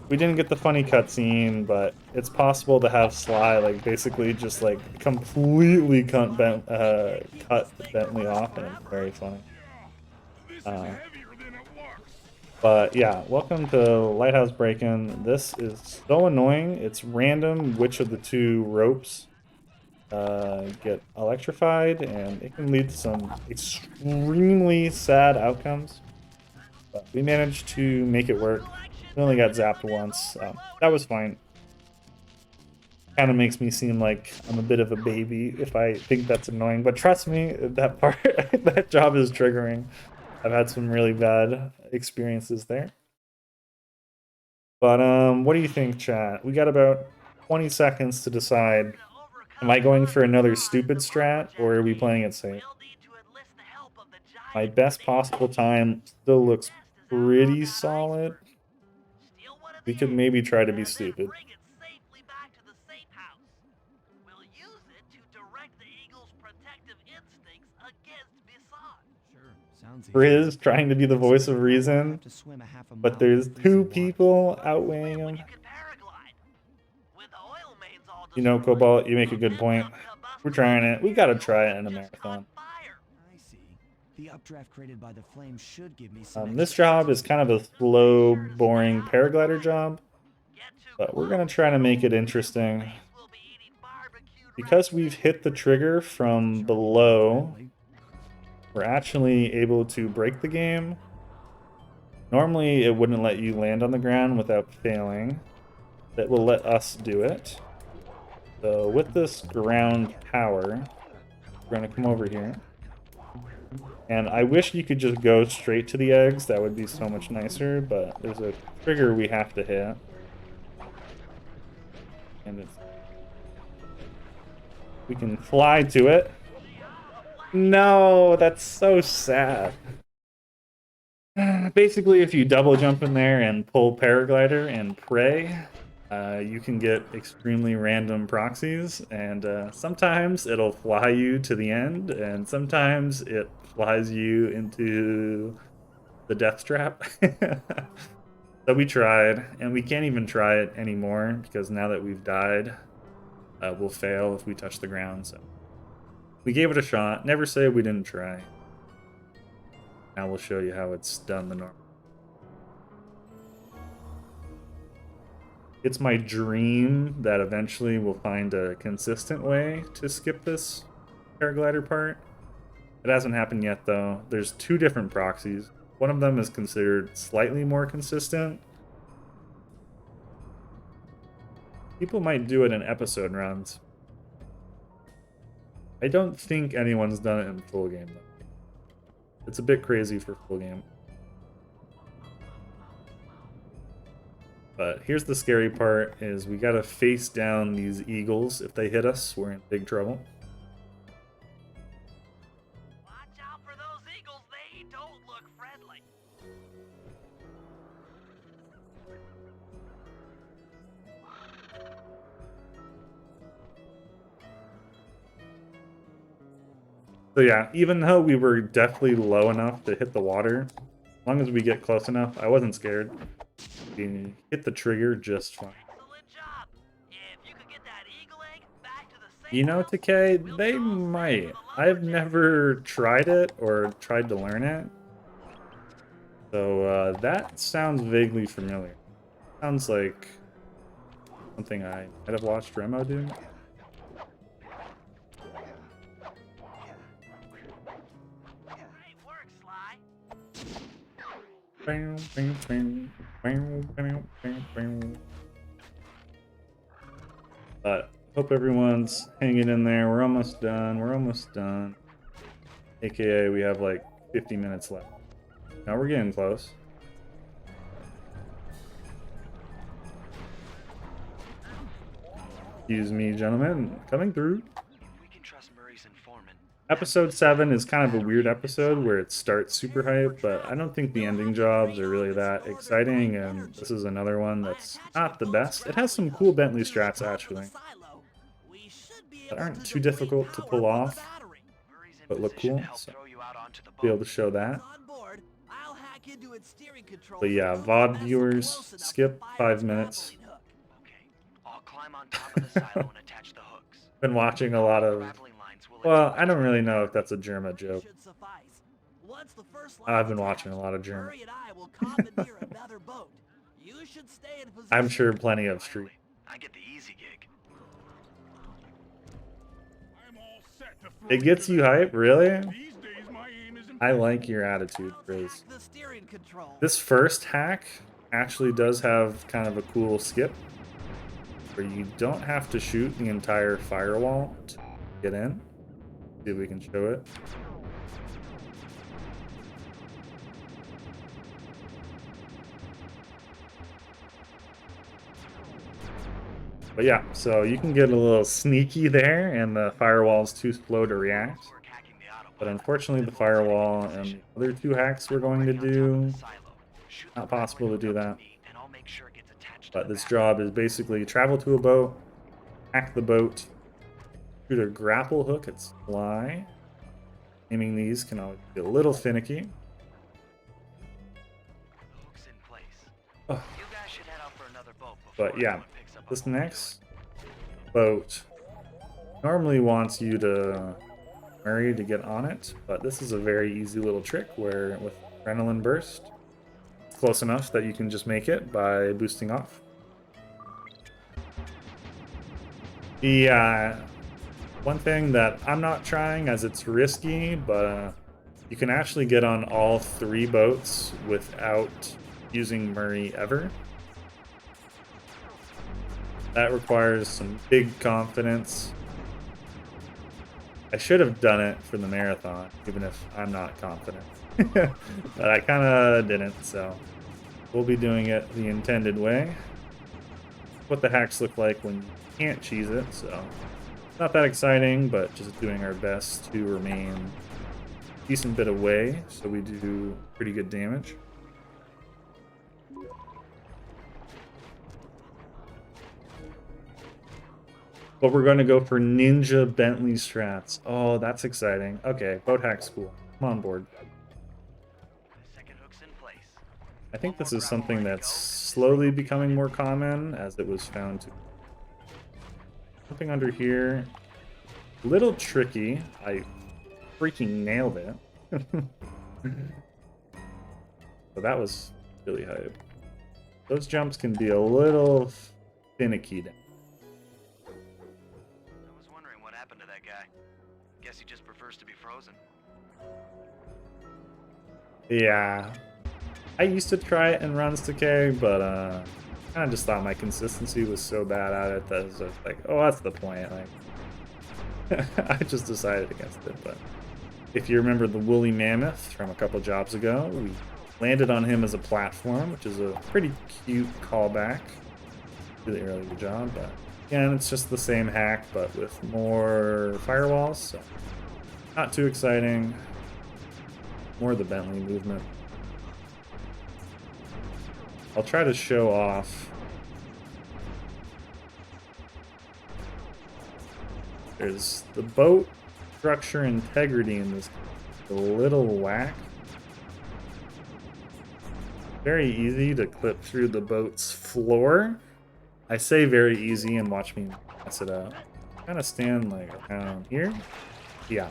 we didn't get the funny cutscene, but it's possible to have Sly like basically just like completely cut Bentley off, and it's very funny. But yeah, welcome to Lighthouse Break-In. This is so annoying. It's random which of the two ropes get electrified, and it can lead to some extremely sad outcomes. But we managed to make it work. We only got zapped once, so that was fine. Kind of makes me seem like I'm a bit of a baby if I think that's annoying, but trust me, that part, that job is triggering. I've had some really bad experiences there. But what do you think, chat? We got about 20 seconds to decide. Am I going for another stupid strat, or are we playing it safe? My best possible time still looks pretty solid. We could maybe try to be stupid. Riz trying to be the voice of reason, but there's two people outweighing him. You know, Cobalt, you make a good point. We're trying it. We gotta try it in a marathon. The updraft created by the flame should give me some this job is kind of a slow, boring paraglider job, but we're gonna try to make it interesting. Because we've hit the trigger from below, we're actually able to break the game. Normally, it wouldn't let you land on the ground without failing. That will let us do it. So with this ground power, we're gonna come over here. And I wish you could just go straight to the eggs. That would be so much nicer, but there's a trigger we have to hit. And it's... we can fly to it. No, that's so sad. Basically, if you double jump in there and pull paraglider and pray, you can get extremely random proxies, and sometimes it'll fly you to the end, and sometimes it flies you into the death trap. So we tried, and we can't even try it anymore because now that we've died, we'll fail if we touch the ground. So we gave it a shot. Never say we didn't try. Now we'll show you how it's done the normal. It's my dream that eventually we'll find a consistent way to skip this paraglider part. It hasn't happened yet, though. There's two different proxies. One of them is considered slightly more consistent. People might do it in episode runs. I don't think anyone's done it in full game, though. It's a bit crazy for full game. But here's the scary part, is we gotta face down these eagles. If they hit us, we're in big trouble. Watch out for those eagles, they don't look friendly. So yeah, even though we were definitely low enough to hit the water, as long as we get close enough, I wasn't scared. We hit the trigger just fine. Excellent job. If you could get that eagle egg back to the safe You know, house, Takei, we'll they be all set might. for the I've lumberjack. never tried it or tried to learn it. So that sounds vaguely familiar. Sounds like something I might have watched Remo do. Great work, Sly. But hope everyone's hanging in there. We're almost done. We're almost done. AKA, we have like 50 minutes left. Now we're getting close. Excuse me, gentlemen. Coming through. We can trust Murray's informant. Episode 7 is kind of a weird episode where it starts super hype, but I don't think the ending jobs are really that exciting, and this is another one that's not the best. It has some cool Bentley strats, actually, that aren't too difficult to pull off, but look cool, so I'll be able to show that. But yeah, VOD viewers, skip 5 minutes. I'll climb on top of the silo and attach the hooks. Been watching a lot of... Well, I don't really know if that's a Germa joke. I've been watching a lot of Germa. I'm sure plenty of Street. I get the easy gig. I'm all set to throw It gets you hype, really? These days, my aim is I like your attitude, Riz. The steering control. This first hack actually does have kind of a cool skip, where you don't have to shoot the entire firewall to get in. See if we can show it. But yeah, so you can get a little sneaky there, and the firewall's too slow to react. But unfortunately, the firewall and the other 2 hacks we're going to do, not possible to do that. But this job is basically travel to a boat, hack the boat, shoot a grapple hook at Sly. Aiming these can always be a little finicky. Oh. But yeah, this next boat normally wants you to Murray to get on it, but this is a very easy little trick where with Adrenaline Burst, it's close enough that you can just make it by boosting off. Yeah, one thing that I'm not trying as it's risky, but you can actually get on all 3 boats without using Murray ever. That requires some big confidence. I should have done it for the marathon, even if I'm not confident. But I kind of didn't, so we'll be doing it the intended way. What the hacks look like when you can't cheese it, so not that exciting, but just doing our best to remain a decent bit away so we do pretty good damage. But we're going to go for Ninja Bentley strats. Oh, that's exciting. Okay, boat hack school. I'm on board. I think this is something that's slowly becoming more common as it was found to. Something under here. Little tricky. I freaking nailed it. So that was really hype. Those jumps can be a little finicky. I was wondering what happened to that guy. Guess he just prefers to be frozen. Yeah. I used to try it in runs to K, but I kind of just thought my consistency was so bad at it that I was just like, oh, that's the point. Like, I just decided against it. But if you remember the woolly mammoth from a couple jobs ago, we landed on him as a platform, which is a pretty cute callback to the earlier job. But again, it's just the same hack, but with more firewalls. So not too exciting. More the Bentley movement. I'll try to show off. There's the boat structure integrity in this a little whack. Very easy to clip through the boat's floor. I say very easy and watch me mess it up. Kind of stand like around here. Yeah.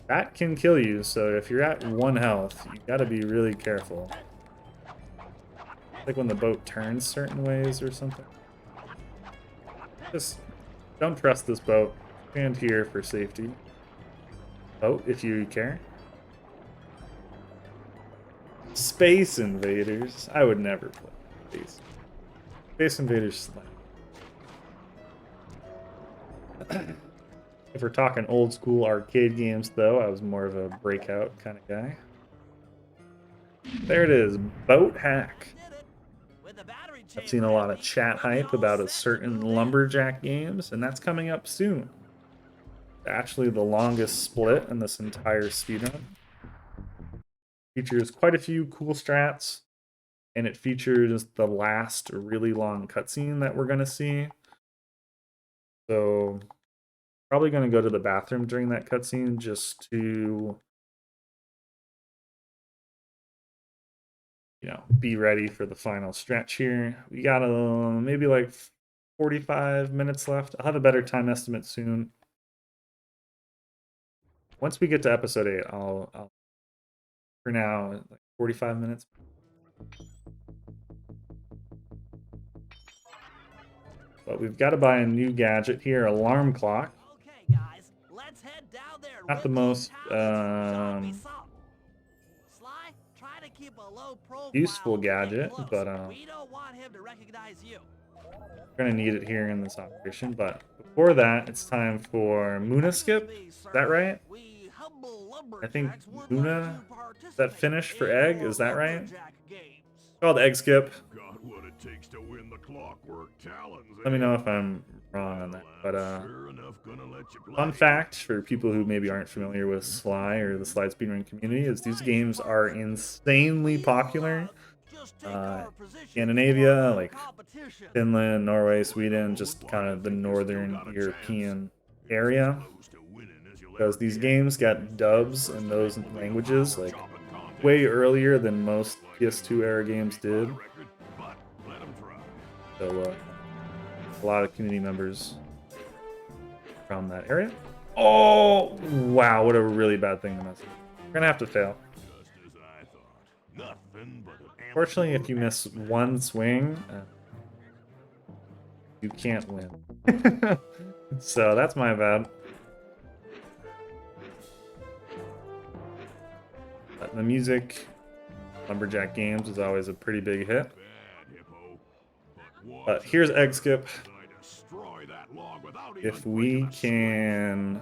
That can kill you, so if you're at 1 health, you gotta be really careful. Like when the boat turns certain ways or something. Just don't trust this boat. Stand here for safety. Boat, if you care. Space Invaders. I would never play Space Invaders slang. If we're talking old school arcade games, though, I was more of a breakout kind of guy. There it is, Boat Hack. I've seen a lot of chat hype about a certain lumberjack games, and that's coming up soon. Actually, the longest split in this entire speedrun. Features quite a few cool strats, and it features the last really long cutscene that we're going to see. So, probably going to go to the bathroom during that cutscene just to, you know, be ready for the final stretch here. We got maybe like 45 minutes left. I'll have a better time estimate soon. Once we get to episode 8, I'll for now, like 45 minutes. But we've got to buy a new gadget here, alarm clock. Okay, guys, let's head down there. Not the most Sly, try to keep a low profile useful gadget, close. but We don't want him to recognize you. we're gonna need it here in this operation. But before that, it's time for Muna skip. Is that right? I think Muna, that finish for egg, is that right? It's called egg skip. Got what it takes to win the Clockwork Talons. Let me know if I'm wrong on that. But fun fact for people who maybe aren't familiar with Sly or the Sly speedrun community is these games are insanely popular. Scandinavia, like Finland, Norway, Sweden, just kind of the northern European area. Because these games got dubs in those languages like way earlier than most PS2 era games did. So a lot of community members from that area. Oh wow, what a really bad thing to mess with. We're gonna have to fail. Fortunately, if you miss one swing, you can't win. So that's my bad. The music, Lumberjack Games, is always a pretty big hit. But here's egg skip. If we can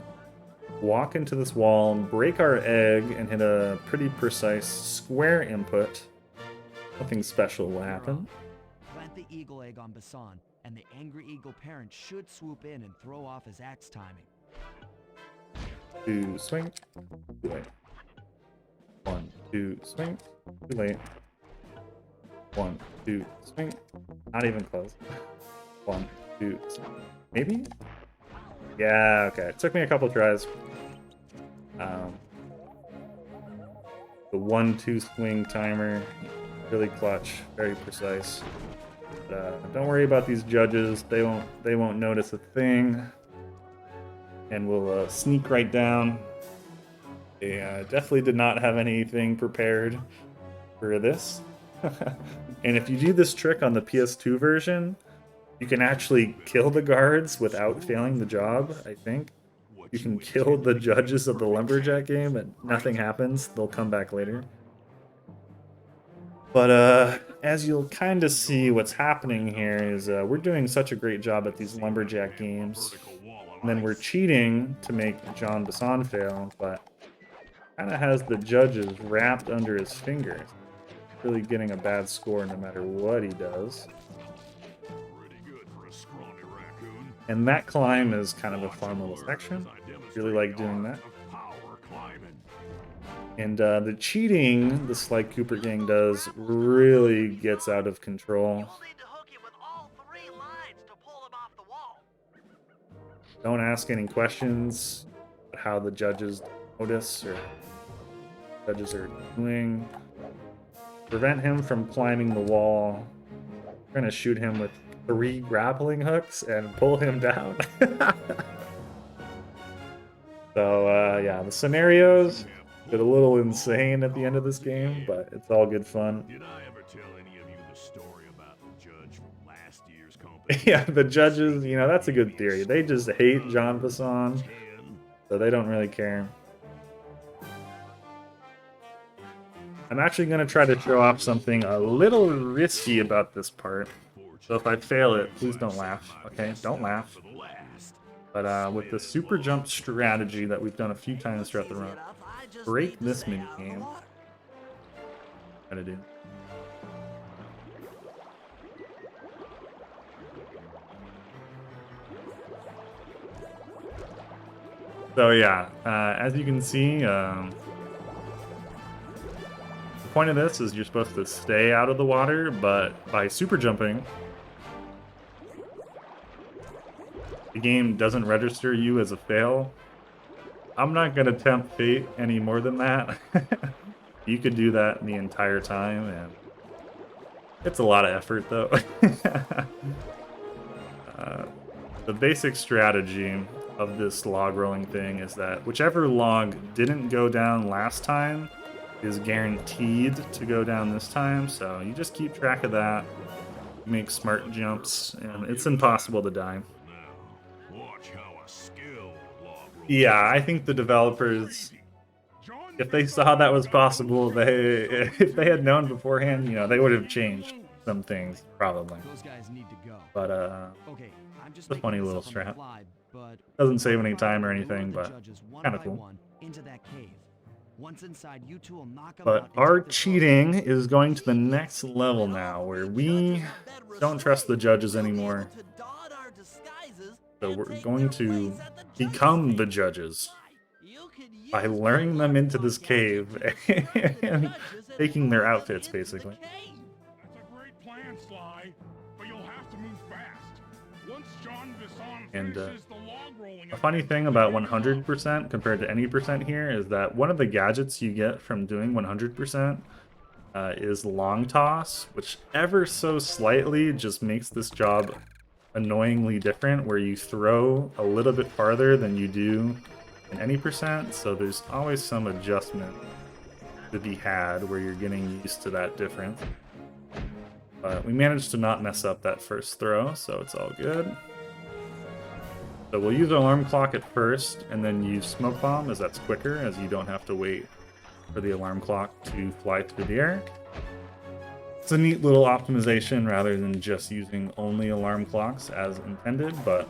walk into this wall, break our egg, and hit a pretty precise square input, nothing special will happen. Plant the eagle egg on Basan, and the angry eagle parent should swoop in and throw off his axe timing. 2 swing, too late. 1, 2 swing, too late. 1, 2 swing, not even close. 1, 2 swing, maybe? Yeah, okay. It took me a couple tries. The 1-2 swing timer, really clutch, very precise. But, don't worry about these judges; they won't notice a thing, and we'll sneak right down. They definitely did not have anything prepared for this. And if you do this trick on the PS2 version, you can actually kill the guards without failing the job, I think. You can kill the judges of the Lumberjack game and nothing happens. They'll come back later. But as you'll kind of see, what's happening here is we're doing such a great job at these Lumberjack games. And then we're cheating to make John Bassan fail, but kind of has the judges wrapped under his fingers. Really getting a bad score no matter what he does. And that climb is kind of a fun little section. Really like doing that. And the cheating the Sly Cooper gang does really gets out of control. Don't ask any questions. how the judges notice or judges are doing. Prevent him from climbing the wall. We're gonna shoot him with 3 grappling hooks and pull him down. So yeah, the scenarios get a little insane at the end of this game, but it's all good fun. Did I ever tell any of you the story about the judge from last year's competition? Yeah, the judges, you know, that's a good theory. They just hate Jean Bisson, so they don't really care. I'm actually going to try to show off something a little risky about this part. So if I fail it, please don't laugh, okay? Don't laugh. But with the super jump strategy that we've done a few times throughout the run, break this mini game. Try to do. So yeah, as you can see, the point of this is you're supposed to stay out of the water, but by super jumping, the game doesn't register you as a fail. I'm not going to tempt fate any more than that. You could do that the entire time, and it's a lot of effort, though. The basic strategy of this log rolling thing is that whichever log didn't go down last time is guaranteed to go down this time, so you just keep track of that, make smart jumps, and it's impossible to die. Yeah, I think the developers, if they saw that was possible, if they had known beforehand, you know, they would have changed some things, probably. Those guys need to go. But Okay, I'm just it's a funny little making this up on the strat. fly, but Doesn't save any time or lure anything, the but judges one kind of by cool. one into that cave. Once inside, you two will knock 'em But out and our take their cheating is going to the next level now, where we don't trust the judges anymore. So we're going to become the judges by luring them into this cave and taking their outfits, basically. That's a great plan, Sly, but you'll have to move fast. Once John Bisson And finishes the log rolling, a funny thing about 100% compared to any percent here is that one of the gadgets you get from doing 100% is long toss, which ever so slightly just makes this job annoyingly different, where you throw a little bit farther than you do in any percent, so there's always some adjustment to be had where you're getting used to that difference. But we managed to not mess up that first throw, so it's all good. So we'll use alarm clock at first, and then use smoke bomb, as that's quicker, as you don't have to wait for the alarm clock to fly through the air. It's a neat little optimization rather than just using only alarm clocks as intended, but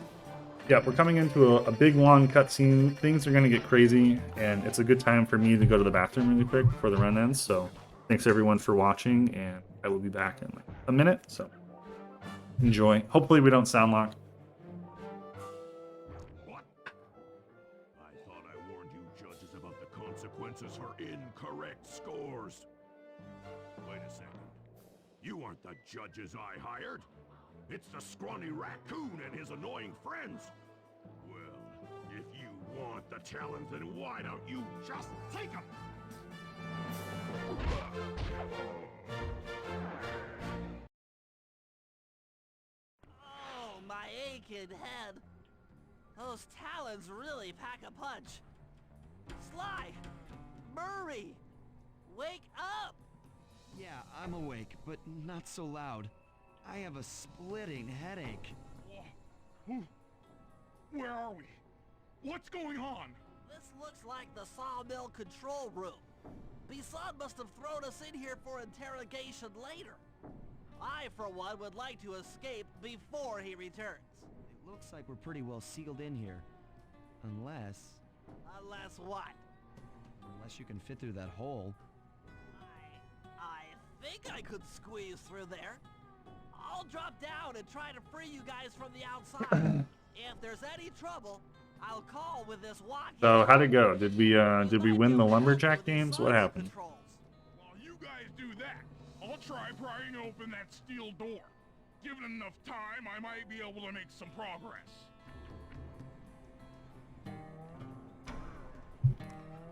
yeah, we're coming into a big long cutscene. Things are going to get crazy, and it's a good time for me to go to the bathroom really quick before the run ends. So thanks everyone for watching, and I will be back in like a minute, so enjoy. Hopefully we don't sound locked. What? I thought I warned you judges about the consequences for incorrect scores. Wait a second. You aren't the judges I hired. It's the scrawny raccoon and his annoying friends. Well, if you want the challenge, then why don't you just take them? Oh, my aching head. Those talons really pack a punch. Sly! Murray! Wake up! Yeah, I'm awake, but not so loud. I have a splitting headache. Where are we? What's going on? This looks like the sawmill control room. Bisson must have thrown us in here for interrogation later. I, for one, would like to escape before he returns. It looks like we're pretty well sealed in here. Unless Unless what? you can fit through that hole. I think I could squeeze through there. I'll drop down and try to free you guys from the outside. If there's any trouble, I'll call with this walkie. So how'd it go? Did we win the lumberjack games? What happened? While you guys do that, I'll try prying open that steel door. Given enough time, I might be able to make some progress.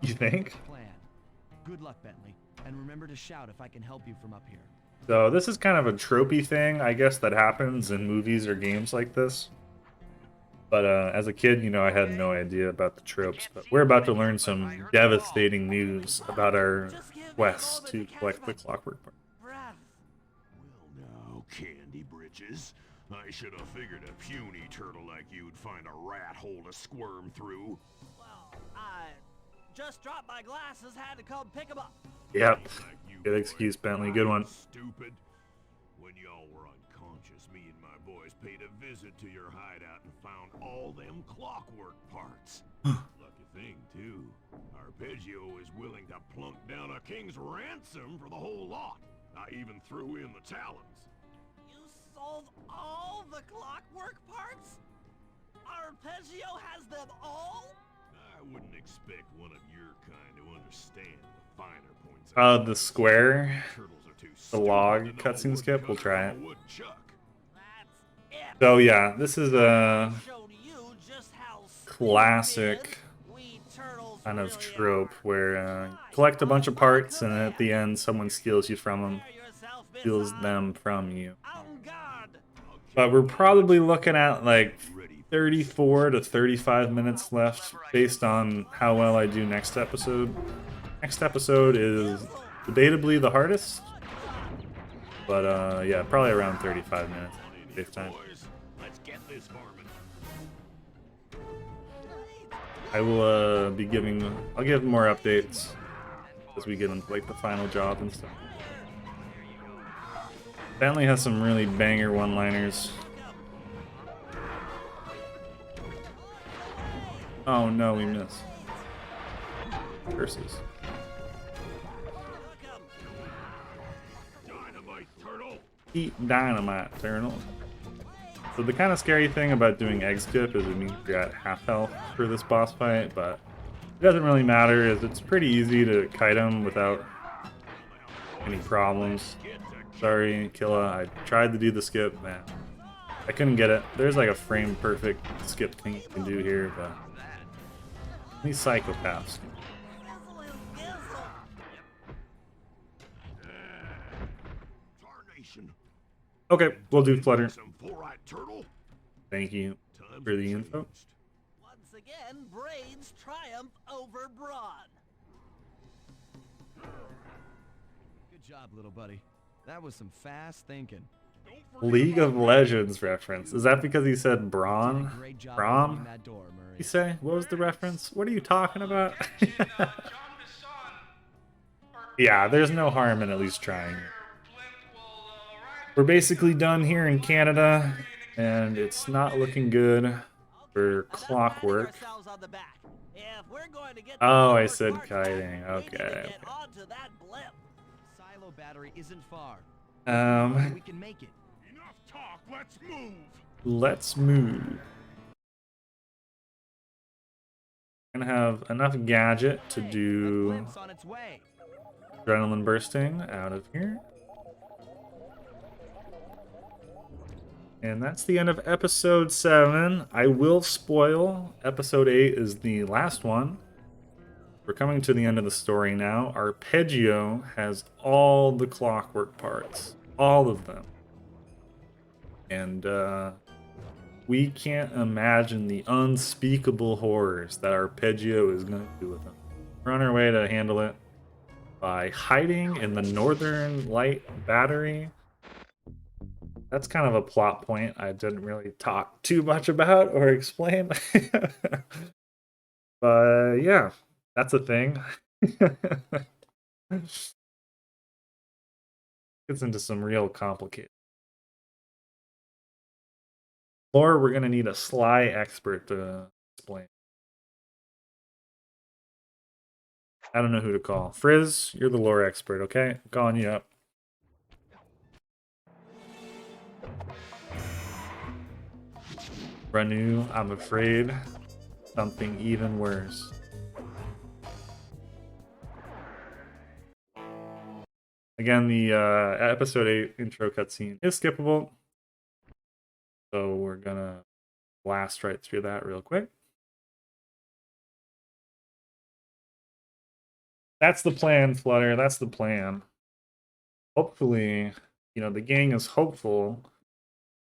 You think? Plan. Good luck, Bentley, and remember to shout if I can help you from up here. So this is kind of a tropey thing, I guess, that happens in movies or games like this. But as a kid, you know, I had no idea about the tropes. But we're about to learn some devastating news about our quest to collect the clockwork part. Breath. Well now, Candy Britches. I should have figured a puny turtle like you'd find a rat hole to squirm through. Well, I just dropped my glasses, had to come pick them up. Yep. Like you Good excuse, Bentley. Good one. Stupid. When y'all were unconscious, me and my boys paid a visit to your hideout and found all them clockwork parts. Lucky thing, too. Arpeggio is willing to plunk down a king's ransom for the whole lot. I even threw in the talons. You sold all the clockwork parts? Arpeggio has them all? I wouldn't expect one of your kind to understand the finer points. The square, Turtles are too the stupid log to know cutscene skip. We'll woodchuck try from it. a woodchuck. That's it. So yeah, this is a Showed you just how classic we turtles kind of really trope are. where you collect a bunch of parts and at the end someone steals you from them, Prepare yourself, Miss steals Odd. them from you. On guard. But we're probably looking at like 34 to 35 minutes left based on how well I do next episode. Next episode is debatably the hardest, but yeah, probably around 35 minutes. Safe time. Boys, let's get this varmint. I will be giving, I'll give more updates as we get into like the final job and stuff. Bentley has some really banger one-liners. Oh no, we missed. Curses. Dynamite turtle. Eat dynamite, turtle. So the kind of scary thing about doing egg skip is it means you're at half health for this boss fight, but it doesn't really matter as it's pretty easy to kite him without any problems. Sorry, Killa, I tried to do the skip, man. I couldn't get it. There's like a frame perfect skip thing you can do here, but these psychopaths. Tarnation. Okay, we'll do Flutter. Some four-eyed turtle. Thank you Times for the have info. changed. Once again, Brains triumph over Brawn. Good job, little buddy. That was some fast thinking. League of Legends reference. Is that because he said Did Braun? a great job Braum? opening that door, Murray. You say? What was the reference? What are you talking about? Yeah, there's no harm in at least trying. We're basically done here in Canada, and it's not looking good for clockwork. Ourselves on the back. If we're going to get Oh, I clockwork said parts kiting. back, we need to Okay, get onto that blimp. Silo battery isn't far. okay. We can make it. Enough talk, let's move. Let's move. Gonna have enough gadget to Hey, do that blimp's on its way. adrenaline bursting out of here. And that's the end of episode 7. I will spoil. Episode 8 is the last one. We're coming to the end of the story now. Arpeggio has all the clockwork parts. All of them. And we can't imagine the unspeakable horrors that Arpeggio is going to do with them. We're on our way to handle it by hiding in the Northern Light Battery. That's kind of a plot point I didn't really talk too much about or explain. But yeah, that's a thing. Gets into some real complicated. Or we're gonna need a sly expert to explain. I don't know who to call. Frizz, you're the lore expert, okay? I'm calling you up. Ranu, I'm afraid something even worse. Again, the episode 8 intro cutscene is skippable. So we're gonna blast right through that real quick. That's the plan, Flutter. That's the plan. Hopefully, you know, the gang is hopeful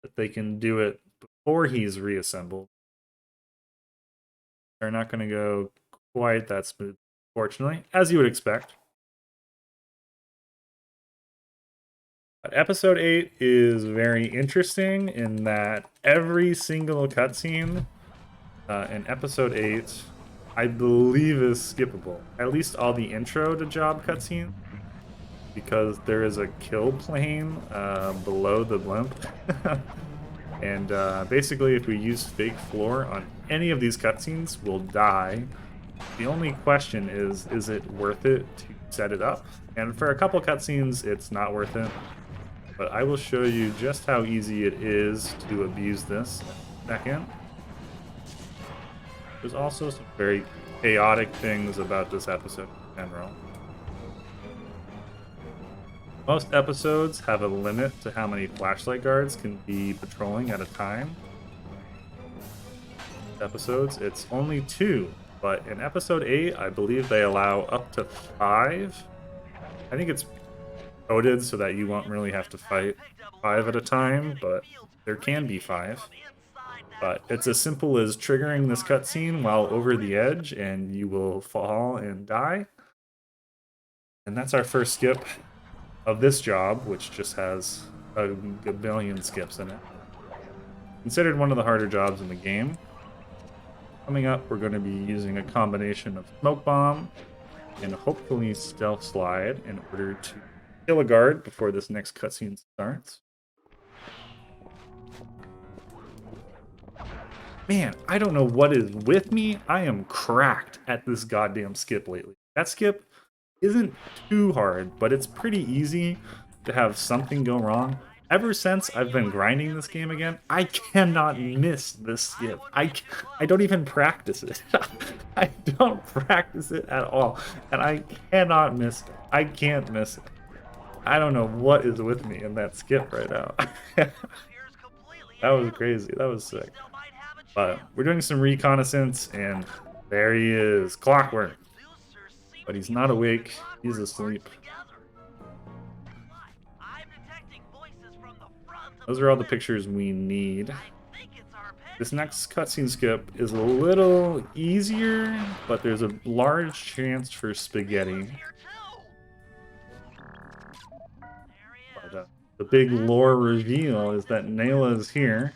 that they can do it before he's reassembled. They're not going to go quite that smooth, fortunately, as you would expect. But episode 8 is very interesting in that every single cutscene in episode 8, I believe, is skippable. At least all the intro to job cutscene, because there is a kill plane below the blimp. And basically, if we use fake floor on any of these cutscenes, we'll die. The only question is it worth it to set it up? And for a couple cutscenes, it's not worth it. But I will show you just how easy it is to abuse this in a second. There's also some very chaotic things about this episode in general. Most episodes have a limit to how many flashlight guards can be patrolling at a time. Episodes, it's only 2, but in episode 8, I believe they allow up to 5. I think it's coded so that you won't really have to fight 5 at a time, but there can be 5. But it's as simple as triggering this cutscene while over the edge, and you will fall and die. And that's our first skip of this job, which just has a billion skips in it. Considered one of the harder jobs in the game. Coming up, we're going to be using a combination of smoke bomb and hopefully stealth slide in order to kill a guard before this next cutscene starts. Man, I don't know what is with me. I am cracked at this goddamn skip lately. That skip isn't too hard, but it's pretty easy to have something go wrong. Ever since I've been grinding this game again, I cannot miss this skip. I don't even practice it. I don't practice it at all, and I cannot miss it. I can't miss it. I don't know what is with me in that skip right now. That was crazy. That was sick. But we're doing some reconnaissance, and there he is, Clockwork. But he's not awake. He's asleep. Those are all the pictures we need. This next cutscene skip is a little easier, but there's a large chance for spaghetti. But the big lore reveal is that Nayla is here.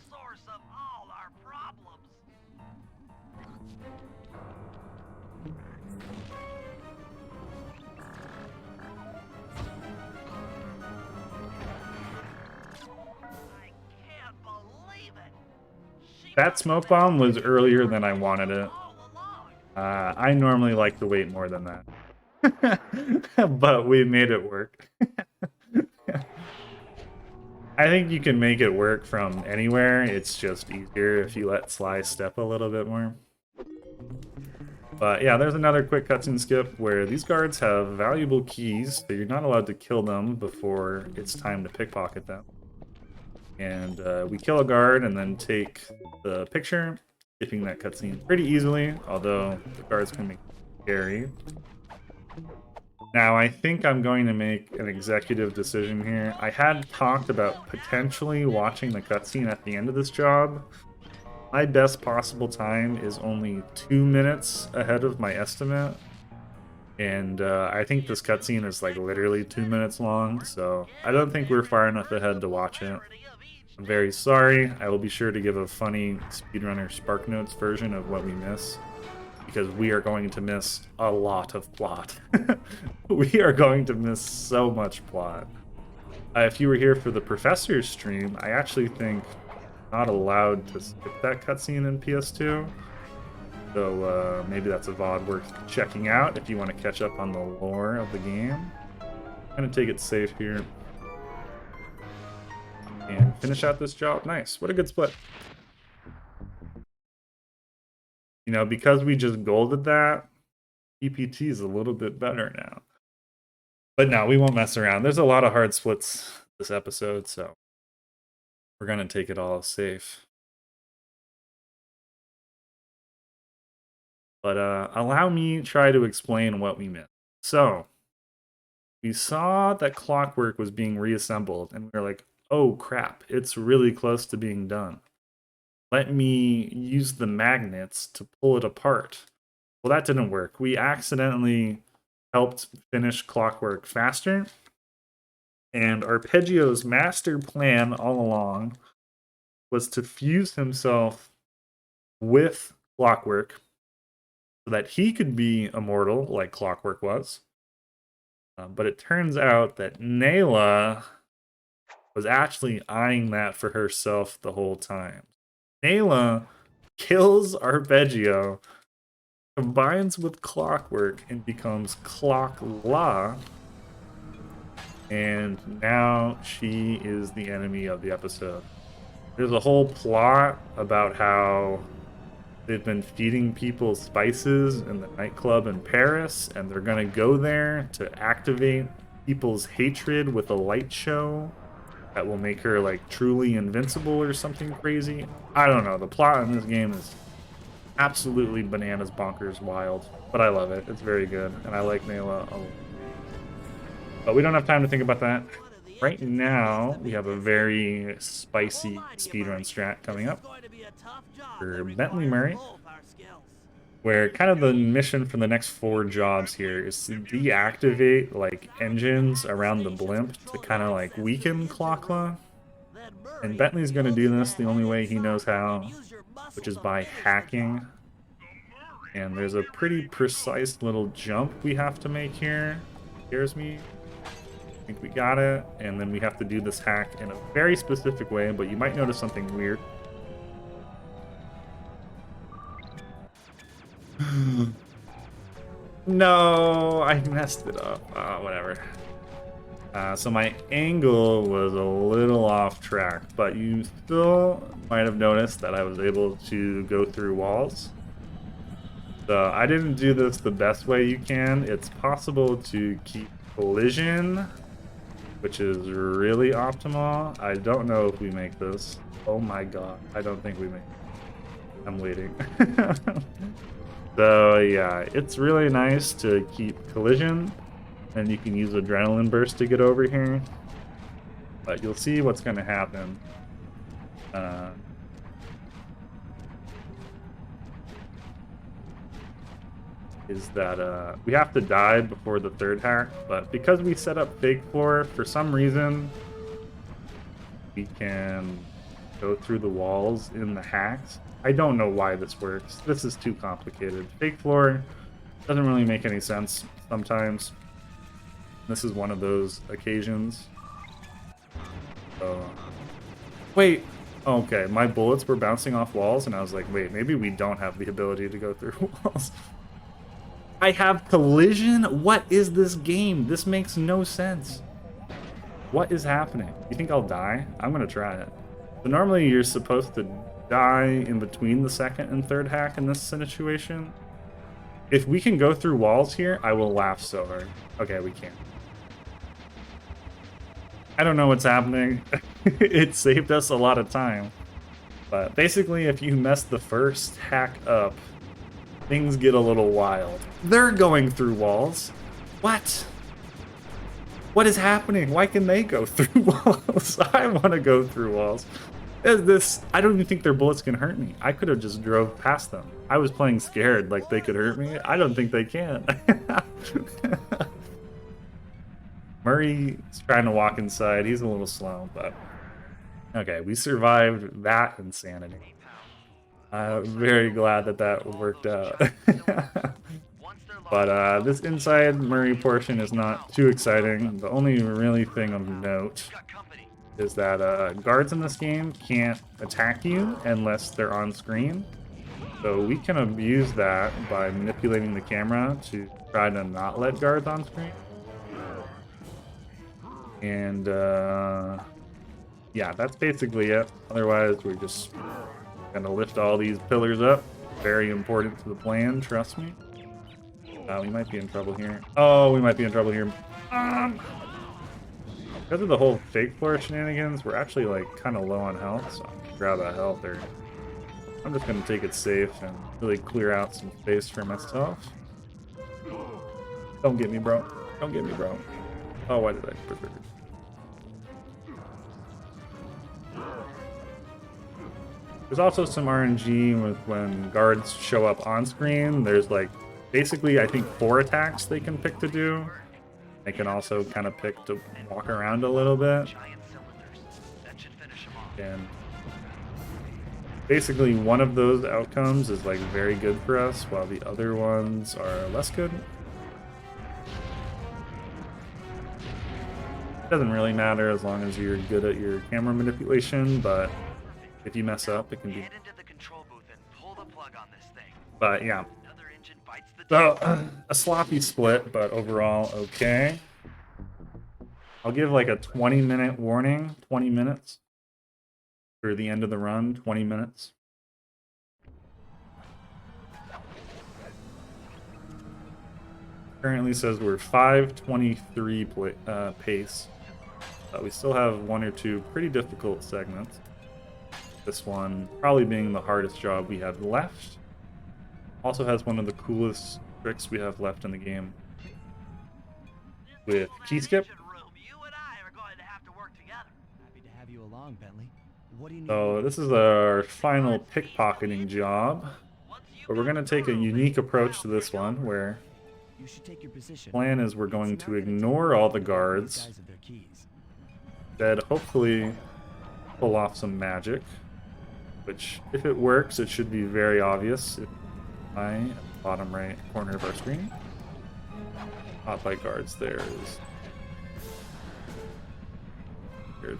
That smoke bomb was earlier than I wanted it. I normally like to wait more than that. But we made it work. I think you can make it work from anywhere. It's just easier if you let Sly step a little bit more. But yeah, there's another quick cutscene skip where these guards have valuable keys, so you're not allowed to kill them before it's time to pickpocket them. And we kill a guard and then take the picture, skipping that cutscene pretty easily, although the guards can make it scary. Now, I think I'm going to make an executive decision here. I had talked about potentially watching the cutscene at the end of this job. My best possible time is only 2 minutes ahead of my estimate. And I think this cutscene is like literally 2 minutes long, so I don't think we're far enough ahead to watch it. I'm very sorry. I will be sure to give a funny speedrunner SparkNotes version of what we miss, because we are going to miss a lot of plot. We are going to miss so much plot. If you were here for the Professor's stream, I actually think not allowed to skip that cutscene in PS2. So maybe that's a VOD worth checking out if you want to catch up on the lore of the game. I'm going to take it safe here and finish out this job. Nice. What a good split. You know, because we just golded that, EPT is a little bit better now. But no, we won't mess around. There's a lot of hard splits this episode, so we're going to take it all safe. But allow me to try to explain what we missed. So we saw that Clockwork was being reassembled, and we were like, oh crap, it's really close to being done. Let me use the magnets to pull it apart. Well, that didn't work. We accidentally helped finish Clockwork faster, and Arpeggio's master plan all along was to fuse himself with Clockwork so that he could be immortal like Clockwork was. But it turns out that Nayla was actually eyeing that for herself the whole time. Nayla kills Arpeggio, combines with Clockwork, and becomes Clockla. And now she is the enemy of the episode. There's a whole plot about how they've been feeding people spices in the nightclub in Paris, and they're gonna go there to activate people's hatred with a light show that will make her like truly invincible or something crazy. I don't know. The plot in this game is absolutely bananas, bonkers, wild, but I love it. It's very good, and I like Nayla a lot. But we don't have time to think about that. Right now, we have a very spicy speedrun strat coming up for Bentley Murray, where kind of the mission for the next 4 jobs here is to deactivate like engines around the blimp to kind of like weaken Clockla. And Bentley's going to do this the only way he knows how, which is by hacking. And there's a pretty precise little jump we have to make here. Scares me. I think we got it. And then we have to do this hack in a very specific way, but you might notice something weird. No, I messed it up. Whatever. So my angle was a little off track, but you still might have noticed that I was able to go through walls. So I didn't do this the best way you can. It's possible to keep collision, which is really optimal. I don't know if we make this. Oh my god, I don't think we make it. I'm waiting. So yeah, it's really nice to keep collision, and you can use adrenaline burst to get over here. But you'll see what's going to happen. Is that we have to die before the 3rd hack, but because we set up fake floor, for some reason, we can go through the walls in the hacks. I don't know why this works. This is too complicated. Fake floor doesn't really make any sense sometimes. This is one of those occasions. So, wait. Okay, my bullets were bouncing off walls, and I was like, wait, maybe we don't have the ability to go through walls. I have collision? What is this game? This makes no sense. What is happening? You think I'll die? I'm gonna try it. So normally you're supposed to die in between the 2nd and 3rd hack in this situation. If we can go through walls here, I will laugh so hard. Okay, we can't. I don't know what's happening. It saved us a lot of time. But basically, if you mess the 1st hack up, things get a little wild. They're going through walls. What? What is happening? Why can they go through walls? I want to go through walls. I don't even think their bullets can hurt me. I could have just drove past them. I was playing scared like they could hurt me. I don't think they can. Murray's trying to walk inside. He's a little slow, but okay, we survived that insanity. I'm very glad that that worked out. But this inside Murray portion is not too exciting. The only really thing of note is that guards in this game can't attack you unless they're on screen. So we can abuse that by manipulating the camera to try to not let guards on screen. And yeah, that's basically it. Otherwise, we're just gonna lift all these pillars up. Very important to the plan, trust me. We might be in trouble here. Oh, we might be in trouble here. Because of the whole fake floor shenanigans, we're actually like kind of low on health, so I'm gonna grab that health, or I'm just gonna take it safe and really clear out some space for myself. Don't get me, bro. Don't get me, bro. Oh, why did I? There's also some RNG with when guards show up on screen. There's like basically I think 4 attacks they can pick to do. They can also kind of pick to walk around a little bit. And basically one of those outcomes is like very good for us, while the other ones are less good. Doesn't really matter as long as you're good at your camera manipulation, but if you mess up, it can be. But yeah. So a sloppy split, but overall okay. I'll give like a 20-minute warning, 20 minutes for the end of the run, 20 minutes. Currently says we're 5:23 pace. We still have 1 or 2 pretty difficult segments. This one probably being the hardest job we have left. Also has one of the coolest tricks we have left in the game with key skip. Happy to have you along, Bentley. What do you need? So this is our final pickpocketing job. But we're going to take a unique approach to this one where You should take your position. plan is we're going to ignore all the guards. Instead, hopefully pull off some magic. Which, if it works, it should be very obvious. If I, at the bottom right corner of our screen, caught by guards there is scared.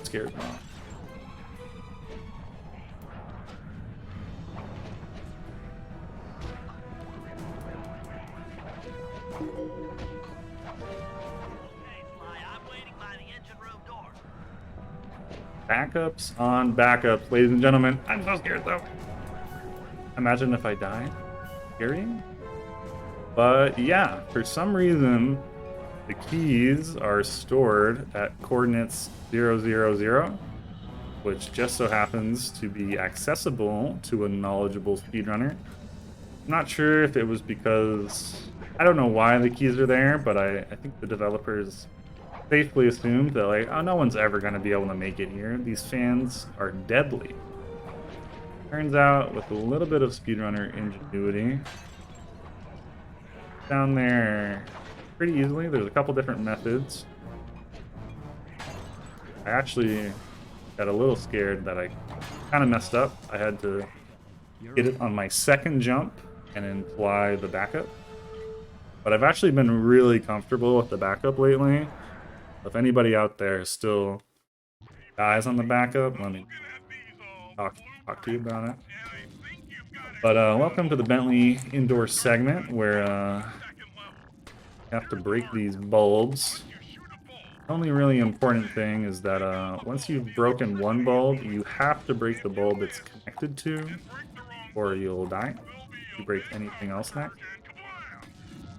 Scared not. Backups on backups, ladies and gentlemen. I'm so scared though. Imagine if I died. Scary. But yeah, for some reason, the keys are stored at coordinates 000, which just so happens to be accessible to a knowledgeable speedrunner. I'm not sure if it was because I don't know why the keys are there, but I think the developers safely assumed that like, oh, no one's ever going to be able to make it here. These fans are deadly. Turns out, with a little bit of speedrunner ingenuity, down there pretty easily. There's a couple different methods. I actually got a little scared that I kind of messed up. I had to get it on my second jump and then fly the backup. But I've actually been really comfortable with the backup lately. If anybody out there still dies on the backup, let me talk to you about it. But welcome to the Bentley indoor segment where you have to break these bulbs. The only really important thing is that once you've broken one bulb, you have to break the bulb it's connected to, or you'll die. If you break anything else next.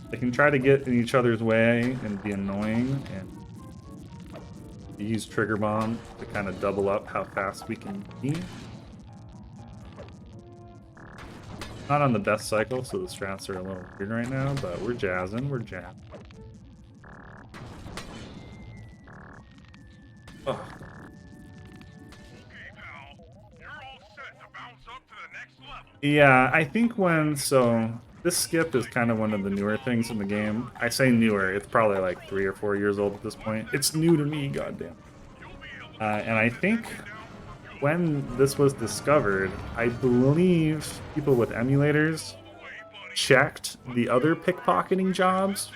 They can try to get in each other's way and be annoying, and use trigger bomb to kind of double up how fast we can be. Not on the best cycle, so the strats are a little weird right now, but we're jazzing, we're jazzing. Oh. Yeah, I think so this skip is kind of one of the newer things in the game. I say newer, it's probably like 3 or 4 years old at this point. It's new to me, goddamn. And I think when this was discovered, I believe people with emulators checked the other pickpocketing jobs,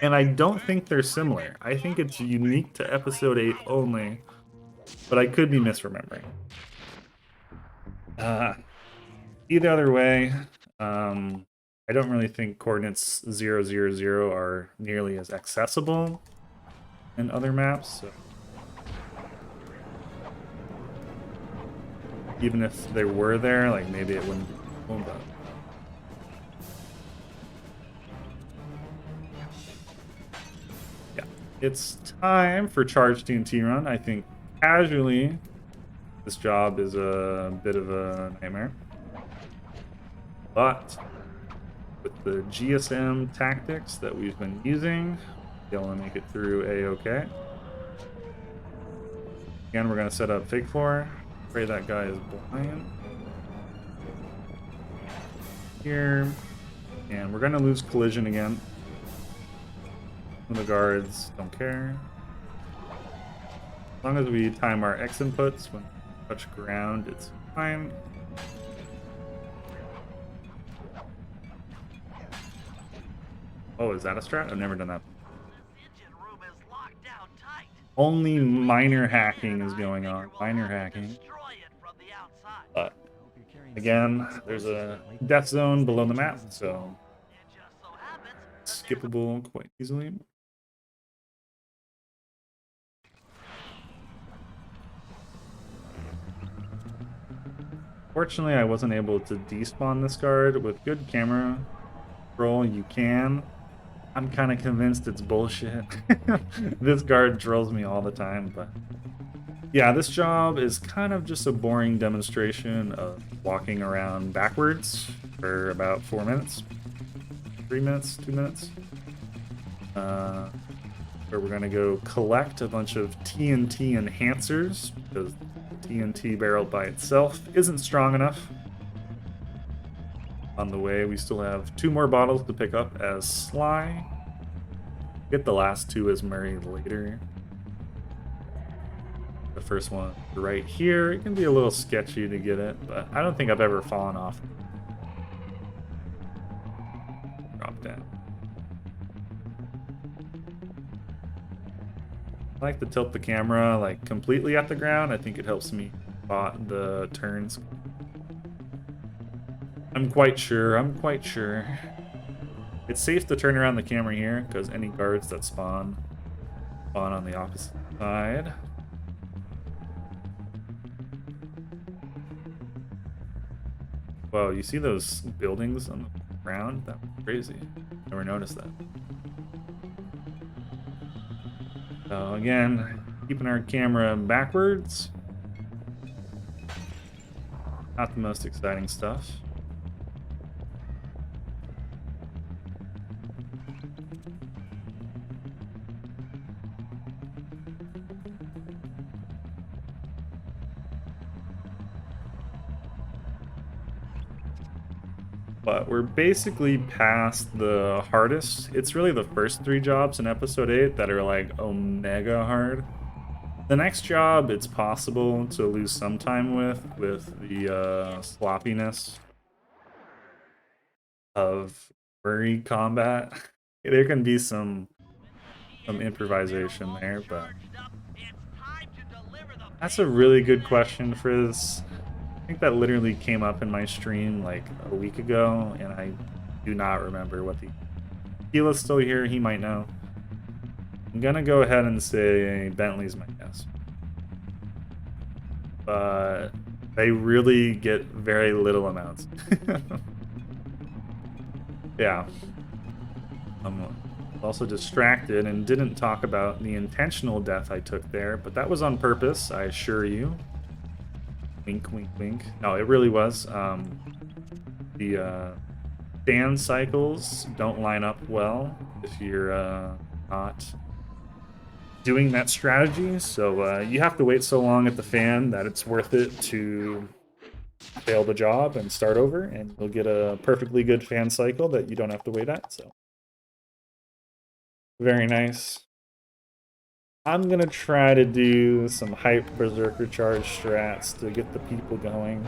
and I don't think they're similar. I think it's unique to episode 8 only, but I could be misremembering. Either other way, I don't really think coordinates 000 are nearly as accessible in other maps. So even if they were there, like maybe it wouldn't be cool, but yeah, it's time for Charge TNT Run. I think casually this job is a bit of a nightmare. But with the GSM tactics that we've been using, be able to make it through A-OK. Again, we're going to set up fake floor. Pray that guy is blind. Here. And we're going to lose collision again. The guards don't care. As long as we time our X inputs when we touch ground, it's fine. Oh, is that a strat? I've never done that. Only minor hacking is going on. Minor hacking. But again, there's a death zone below the map, so skippable quite easily. Fortunately, I wasn't able to despawn this guard. With good camera control, you can. I'm kind of convinced it's bullshit. This guard drills me all the time, but yeah, this job is kind of just a boring demonstration of walking around backwards for about 4 minutes. 3 minutes, 2 minutes. Where we're gonna go collect a bunch of TNT enhancers, because the TNT barrel by itself isn't strong enough. On the way, we still have 2 more bottles to pick up as Sly. Get the last 2 as Murray later. The first one right here, it can be a little sketchy to get it, but I don't think I've ever fallen off. Drop down. I like to tilt the camera like completely at the ground. I think it helps me spot the turns. I'm quite sure. It's safe to turn around the camera here because any guards that spawn on the opposite side. Whoa, you see those buildings on the ground? That's crazy. Never noticed that. So again, keeping our camera backwards. Not the most exciting stuff. But we're basically past the hardest. It's really the first 3 jobs in episode 8 that are like omega hard. The next job, it's possible to lose some time with the sloppiness of Murray combat. There can be some improvisation there, but that's a really good question, Frizz. I think that literally came up in my stream like a week ago, and I do not remember what the... Keela's still here, he might know. I'm gonna go ahead and say Bentley's my guess. But they really get very little amounts. Yeah. I'm also distracted and didn't talk about the intentional death I took there, but that was on purpose, I assure you. Wink, wink, wink. No, it really was. The fan cycles don't line up well if you're not doing that strategy. So you have to wait so long at the fan that it's worth it to fail the job and start over, and you'll get a perfectly good fan cycle that you don't have to wait at. So very nice. I'm gonna try to do some hype berserker charge strats to get the people going.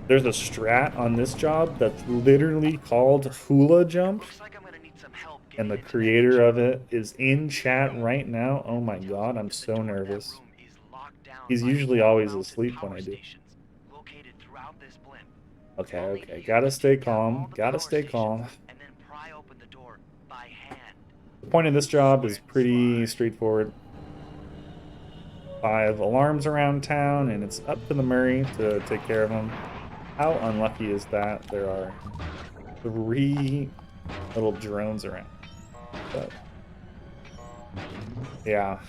There's a strat on this job that's literally called hula jump, and the creator of it is in chat right now. Oh my god, I'm so nervous. He's usually always asleep when I do. Okay, gotta stay calm, The point of this job is pretty straightforward. 5 alarms around town, and it's up to the Murray to take care of them. How unlucky is that? There are 3 little drones around. But yeah,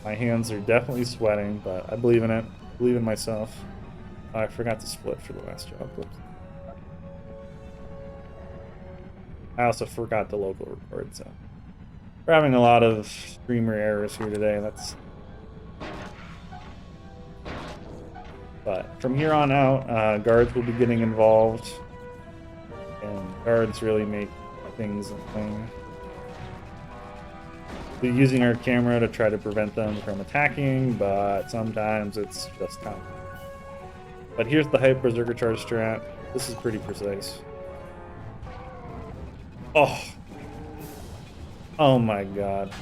my hands are definitely sweating, but I believe in it. I believe in myself. Oh, I forgot to split for the last job. Whoops. I also forgot the local record, so we're having a lot of streamer errors here today. But from here on out, guards will be getting involved, and guards really make things a thing. We're using our camera to try to prevent them from attacking, but sometimes it's just time. But here's the hype berserker charge strat. This is pretty precise. Oh my god.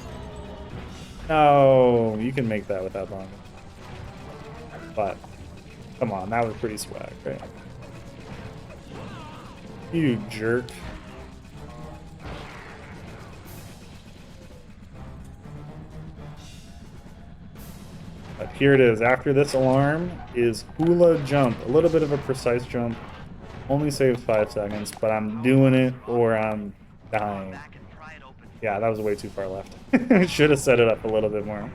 No, you can make that without bombing. But come on, that was pretty swag, right? You jerk. But here it is. After this alarm is hula jump. A little bit of a precise jump. Only saves 5 seconds, but I'm doing it or I'm dying. Yeah, that was way too far left. Should have set it up a little bit more.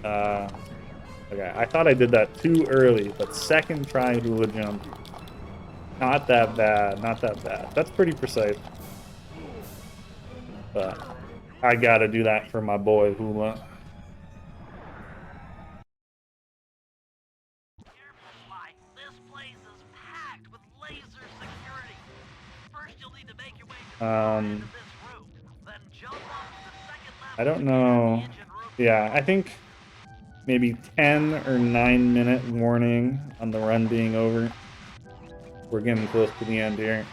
Okay, I thought I did that too early, but second try hula jump. Not that bad, not that bad. That's pretty precise. But I gotta do that for my boy Hula. I don't know. Yeah, I think maybe 10 or 9-minute warning on the run being over. We're getting close to the end here.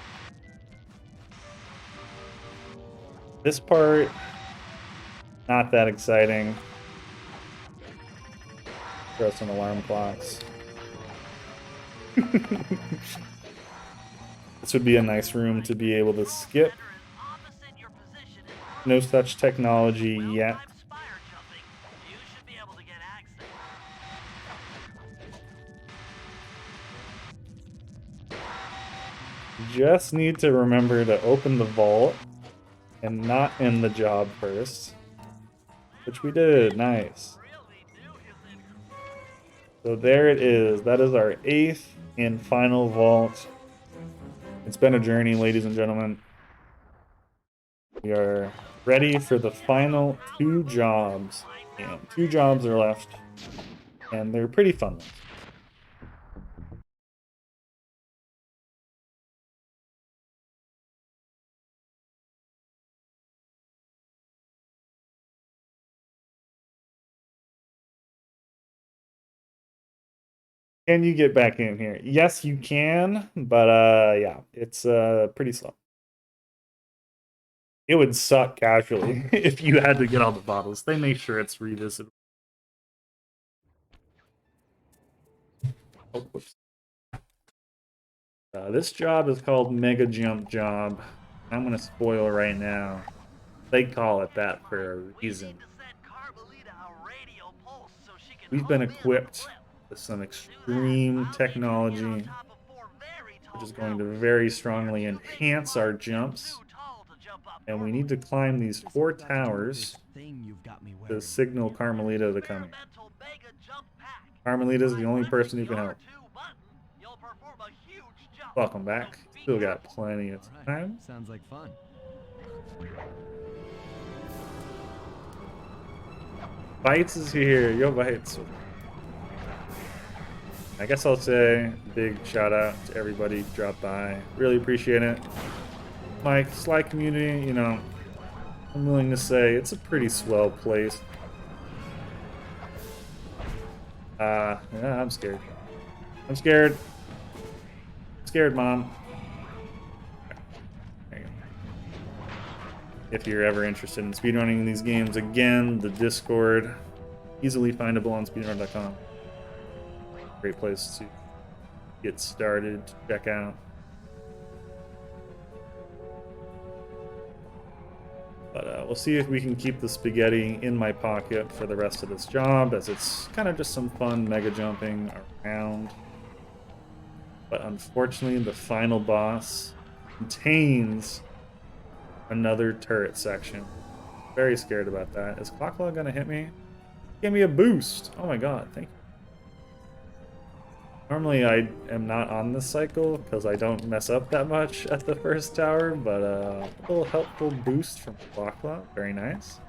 This part, not that exciting. Throw some alarm clocks. This would be a nice room to be able to skip. No such technology yet. Just need to remember to open the vault and not end the job first. Which we did, nice. So there it is. That is our 8th and final vault. It's been a journey, ladies and gentlemen. We are ready for the final 2 jobs. And 2 jobs are left. And they're pretty fun ones. Can you get back in here? Yes, you can, but yeah, it's pretty slow. It would suck casually if you had to get all the bottles. They make sure it's revisitable. Oh, whoops. This job is called Mega Jump Job. I'm gonna spoil right now. They call it that for a reason. We've been equipped with some extreme technology, which is going to very strongly enhance our jumps. And we need to climb these 4 towers to signal Carmelita to come in. Carmelita is the only person who can help. Welcome back. Still got plenty of time. Sounds like fun. Bites is here. Yo, Bites. I guess I'll say big shout out to everybody who dropped by. Really appreciate it. My Sly community, you know, I'm willing to say it's a pretty swell place. Yeah, I'm scared. I'm scared. I'm scared, Mom. There you go. If you're ever interested in speedrunning these games, again, the Discord, easily findable on speedrun.com. Great place to get started, to check out. But we'll see if we can keep the spaghetti in my pocket for the rest of this job, as it's kind of just some fun mega jumping around. But unfortunately, the final boss contains another turret section. Very scared about that. Is Clockla gonna hit me? Give me a boost! Oh my god, thank you. Normally I am not on this cycle because I don't mess up that much at the first tower, but a little helpful boost from Clockla, very nice.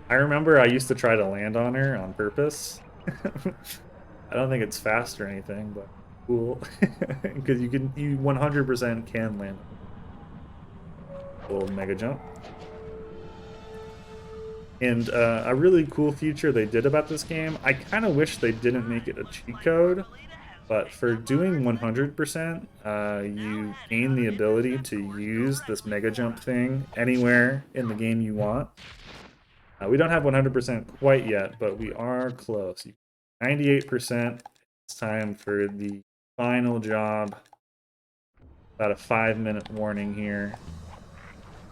I remember I used to try to land on her on purpose. I don't think it's fast or anything, but cool. Because you 100% can land. Little mega jump. And a really cool feature they did about this game, I kind of wish they didn't make it a cheat code, but for doing 100%, you gain the ability to use this mega jump thing anywhere in the game you want. We don't have 100% quite yet, but we are close. 98%. It's time for the final job. About a 5-minute warning here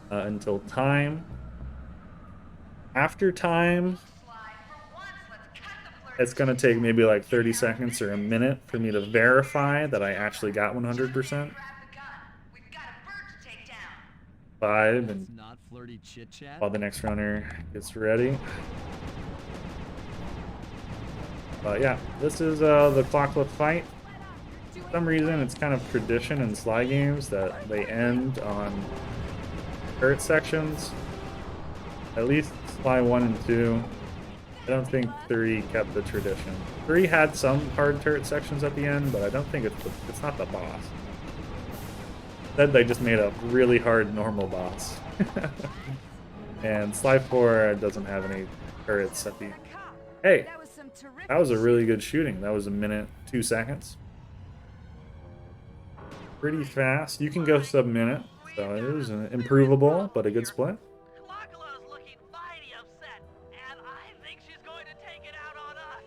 until time. After time, it's going to take maybe like 30 seconds or a minute for me to verify that I actually got 100%. 5, and while the next runner gets ready. But yeah, this is the Clockla fight. For some reason, it's kind of tradition in Sly games that they end on turret sections. At least Sly 1 and 2. I don't think 3 kept the tradition. 3 had some hard turret sections at the end, but I don't think it's not the boss. Instead, they just made a really hard normal boss. And Sly 4 doesn't have any turrets at the end. Hey, that was a really good shooting. That was 1 minute, 2 seconds. Pretty fast. You can go sub-minute, so it was an improvable, but a good split. Clockula's looking mighty upset, and I think she's going to take it out on us.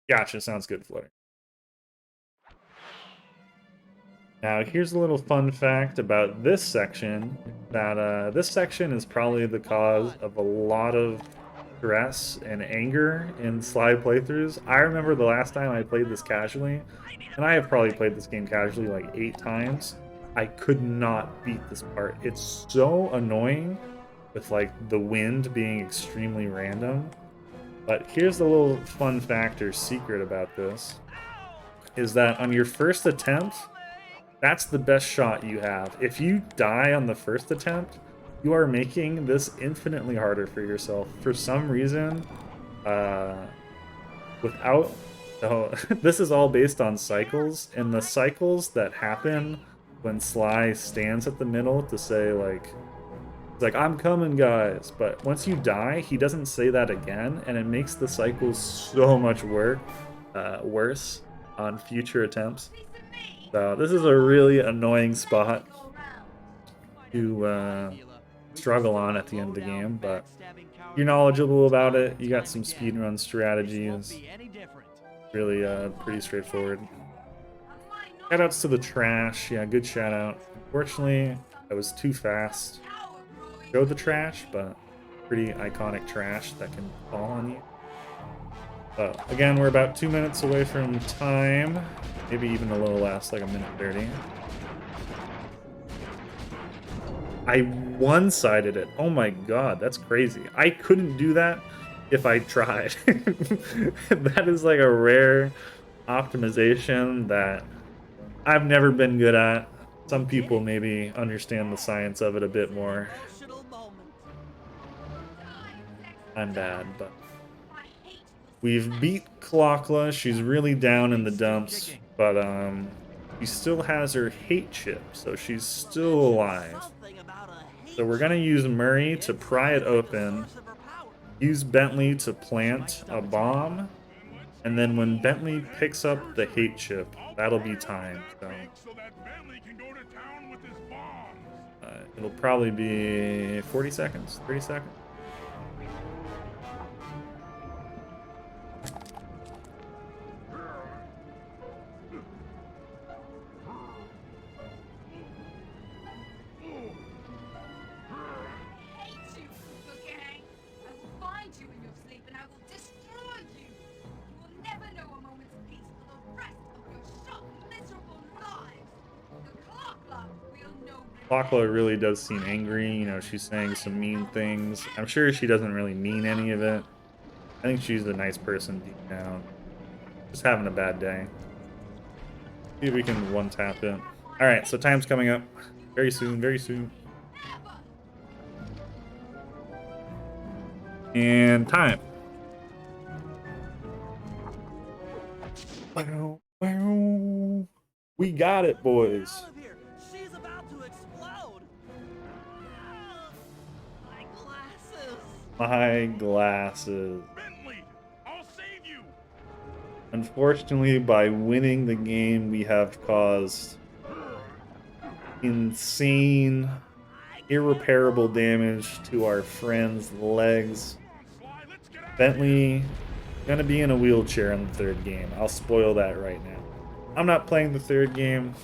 Gotcha, sounds good, Flutter. Now, here's a little fun fact about this section, that this section is probably the cause of a lot of stress and anger in Sly playthroughs. I remember the last time I played this casually, and I have probably played this game casually like 8 times, I could not beat this part. It's so annoying with like the wind being extremely random. But here's the little fun fact or secret about this, is that on your first attempt, that's the best shot you have. If you die on the first attempt, you are making this infinitely harder for yourself. For some reason, this is all based on cycles, and the cycles that happen when Sly stands at the middle to say like, it's like, I'm coming, guys. But once you die, he doesn't say that again, and it makes the cycles so much worse on future attempts. So this is a really annoying spot to struggle on at the end of the game, but you're knowledgeable about it. You got some speedrun strategies. Really pretty straightforward. Shoutouts to the trash. Yeah, good shout out. Unfortunately, I was too fast. Show the trash, but pretty iconic trash that can fall on you. But again, we're about 2 minutes away from time. Maybe even a little less, like 1:30. I one-sided it. Oh my god, that's crazy. I couldn't do that if I tried. That is like a rare optimization that I've never been good at. Some people maybe understand the science of it a bit more. I'm bad, but we've beat Clockla. She's really down in the dumps, but she still has her hate chip, so she's still alive. So we're gonna use Murray to pry it open, use Bentley to plant a bomb, and then when Bentley picks up the hate chip, that'll be time. So it'll probably be 40 seconds, 30 seconds. Lachla really does seem angry. You know, she's saying some mean things. I'm sure she doesn't really mean any of it. I think she's a nice person deep down. Just having a bad day. See if we can one-tap it. Alright, so time's coming up. Very soon, very soon. And time. Wow, wow. We got it, boys. She's about to explode. My glasses. My glasses. Bentley, I'll save you. Unfortunately, by winning the game, we have caused insane, irreparable damage to our friend's legs. Bentley gonna be in a wheelchair in the third game. I'll spoil that right now. I'm not playing the third game.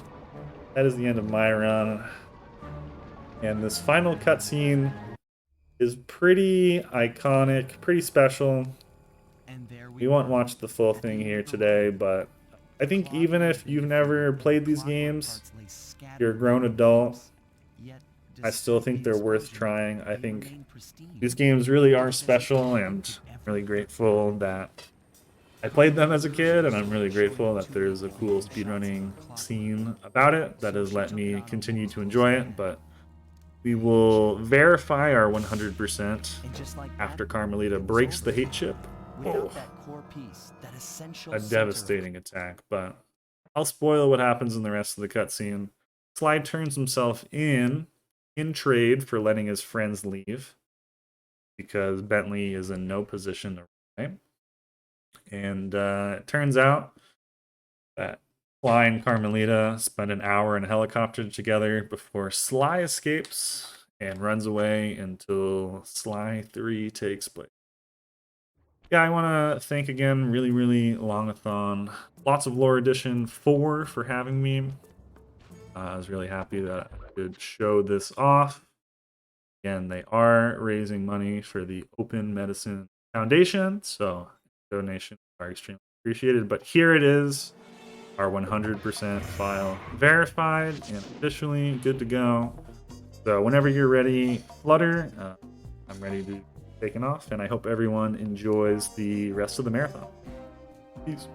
That is the end of my run. And this final cutscene is pretty iconic, pretty special. We won't watch the full thing here today, but I think even if you've never played these games, you're a grown adult, I still think they're worth trying. I think these games really are special, and I'm really grateful that I played them as a kid, and I'm really grateful that there's a cool speedrunning scene about it that has let me continue to enjoy it. But we will verify our 100% after Carmelita breaks the hate chip. Oh, a devastating attack, but I'll spoil what happens in the rest of the cutscene. Sly turns himself in trade for letting his friends leave because Bentley is in no position to reply. And it turns out that Sly and Carmelita spend an hour in a helicopter together before Sly escapes and runs away until Sly 3 takes place. Yeah, I want to thank again, really Longathon, Lots of Lore Edition 4 for having me. I was really happy that I could show this off. Again, they are raising money for the Open Medicine Foundation, so donations are extremely appreciated. But here it is, our 100% file verified and officially good to go. So whenever you're ready, Flutter, I'm ready to take off, and I hope everyone enjoys the rest of the marathon. Peace.